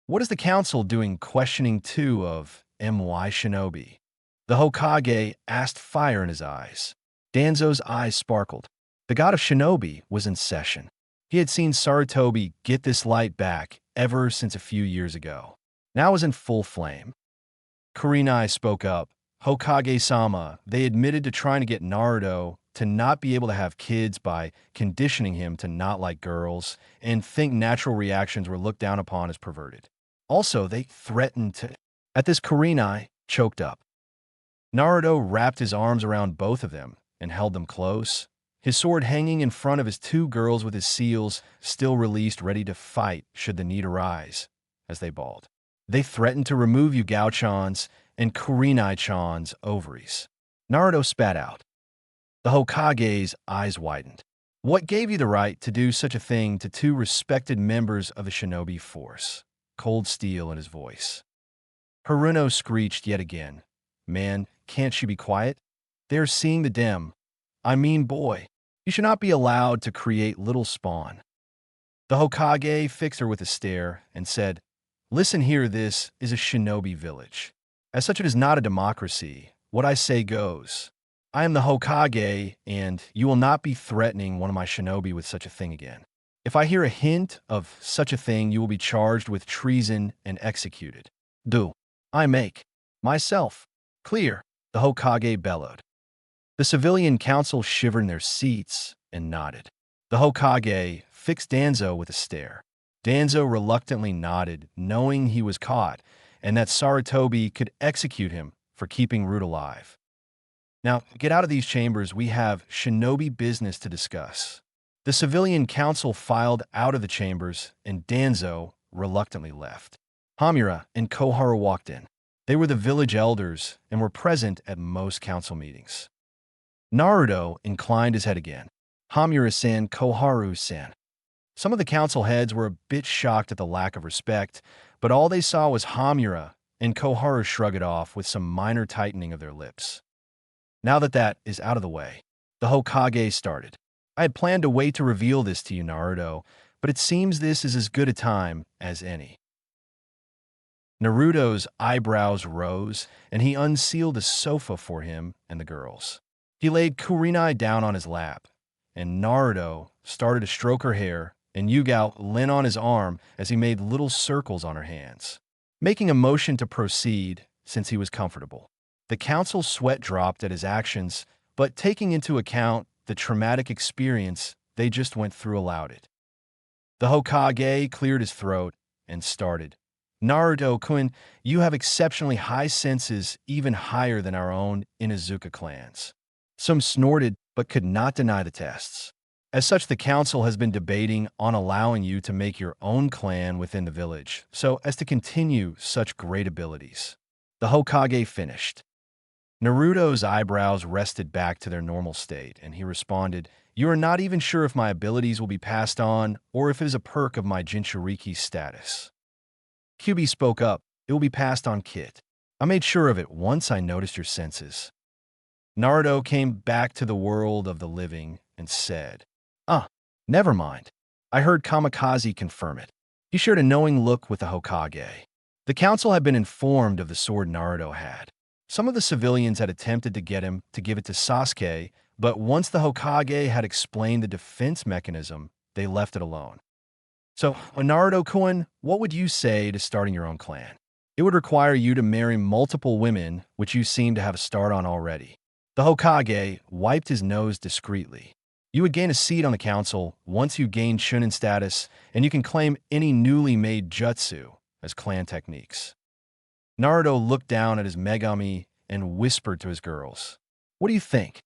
Speaker 1: What is the council doing questioning 2 of MY Shinobi? The Hokage asked, fire in his eyes. Danzo's eyes sparkled. The god of Shinobi was in session. He had seen Sarutobi get this light back ever since a few years ago. Now it was in full flame. Kurenai spoke up. Hokage-sama, they admitted to trying to get Naruto to not be able to have kids by conditioning him to not like girls and think natural reactions were looked down upon as perverted. Also, they threatened to... At this, Kurenai choked up. Naruto wrapped his arms around both of them and held them close, his sword hanging in front of his 2 girls with his seals still released, ready to fight should the need arise, as they bawled. They threatened to remove Yugao-chan's and Kurenai-chan's ovaries. Naruto spat out. The Hokage's eyes widened. What gave you the right to do such a thing to 2 respected members of the shinobi force? Cold steel in his voice. Haruno screeched yet again. Man, can't she be quiet? They're seeing the dem. I mean, boy, you should not be allowed to create little spawn. The Hokage fixed her with a stare and said, Listen here, this is a shinobi village. As such, it is not a democracy. What I say goes. I am the Hokage, and you will not be threatening one of my shinobi with such a thing again. If I hear a hint of such a thing, you will be charged with treason and executed. Do I make myself clear? The Hokage bellowed. The civilian council shivered in their seats and nodded. The Hokage fixed Danzo with a stare. Danzo reluctantly nodded, knowing he was caught, and that Sarutobi could execute him for keeping Root alive. Now, get out of these chambers. We have shinobi business to discuss. The civilian council filed out of the chambers, and Danzo reluctantly left. Hamura and Koharu walked in. They were the village elders and were present at most council meetings. Naruto inclined his head again. Hamura-san, Koharu-san. Some of the council heads were a bit shocked at the lack of respect, but all they saw was Hamura, and Koharu shrug it off with some minor tightening of their lips. Now that is out of the way, the Hokage started. I had planned to wait to reveal this to you, Naruto, but it seems this is as good a time as any. Naruto's eyebrows rose, and he unsealed a sofa for him and the girls. He laid Kurenai down on his lap, and Naruto started to stroke her hair, and Yugao leaned on his arm as he made little circles on her hands, making a motion to proceed since he was comfortable. The council's sweat dropped at his actions, but taking into account the traumatic experience they just went through allowed it. The Hokage cleared his throat and started. Naruto-kun, you have exceptionally high senses, even higher than our own Inuzuka clans. Some snorted, but could not deny the tests. As such, the council has been debating on allowing you to make your own clan within the village, so as to continue such great abilities. The Hokage finished. Naruto's eyebrows rested back to their normal state, and he responded, "You are not even sure if my abilities will be passed on, or if it is a perk of my Jinchuriki status." Kyuubi spoke up, "It will be passed on, Kit. I made sure of it once I noticed your senses." Naruto came back to the world of the living and said, never mind. I heard Kamicazi confirm it." He shared a knowing look with the Hokage. The council had been informed of the sword Naruto had. Some of the civilians had attempted to get him to give it to Sasuke, but once the Hokage had explained the defense mechanism, they left it alone. So, Naruto-kun, what would you say to starting your own clan? It would require you to marry multiple women, which you seem to have a start on already. The Hokage wiped his nose discreetly. You would gain a seat on the council once you gain chunin status, and you can claim any newly made jutsu as clan techniques. Naruto looked down at his Megami and whispered to his girls, "What do you think?"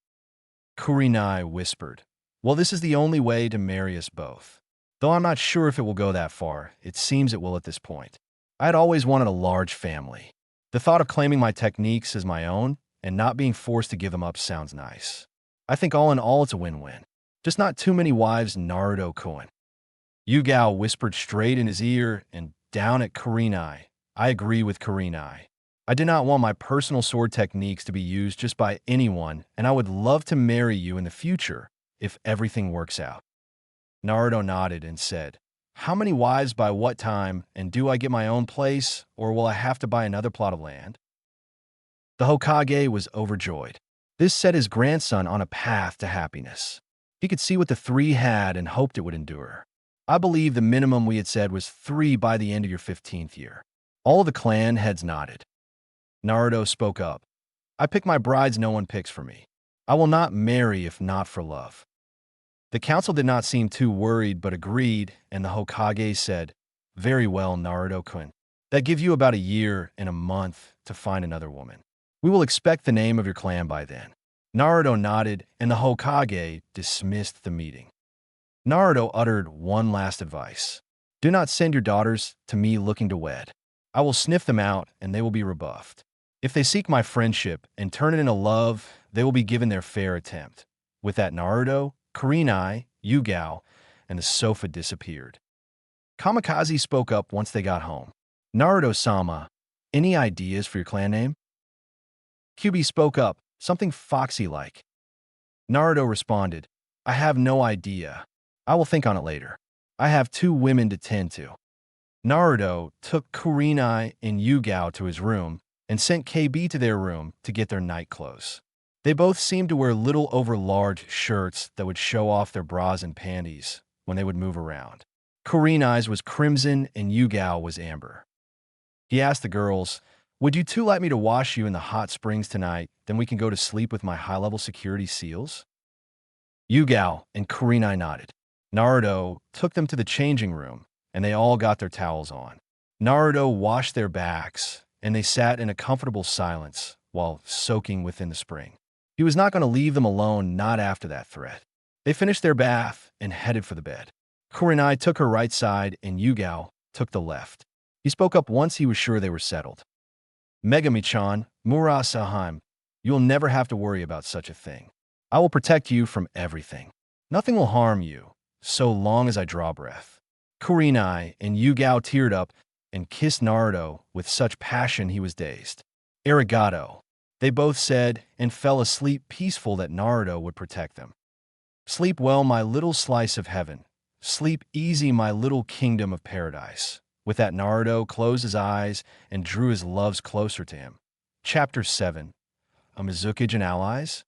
Speaker 1: Kurenai whispered, "Well, this is the only way to marry us both. Though I'm not sure if it will go that far, it seems it will at this point. I had always wanted a large family. The thought of claiming my techniques as my own and not being forced to give them up sounds nice. I think all in all it's a win-win. Just not too many wives, Naruto-kun." Yugao whispered straight in his ear and down at Kurenai. "I agree with Kurenai. I did not want my personal sword techniques to be used just by anyone, and I would love to marry you in the future if everything works out." Naruto nodded and said, "How many wives by what time, and do I get my own place, or will I have to buy another plot of land?" The Hokage was overjoyed. This set his grandson on a path to happiness. He could see what the three had and hoped it would endure. "I believe the minimum we had said was 3 by the end of your 15th year." All of the clan heads nodded. Naruto spoke up. "I pick my brides no one picks for me. I will not marry if not for love." The council did not seem too worried but agreed, and the Hokage said, "Very well, Naruto-kun. That gives you about a year and a month to find another woman. We will expect the name of your clan by then." Naruto nodded, and the Hokage dismissed the meeting. Naruto uttered one last advice. "Do not send your daughters to me looking to wed. I will sniff them out, and they will be rebuffed. If they seek my friendship and turn it into love, they will be given their fair attempt." With that, Naruto, Kurenai, Yugao, and the sofa disappeared. Kamicazi spoke up once they got home. "Naruto-sama, any ideas for your clan name?" Kyuubi spoke up, something foxy-like. Naruto responded, "I have no idea. I will think on it later. I have 2 women to tend to." Naruto took Kurenai and Yugao to his room and sent KB to their room to get their night clothes. They both seemed to wear little over large shirts that would show off their bras and panties when they would move around. Kurenai's was crimson and Yugao was amber. He asked the girls, "Would you two like me to wash you in the hot springs tonight? Then we can go to sleep with my high-level security seals?" Yugao and Kurenai nodded. Naruto took them to the changing room, and they all got their towels on. Naruto washed their backs, and they sat in a comfortable silence while soaking within the spring. He was not going to leave them alone, not after that threat. They finished their bath and headed for the bed. Kurenai took her right side, and Yugao took the left. He spoke up once he was sure they were settled. Megami-chan, Murasaheim, you'll never have to worry about such a thing. I will protect you from everything. Nothing will harm you, so long as I draw breath. Kurenai and Yugao teared up and kissed Naruto with such passion he was dazed. Arigato, they both said, and fell asleep peaceful that Naruto would protect them. Sleep well, my little slice of heaven. Sleep easy, my little kingdom of paradise. With that, Naruto closed his eyes and drew his loves closer to him. Chapter 7. A Mizukage and Allies?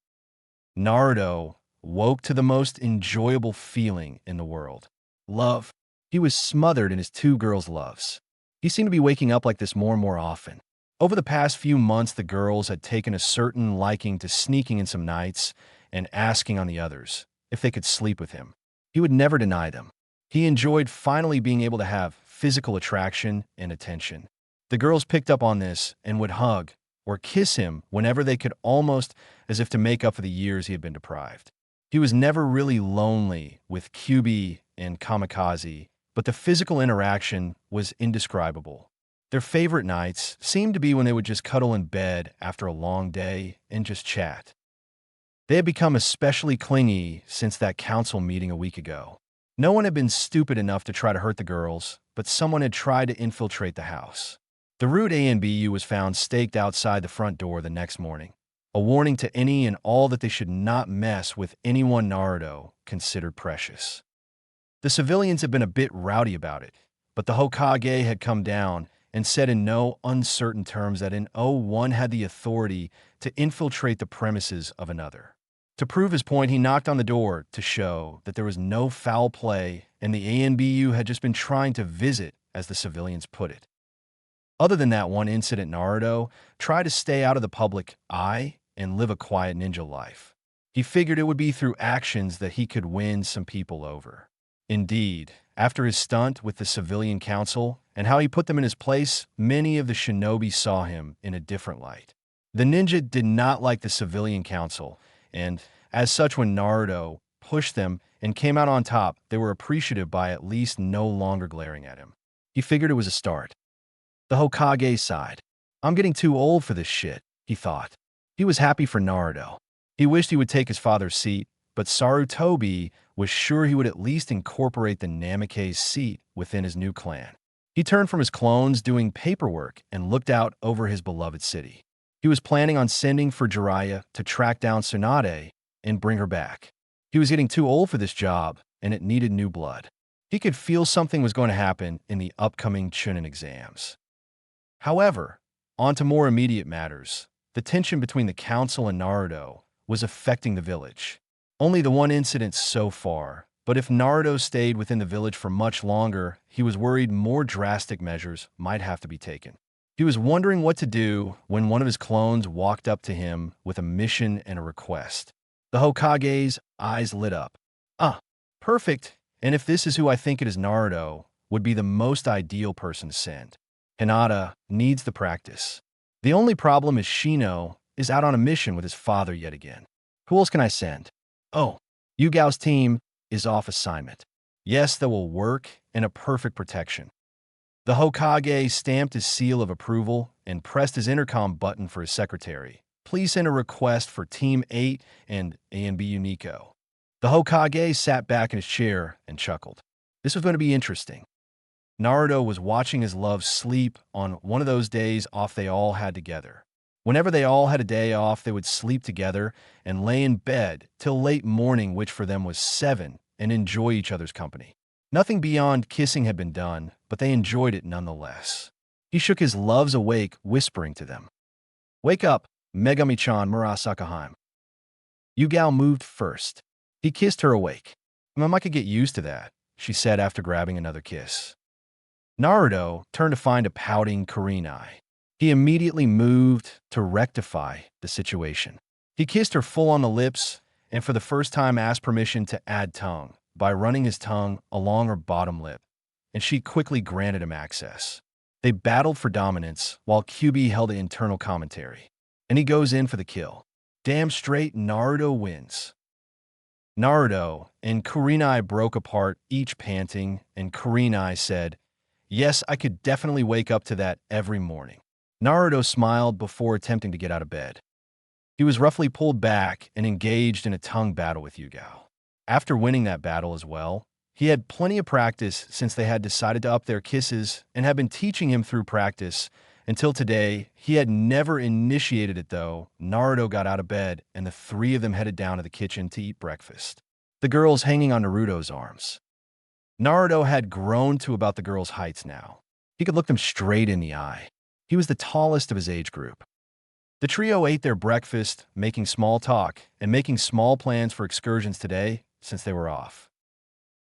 Speaker 1: Naruto woke to the most enjoyable feeling in the world. Love. He was smothered in his two girls' loves. He seemed to be waking up like this more and more often. Over the past few months, the girls had taken a certain liking to sneaking in some nights and asking on the others if they could sleep with him. He would never deny them. He enjoyed finally being able to have physical attraction and attention. The girls picked up on this and would hug or kiss him whenever they could, almost as if to make up for the years he had been deprived. He was never really lonely with Kyubi and Kamicazi, but the physical interaction was indescribable. Their favorite nights seemed to be when they would just cuddle in bed after a long day and just chat. They had become especially clingy since that council meeting a week ago. No one had been stupid enough to try to hurt the girls, but someone had tried to infiltrate the house. The rude ANBU was found staked outside the front door the next morning, a warning to any and all that they should not mess with anyone Naruto considered precious. The civilians had been a bit rowdy about it, but the Hokage had come down and said in no uncertain terms that one had the authority to infiltrate the premises of another. To prove his point, he knocked on the door to show that there was no foul play and the ANBU had just been trying to visit, as the civilians put it. Other than that one incident, Naruto tried to stay out of the public eye and live a quiet ninja life. He figured it would be through actions that he could win some people over. Indeed, after his stunt with the civilian council and how he put them in his place, many of the shinobi saw him in a different light. The ninja did not like the civilian council, and as such, when Naruto pushed them and came out on top, they were appreciative by at least no longer glaring at him. He figured it was a start. The Hokage sighed. I'm getting too old for this shit, he thought. He was happy for Naruto. He wished he would take his father's seat, but Sarutobi was sure he would at least incorporate the Namikaze's seat within his new clan. He turned from his clones doing paperwork and looked out over his beloved city. He was planning on sending for Jiraiya to track down Tsunade and bring her back. He was getting too old for this job, and it needed new blood. He could feel something was going to happen in the upcoming chunin exams. However, on to more immediate matters. The tension between the council and Naruto was affecting the village. Only the one incident so far, but if Naruto stayed within the village for much longer, he was worried more drastic measures might have to be taken. He was wondering what to do when one of his clones walked up to him with a mission and a request. The Hokage's eyes lit up. Perfect, and if this is who I think it is, Naruto would be the most ideal person to send. Hinata needs the practice. The only problem is Shino is out on a mission with his father yet again. Who else can I send? Yugao's team is off assignment. Yes, that will work, and a perfect protection. The Hokage stamped his seal of approval and pressed his intercom button for his secretary. Please send a request for Team 8 and ANBU Nico. The Hokage sat back in his chair and chuckled. This was going to be interesting. Naruto was watching his love sleep on one of those days off they all had together. Whenever they all had a day off, they would sleep together and lay in bed till late morning, which for them was 7, and enjoy each other's company. Nothing beyond kissing had been done, but they enjoyed it nonetheless. He shook his loves awake, whispering to them. Wake up, Megami-chan Murasakaheim. Yugao moved first. He kissed her awake. I could get used to that, she said after grabbing another kiss. Naruto turned to find a pouting Kurenai. He immediately moved to rectify the situation. He kissed her full on the lips and for the first time asked permission to add tongue by running his tongue along her bottom lip, and she quickly granted him access. They battled for dominance while Kyubi held an internal commentary, and he goes in for the kill. Damn straight, Naruto wins. Naruto and Kurenai broke apart, each panting, and Kurenai said, Yes, I could definitely wake up to that every morning. Naruto smiled before attempting to get out of bed. He was roughly pulled back and engaged in a tongue battle with Yugao. After winning that battle as well, he had plenty of practice since they had decided to up their kisses and had been teaching him through practice. Until today, he had never initiated it though. Naruto got out of bed and the three of them headed down to the kitchen to eat breakfast. The girls hanging on Naruto's arms. Naruto had grown to about the girls' heights now. He could look them straight in the eye. He was the tallest of his age group. The trio ate their breakfast, making small talk and making small plans for excursions today since they were off.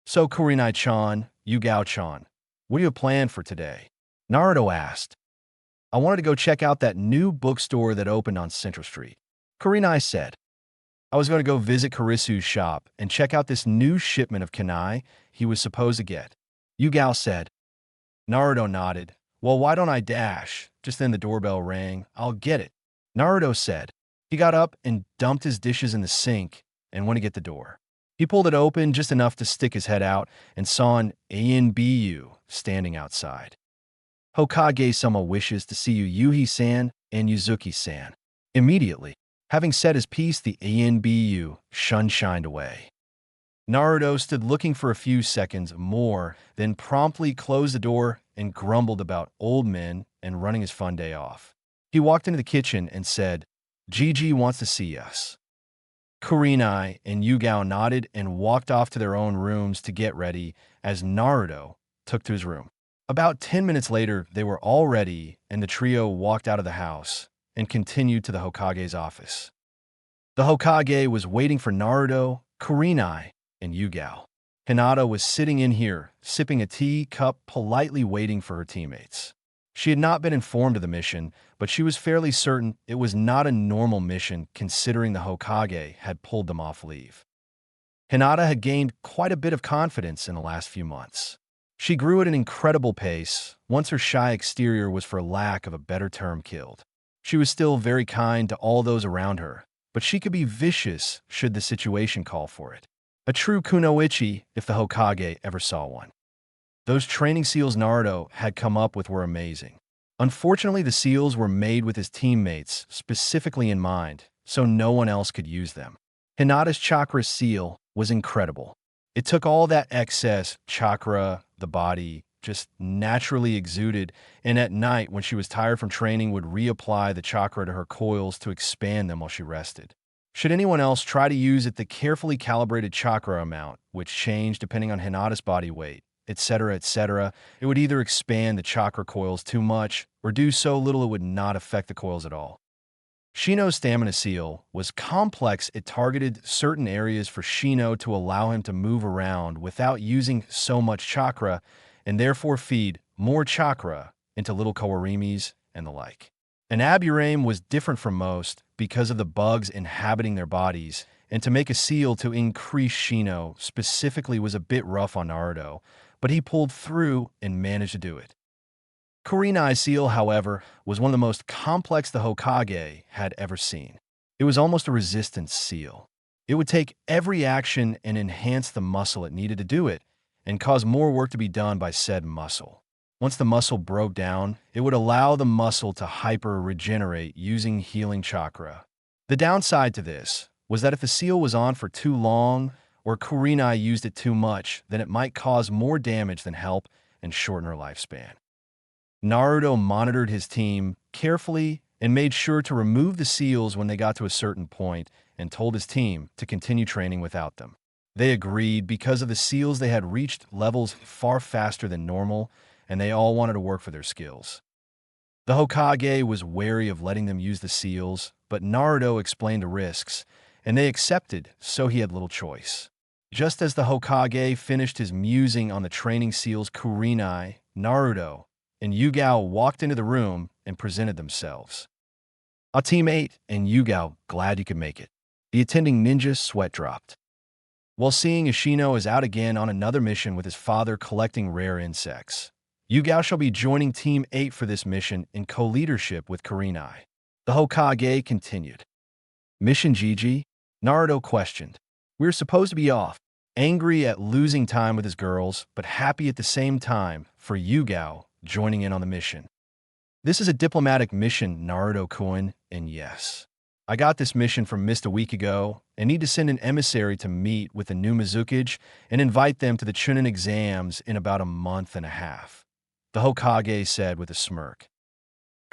Speaker 1: So Kurenai-chan, Yugao-chan, what do you have planned for today? Naruto asked. I wanted to go check out that new bookstore that opened on Central Street. Kurenai said. I was going to go visit Karisu's shop and check out this new shipment of kunai he was supposed to get. Yugao said. Naruto nodded. Well, why don't I dash? Just then the doorbell rang. I'll get it. Naruto said. He got up and dumped his dishes in the sink and went to get the door. He pulled it open just enough to stick his head out and saw an ANBU standing outside. Hokage-sama wishes to see you, Yuhi-san and Yuzuki-san. Immediately, having said his piece, the ANBU shined away. Naruto stood looking for a few seconds more, then promptly closed the door and grumbled about old men and running his fun day off. He walked into the kitchen and said, Gigi wants to see us. Kurenai and Yugao nodded and walked off to their own rooms to get ready as Naruto took to his room. About 10 minutes later, they were all ready and the trio walked out of the house and continued to the Hokage's office. The Hokage was waiting for Naruto, Kurenai, and Yugao. Hinata was sitting in here, sipping a tea cup, politely waiting for her teammates. She had not been informed of the mission, but she was fairly certain it was not a normal mission considering the Hokage had pulled them off leave. Hinata had gained quite a bit of confidence in the last few months. She grew at an incredible pace once her shy exterior was, for lack of a better term, killed. She was still very kind to all those around her, but she could be vicious should the situation call for it. A true kunoichi if the Hokage ever saw one. Those training seals Naruto had come up with were amazing. Unfortunately, the seals were made with his teammates specifically in mind, so no one else could use them. Hinata's chakra seal was incredible. It took all that excess chakra the body just naturally exuded, and at night when she was tired from training would reapply the chakra to her coils to expand them while she rested. Should anyone else try to use it, the carefully calibrated chakra amount, which changed depending on Hinata's body weight, etc., it would either expand the chakra coils too much or do so little it would not affect the coils at all. Shino's stamina seal was complex. It targeted certain areas for Shino to allow him to move around without using so much chakra and therefore feed more chakra into little Kawarimis and the like. An Aburame was different from most because of the bugs inhabiting their bodies, and to make a seal to increase Shino specifically was a bit rough on Naruto, but he pulled through and managed to do it. Kurenai's seal, however, was one of the most complex the Hokage had ever seen. It was almost a resistance seal. It would take every action and enhance the muscle it needed to do it, and cause more work to be done by said muscle. Once the muscle broke down, it would allow the muscle to hyper-regenerate using healing chakra. The downside to this was that if the seal was on for too long, or Kurenai used it too much, then it might cause more damage than help and shorten her lifespan. Naruto monitored his team carefully and made sure to remove the seals when they got to a certain point and told his team to continue training without them. They agreed because of the seals they had reached levels far faster than normal, and they all wanted to work for their skills. The Hokage was wary of letting them use the seals, but Naruto explained the risks, and they accepted, so he had little choice. Just as the Hokage finished his musing on the training seals, Kurenai, Naruto, and Yugao walked into the room and presented themselves. "A team 8, and Yugao, glad you could make it." The attending ninja's sweat dropped. While seeing Ashino is out again on another mission with his father collecting rare insects, Yugao shall be joining Team 8 for this mission in co-leadership with Kurenai. The Hokage continued. "Mission Gigi?" Naruto questioned. "We're supposed to be off." Angry at losing time with his girls, but happy at the same time for Yugao joining in on the mission. This is a diplomatic mission, Naruto-kun, and yes. I got this mission from Mist a week ago and need to send an emissary to meet with the new Mizukage and invite them to the chunin exams in about a month and a half. The Hokage said with a smirk.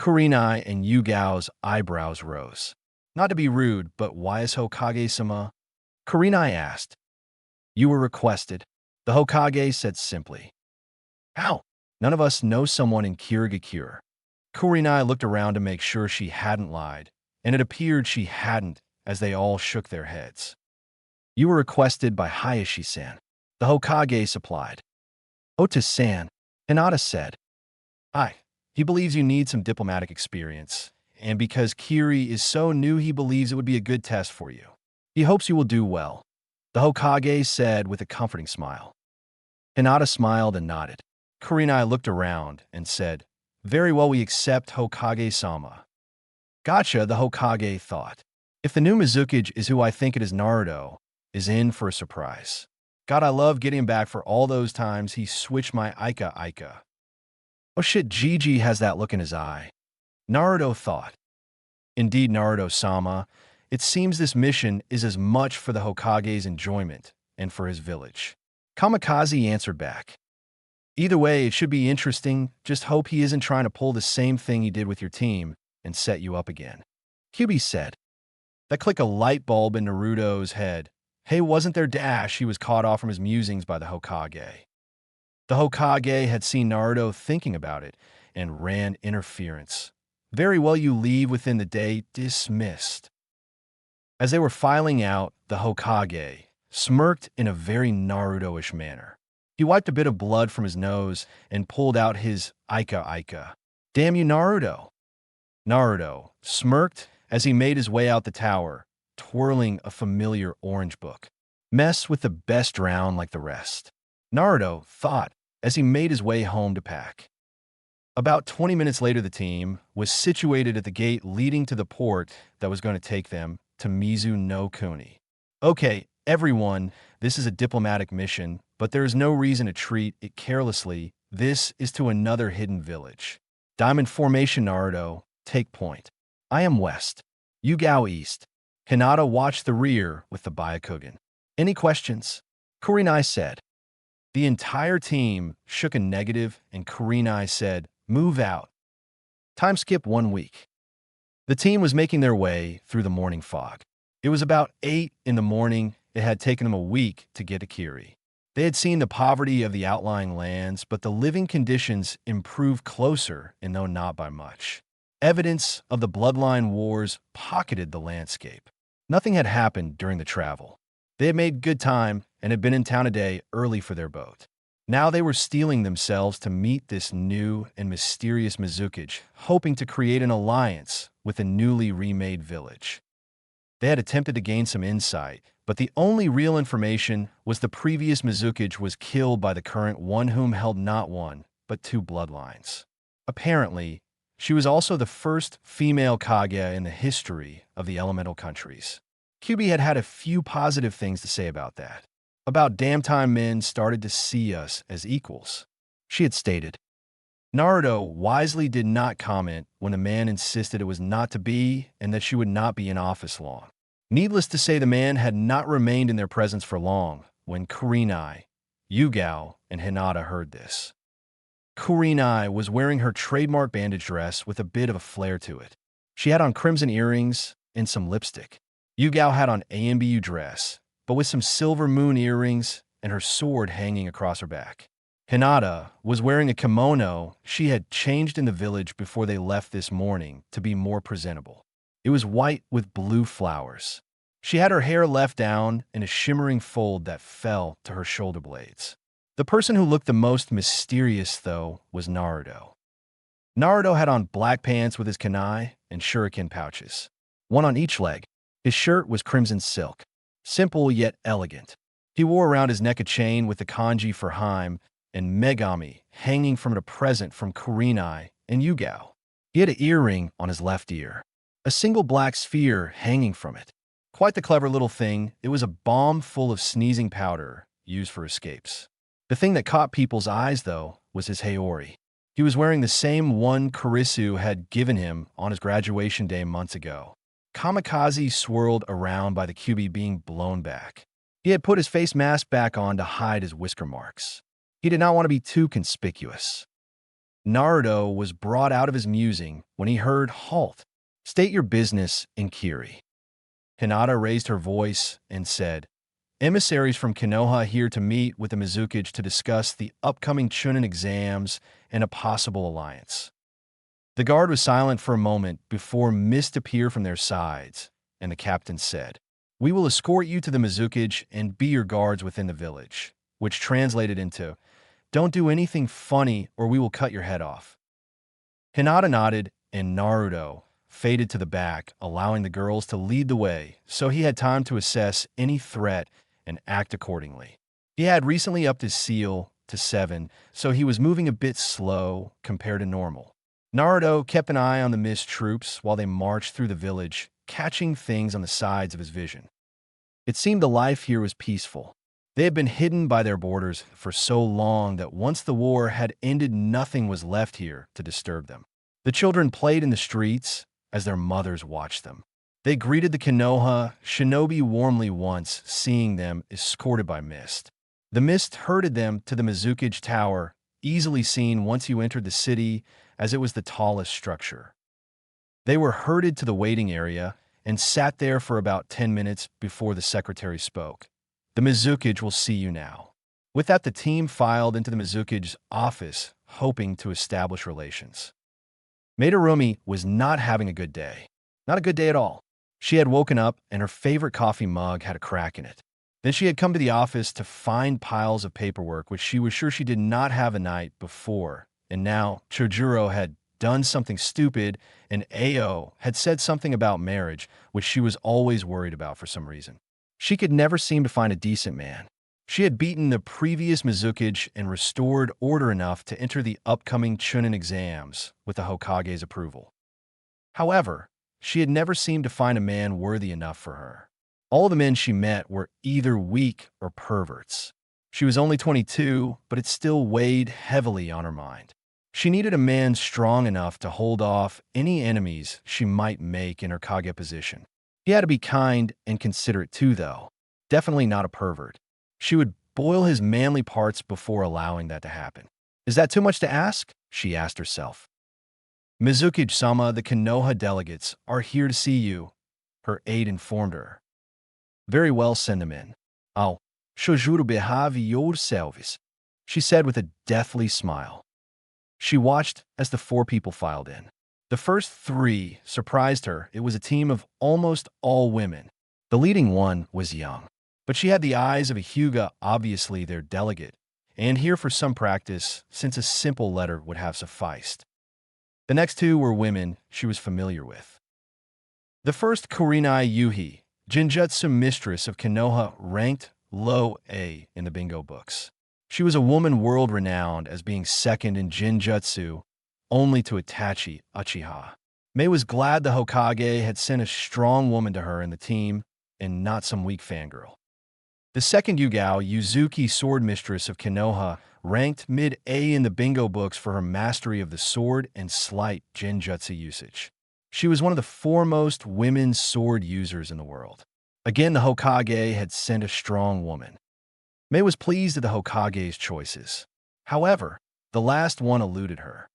Speaker 1: Kurenai and Yugao's eyebrows rose. Not to be rude, but why is Hokage-sama? Kurenai asked. You were requested. The Hokage said simply. How? None of us know someone in Kirigakure. Kurenai looked around to make sure she hadn't lied, and it appeared she hadn't, as they all shook their heads. You were requested by Hayashi-san. The Hokage supplied. Ota-san, Hinata said. Aye, he believes you need some diplomatic experience, and because Kiri is so new he believes it would be a good test for you. He hopes you will do well. The Hokage said with a comforting smile. Hinata smiled and nodded. Kurenai looked around and said, Very well, we accept Hokage-sama. Gotcha, the Hokage thought. If the new Mizukage is who I think it is, Naruto is in for a surprise. God, I love getting him back for all those times he switched my Aika. Oh shit, Gigi has that look in his eye. Naruto thought. Indeed, Naruto-sama, it seems this mission is as much for the Hokage's enjoyment and for his village. Kamicazi answered back. Either way, it should be interesting. Just hope he isn't trying to pull the same thing he did with your team and set you up again. Kyuubi said. That clicked a light bulb in Naruto's head. Hey, wasn't there dash? He was caught off from his musings by the Hokage. The Hokage had seen Naruto thinking about it and ran interference. Very well, you leave within the day. Dismissed. As they were filing out, the Hokage smirked in a very Naruto-ish manner. He wiped a bit of blood from his nose and pulled out his Aika. Damn you, Naruto. Naruto smirked as he made his way out the tower, twirling a familiar orange book. Mess with the best round like the rest. Naruto thought as he made his way home to pack. About 20 minutes later, the team was situated at the gate leading to the port that was going to take them to Mizu no Kuni. Okay, everyone, this is a diplomatic mission, but there is no reason to treat it carelessly. This is to another hidden village. Diamond Formation, Naruto, take point. I am west. Yugao east. Hinata watched the rear with the Byakugan. Any questions? Kurenai said. The entire team shook a negative and Kurenai said, move out. Time skip 1 week. The team was making their way through the morning fog. It was about 8 in the morning. It had taken them a week to get to Kiri. They had seen the poverty of the outlying lands, but the living conditions improved closer, and though not by much. Evidence of the bloodline wars pocketed the landscape. Nothing had happened during the travel. They had made good time and had been in town a day early for their boat. Now they were steeling themselves to meet this new and mysterious Mizukage, hoping to create an alliance with a newly remade village. They had attempted to gain some insight, but the only real information was the previous Mizukage was killed by the current one whom held not one, but 2 bloodlines. Apparently, she was also the first female Kage in the history of the elemental countries. Kyuubi had had a few positive things to say about that. About damn time men started to see us as equals, she had stated. Naruto wisely did not comment when the man insisted it was not to be and that she would not be in office long. Needless to say, the man had not remained in their presence for long when Kurenai, Yugao, and Hinata heard this. Kurenai was wearing her trademark bandage dress with a bit of a flair to it. She had on crimson earrings and some lipstick. Yugao had on AMBU dress, but with some silver moon earrings and her sword hanging across her back. Hinata was wearing a kimono she had changed in the village before they left this morning to be more presentable. It was white with blue flowers. She had her hair left down in a shimmering fold that fell to her shoulder blades. The person who looked the most mysterious, though, was Naruto. Naruto had on black pants with his kunai and shuriken pouches, one on each leg. His shirt was crimson silk, simple yet elegant. He wore around his neck a chain with the kanji for Haim and Megami hanging from a present from Kurenai and Yugao. He had an earring on his left ear, a single black sphere hanging from it. Quite the clever little thing. It was a bomb full of sneezing powder used for escapes. The thing that caught people's eyes, though, was his Haori. He was wearing the same one Kurisu had given him on his graduation day months ago. Kamikaze swirled around by the QB being blown back. He had put his face mask back on to hide his whisker marks. He did not want to be too conspicuous. Naruto was brought out of his musing when he heard, "Halt! State your business in Kiri." Hinata raised her voice and said, "Emissaries from Konoha here to meet with the Mizukage to discuss the upcoming chunin exams and a possible alliance." The guard was silent for a moment before mist appeared from their sides, and the captain said, "We will escort you to the Mizukage and be your guards within the village," which translated into, "Don't do anything funny or we will cut your head off." Hinata nodded, and Naruto faded to the back, allowing the girls to lead the way, so he had time to assess any threat and act accordingly. He had recently upped his seal to 7, so he was moving a bit slow compared to normal. Naruto kept an eye on the mist troops while they marched through the village, catching things on the sides of his vision. It seemed the life here was peaceful. They had been hidden by their borders for so long that once the war had ended, nothing was left here to disturb them. The children played in the streets as their mothers watched them. They greeted the Konoha shinobi warmly once seeing them escorted by mist. The mist herded them to the Mizukage Tower, easily seen once you entered the city, as it was the tallest structure. They were herded to the waiting area and sat there for about 10 minutes before the secretary spoke. "The Mizukage will see you now." With that, the team filed into the Mizukage's office, hoping to establish relations. Madarumi was not having a good day. Not a good day at all. She had woken up and her favorite coffee mug had a crack in it. Then she had come to the office to find piles of paperwork which she was sure she did not have the night before. And now Chojuro had done something stupid and Ao had said something about marriage, which she was always worried about for some reason. She could never seem to find a decent man. She had beaten the previous Mizukage and restored order enough to enter the upcoming chunin exams with the Hokage's approval. However, she had never seemed to find a man worthy enough for her. All the men she met were either weak or perverts. She was only 22, but it still weighed heavily on her mind. She needed a man strong enough to hold off any enemies she might make in her Kage position. He had to be kind and considerate too, though. Definitely not a pervert. She would boil his manly parts before allowing that to happen. "Is that too much to ask?" she asked herself. "Mizukage-sama, the Konoha delegates are here to see you," her aide informed her. "Very well, send them in." "I'll shojuru behave yourselves," she said with a deathly smile. She watched as the 4 people filed in. The first 3 surprised her. It was a team of almost all women. The leading one was young, but she had the eyes of a Hyuga, obviously their delegate, and here for some practice, since a simple letter would have sufficed. The next 2 were women she was familiar with. The first, Kurinai Yuhi, Jinjutsu mistress of Konoha, ranked low A in the bingo books. She was a woman world-renowned as being second in Jinjutsu, only to Itachi Uchiha. Mei was glad the Hokage had sent a strong woman to her in the team, and not some weak fangirl. The second Yugao, Yuzuki sword mistress of Konoha, ranked mid-A in the bingo books for her mastery of the sword and slight Jinjutsu usage. She was one of the foremost women sword users in the world. Again, the Hokage had sent a strong woman. Mei was pleased at the Hokage's choices. However, the last one eluded her.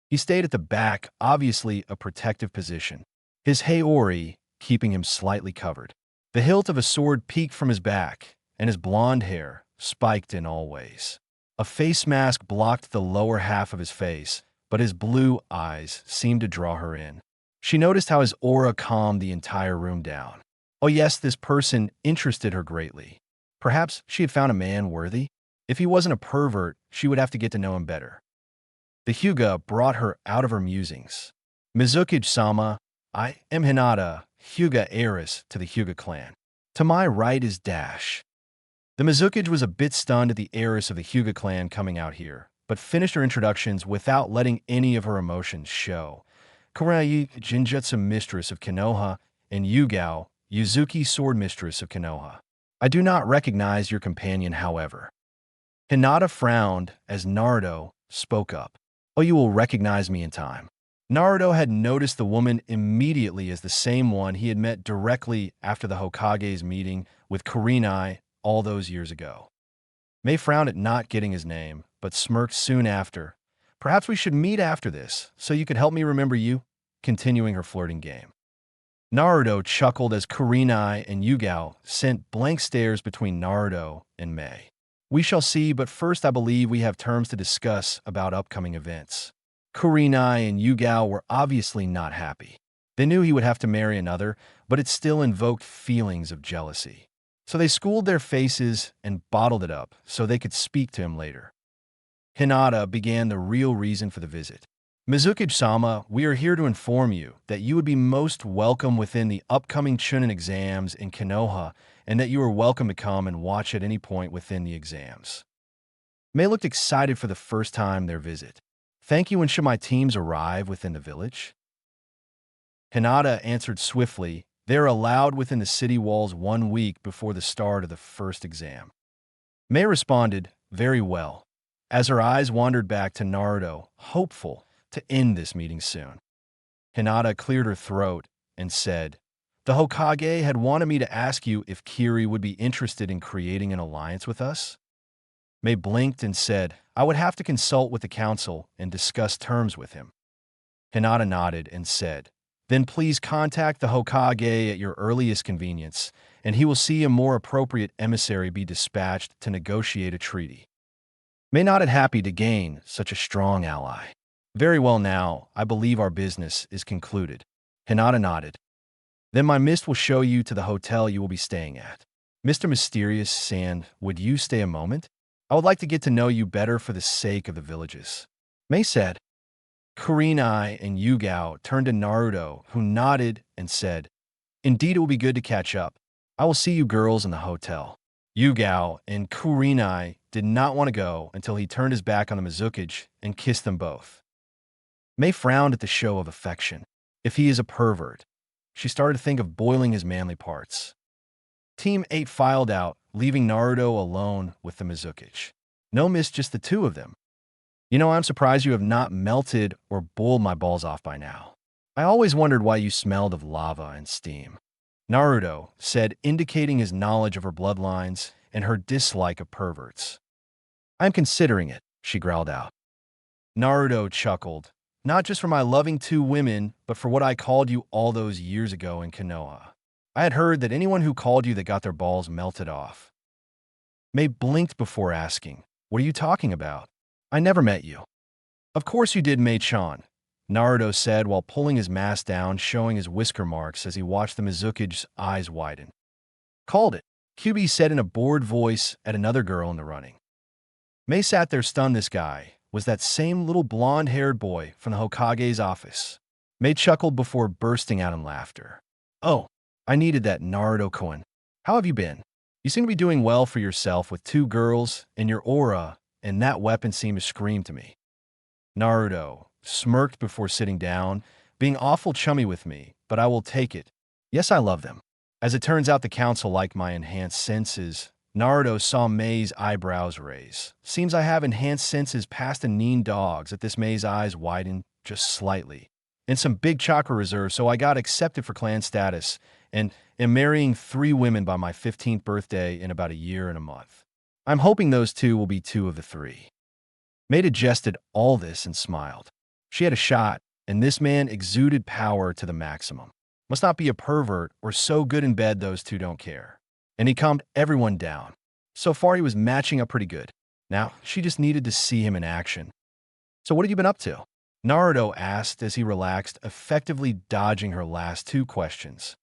Speaker 1: He stayed at the back, obviously a protective position, his haori keeping him slightly covered. The hilt of a sword peeked from his back, and his blonde hair spiked in all ways. A face mask blocked the lower half of his face, but his blue eyes seemed to draw her in. She noticed how his aura calmed the entire room down. Oh yes, this person interested her greatly. Perhaps she had found a man worthy? If he wasn't a pervert, she would have to get to know him better. The Hyuga brought her out of her musings. "Mizukage-sama, I am Hinata, Hyuga heiress to the Hyuga clan. To my right is Dash." The Mizukage was a bit stunned at the heiress of the Hyuga clan coming out here, but finished her introductions without letting any of her emotions show. Kurai, Jinjutsu mistress of Konoha, and Yugao, Yuzuki sword mistress of Konoha. "I do not recognize your companion, however." Hinata frowned as Naruto spoke up. Oh, you will recognize me in time. Naruto had noticed the woman immediately as the same one he had met directly after the Hokage's meeting with Kurenai all those years ago. May frowned at not getting his name, but smirked soon after. Perhaps we should meet after this, so you could help me remember you, continuing her flirting game. Naruto chuckled as Kurenai and Yugao sent blank stares between Naruto and May. We shall see, but first I believe we have terms to discuss about upcoming events. Kurenai and Yugao were obviously not happy. They knew he would have to marry another, but it still invoked feelings of jealousy. So they schooled their faces and bottled it up so they could speak to him later. Hinata began the real reason for the visit. Mizukage-sama, we are here to inform you that you would be most welcome within the upcoming chunin exams in Konoha, and that you are welcome to come and watch at any point within the exams. May looked excited for the first time their visit. Thank you, and should my teams arrive within the village? Hinata answered swiftly, they are allowed within the city walls 1 week before the start of the first exam. May responded, very well, as her eyes wandered back to Naruto, hopeful to end this meeting soon. Hinata cleared her throat and said, the Hokage had wanted me to ask you if Kiri would be interested in creating an alliance with us. May blinked and said, I would have to consult with the council and discuss terms with him. Hinata nodded and said, then please contact the Hokage at your earliest convenience, and he will see a more appropriate emissary be dispatched to negotiate a treaty. May nodded, happy to gain such a strong ally. Very well, now, I believe our business is concluded. Hinata nodded. Then my mist will show you to the hotel you will be staying at. Mr. Mysterious Sand, would you stay a moment? I would like to get to know you better for the sake of the villages. May said. Kurenai and Yugao turned to Naruto, who nodded and said, indeed it will be good to catch up. I will see you girls in the hotel. Yugao and Kurenai did not want to go until he turned his back on the Mizukage and kissed them both. May frowned at the show of affection. If he is a pervert, she started to think of boiling his manly parts. Team 8 filed out, leaving Naruto alone with the Mizukage. No miss, just the two of them. You know, I'm surprised you have not melted or boiled my balls off by now. I always wondered why you smelled of lava and steam. Naruto said, indicating his knowledge of her bloodlines and her dislike of perverts. I'm considering it, she growled out. Naruto chuckled, not just for my loving two women, but for what I called you all those years ago in Konoha. I had heard that anyone who called you that got their balls melted off. May blinked before asking, what are you talking about? I never met you. Of course you did, Mei-chan, Naruto said while pulling his mask down, showing his whisker marks as he watched the Mizukage's eyes widen. Called it, QB said in a bored voice at another girl in the running. May sat there stunned. This guy was that same little blonde-haired boy from the Hokage's office. May chuckled before bursting out in laughter. Oh, I needed that, Naruto-kun. How have you been? You seem to be doing well for yourself with 2 girls, and your aura and that weapon seem to scream to me. Naruto smirked before sitting down, being awful chummy with me, but I will take it. Yes, I love them. As it turns out, the council like my enhanced senses. Naruto saw May's eyebrows raise. Seems I have enhanced senses past the Nin dogs. At this, May's eyes widened just slightly. And some big chakra reserves, so I got accepted for clan status and am marrying 3 women by my 15th birthday in about a year and a month. I'm hoping those 2 will be 2 of the 3. May digested all this and smiled. She had a shot, and this man exuded power to the maximum. Must not be a pervert or so good in bed those 2 don't care. And he calmed everyone down. So far he was matching up pretty good. Now she just needed to see him in action. So what have you been up to? Naruto asked as he relaxed, effectively dodging her last 2 questions.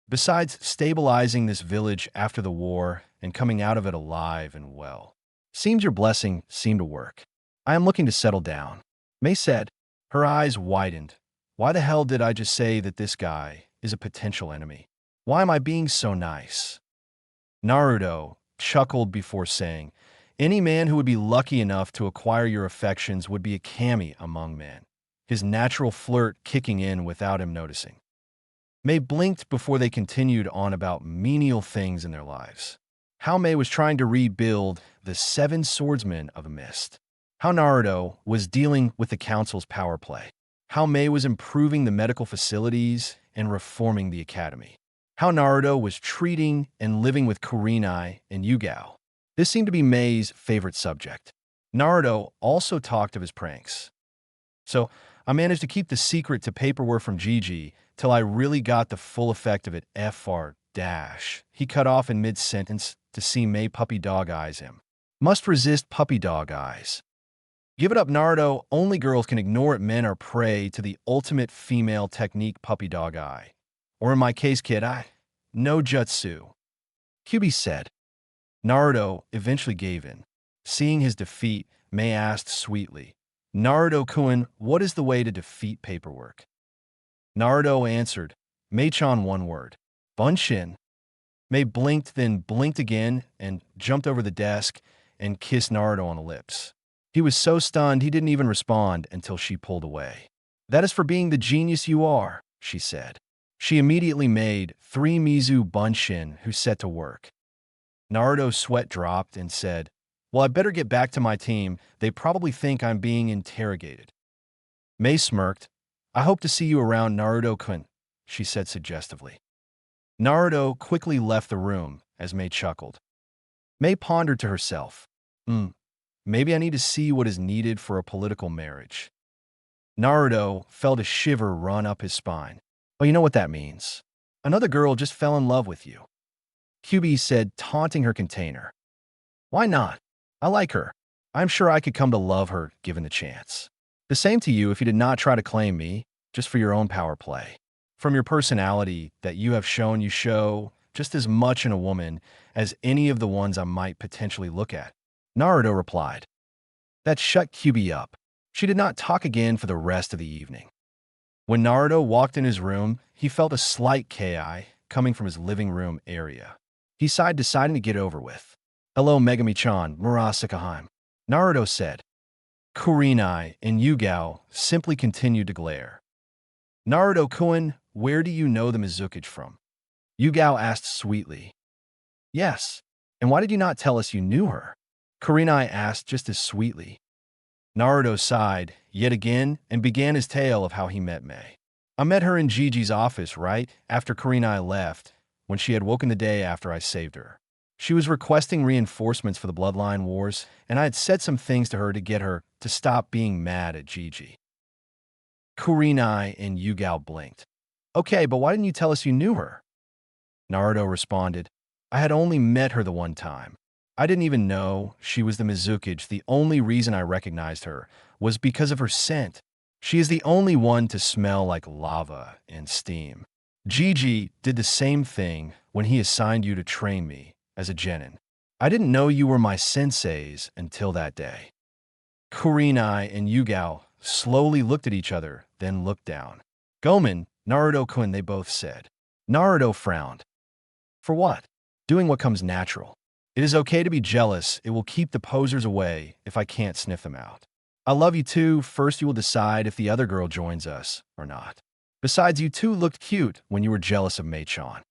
Speaker 1: Besides stabilizing this village after the war and coming out of it alive and well. Seems your blessing seemed to work. I am looking to settle down. May said. Her eyes widened. Why the hell did I just say that this guy is a potential enemy? Why am I being so nice? Naruto chuckled before saying, any man who would be lucky enough to acquire your affections would be a kami among men, his natural flirt kicking in without him noticing. May blinked before they continued on about menial things in their lives. How May was trying to rebuild the 7 swordsmen of a mist. how Naruto was dealing with the council's power play, how Mei was improving the medical facilities and reforming the academy, how Naruto was treating and living with Kurenai and Yugao. This seemed to be Mei's favorite subject. Naruto also talked of his pranks. So I managed to keep the secret to paperwork from Gigi till I really got the full effect of it. FR dash. He cut off in mid-sentence to see Mei puppy dog eyes him. Must resist puppy dog eyes. Give it up, Naruto. Only girls can ignore it. Men are prey to the ultimate female technique, puppy dog eye. Or in my case, kid eye. No jutsu. Kyubi said. Naruto eventually gave in. Seeing his defeat, Mei asked sweetly, Naruto-kun, what is the way to defeat paperwork? Naruto answered, Mei-chan, one word. Bunshin. Mei blinked, then blinked again, and jumped over the desk and kissed Naruto on the lips. He was so stunned he didn't even respond until she pulled away. That is for being the genius you are, she said. She immediately made 3 Mizu Bunshin who set to work. Naruto's sweat dropped and said, well, I better get back to my team. They probably think I'm being interrogated. Mei smirked. I hope to see you around, Naruto-kun, she said suggestively. Naruto quickly left the room as Mei chuckled. Mei pondered to herself, maybe I need to see what is needed for a political marriage. Naruto felt a shiver run up his spine. Well, you know what that means. Another girl just fell in love with you. Kyubi said, taunting her container. Why not? I like her. I'm sure I could come to love her given the chance. The same to you if you did not try to claim me, just for your own power play. From your personality that you have shown, you show just as much in a woman as any of the ones I might potentially look at. Naruto replied. That shut Kyubi up. She did not talk again for the rest of the evening. When Naruto walked in his room, he felt a slight ki coming from his living room area. He sighed, deciding to get over with. Hello, Megami-chan, Murasakaheim, Naruto said. Kurenai and Yugao simply continued to glare. Naruto-kun, where do you know the Mizukage from? Yugao asked sweetly. Yes. And why did you not tell us you knew her? Kurenai asked just as sweetly. Naruto sighed yet again and began his tale of how he met Mei. I met her in Gigi's office right after Kurenai left, when she had woken the day after I saved her. She was requesting reinforcements for the Bloodline Wars, and I had said some things to her to get her to stop being mad at Gigi. Kurenai and Yugao blinked. Okay, but why didn't you tell us you knew her? Naruto responded, I had only met her the one time. I didn't even know she was the Mizukage. The only reason I recognized her was because of her scent. She is the only one to smell like lava and steam. Gigi did the same thing when he assigned you to train me as a genin. I didn't know you were my senseis until that day. Kurenai and Yugao slowly looked at each other, then looked down. Gomen, Naruto-kun, they both said. Naruto frowned. For what? Doing what comes natural. It is okay to be jealous. It will keep the posers away if I can't sniff them out. I love you too. First you will decide if the other girl joins us or not. Besides, you two looked cute when you were jealous of Mei-chan.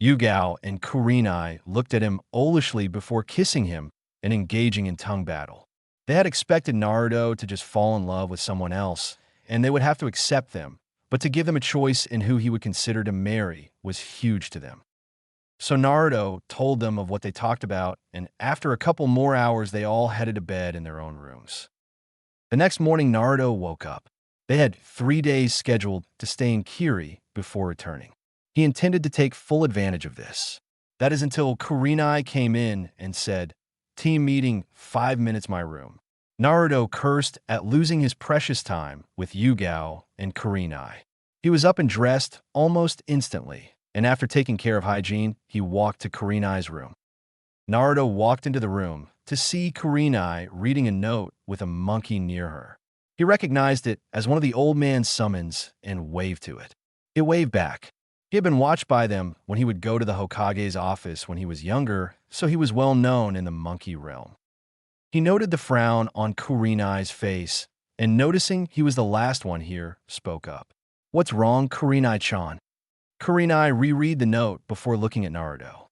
Speaker 1: Yugao and Kurenai looked at him olishly before kissing him and engaging in tongue battle. They had expected Naruto to just fall in love with someone else, and they would have to accept them, but to give them a choice in who he would consider to marry was huge to them. So Naruto told them of what they talked about, and after a couple more hours, they all headed to bed in their own rooms. The next morning, Naruto woke up. They had 3 days scheduled to stay in Kiri before returning. He intended to take full advantage of this. That is until Kurenai came in and said, team meeting, 5 minutes my room. Naruto cursed at losing his precious time with Yugao and Kurenai. He was up and dressed almost instantly, and after taking care of hygiene, he walked to Kurenai's room. Naruto walked into the room to see Kurenai reading a note with a monkey near her. He recognized it as one of the old man's summons and waved to it. It waved back. He had been watched by them when he would go to the Hokage's office when he was younger, so he was well known in the monkey realm. He noted the frown on Kurenai's face, and noticing he was the last one here, spoke up. What's wrong, Kurenai-chan? Kurenai reread the note before looking at Naruto.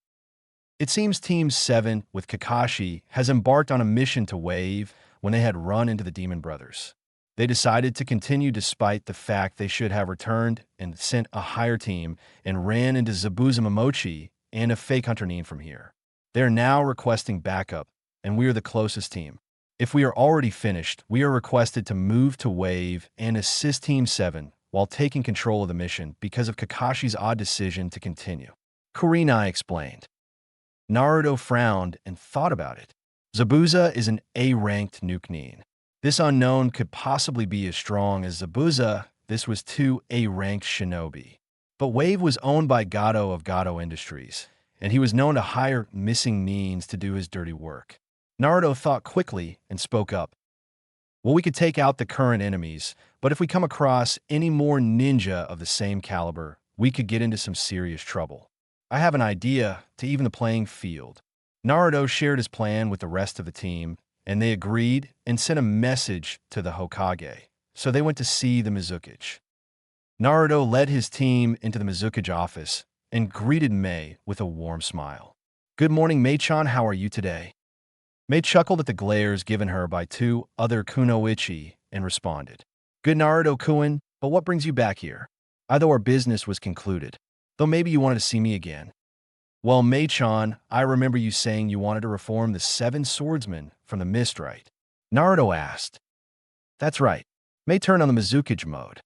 Speaker 1: It seems Team 7 with Kakashi has embarked on a mission to wave when they had run into the demon brothers. They decided to continue despite the fact they should have returned and sent a higher team and ran into Zabuza Momochi and a fake Hunter Nin from here. They are now requesting backup, and we are the closest team. If we are already finished, we are requested to move to Wave and assist Team 7 while taking control of the mission because of Kakashi's odd decision to continue. Kurenai explained. Naruto frowned and thought about it. Zabuza is an A-ranked nuke Nin. This unknown could possibly be as strong as Zabuza. This was two A-ranked shinobi. But Wave was owned by Gato of Gato Industries, and he was known to hire missing Nins to do his dirty work. Naruto thought quickly and spoke up. Well, we could take out the current enemies, but if we come across any more ninja of the same caliber, we could get into some serious trouble. I have an idea to even the playing field. Naruto shared his plan with the rest of the team, and they agreed and sent a message to the Hokage, so they went to see the Mizukage. Naruto led his team into the Mizukage office and greeted Mei with a warm smile. Good morning, Mei-chan, how are you today? Mei chuckled at the glares given her by two other kunoichi and responded. Good, Naruto-kun, but what brings you back here? I thought our business was concluded, though maybe you wanted to see me again. Well, Mei-chan, I remember you saying you wanted to reform the 7 swordsmen from the mist, right? Naruto asked. That's right. Mei turned on the Mizukage mode.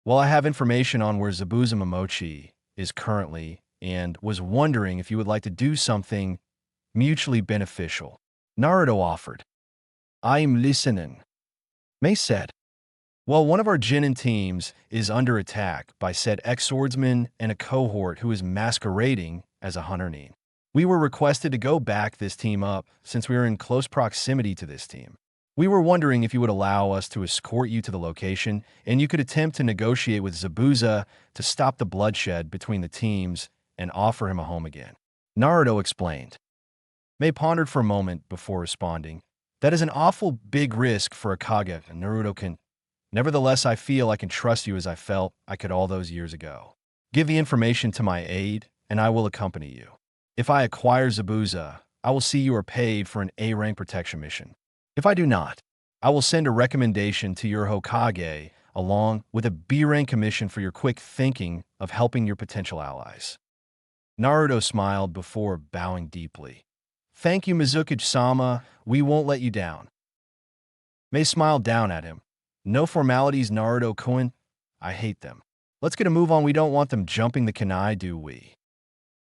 Speaker 1: Well, I have information on where Zabuza Momochi is currently and was wondering if you would like to do something mutually beneficial. Naruto offered. I am listening. Mei said. Well, one of our Jinin teams is under attack by said ex-swordsman and a cohort who is masquerading as a Hunter Nin. We were requested to go back this team up since we are in close proximity to this team. We were wondering if you would allow us to escort you to the location and you could attempt to negotiate with Zabuza to stop the bloodshed between the teams and offer him a home again. Naruto explained. Mei pondered for a moment before responding. That is an awful big risk for a Kage, Naruto-kun. Nevertheless, I feel I can trust you as I felt I could all those years ago. Give the information to my aide, and I will accompany you. If I acquire Zabuza, I will see you are paid for an A-rank protection mission. If I do not, I will send a recommendation to your Hokage along with a B-rank commission for your quick thinking of helping your potential allies. Naruto smiled before bowing deeply. Thank you, Mizukage-sama. We won't let you down. Mei smiled down at him. No formalities, Naruto-kun. I hate them. Let's get a move on. We don't want them jumping the kanai, do we?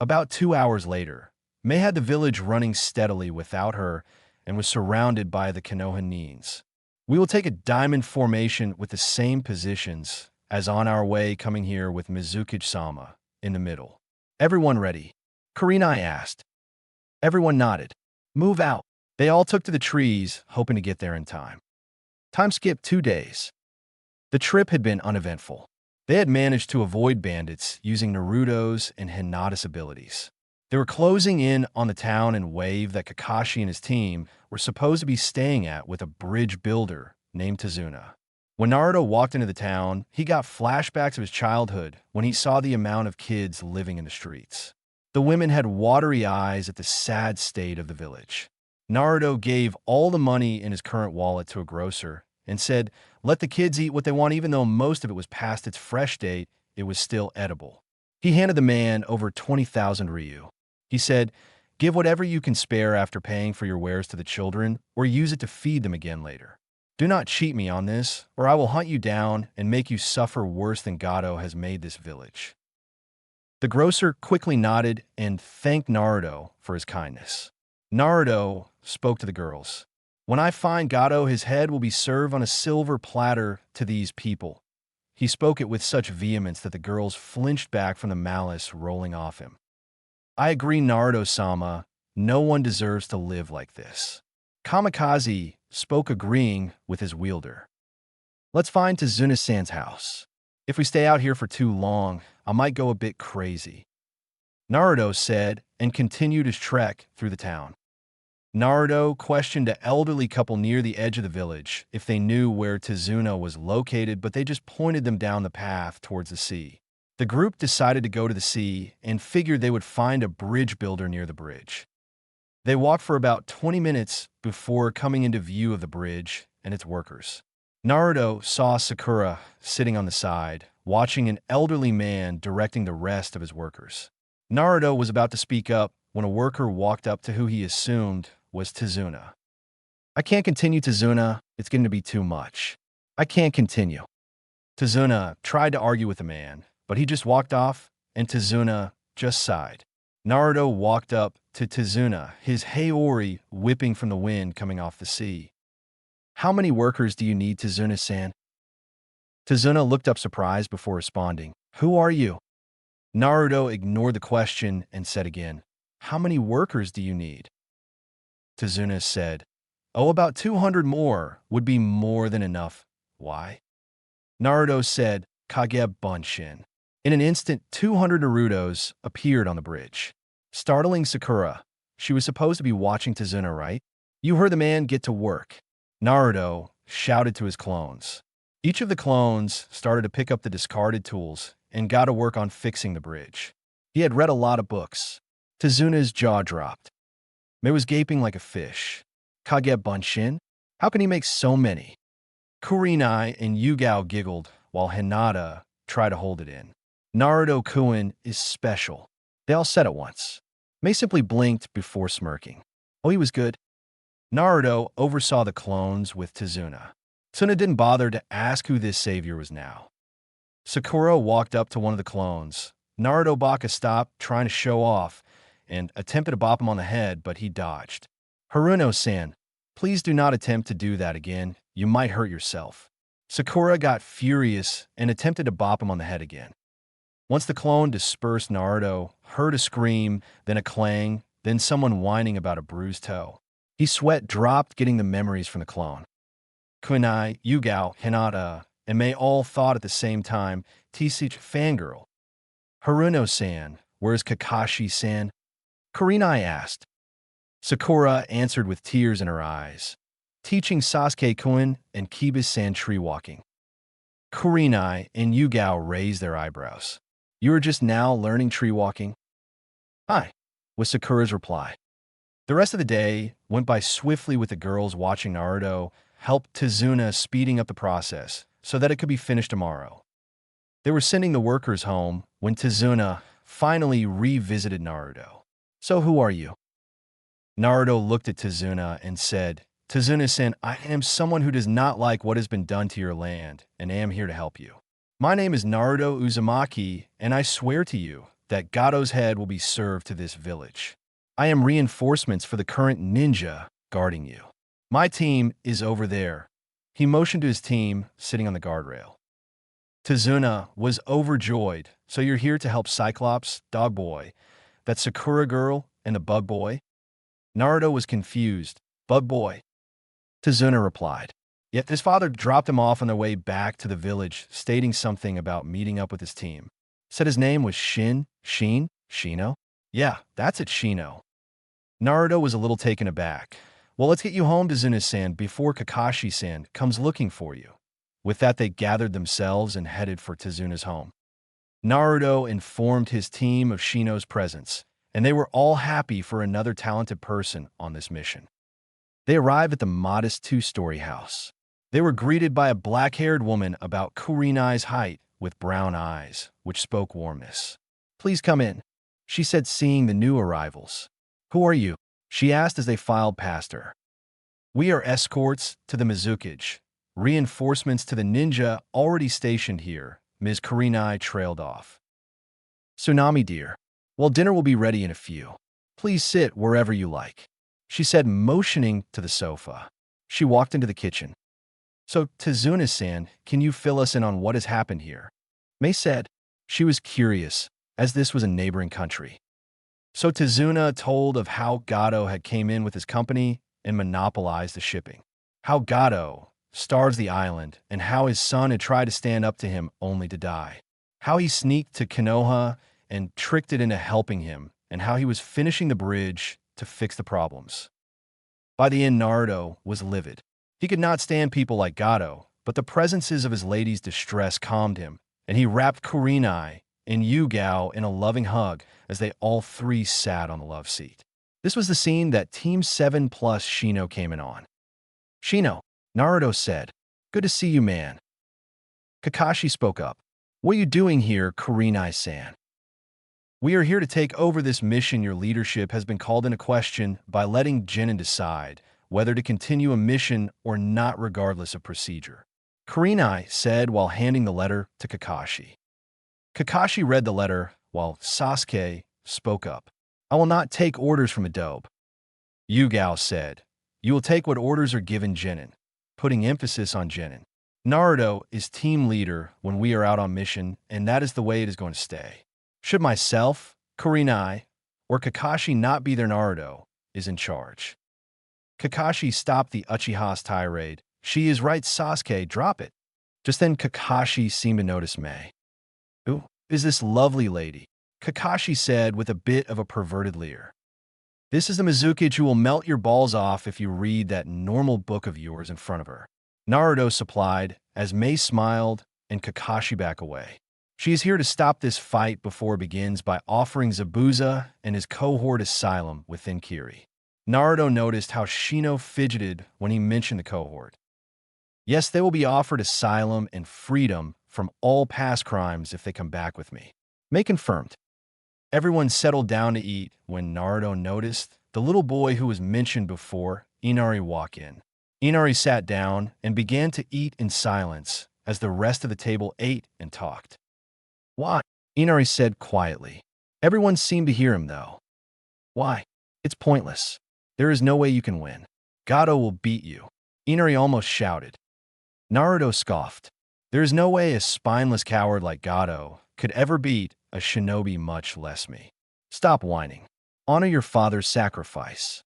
Speaker 1: About 2 hours later, Mei had the village running steadily without her and was surrounded by the Konoha Nins. We will take a diamond formation with the same positions as on our way coming here with Mizukage-sama in the middle. Everyone ready? Kurenai asked. Everyone nodded. Move out. They all took to the trees, hoping to get there in time. Time skipped 2 days. The trip had been uneventful. They had managed to avoid bandits using Naruto's and Hinata's abilities. They were closing in on the town and wave that Kakashi and his team were supposed to be staying at with a bridge builder named Tazuna. When Naruto walked into the town, he got flashbacks of his childhood when he saw the amount of kids living in the streets. The women had watery eyes at the sad state of the village. Naruto gave all the money in his current wallet to a grocer and said, let the kids eat what they want even though most of it was past its fresh date, it was still edible. He handed the man over 20,000 ryu. He said, give whatever you can spare after paying for your wares to the children or use it to feed them again later. Do not cheat me on this, or I will hunt you down and make you suffer worse than Gato has made this village. The grocer quickly nodded and thanked Naruto for his kindness. Naruto spoke to the girls. When I find Gato, his head will be served on a silver platter to these people. He spoke it with such vehemence that the girls flinched back from the malice rolling off him. I agree, Naruto-sama. No one deserves to live like this. Kamicazi spoke agreeing with his wielder. Let's find Tazuna-san's house. If we stay out here for too long, I might go a bit crazy. Naruto said and continued his trek through the town. Naruto questioned an elderly couple near the edge of the village if they knew where Tazuna was located, but they just pointed them down the path towards the sea. The group decided to go to the sea and figured they would find a bridge builder near the bridge. They walked for about 20 minutes before coming into view of the bridge and its workers. Naruto saw Sakura sitting on the side, watching an elderly man directing the rest of his workers. Naruto was about to speak up when a worker walked up to who he assumed was Tazuna. "I can't continue, Tazuna. It's going to be too much. I can't continue." Tazuna tried to argue with the man, but he just walked off, and Tazuna just sighed. Naruto walked up to Tazuna, his Haori whipping from the wind coming off the sea. "How many workers do you need, Tazuna-san?" Tazuna looked up surprised before responding. "Who are you?" Naruto ignored the question and said again, "How many workers do you need?" Tazuna said, "Oh, about 200 more would be more than enough." "Why?" Naruto said, "Kage Bunshin." In an instant, 200 Narutos appeared on the bridge, startling Sakura. She was supposed to be watching Tazuna, right? "You heard the man, get to work." Naruto shouted to his clones. Each of the clones started to pick up the discarded tools and got to work on fixing the bridge. He had read a lot of books. Tazuna's jaw dropped. He was gaping like a fish. "Kage Bunshin? How can he make so many?" Kurinai and Yugao giggled while Hinata tried to hold it in. "Naruto-kun is special." They all said at once. Mei simply blinked before smirking. "Oh, he was good." Naruto oversaw the clones with Tazuna. Tazuna didn't bother to ask who this savior was now. Sakura walked up to one of the clones. Naruto Baka stopped, trying to show off, and attempted to bop him on the head, but he dodged. "Haruno-san, please do not attempt to do that again. You might hurt yourself." Sakura got furious and attempted to bop him on the head again. Once the clone dispersed, Naruto heard a scream, then a clang, then someone whining about a bruised toe. His sweat dropped, getting the memories from the clone. Kunai, Yugao, Hinata, and Mei all thought at the same time, "T-Sich fangirl. Haruno-san, where's Kakashi-san?" Kurinai asked. Sakura answered with tears in her eyes, "Teaching Sasuke-kun and Kiba-san tree walking." Kurinai and Yugao raised their eyebrows. "You are just now learning tree walking?" "Hi," was Sakura's reply. The rest of the day went by swiftly with the girls watching Naruto help Tazuna speeding up the process so that it could be finished tomorrow. They were sending the workers home when Tazuna finally revisited Naruto. "So who are you?" Naruto looked at Tazuna and said, "Tazuna-san, I am someone who does not like what has been done to your land, and am here to help you. My name is Naruto Uzumaki, and I swear to you that Gado's head will be served to this village. I am reinforcements for the current ninja guarding you. My team is over there." He motioned to his team sitting on the guardrail. Tazuna was overjoyed. "So you're here to help Cyclops, Dog Boy, that Sakura girl, and the Bug Boy?" Naruto was confused. "Bug Boy?" Tazuna replied. Yet his father dropped him off on their way back to the village, stating something about meeting up with his team. Said his name was Shino? "Yeah, that's it, Shino." Naruto was a little taken aback. "Well, let's get you home, Tazuna-san, before Kakashi-san comes looking for you." With that, they gathered themselves and headed for Tazuna's home. Naruto informed his team of Shino's presence, and they were all happy for another talented person on this mission. They arrived at the modest two-story house. They were greeted by a black-haired woman about Kurinai's height with brown eyes, which spoke warmness. "Please come in," she said, seeing the new arrivals. "Who are you?" she asked as they filed past her. "We are escorts to the Mizukage, reinforcements to the ninja already stationed here." Ms. Kurinai trailed off. "Tsunami dear, well, dinner will be ready in a few. Please sit wherever you like," she said, motioning to the sofa. She walked into the kitchen. "So, Tazuna-san, can you fill us in on what has happened here?" Mei said. She was curious, as this was a neighboring country. So Tazuna told of how Gado had came in with his company and monopolized the shipping. How Gado starves the island, and how his son had tried to stand up to him only to die. How he sneaked to Konoha and tricked it into helping him, and how he was finishing the bridge to fix the problems. By the end, Naruto was livid. He could not stand people like Gado, but the presences of his lady's distress calmed him, and he wrapped Kurinai and Yugao in a loving hug as they all three sat on the love seat. This was the scene that Team 7 plus Shino came in on. Shino, Naruto said, "Good to see you, man." Kakashi spoke up. "What are you doing here, Kurenai-san?" "We are here to take over this mission. Your leadership has been called into question by letting Jinin decide whether to continue a mission or not regardless of procedure," Kurenai said while handing the letter to Kakashi. Kakashi read the letter while Sasuke spoke up. "I will not take orders from a dope," Yugao said. "You will take what orders are given Jinin," putting emphasis on Jinin. "Naruto is team leader when we are out on mission, and that is the way it is going to stay. Should myself, Kurenai, or Kakashi not be there, Naruto is in charge." Kakashi stopped the Uchiha's tirade. "She is right, Sasuke, drop it." Just then Kakashi seemed to notice Mei. "Who is this lovely lady?" Kakashi said with a bit of a perverted leer. "This is the Mizukage who will melt your balls off if you read that normal book of yours in front of her," Naruto supplied, as Mei smiled and Kakashi back away. "She is here to stop this fight before it begins by offering Zabuza and his cohort asylum within Kiri." Naruto noticed how Shino fidgeted when he mentioned the cohort. "Yes, they will be offered asylum and freedom from all past crimes if they come back with me," Mei confirmed. Everyone settled down to eat when Naruto noticed the little boy who was mentioned before, Inari, walk in. Inari sat down and began to eat in silence as the rest of the table ate and talked. "Why?" Inari said quietly. Everyone seemed to hear him, though. "Why? It's pointless. There is no way you can win. Gato will beat you," Inari almost shouted. Naruto scoffed. "There is no way a spineless coward like Gato could ever beat a shinobi, much less me. Stop whining. Honor your father's sacrifice."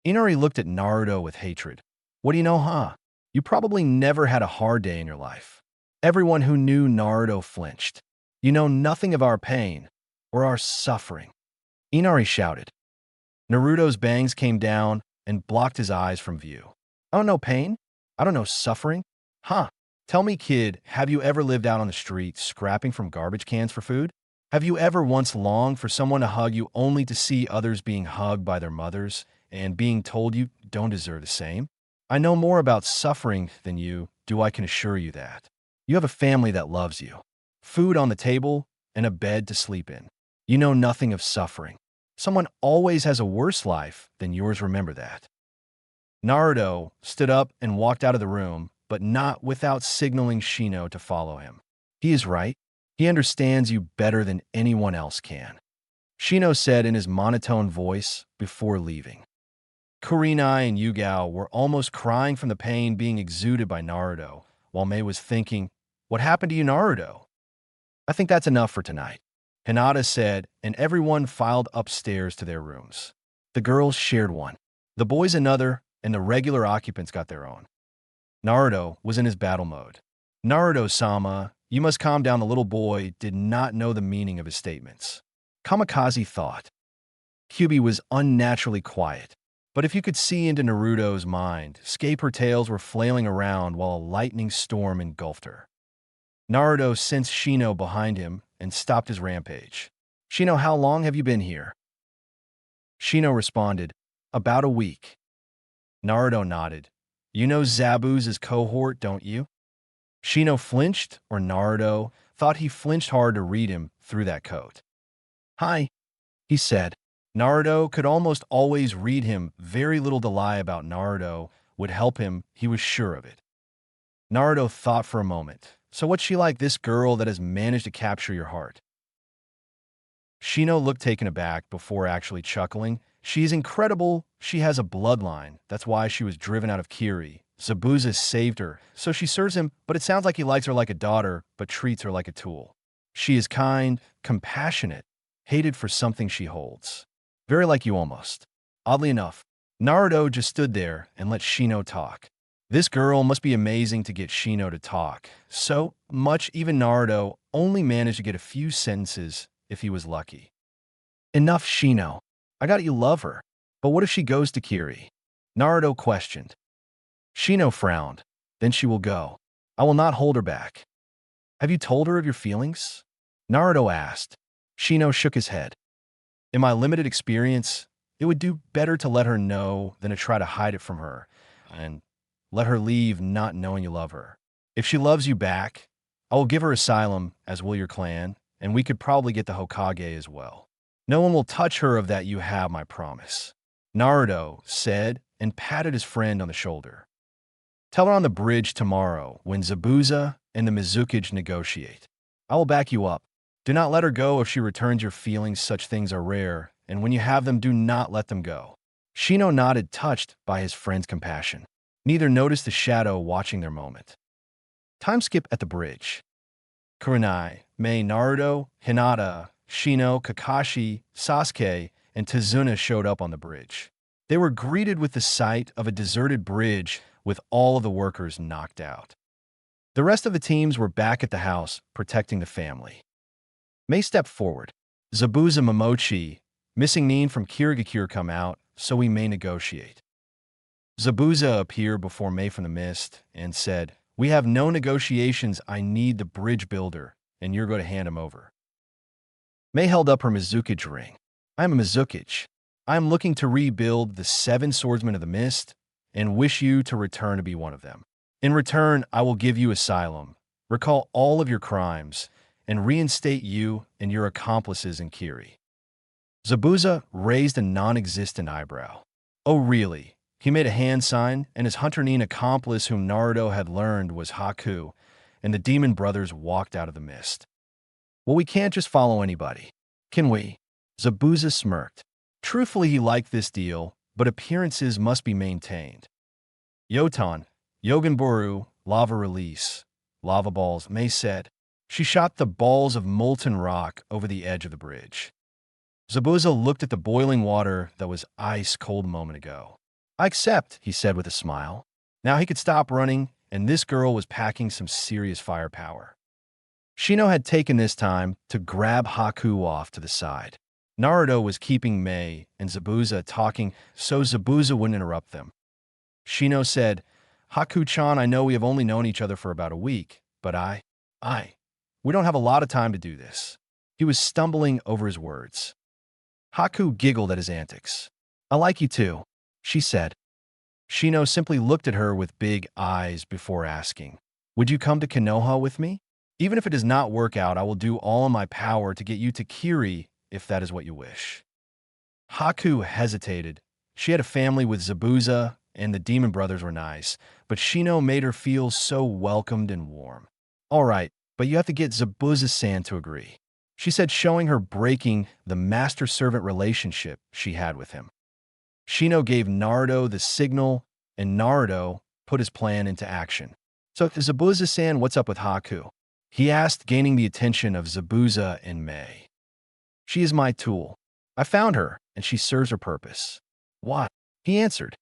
Speaker 1: Inari looked at Naruto with hatred. "What do you know, huh? You probably never had a hard day in your life." Everyone who knew Naruto flinched. "You know nothing of our pain or our suffering," Inari shouted. Naruto's bangs came down and blocked his eyes from view. "I don't know pain. I don't know suffering. Huh? Tell me, kid, have you ever lived out on the street scrapping from garbage cans for food? Have you ever once longed for someone to hug you only to see others being hugged by their mothers and being told you don't deserve the same? I know more about suffering than you do, I can assure you that. You have a family that loves you, food on the table, and a bed to sleep in. You know nothing of suffering. Someone always has a worse life than yours, remember that." Naruto stood up and walked out of the room, but not without signaling Shino to follow him. "He is right. He understands you better than anyone else can," Shino said in his monotone voice before leaving. Kurenai and Yugao were almost crying from the pain being exuded by Naruto, while Mei was thinking, "What happened to you, Naruto?" "I think that's enough for tonight," Hinata said, and everyone filed upstairs to their rooms. The girls shared one, the boys another, and the regular occupants got their own. Naruto was in his battle mode. "Naruto-sama, you must calm down." The little boy did not know the meaning of his statements. Kamicazi thought. Kyubi was unnaturally quiet. But if you could see into Naruto's mind, scaper tails were flailing around while a lightning storm engulfed her. Naruto sensed Shino behind him and stopped his rampage. "Shino, how long have you been here?" Shino responded, "About a week." Naruto nodded. "You know Zabuza's cohort, don't you?" Shino flinched, or Naruto thought he flinched hard to read him through that coat. "Hi," he said. Naruto could almost always read him. Very little to lie about Naruto would help him, he was sure of it. Naruto thought for a moment. "So what's she like, this girl that has managed to capture your heart?" Shino looked taken aback before actually chuckling. "She's incredible. She has a bloodline. That's why she was driven out of Kiri. Zabuza saved her, so she serves him, but it sounds like he likes her like a daughter, but treats her like a tool. She is kind, compassionate, hated for something she holds. Very like you almost." Oddly enough, Naruto just stood there and let Shino talk. This girl must be amazing to get Shino to talk so much. Even Naruto only managed to get a few sentences if he was lucky. "Enough, Shino. I got you love her. But what if she goes to Kiri?" Naruto questioned. Shino frowned. "Then she will go. I will not hold her back." "Have you told her of your feelings?" Naruto asked. Shino shook his head. "In my limited experience, it It would do better to let her know than to try to hide it from her and let her leave not knowing you love her. If she loves you back, I will give her asylum, as will your clan, and we could probably get the Hokage as well. No one will touch her of that, you have my promise. Naruto said and patted his friend on the shoulder. Tell her on the bridge tomorrow when Zabuza and the Mizukage negotiate. I will back you up. Do not let her go if she returns your feelings. Such things are rare, and when you have them, do not let them go. Shino nodded, touched by his friend's compassion. Neither noticed the shadow watching their moment. Time skip at the bridge. Kurenai, Mei, Naruto, Hinata, Shino, Kakashi, Sasuke, and Tazuna showed up on the bridge. They were greeted with the sight of a deserted bridge with all of the workers knocked out. The rest of the teams were back at the house, protecting the family. Mei stepped forward. Zabuza Momochi, missing Nin from Kirigakure come out, so we may negotiate. Zabuza appeared before Mei from the mist and said, we have no negotiations. I need the bridge builder, and you're going to hand him over. Mei held up her Mizukage ring. I am a Mizukage. I am looking to rebuild the 7 swordsmen of the mist and wish you to return to be one of them. In return, I will give you asylum, recall all of your crimes, and reinstate you and your accomplices in Kiri. Zabuza raised a non-existent eyebrow. Oh, really? He made a hand sign, and his Hunter Nin accomplice whom Naruto had learned was Haku, and the demon brothers walked out of the mist. Well, we can't just follow anybody, can we? Zabuza smirked. Truthfully, he liked this deal, but appearances must be maintained. Yotan, Yoganboru, lava release, lava balls, Mei said. She shot the balls of molten rock over the edge of the bridge. Zabuza looked at the boiling water that was ice cold a moment ago. I accept, he said with a smile. Now he could stop running, and this girl was packing some serious firepower. Shino had taken this time to grab Haku off to the side. Naruto was keeping Mei and Zabuza talking so Zabuza wouldn't interrupt them. Shino said, Haku-chan, I know we have only known each other for about a week, but we don't have a lot of time to do this. He was stumbling over his words. Haku giggled at his antics. I like you too, she said. Shino simply looked at her with big eyes before asking, would you come to Konoha with me? Even if it does not work out, I will do all in my power to get you to Kiri if that is what you wish. Haku hesitated. She had a family with Zabuza, and the demon brothers were nice, but Shino made her feel so welcomed and warm. All right, but you have to get Zabuza-san to agree, she said, showing her breaking the master-servant relationship she had with him. Shino gave Naruto the signal, and Naruto put his plan into action. So, Zabuza-san, what's up with Haku? He asked, gaining the attention of Zabuza and Mei. She is my tool. I found her, and she serves her purpose. What? He answered.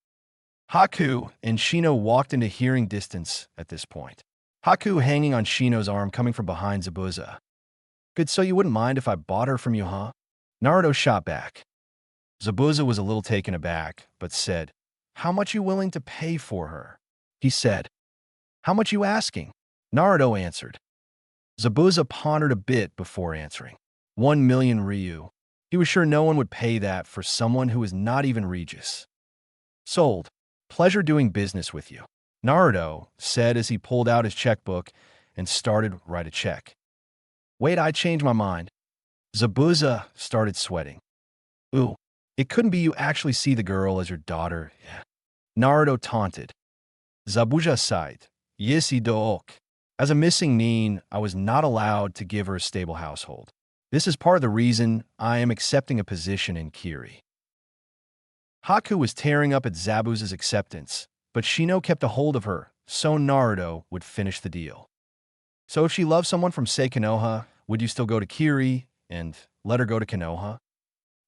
Speaker 1: Haku and Shino walked into hearing distance at this point. Haku hanging on Shino's arm coming from behind Zabuza. Good, so you wouldn't mind if I bought her from you, huh? Naruto shot back. Zabuza was a little taken aback, but said, how much you willing to pay for her? He said. How much you asking? Naruto answered. Zabuza pondered a bit before answering. 1 million Ryu. He was sure no one would pay that for someone who was not even Regis. Sold. Pleasure doing business with you, Naruto said as he pulled out his checkbook and started to write a check. Wait, I changed my mind. Zabuza started sweating. Ooh, it couldn't be you actually see the girl as your daughter. Yeah. Naruto taunted. Zabuza sighed. Yesi dook. As a missing Nin, I was not allowed to give her a stable household. This is part of the reason I am accepting a position in Kiri. Haku was tearing up at Zabuza's acceptance, but Shino kept a hold of her, so Naruto would finish the deal. So if she loved someone from, say, Konoha, would you still go to Kiri and let her go to Konoha?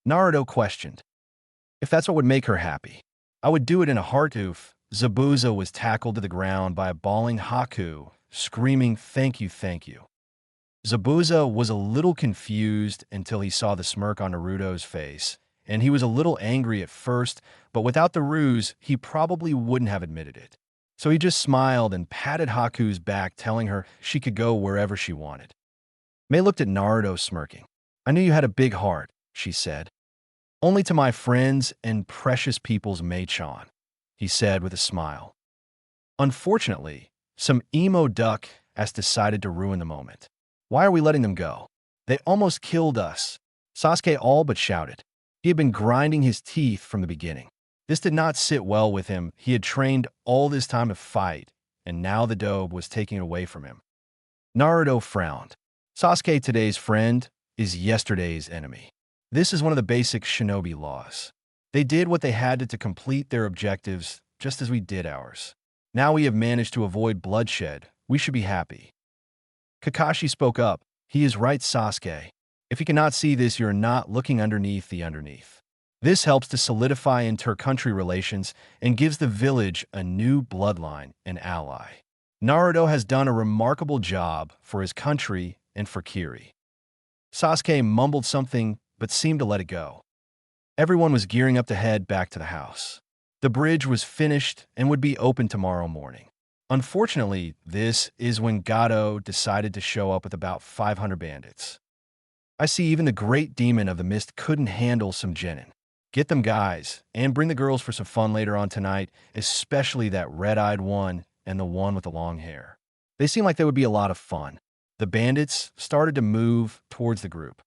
Speaker 1: Naruto questioned. If that's what would make her happy, I would do it in a heartbeat. Zabuza was tackled to the ground by a bawling Haku, screaming, thank you, thank you. Zabuza was a little confused until he saw the smirk on Naruto's face, and he was a little angry at first, but without the ruse, he probably wouldn't have admitted it. So he just smiled and patted Haku's back, telling her she could go wherever she wanted. Mei looked at Naruto smirking. I knew you had a big heart, she said. Only to my friends and precious people's Mei-chan, he said with a smile. Unfortunately, some emo duck has decided to ruin the moment. Why are we letting them go? They almost killed us, Sasuke all but shouted. He had been grinding his teeth from the beginning. This did not sit well with him. He had trained all this time to fight, and now the dobe was taking it away from him. Naruto frowned. Sasuke, today's friend, is yesterday's enemy. This is one of the basic shinobi laws. They did what they had to complete their objectives, just as we did ours. Now we have managed to avoid bloodshed. We should be happy. Kakashi spoke up. He is right, Sasuke. If you cannot see this, you're not looking underneath the underneath. This helps to solidify inter-country relations and gives the village a new bloodline and ally. Naruto has done a remarkable job for his country and for Kiri. Sasuke mumbled something but seemed to let it go. Everyone was gearing up to head back to the house. The bridge was finished and would be open tomorrow morning. Unfortunately, this is when Gato decided to show up with about 500 bandits. I see even the great demon of the mist couldn't handle some genin. Get them guys, and bring the girls for some fun later on tonight, especially that red-eyed one and the one with the long hair. They seem like they would be a lot of fun. The bandits started to move towards the group.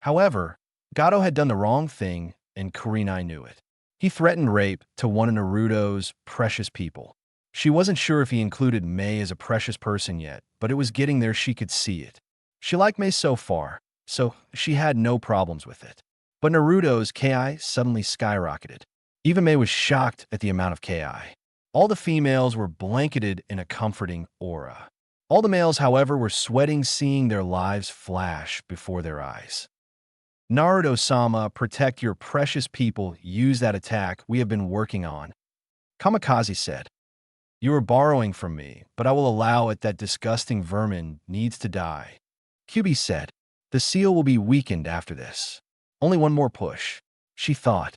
Speaker 1: However, Gato had done the wrong thing, and Kurenai knew it. He threatened rape to one of Naruto's precious people. She wasn't sure if he included Mei as a precious person yet, but it was getting there. She could see it. She liked Mei so far, so she had no problems with it. But Naruto's Ki suddenly skyrocketed. Even Mei was shocked at the amount of Ki. All the females were blanketed in a comforting aura. All the males, however, were sweating seeing their lives flash before their eyes. Naruto-sama, protect your precious people. Use that attack we have been working on. Kamicazi said. You are borrowing from me, but I will allow it. That disgusting vermin needs to die. Kyubi said. The seal will be weakened after this. Only one more push, she thought.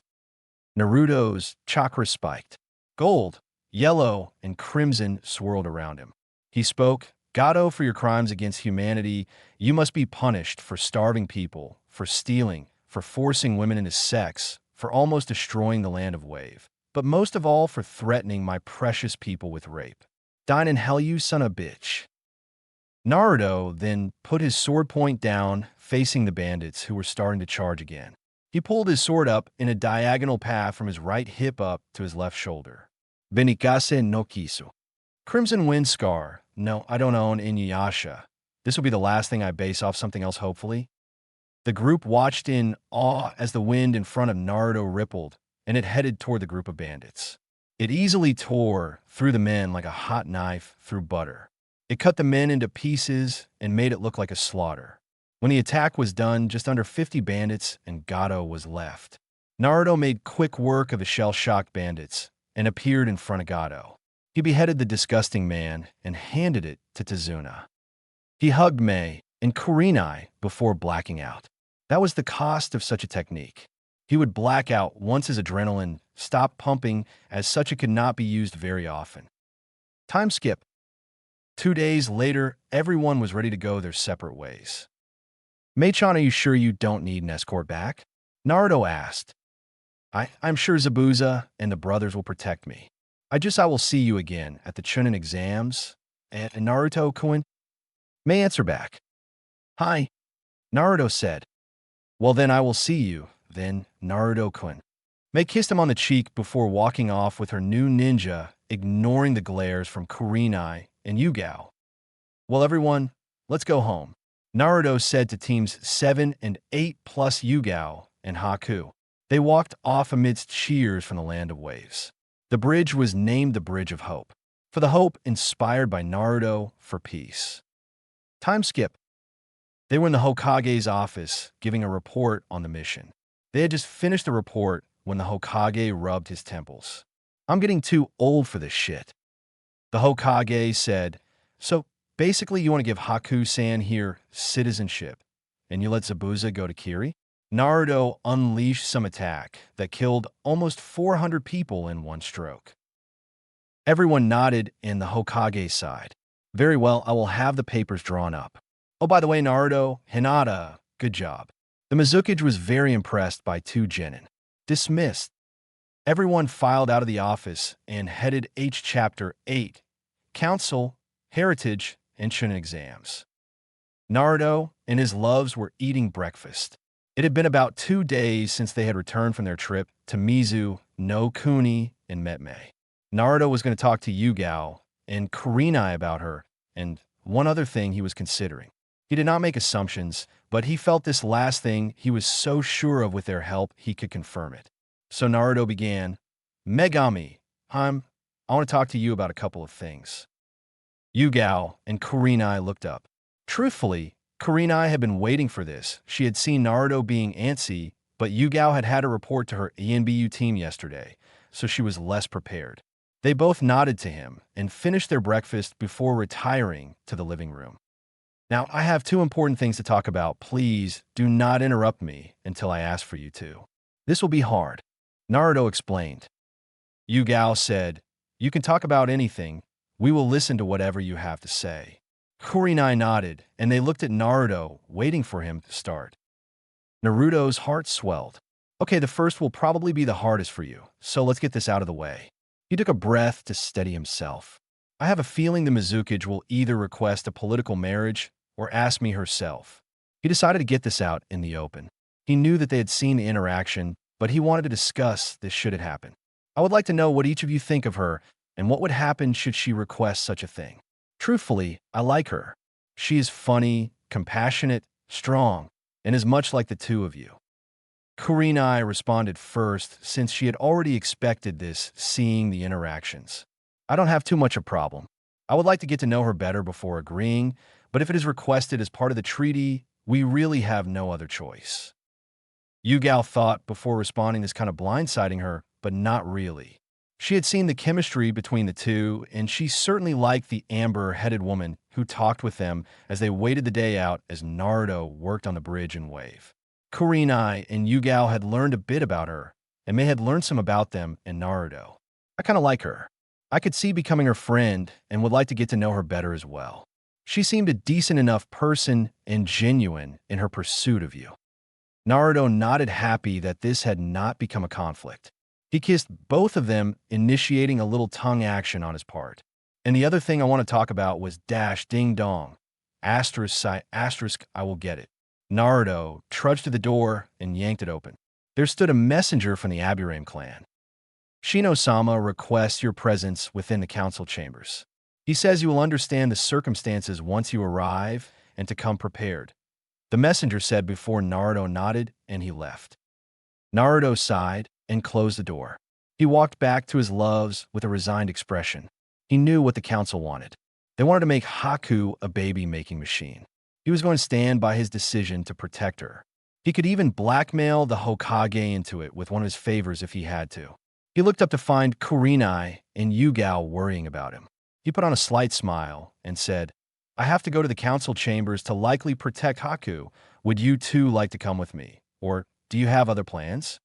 Speaker 1: Naruto's chakra spiked. Gold, yellow, and crimson swirled around him. He spoke, Gato, for your crimes against humanity, you must be punished for starving people, for stealing, for forcing women into sex, for almost destroying the land of Wave, but most of all for threatening my precious people with rape. Dine in hell, you son of a bitch. Naruto then put his sword point down, facing the bandits who were starting to charge again. He pulled his sword up in a diagonal path from his right hip up to his left shoulder. Benikase no Kisu. Crimson Wind Scar. No, I don't own Inuyasha. This will be the last thing I base off something else, hopefully. The group watched in awe as the wind in front of Naruto rippled, and it headed toward the group of bandits. It easily tore through the men like a hot knife through butter. It cut the men into pieces and made it look like a slaughter. When the attack was done, just under 50 bandits and Gato was left. Naruto made quick work of the shell-shocked bandits and appeared in front of Gato. He beheaded the disgusting man and handed it to Tazuna. He hugged Mei and Kurenai before blacking out. That was the cost of such a technique. He would black out once his adrenaline stopped pumping, as such it could not be used very often. Time skip. 2 days later, everyone was ready to go their separate ways. Mei-chan, are you sure you don't need an escort back? Naruto asked. I'm sure Zabuza and the brothers will protect me. I will see you again at the chunin exams. And Naruto-kun? Mei answered back. Hi, Naruto said. Well, then I will see you, then, Naruto-kun. Mei kissed him on the cheek before walking off with her new ninja, ignoring the glares from Kurenai and Yugao. Well, everyone, let's go home, Naruto said to teams 7 and 8 plus Yugao and Haku. They walked off amidst cheers from the land of waves. The bridge was named the Bridge of Hope, for the hope inspired by Naruto for peace. Time skip. They were in the Hokage's office giving a report on the mission. They had just finished the report when the Hokage rubbed his temples. I'm getting too old for this shit. The Hokage said, so basically you want to give Haku-san here citizenship, and you let Zabuza go to Kiri? Naruto unleashed some attack that killed almost 400 people in one stroke. Everyone nodded in the Hokage side. Very well, I will have the papers drawn up. Oh, by the way, Naruto, Hinata, good job. The Mizukage was very impressed by two genin. Dismissed. Everyone filed out of the office and headed H Chapter 8, Council, Heritage, and Chunin exams. Naruto and his loves were eating breakfast. It had been about 2 days since they had returned from their trip to Mizu, no Kuni, and Metme. Naruto was going to talk to Yugao and Kurenai about her, and one other thing he was considering. He did not make assumptions, but he felt this last thing he was so sure of with their help he could confirm it. So Naruto began, Megami, I want to talk to you about a couple of things. Yugao and Kurenai looked up. Truthfully, Kurenai had been waiting for this. She had seen Naruto being antsy, but Yugao had had a report to her ENBU team yesterday, so she was less prepared. They both nodded to him and finished their breakfast before retiring to the living room. Now, I have two important things to talk about. Please do not interrupt me until I ask for you to. This will be hard, Naruto explained. Yugao said, You can talk about anything. We will listen to whatever you have to say. Kurenai nodded, and they looked at Naruto, waiting for him to start. Naruto's heart swelled. Okay, the first will probably be the hardest for you, so let's get this out of the way. He took a breath to steady himself. I have a feeling the Mizukage will either request a political marriage or ask me herself. He decided to get this out in the open. He knew that they had seen the interaction, but he wanted to discuss this should it happen. I would like to know what each of you think of her and what would happen should she request such a thing. Truthfully, I like her. She is funny, compassionate, strong, and is much like the two of you. Kurenai responded first since she had already expected this, seeing the interactions. I don't have too much a problem. I would like to get to know her better before agreeing, but if it is requested as part of the treaty, we really have no other choice. Yugao thought before responding this kind of blindsiding her, but not really. She had seen the chemistry between the two, and she certainly liked the amber-headed woman who talked with them as they waited the day out as Naruto worked on the bridge and wave. Kurenai and Yugao had learned a bit about her, and they had learned some about them and Naruto. I kind of like her. I could see becoming her friend and would like to get to know her better as well. She seemed a decent enough person and genuine in her pursuit of you. Naruto nodded, happy that this had not become a conflict. He kissed both of them, initiating a little tongue action on his part. And the other thing I want to talk about was dash ding dong. Asterisk, I will get it. Naruto trudged to the door and yanked it open. There stood a messenger from the Aburame clan. Shino-sama requests your presence within the council chambers. He says you will understand the circumstances once you arrive and to come prepared. The messenger said before Naruto nodded and he left. Naruto sighed and closed the door. He walked back to his loves with a resigned expression. He knew what the council wanted. They wanted to make Haku a baby-making machine. He was going to stand by his decision to protect her. He could even blackmail the Hokage into it with one of his favors if he had to. He looked up to find Kurenai and Yugao worrying about him. He put on a slight smile and said, I have to go to the council chambers to likely protect Haku. Would you two like to come with me? Or do you have other plans?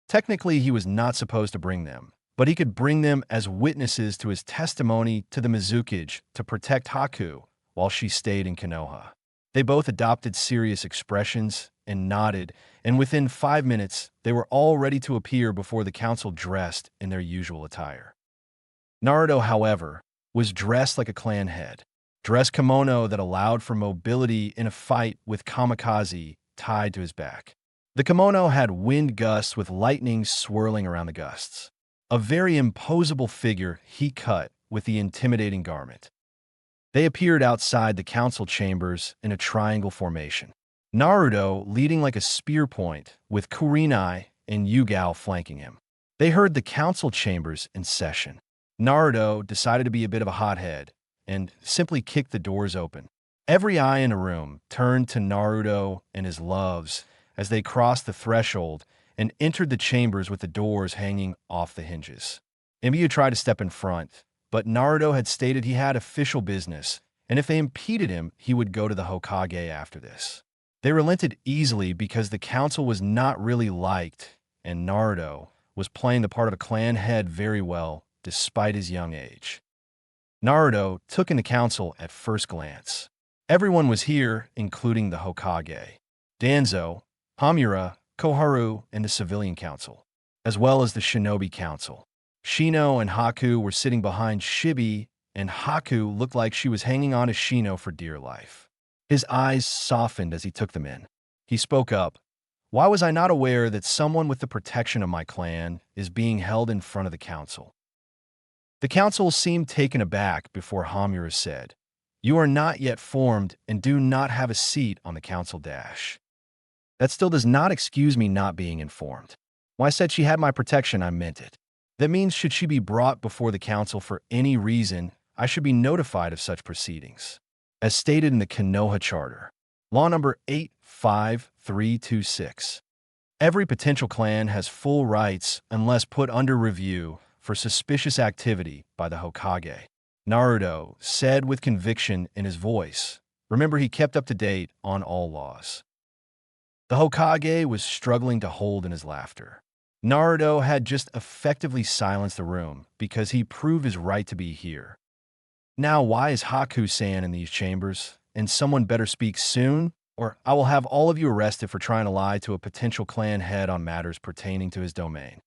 Speaker 1: Technically, he was not supposed to bring them, but he could bring them as witnesses to his testimony to the Mizukage to protect Haku while she stayed in Konoha. They both adopted serious expressions and nodded, and within 5 minutes, they were all ready to appear before the council dressed in their usual attire. Naruto, however, was dressed like a clan head, dress kimono that allowed for mobility in a fight with Kamicazi tied to his back. The kimono had wind gusts with lightning swirling around the gusts. A very imposable figure he cut with the intimidating garment. They appeared outside the council chambers in a triangle formation. Naruto leading like a spear point with Kurenai and Yugao flanking him. They heard the council chambers in session. Naruto decided to be a bit of a hothead and simply kicked the doors open. Every eye in the room turned to Naruto and his loves as they crossed the threshold and entered the chambers with the doors hanging off the hinges. Miyu tried to step in front, but Naruto had stated he had official business, and if they impeded him, he would go to the Hokage after this. They relented easily because the council was not really liked, and Naruto was playing the part of a clan head very well, despite his young age. Naruto took in the council at first glance. Everyone was here, including the Hokage. Danzo, Hamura, Koharu, and the Civilian Council, as well as the Shinobi Council. Shino and Haku were sitting behind Shibi, and Haku looked like she was hanging on to Shino for dear life. His eyes softened as he took them in. He spoke up. Why was I not aware that someone with the protection of my clan is being held in front of the council? The council seemed taken aback before Hamura said, You are not yet formed and do not have a seat on the council dash. That still does not excuse me not being informed. When I said she had my protection, I meant it. That means should she be brought before the council for any reason, I should be notified of such proceedings. As stated in the Konoha Charter, Law number 85326. Every potential clan has full rights unless put under review for suspicious activity by the Hokage. Naruto said with conviction in his voice. Remember, he kept up to date on all laws. The Hokage was struggling to hold in his laughter. Naruto had just effectively silenced the room because he proved his right to be here. Now, why is Haku-san in these chambers? And someone better speak soon, or I will have all of you arrested for trying to lie to a potential clan head on matters pertaining to his domain.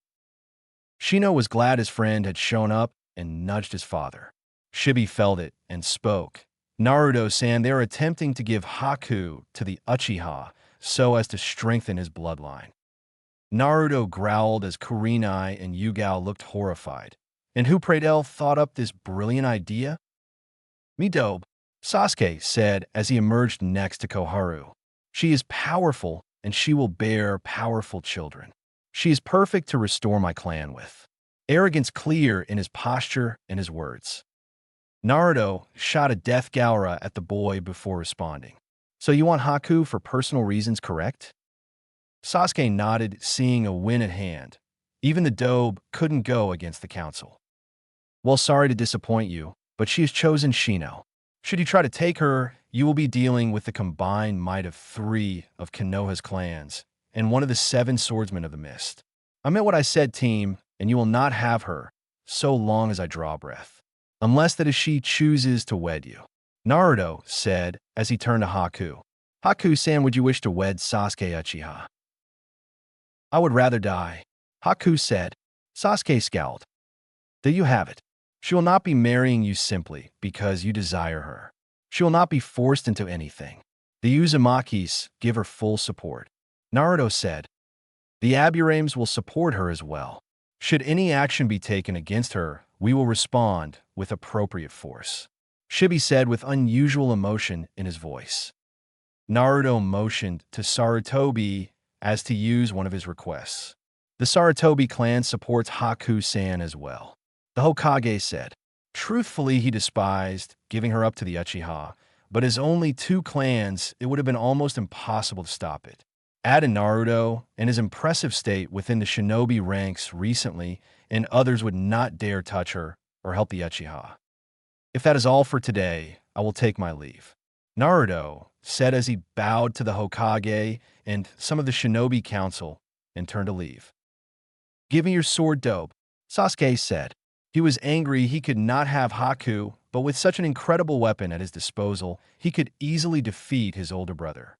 Speaker 1: Shino was glad his friend had shown up and nudged his father. Shibi felt it and spoke. Naruto-san, they are attempting to give Haku to the Uchiha so as to strengthen his bloodline. Naruto growled as Kurenai and Yugao looked horrified. And who, pray tell, thought up this brilliant idea? Midobe, Sasuke said as he emerged next to Koharu. She is powerful, and she will bear powerful children. She is perfect to restore my clan with. Arrogance clear in his posture and his words. Naruto shot a death gaura at the boy before responding. So you want Haku for personal reasons, correct? Sasuke nodded, seeing a win at hand. Even the Dobe couldn't go against the council. Well, sorry to disappoint you, but she has chosen Shino. Should you try to take her, you will be dealing with the combined might of 3 of Konoha's clans and one of the 7 swordsmen of the mist. I meant what I said, team, and you will not have her, so long as I draw breath. Unless that is she chooses to wed you. Naruto said as he turned to Haku. Haku-san, would you wish to wed Sasuke Uchiha? I would rather die. Haku said. Sasuke scowled. There you have it. She will not be marrying you simply because you desire her. She will not be forced into anything. The Uzumakis give her full support. Naruto said. The Aburames will support her as well. Should any action be taken against her, we will respond with appropriate force. Shibi said with unusual emotion in his voice. Naruto motioned to Sarutobi as to use one of his requests. The Sarutobi clan supports Haku-san as well. The Hokage said. Truthfully, he despised giving her up to the Uchiha, but as only 2 clans, it would have been almost impossible to stop it. Add in Naruto and his impressive state within the shinobi ranks recently, and others would not dare touch her or help the Uchiha. If that is all for today, I will take my leave. Naruto said as he bowed to the Hokage and some of the shinobi council and turned to leave. Give me your sword, Dobe, Sasuke said. He was angry he could not have Haku, but with such an incredible weapon at his disposal, he could easily defeat his older brother.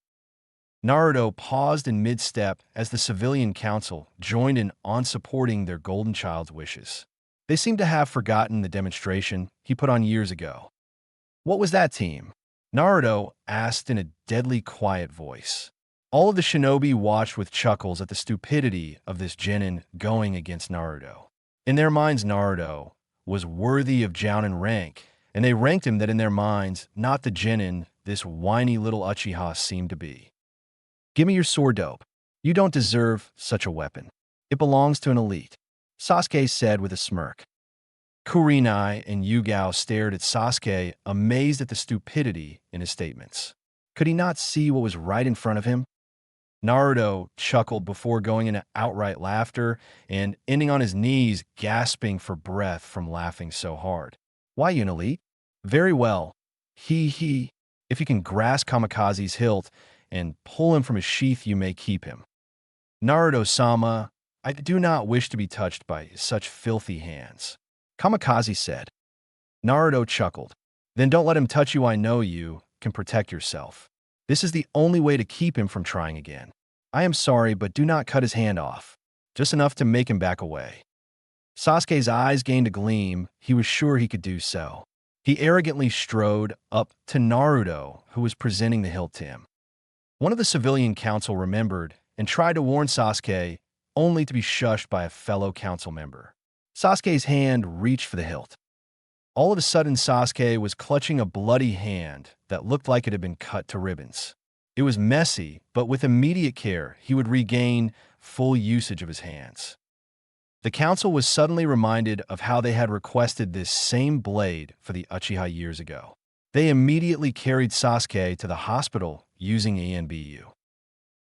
Speaker 1: Naruto paused in mid-step as the civilian council joined in on supporting their golden child's wishes. They seemed to have forgotten the demonstration he put on years ago. What was that, team? Naruto asked in a deadly quiet voice. All of the shinobi watched with chuckles at the stupidity of this genin going against Naruto. In their minds, Naruto was worthy of Jounin rank, and they ranked him that in their minds, not the genin this whiny little Uchiha seemed to be. Give me your sword, Dobe. You don't deserve such a weapon. It belongs to an elite, Sasuke said with a smirk. Kurenai and Yugao stared at Sasuke, amazed at the stupidity in his statements. Could he not see what was right in front of him? Naruto chuckled before going into outright laughter and ending on his knees, gasping for breath from laughing so hard. Why, you an elite? Very well. He. If you can grasp Kamikaze's hilt and pull him from his sheath, you may keep him. Naruto-sama, I do not wish to be touched by such filthy hands. Kamikaze said. Naruto chuckled. Then don't let him touch you. I know you can protect yourself. This is the only way to keep him from trying again. I am sorry, but do not cut his hand off. Just enough to make him back away. Sasuke's eyes gained a gleam. He was sure he could do so. He arrogantly strode up to Naruto, who was presenting the hilt to him. One of the civilian council remembered and tried to warn Sasuke, only to be shushed by a fellow council member. Sasuke's hand reached for the hilt. All of a sudden, Sasuke was clutching a bloody hand that looked like it had been cut to ribbons. It was messy, but with immediate care, he would regain full usage of his hands. The council was suddenly reminded of how they had requested this same blade for the Uchiha years ago. They immediately carried Sasuke to the hospital using ENBU.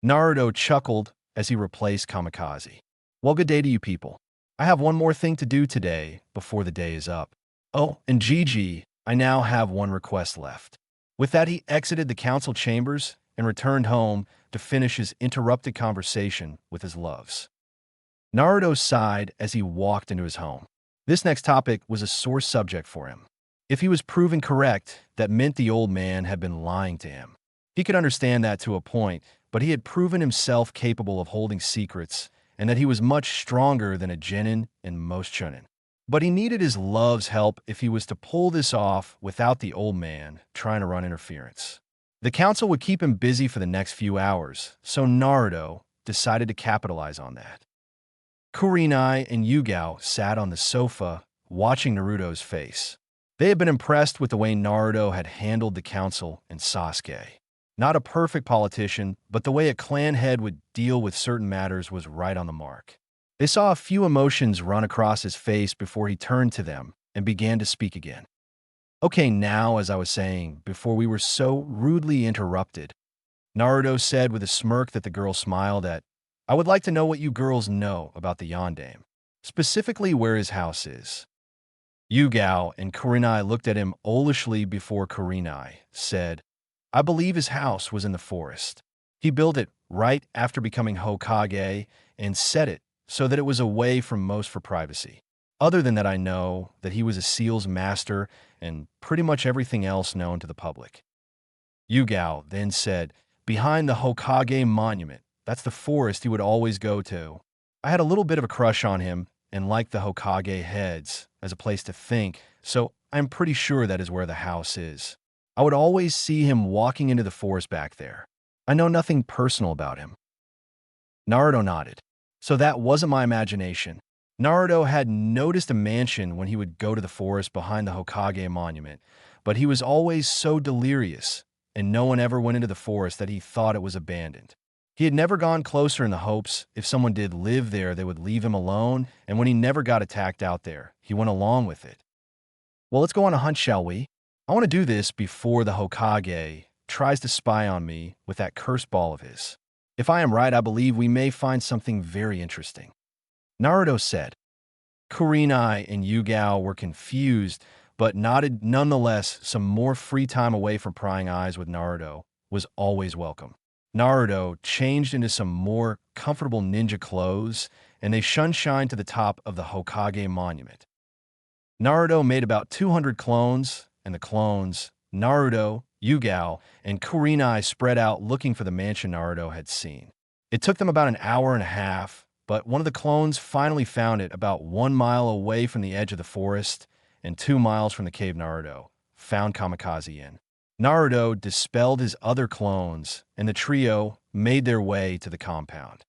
Speaker 1: Naruto chuckled as he replaced Kamicazi. Well, good day to you people. I have one more thing to do today before the day is up. Oh, and GG, I now have one request left. With that, he exited the council chambers and returned home to finish his interrupted conversation with his loves. Naruto sighed as he walked into his home. This next topic was a sore subject for him. If he was proven correct, that meant the old man had been lying to him. He could understand that to a point, but he had proven himself capable of holding secrets and that he was much stronger than a genin and most chunin. But he needed his love's help if he was to pull this off without the old man trying to run interference. The council would keep him busy for the next few hours, so Naruto decided to capitalize on that. Kurenai and Yugao sat on the sofa, watching Naruto's face. They had been impressed with the way Naruto had handled the council and Sasuke. Not a perfect politician, but the way a clan head would deal with certain matters was right on the mark. They saw a few emotions run across his face before he turned to them and began to speak again. Okay, now, as I was saying, before we were so rudely interrupted, Naruto said with a smirk that the girl smiled at, I would like to know what you girls know about the Yondaime, specifically where his house is. Yugao and Kurenai looked at him owlishly before Kurenai said, I believe his house was in the forest. He built it right after becoming Hokage and set it so that it was away from most for privacy. Other than that, I know that he was a seal's master and pretty much everything else known to the public. Yugao then said, behind the Hokage monument, that's the forest he would always go to. I had a little bit of a crush on him and liked the Hokage heads as a place to think, so I'm pretty sure that is where the house is. I would always see him walking into the forest back there. I know nothing personal about him. Naruto nodded. So that wasn't my imagination. Naruto had noticed a mansion when he would go to the forest behind the Hokage monument, but he was always so delirious, and no one ever went into the forest that he thought it was abandoned. He had never gone closer in the hopes if someone did live there, they would leave him alone, and when he never got attacked out there, he went along with it. Well, let's go on a hunt, shall we? I want to do this before the Hokage tries to spy on me with that cursed ball of his. If I am right, I believe we may find something very interesting. Naruto said. Kurenai and Yugao were confused, but nodded nonetheless. Some more free time away from prying eyes with Naruto was always welcome. Naruto changed into some more comfortable ninja clothes, and they shine to the top of the Hokage monument. Naruto made about 200 clones, and the clones, Naruto, Yugao, and Kurenai spread out looking for the mansion Naruto had seen. It took them about an hour and a half, but one of the clones finally found it about 1 mile away from the edge of the forest and 2 miles from the cave Naruto found Kamicazi in. Naruto dispelled his other clones, and the trio made their way to the compound.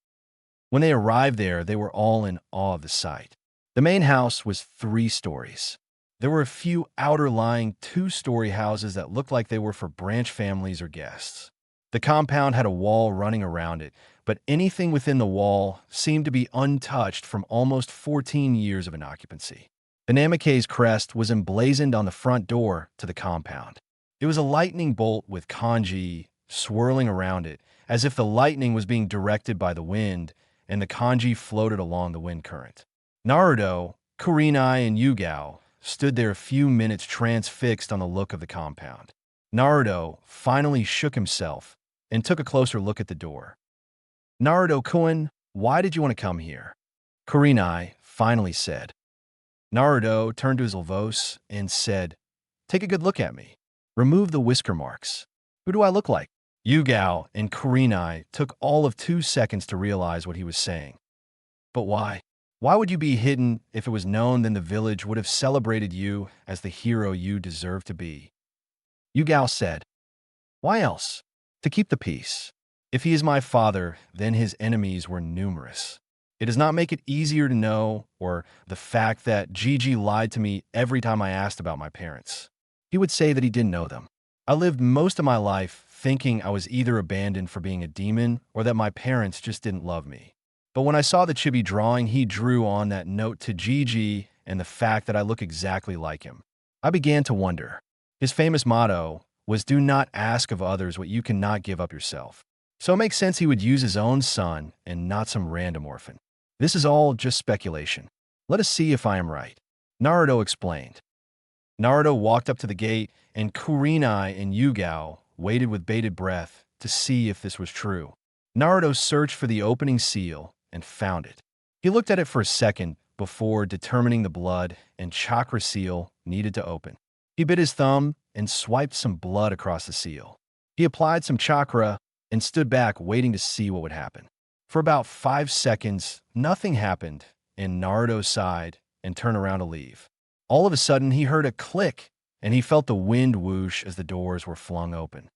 Speaker 1: When they arrived there, they were all in awe of the sight. The main house was 3 stories. There were a few outer-lying 2-story houses that looked like they were for branch families or guests. The compound had a wall running around it, but anything within the wall seemed to be untouched from almost 14 years of an occupancy. The Namikaze's crest was emblazoned on the front door to the compound. It was a lightning bolt with kanji swirling around it, as if the lightning was being directed by the wind, and the kanji floated along the wind current. Naruto, Kurenai, and Yugao stood there a few minutes transfixed on the look of the compound. Naruto finally shook himself and took a closer look at the door. Naruto-kun, why did you want to come here? Kurenai finally said. Naruto turned to his Lvos and said, take a good look at me. Remove the whisker marks. Who do I look like? Yugao and Kurenai took all of 2 seconds to realize what he was saying. But why? Why would you be hidden? If it was known, then the village would have celebrated you as the hero you deserve to be. Yugao said, why else? To keep the peace. If he is my father, then his enemies were numerous. It does not make it easier to know, or the fact that Gigi lied to me every time I asked about my parents. He would say that he didn't know them. I lived most of my life thinking I was either abandoned for being a demon or that my parents just didn't love me. But when I saw the chibi drawing he drew on that note to Gigi and the fact that I look exactly like him, I began to wonder. His famous motto was, do not ask of others what you cannot give up yourself. So it makes sense he would use his own son and not some random orphan. This is all just speculation. Let us see if I am right. Naruto explained. Naruto walked up to the gate, and Kurenai and Yugao waited with bated breath to see if this was true. Naruto searched for the opening seal and found it. He looked at it for a second before determining the blood and chakra seal needed to open. He bit his thumb and swiped some blood across the seal. He applied some chakra and stood back waiting to see what would happen. For about 5 seconds, nothing happened, and Naruto sighed and turned around to leave. All of a sudden, he heard a click, and he felt the wind whoosh as the doors were flung open.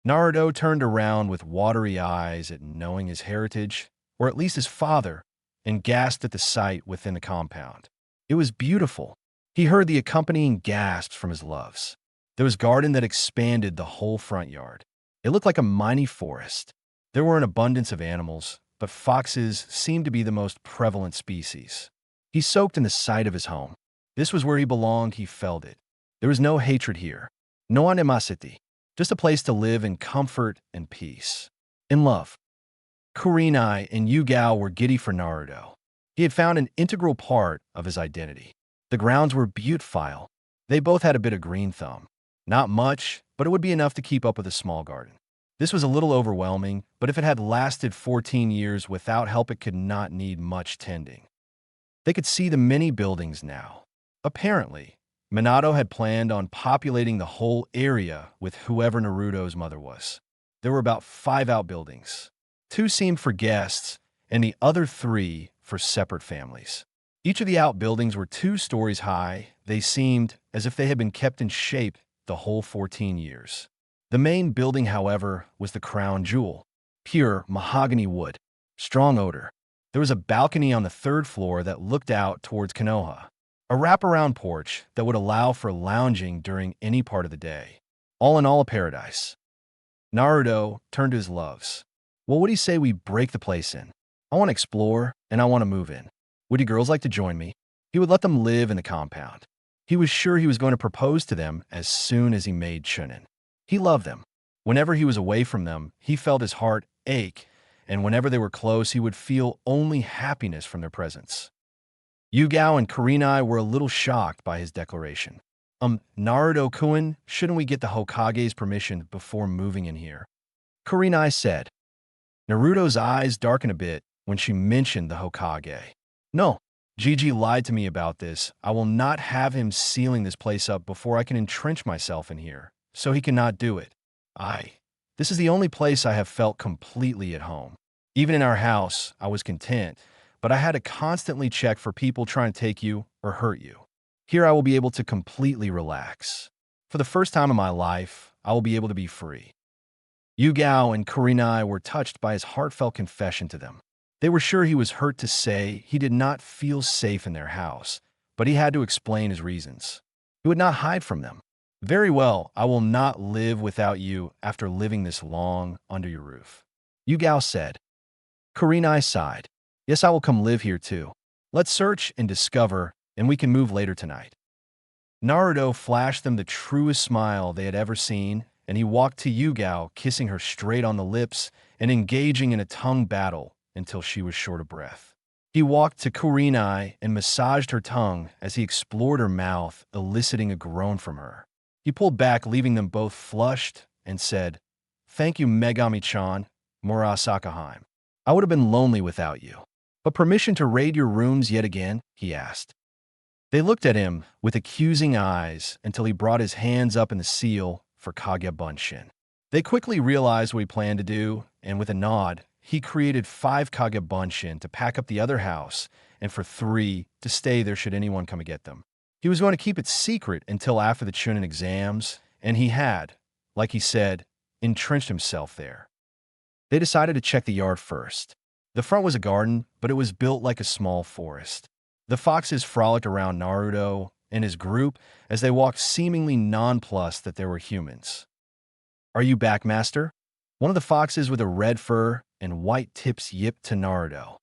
Speaker 1: Naruto turned around with watery eyes at knowing his heritage, or at least his father, and gasped at the sight within the compound. It was beautiful. He heard the accompanying gasps from his loves. There was a garden that expanded the whole front yard. It looked like a mighty forest. There were an abundance of animals, but foxes seemed to be the most prevalent species. He soaked in the sight of his home. This was where he belonged. He felt it. There was no hatred here, no animosity, just a place to live in comfort and peace. In love. Kurenai and Yugao were giddy for Naruto. He had found an integral part of his identity. The grounds were beautiful. They both had a bit of green thumb. Not much, but it would be enough to keep up with a small garden. This was a little overwhelming, but if it had lasted 14 years without help, it could not need much tending. They could see the many buildings now. Apparently, Minato had planned on populating the whole area with whoever Naruto's mother was. There were about 5 outbuildings. 2 seemed for guests, and the other 3 for separate families. Each of the outbuildings were 2 stories high. They seemed as if they had been kept in shape the whole 14 years. The main building, however, was the crown jewel. Pure mahogany wood. Strong odor. There was a balcony on the 3rd floor that looked out towards Konoha. A wraparound porch that would allow for lounging during any part of the day. All in all, a paradise. Naruto turned to his loves. What would he say we break the place in? I want to explore, and I want to move in. Would you girls like to join me? He would let them live in the compound. He was sure he was going to propose to them as soon as he made chunin. He loved them. Whenever he was away from them, he felt his heart ache, and whenever they were close, he would feel only happiness from their presence. Yugao and Kurenai were a little shocked by his declaration. Naruto-kun, shouldn't we get the Hokage's permission before moving in here? Kurenai said. Naruto's eyes darkened a bit when she mentioned the Hokage. No, Gigi lied to me about this. I will not have him sealing this place up before I can entrench myself in here, so he cannot do it. This is the only place I have felt completely at home. Even in our house, I was content, but I had to constantly check for people trying to take you or hurt you. Here I will be able to completely relax. For the first time in my life, I will be able to be free. Yugao and Kurenai were touched by his heartfelt confession to them. They were sure he was hurt to say he did not feel safe in their house, but he had to explain his reasons. He would not hide from them. Very well, I will not live without you after living this long under your roof. Yugao said. Kurenai sighed. Yes, I will come live here too. Let's search and discover, and we can move later tonight. Naruto flashed them the truest smile they had ever seen, and he walked to Yugao, kissing her straight on the lips and engaging in a tongue battle until she was short of breath. He walked to Kurenai and massaged her tongue as he explored her mouth, eliciting a groan from her. He pulled back, leaving them both flushed, and said, Thank you, Megami-chan, Murasakaheim. I would have been lonely without you. But permission to raid your rooms yet again? He asked. They looked at him with accusing eyes until he brought his hands up in the seal for Kage Bunshin. They quickly realized what he planned to do, and with a nod, he created 5 Kagebunshin to pack up the other house, and for 3 to stay there should anyone come and get them. He was going to keep it secret until after the chunin exams, and he had, like he said, entrenched himself there. They decided to check the yard first. The front was a garden, but it was built like a small forest. The foxes frolicked around Naruto and his group as they walked seemingly nonplussed that there were humans. "Are you back, master?" One of the foxes with a red fur and white tips yipped to Naruto.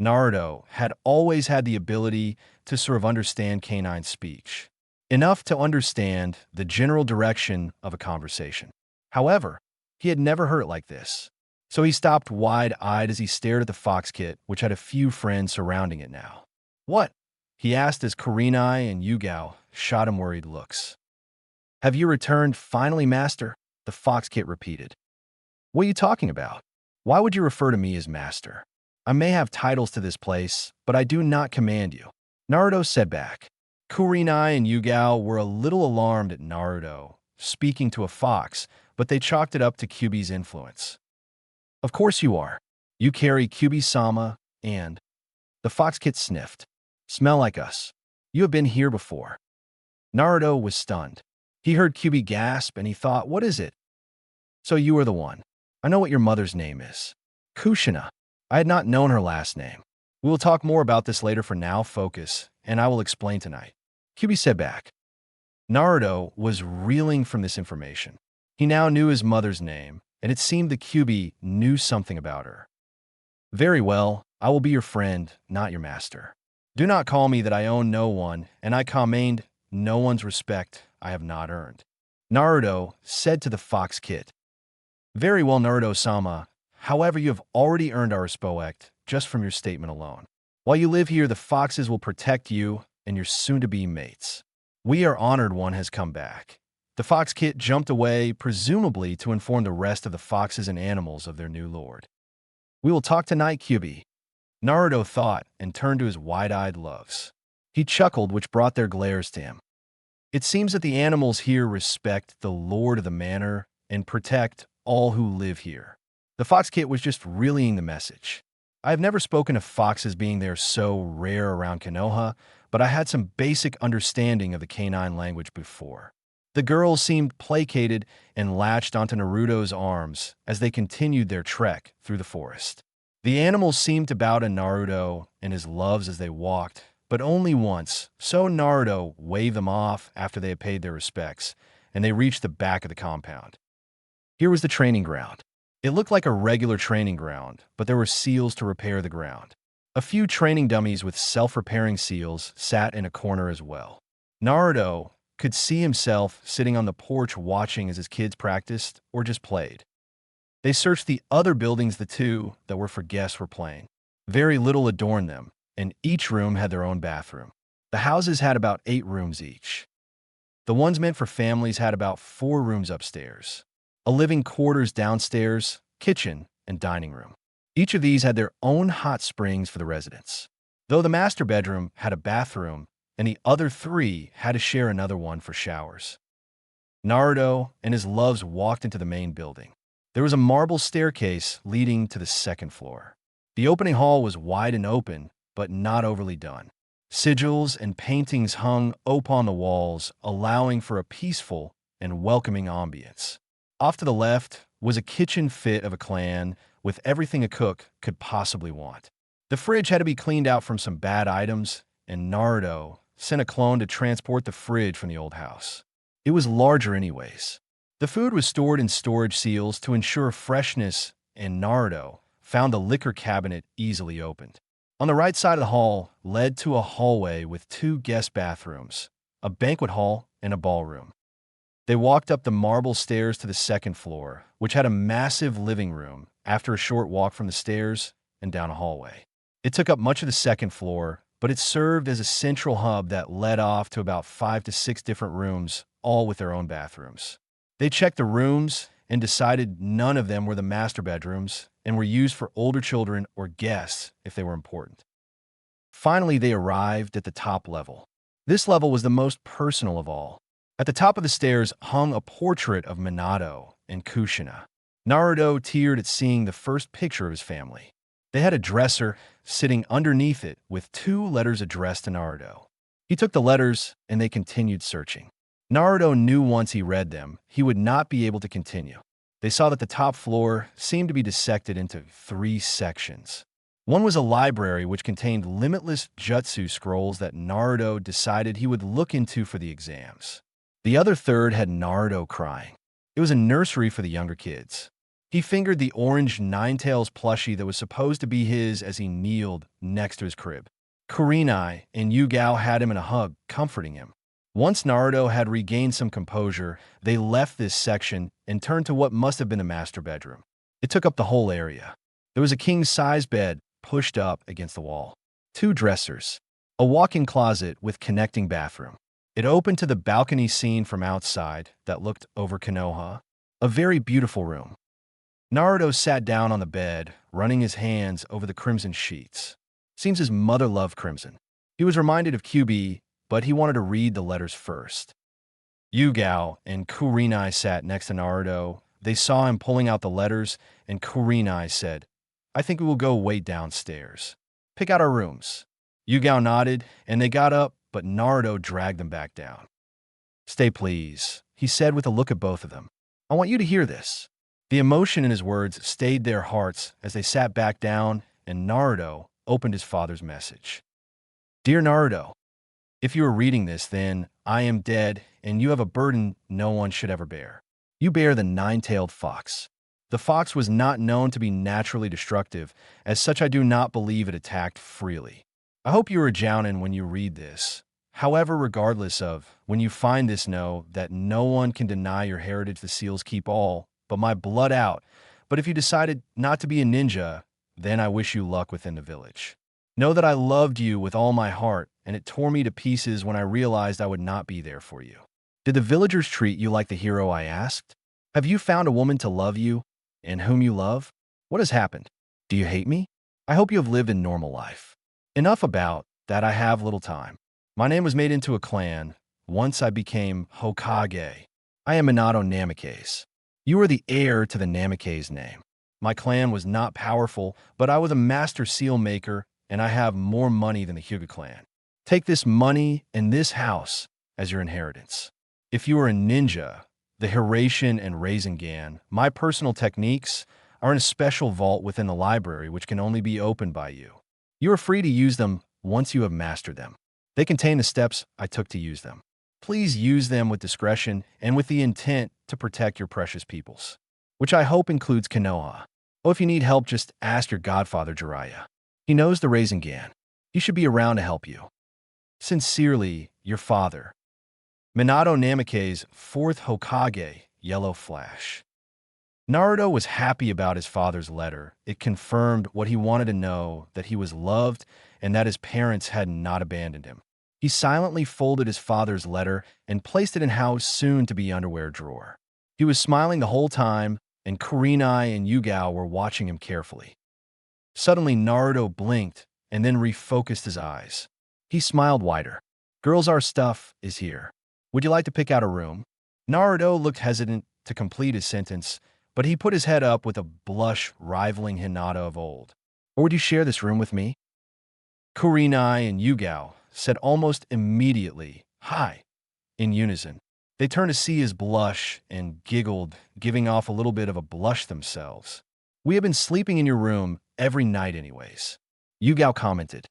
Speaker 1: Naruto had always had the ability to sort of understand canine speech, enough to understand the general direction of a conversation. However, he had never heard it like this. So he stopped wide-eyed as he stared at the fox kit, which had a few friends surrounding it now. "What?" he asked as Kurenai and Yugao shot him worried looks. "Have you returned finally, master?" the fox kit repeated. "What are you talking about? Why would you refer to me as master? I may have titles to this place, but I do not command you," Naruto said back. Kurenai and Yugao were a little alarmed at Naruto speaking to a fox, but they chalked it up to Kyuubi's influence. "Of course you are. You carry Kyuubi-sama and—" the fox kit sniffed. "Smell like us. You have been here before." Naruto was stunned. He heard Kyuubi gasp and he thought, what is it? "So you are the one. I know what your mother's name is. Kushina." I had not known her last name. "We will talk more about this later. For now, focus, and I will explain tonight," Kyuubi said back. Naruto was reeling from this information. He now knew his mother's name, and it seemed that Kyuubi knew something about her. "Very well, I will be your friend, not your master. Do not call me that. I own no one, and I command no one's respect I have not earned," Naruto said to the fox kit. "Very well, Naruto-sama. However, you have already earned our respect just from your statement alone. While you live here, the foxes will protect you and your soon-to-be mates. We are honored one has come back." The fox kit jumped away, presumably to inform the rest of the foxes and animals of their new lord. "We will talk tonight, Kyuubi," Naruto thought and turned to his wide-eyed loves. He chuckled, which brought their glares to him. It seems that the animals here respect the lord of the manor and protect all who live here. The fox kit was just relaying the message. I have never spoken of foxes being there so rare around Konoha, but I had some basic understanding of the canine language before. The girls seemed placated and latched onto Naruto's arms as they continued their trek through the forest. The animals seemed to bow to Naruto and his loves as they walked, but only once, so Naruto waved them off after they had paid their respects, and they reached the back of the compound. Here was the training ground. It looked like a regular training ground, but there were seals to repair the ground. A few training dummies with self-repairing seals sat in a corner as well. Naruto could see himself sitting on the porch watching as his kids practiced or just played. They searched the other buildings. The two that were for guests were playing. Very little adorned them, and each room had their own bathroom. The houses had about 8 rooms each. The ones meant for families had about 4 rooms upstairs, a living quarters downstairs, kitchen, and dining room. Each of these had their own hot springs for the residents, though the master bedroom had a bathroom, and the other 3 had to share another one for showers. Naruto and his loves walked into the main building. There was a marble staircase leading to the 2nd floor. The opening hall was wide and open, but not overly done. Sigils and paintings hung upon the walls, allowing for a peaceful and welcoming ambience. Off to the left was a kitchen fit of a clan with everything a cook could possibly want. The fridge had to be cleaned out from some bad items, and Naruto sent a clone to transport the fridge from the old house. It was larger anyways. The food was stored in storage seals to ensure freshness, and Naruto found the liquor cabinet easily opened. On the right side of the hall led to a hallway with 2 guest bathrooms, a banquet hall, and a ballroom. They walked up the marble stairs to the 2nd floor, which had a massive living room after a short walk from the stairs and down a hallway. It took up much of the 2nd floor, but it served as a central hub that led off to about 5 to 6 different rooms, all with their own bathrooms. They checked the rooms and decided none of them were the master bedrooms and were used for older children or guests if they were important. Finally, they arrived at the top level. This level was the most personal of all. At the top of the stairs hung a portrait of Minato and Kushina. Naruto teared at seeing the first picture of his family. They had a dresser sitting underneath it with 2 letters addressed to Naruto. He took the letters, and they continued searching. Naruto knew once he read them, he would not be able to continue. They saw that the top floor seemed to be dissected into 3 sections. One was a library which contained limitless jutsu scrolls that Naruto decided he would look into for the exams. The other third had Naruto crying. It was a nursery for the younger kids. He fingered the orange Ninetales plushie that was supposed to be his as he kneeled next to his crib. Kurenai and Yugao had him in a hug, comforting him. Once Naruto had regained some composure, they left this section and turned to what must have been the master bedroom. It took up the whole area. There was a king-size bed pushed up against the wall, 2 dressers, a walk-in closet with connecting bathroom. It opened to the balcony scene from outside that looked over Konoha, a very beautiful room. Naruto sat down on the bed, running his hands over the crimson sheets. Seems his mother loved crimson. He was reminded of QB, but he wanted to read the letters first. Yugao and Kurenai sat next to Naruto. They saw him pulling out the letters, and Kurenai said, "I think we will go wait downstairs. Pick out our rooms." Yugao nodded, and they got up, but Naruto dragged them back down. "Stay, please," he said with a look at both of them. "I want you to hear this." The emotion in his words stayed their hearts as they sat back down, and Naruto opened his father's message. "Dear Naruto, if you are reading this, then I am dead, and you have a burden no one should ever bear. You bear the 9-tailed fox. The fox was not known to be naturally destructive. As such, I do not believe it attacked freely. I hope you are a jounin when you read this. However, regardless of, when you find this, know that no one can deny your heritage. The seals keep all but my blood out. But if you decided not to be a ninja, then I wish you luck within the village. Know that I loved you with all my heart, and it tore me to pieces when I realized I would not be there for you. Did the villagers treat you like the hero I asked? Have you found a woman to love you, and whom you love? What has happened? Do you hate me? I hope you have lived a normal life. Enough about that. I have little time. My name was made into a clan. Once I became Hokage. I am Minato Namikaze. You are the heir to the Namikaze name. My clan was not powerful, but I was a master seal maker, and I have more money than the Hyuga clan. Take this money and this house as your inheritance. If you are a ninja, the Hiraishin and Rasengan, my personal techniques, are in a special vault within the library which can only be opened by you. You are free to use them once you have mastered them. They contain the steps I took to use them. Please use them with discretion and with the intent to protect your precious peoples, which I hope includes Konoha. Oh, if you need help, just ask your godfather Jiraiya. He knows the Rasengan. He should be around to help you. Sincerely, your father. Minato Namikaze, 4th Hokage, Yellow Flash. Naruto was happy about his father's letter. It confirmed what he wanted to know, that he was loved and that his parents had not abandoned him. He silently folded his father's letter and placed it in Hao's soon-to-be underwear drawer. He was smiling the whole time, and Kurenai and Yugao were watching him carefully. Suddenly, Naruto blinked and then refocused his eyes. He smiled wider. "Girls, our stuff is here. Would you like to pick out a room?" Naruto looked hesitant to complete his sentence, but he put his head up with a blush rivaling Hinata of old. "Or would you share this room with me?" Kurenai and Yugao said almost immediately, "Hi," in unison. They turned to see his blush and giggled, giving off a little bit of a blush themselves. "We have been sleeping in your room every night anyways," Yugao commented.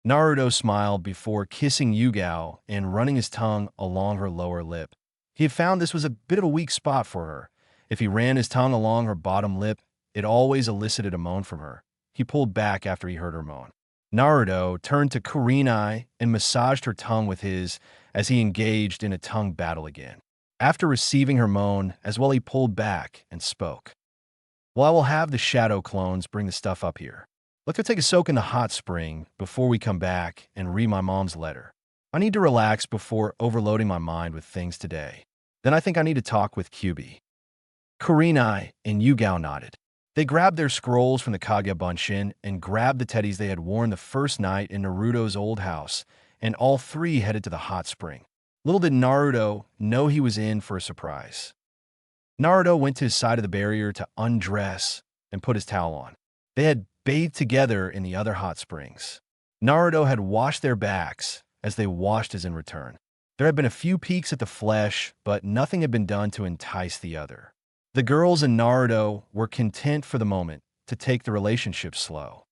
Speaker 1: Naruto smiled before kissing Yugao and running his tongue along her lower lip. He had found this was a bit of a weak spot for her. If he ran his tongue along her bottom lip, it always elicited a moan from her. He pulled back after he heard her moan. Naruto turned to Kurenai and massaged her tongue with his as he engaged in a tongue battle again. After receiving her moan, as well, he pulled back and spoke. "Well, I will have the shadow clones bring the stuff up here. Let's go take a soak in the hot spring before we come back and read my mom's letter. I need to relax before overloading my mind with things today. Then I think I need to talk with QB." Kurenai and Yugao nodded. They grabbed their scrolls from the Kagebunshin and grabbed the teddies they had worn the first night in Naruto's old house, and all 3 headed to the hot spring. Little did Naruto know he was in for a surprise. Naruto went to his side of the barrier to undress and put his towel on. They had bathed together in the other hot springs. Naruto had washed their backs as they washed his in return. There had been a few peeks at the flesh, but nothing had been done to entice the other. The girls and Naruto were content for the moment to take the relationship slow.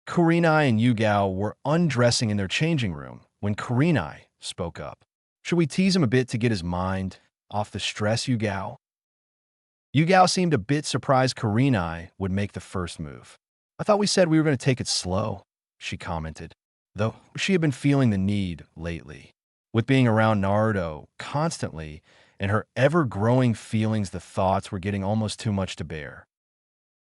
Speaker 1: Kurenai and Yugao were undressing in their changing room when Kurenai spoke up. Should we tease him a bit to get his mind off the stress, Yugao? Yugao seemed a bit surprised Kurenai would make the first move. I thought we said we were going to take it slow, she commented, though she had been feeling the need lately. With being around Naruto constantly and her ever-growing feelings, the thoughts were getting almost too much to bear.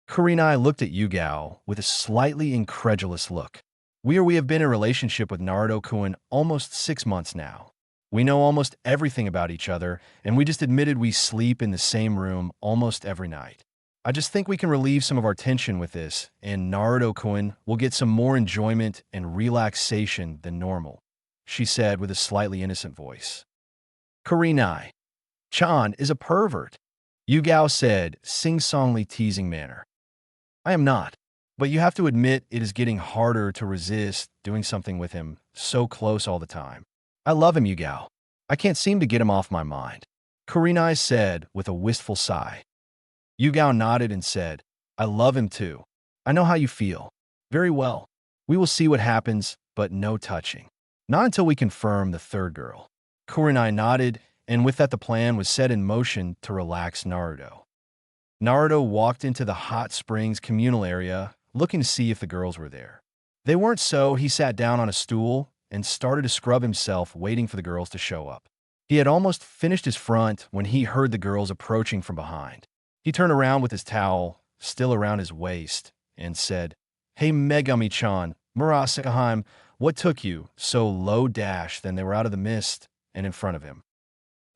Speaker 1: Kurenai looked at Yugao with a slightly incredulous look. We have been in a relationship with Naruto-kun almost 6 months now. We know almost everything about each other, and we just admitted we sleep in the same room almost every night. I just think we can relieve some of our tension with this, and Naruto-kun will get some more enjoyment and relaxation than normal, she said with a slightly innocent voice. Kurenai-chan is a pervert, Yugao said, sing-songly teasing manner. I am not, but you have to admit it is getting harder to resist doing something with him so close all the time. I love him, Yugao. I can't seem to get him off my mind, Kurenai said with a wistful sigh. Yugao nodded and said, I love him too. I know how you feel. Very well. We will see what happens, but no touching. Not until we confirm the third girl. Kurenai nodded, and with that the plan was set in motion to relax Naruto. Naruto walked into the hot springs communal area, looking to see if the girls were there. They weren't, so he sat down on a stool and started to scrub himself, waiting for the girls to show up. He had almost finished his front when he heard the girls approaching from behind. He turned around with his towel still around his waist and said, Hey Megami-chan, Murasakaheim, what took you so low dash? Then they were out of the mist and in front of him.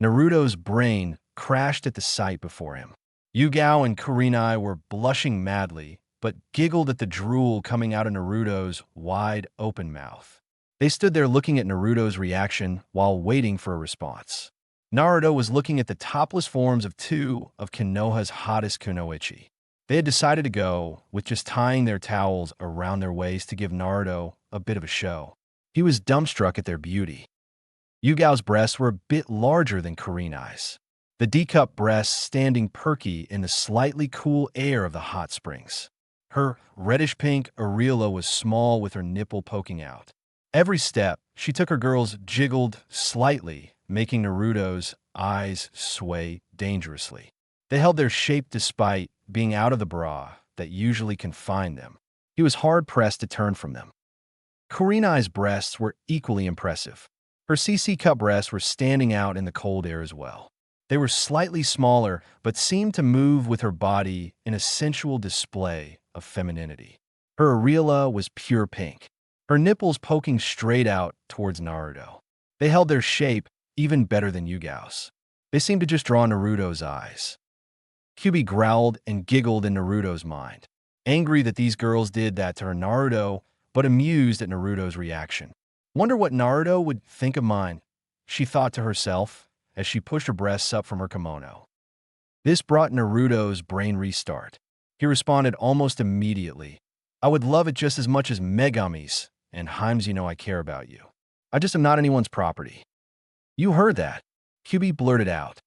Speaker 1: Naruto's brain crashed at the sight before him. Yugao and Kurenai were blushing madly, but giggled at the drool coming out of Naruto's wide open mouth. They stood there looking at Naruto's reaction while waiting for a response. Naruto was looking at the topless forms of two of Konoha's hottest kunoichi. They had decided to go with just tying their towels around their waist to give Naruto a bit of a show. He was dumbstruck at their beauty. Yugao's breasts were a bit larger than Kurenai's, the D-cup breasts standing perky in the slightly cool air of the hot springs. Her reddish-pink areola was small with her nipple poking out. Every step she took, her girls jiggled slightly, making Naruto's eyes sway dangerously. They held their shape despite being out of the bra that usually confined them. He was hard-pressed to turn from them. Kurenai's breasts were equally impressive. Her CC cup breasts were standing out in the cold air as well. They were slightly smaller, but seemed to move with her body in a sensual display of femininity. Her areola was pure pink, her nipples poking straight out towards Naruto. They held their shape even better than Yugao's. They seemed to just draw Naruto's eyes. Kyubi growled and giggled in Naruto's mind, angry that these girls did that to her Naruto, but amused at Naruto's reaction. Wonder what Naruto would think of mine, she thought to herself as she pushed her breasts up from her kimono. This brought Naruto's brain restart. He responded almost immediately. I would love it just as much as Megami's, and Heims, you know I care about you. I just am not anyone's property. You heard that, Kyubi blurted out.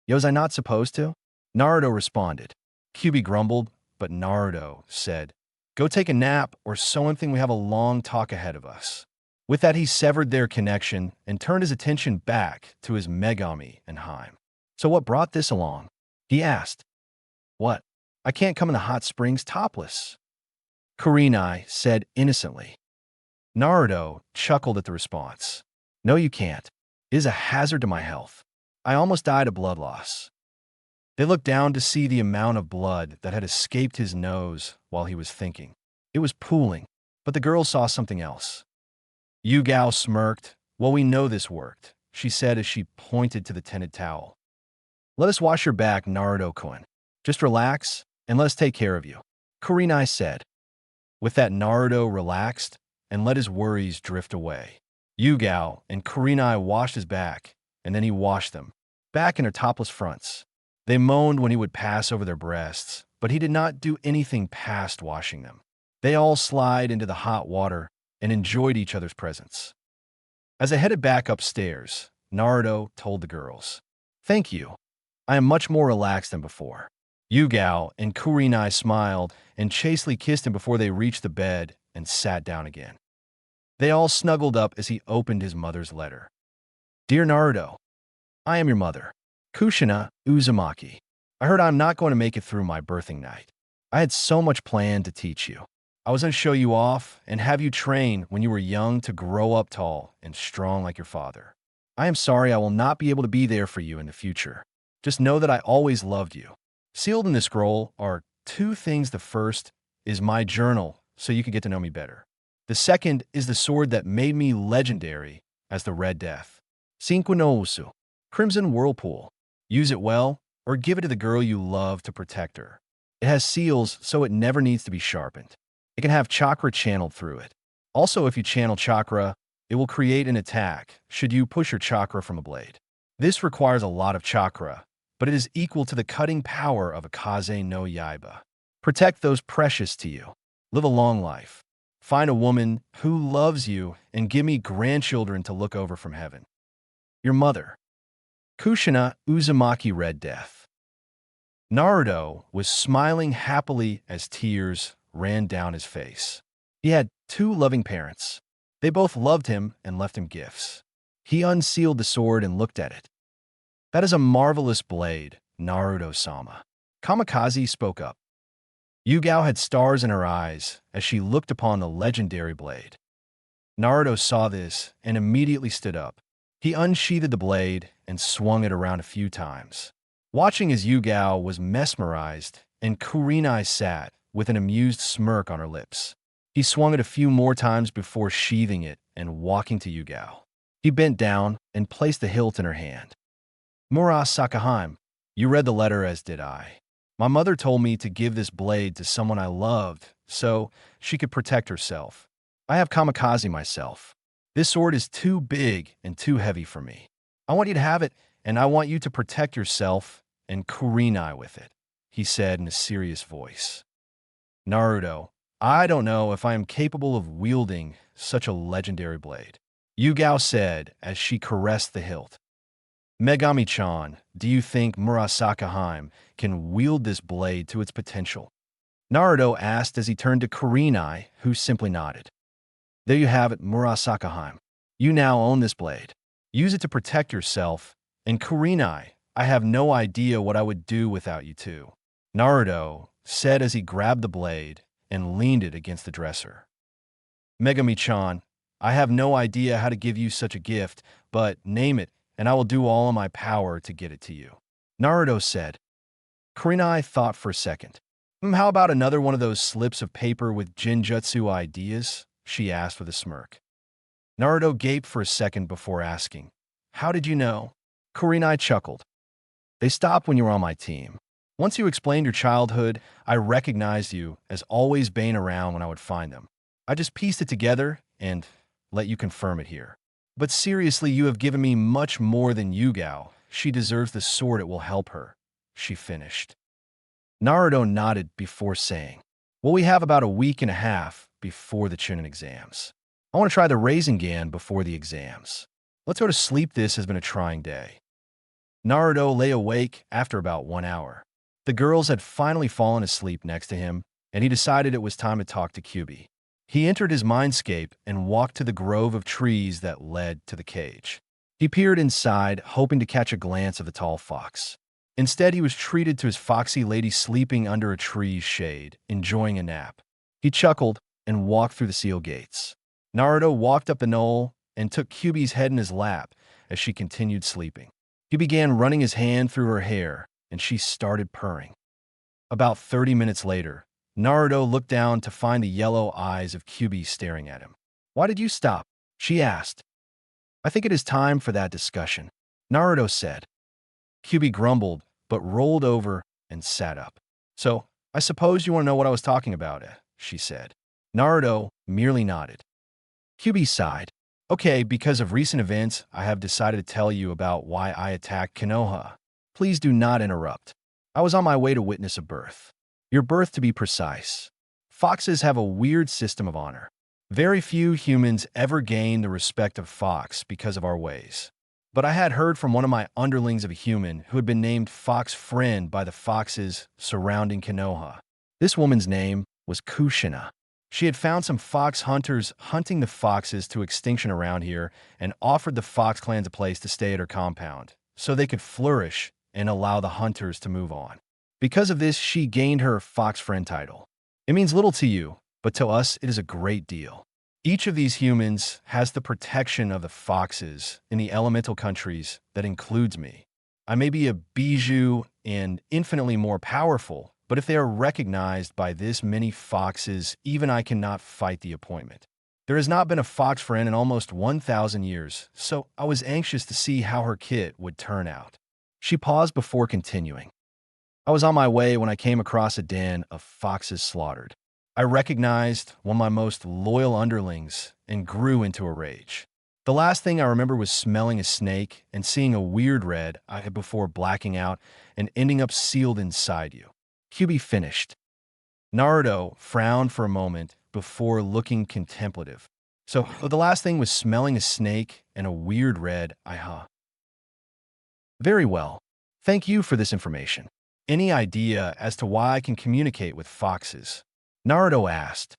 Speaker 1: Yo, was I not supposed to? Naruto responded. Kyubi grumbled, but Naruto said, Go take a nap or something, we have a long talk ahead of us. With that, he severed their connection and turned his attention back to his Megami and Heim. So what brought this along? He asked. What? I can't come in the hot springs topless, Kurenai said innocently. Naruto chuckled at the response. No, you can't. It is a hazard to my health. I almost died of blood loss. They looked down to see the amount of blood that had escaped his nose while he was thinking. It was pooling, but the girls saw something else. Yugao smirked. Well, we know this worked, she said as she pointed to the tinted towel. Let us wash your back, Naruto-kun. Just relax, and let us take care of you, Kurenai said. With that, Naruto relaxed and let his worries drift away. Yugao and Kurenai washed his back, and then he washed them, back in her topless fronts. They moaned when he would pass over their breasts, but he did not do anything past washing them. They all slid into the hot water and enjoyed each other's presence. As they headed back upstairs, Naruto told the girls, "Thank you. I am much more relaxed than before." Yugao and Kurenai smiled and chastely kissed him before they reached the bed and sat down again. They all snuggled up as he opened his mother's letter. "Dear Naruto, I am your mother, Kushina Uzumaki. I heard I'm not going to make it through my birthing night. I had so much planned to teach you. I was going to show you off and have you train when you were young to grow up tall and strong like your father. I am sorry I will not be able to be there for you in the future. Just know that I always loved you." Sealed in this scroll are two things. The first is my journal, so you can get to know me better. The second is the sword that made me legendary as the Red Death. Cinque no Usu, Crimson Whirlpool. Use it well, or give it to the girl you love to protect her. It has seals, so it never needs to be sharpened. It can have chakra channeled through it. Also, if you channel chakra, it will create an attack should you push your chakra from a blade. This requires a lot of chakra, but it is equal to the cutting power of a Kaze no Yaiba. Protect those precious to you. Live a long life. Find a woman who loves you and give me grandchildren to look over from heaven. Your mother, Kushina Uzumaki. Red Death. Naruto was smiling happily as tears ran down his face. He had two loving parents. They both loved him and left him gifts. He unsealed the sword and looked at it. "That is a marvelous blade, Naruto-sama." Kamicazi spoke up. Yugao had stars in her eyes as she looked upon the legendary blade. Naruto saw this and immediately stood up. He unsheathed the blade and swung it around a few times. Watching as Yugao was mesmerized and Kurenai sat with an amused smirk on her lips. He swung it a few more times before sheathing it and walking to Yugao. He bent down and placed the hilt in her hand. "Murasakaheim, you read the letter as did I. My mother told me to give this blade to someone I loved so she could protect herself. I have Kamicazi myself. This sword is too big and too heavy for me. I want you to have it, and I want you to protect yourself and Kurenai with it," he said in a serious voice. "Naruto, I don't know if I am capable of wielding such a legendary blade," Yugao said as she caressed the hilt. "Megami-chan, do you think Murasakaheim can wield this blade to its potential?" Naruto asked as he turned to Kurenai, who simply nodded. "There you have it, Murasakaheim. You now own this blade. Use it to protect yourself, and Kurenai, I have no idea what I would do without you two," Naruto said as he grabbed the blade and leaned it against the dresser. "Megami-chan, I have no idea how to give you such a gift, but name it, and I will do all in my power to get it to you," Naruto said. Kurenai thought for a second. How about another one of those slips of paper with Jinjutsu ideas?" she asked with a smirk. Naruto gaped for a second before asking, "How did you know?" Kurenai chuckled. "They stopped when you were on my team. Once you explained your childhood, I recognized you as always being around when I would find them. I just pieced it together and let you confirm it here. But seriously, you have given me much more than Yugao. She deserves the sword. It will help her," she finished. Naruto nodded before saying, "Well, we have about a week and a half before the chunin exams. I want to try the Rasengan before the exams. Let's go to sleep. This has been a trying day." Naruto lay awake after about 1 hour. The girls had finally fallen asleep next to him, and he decided it was time to talk to Kyubi. He entered his mindscape and walked to the grove of trees that led to the cage. He peered inside, hoping to catch a glance of the tall fox. Instead, he was treated to his foxy lady sleeping under a tree's shade, enjoying a nap. He chuckled and walked through the sealed gates. Naruto walked up the knoll and took Kyubi's head in his lap as she continued sleeping. He began running his hand through her hair, and she started purring. About 30 minutes later, Naruto looked down to find the yellow eyes of Kyubi staring at him. "Why did you stop?" she asked. "I think it is time for that discussion," Naruto said. Kyubi grumbled, but rolled over and sat up. "So, I suppose you want to know what I was talking about," she said. Naruto merely nodded. Kyubi sighed. "Okay, because of recent events, I have decided to tell you about why I attacked Konoha. Please do not interrupt. I was on my way to witness a birth. Your birth, to be precise. Foxes have a weird system of honor. Very few humans ever gain the respect of Fox because of our ways. But I had heard from one of my underlings of a human who had been named Fox Friend by the foxes surrounding Konoha. This woman's name was Kushina. She had found some fox hunters hunting the foxes to extinction around here and offered the fox clans a place to stay at her compound, so they could flourish and allow the hunters to move on. Because of this, she gained her Fox Friend title. It means little to you, but to us it is a great deal. Each of these humans has the protection of the foxes in the elemental countries that includes me. I may be a bijou and infinitely more powerful, but if they are recognized by this many foxes, even I cannot fight the appointment. There has not been a fox friend in almost 1,000 years, so I was anxious to see how her kit would turn out. She paused before continuing. I was on my way when I came across a den of foxes slaughtered. I recognized one of my most loyal underlings and grew into a rage. The last thing I remember was smelling a snake and seeing a weird red I had before blacking out and ending up sealed inside you. Kyubi finished. Naruto frowned for a moment before looking contemplative. So the last thing was smelling a snake and a weird red I. Very well. Thank you for this information. Any idea as to why I can communicate with foxes? Naruto asked.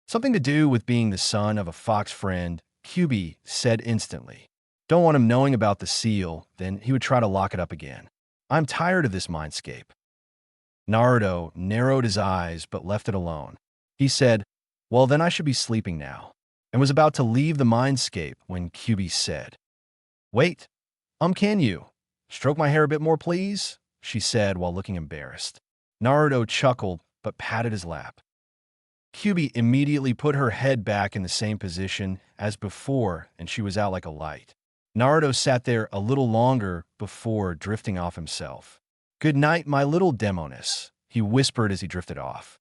Speaker 1: Something to do with being the son of a fox friend, Kyubi said instantly. Don't want him knowing about the seal, then he would try to lock it up again. I'm tired of this mindscape. Naruto narrowed his eyes but left it alone. He said, well, then I should be sleeping now, and was about to leave the mindscape when Kyubi said, wait, can you stroke my hair a bit more, please? She said while looking embarrassed. Naruto chuckled but patted his lap. Kyubi immediately put her head back in the same position as before, and she was out like a light. Naruto sat there a little longer before drifting off himself. Good night, my little demoness, he whispered as he drifted off.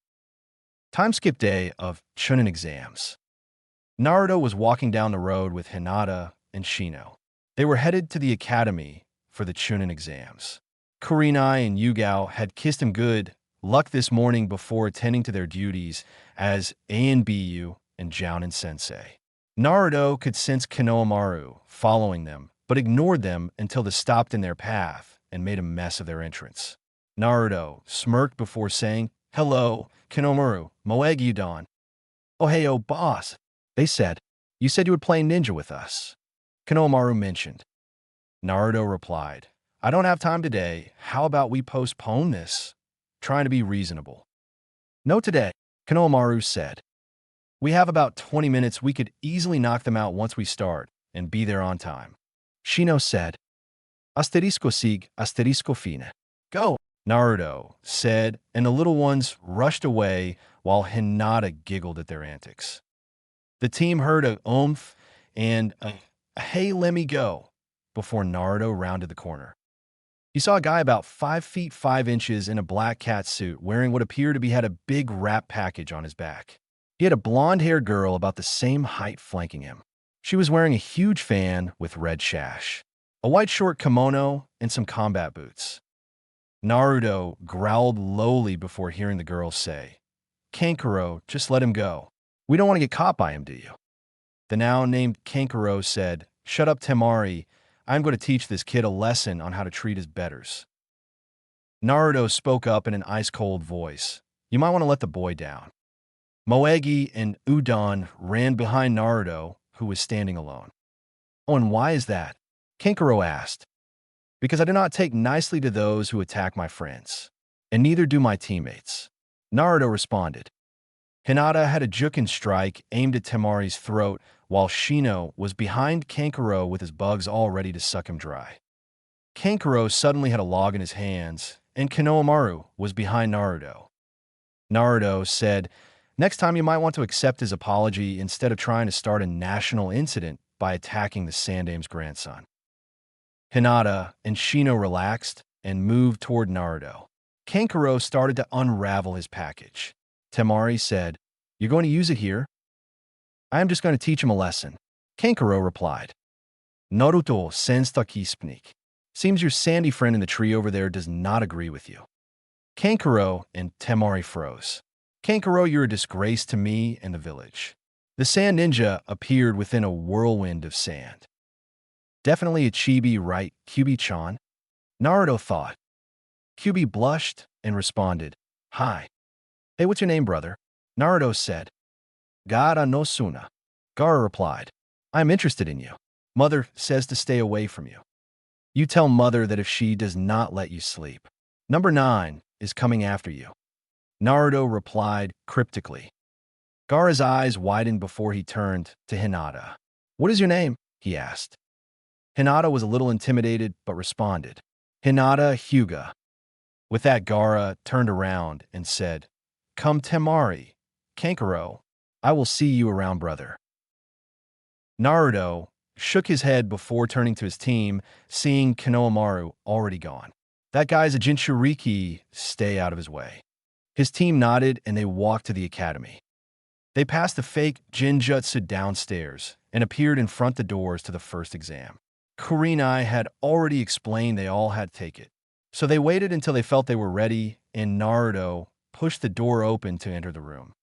Speaker 1: Time skip day of chunin exams. Naruto was walking down the road with Hinata and Shino. They were headed to the academy for the chunin exams. Kurenai and Yugao had kissed him good luck this morning before attending to their duties as Anbu and Jounin Sensei. Naruto could sense Konohamaru following them, but ignored them until they stopped in their path and made a mess of their entrance. Naruto smirked before saying, hello, Konohamaru, moeg udon. Oh hey, oh boss, they said. You said you would play ninja with us. Konohamaru mentioned. Naruto replied, I don't have time today. How about we postpone this? Trying to be reasonable. No today, Konohamaru said. We have about 20 minutes. We could easily knock them out once we start and be there on time. Shino said. Asterisco sig, asterisco fine. Go, Naruto said, and the little ones rushed away while Hinata giggled at their antics. The team heard a oomph and a hey, let me go before Naruto rounded the corner. He saw a guy about 5 feet 5 inches in a black cat suit wearing what appeared to be had a big wrap package on his back. He had a blonde-haired girl about the same height flanking him. She was wearing a huge fan with red sash, a white short kimono, and some combat boots. Naruto growled lowly before hearing the girl say, Kankuro, just let him go. We don't want to get caught by him, do you? The now named Kankuro said, shut up, Temari. I'm going to teach this kid a lesson on how to treat his betters. Naruto spoke up in an ice-cold voice. You might want to let the boy down. Moegi and Udon ran behind Naruto, who was standing alone. Oh, and why is that? Kankuro asked. Because I do not take nicely to those who attack my friends, and neither do my teammates. Naruto responded. Hinata had a Jukin strike aimed at Temari's throat, while Shino was behind Kankuro with his bugs all ready to suck him dry. Kankuro suddenly had a log in his hands, and Konohamaru was behind Naruto. Naruto said, next time you might want to accept his apology instead of trying to start a national incident by attacking the Sandame's grandson. Hinata and Shino relaxed and moved toward Naruto. Kankuro started to unravel his package. Temari said, you're going to use it here? I am just going to teach him a lesson. Kankuro replied. Naruto sensed kispnik. Seems your sandy friend in the tree over there does not agree with you. Kankuro and Temari froze. Kankuro, you're a disgrace to me and the village. The sand ninja appeared within a whirlwind of sand. Definitely a chibi, right, Kyubi-chan? Naruto thought. Kyubi blushed and responded, Hi. Hey, what's your name, brother? Naruto said. Gara no Suna. Gara replied, I'm interested in you. Mother says to stay away from you. You tell mother that if she does not let you sleep. Number 9 is coming after you. Naruto replied cryptically. Gaara's eyes widened before he turned to Hinata. What is your name? He asked. Hinata was a little intimidated, but responded. Hinata Hyuga. With that, Gaara turned around and said, Come Temari, Kankuro, I will see you around, brother. Naruto shook his head before turning to his team, seeing Konohamaru already gone. That guy's a Jinchuriki, stay out of his way. His team nodded and they walked to the academy. They passed the fake Jinjutsu downstairs and appeared in front the doors to the first exam. Kurenai had already explained they all had to take it, so they waited until they felt they were ready, and Naruto pushed the door open to enter the room.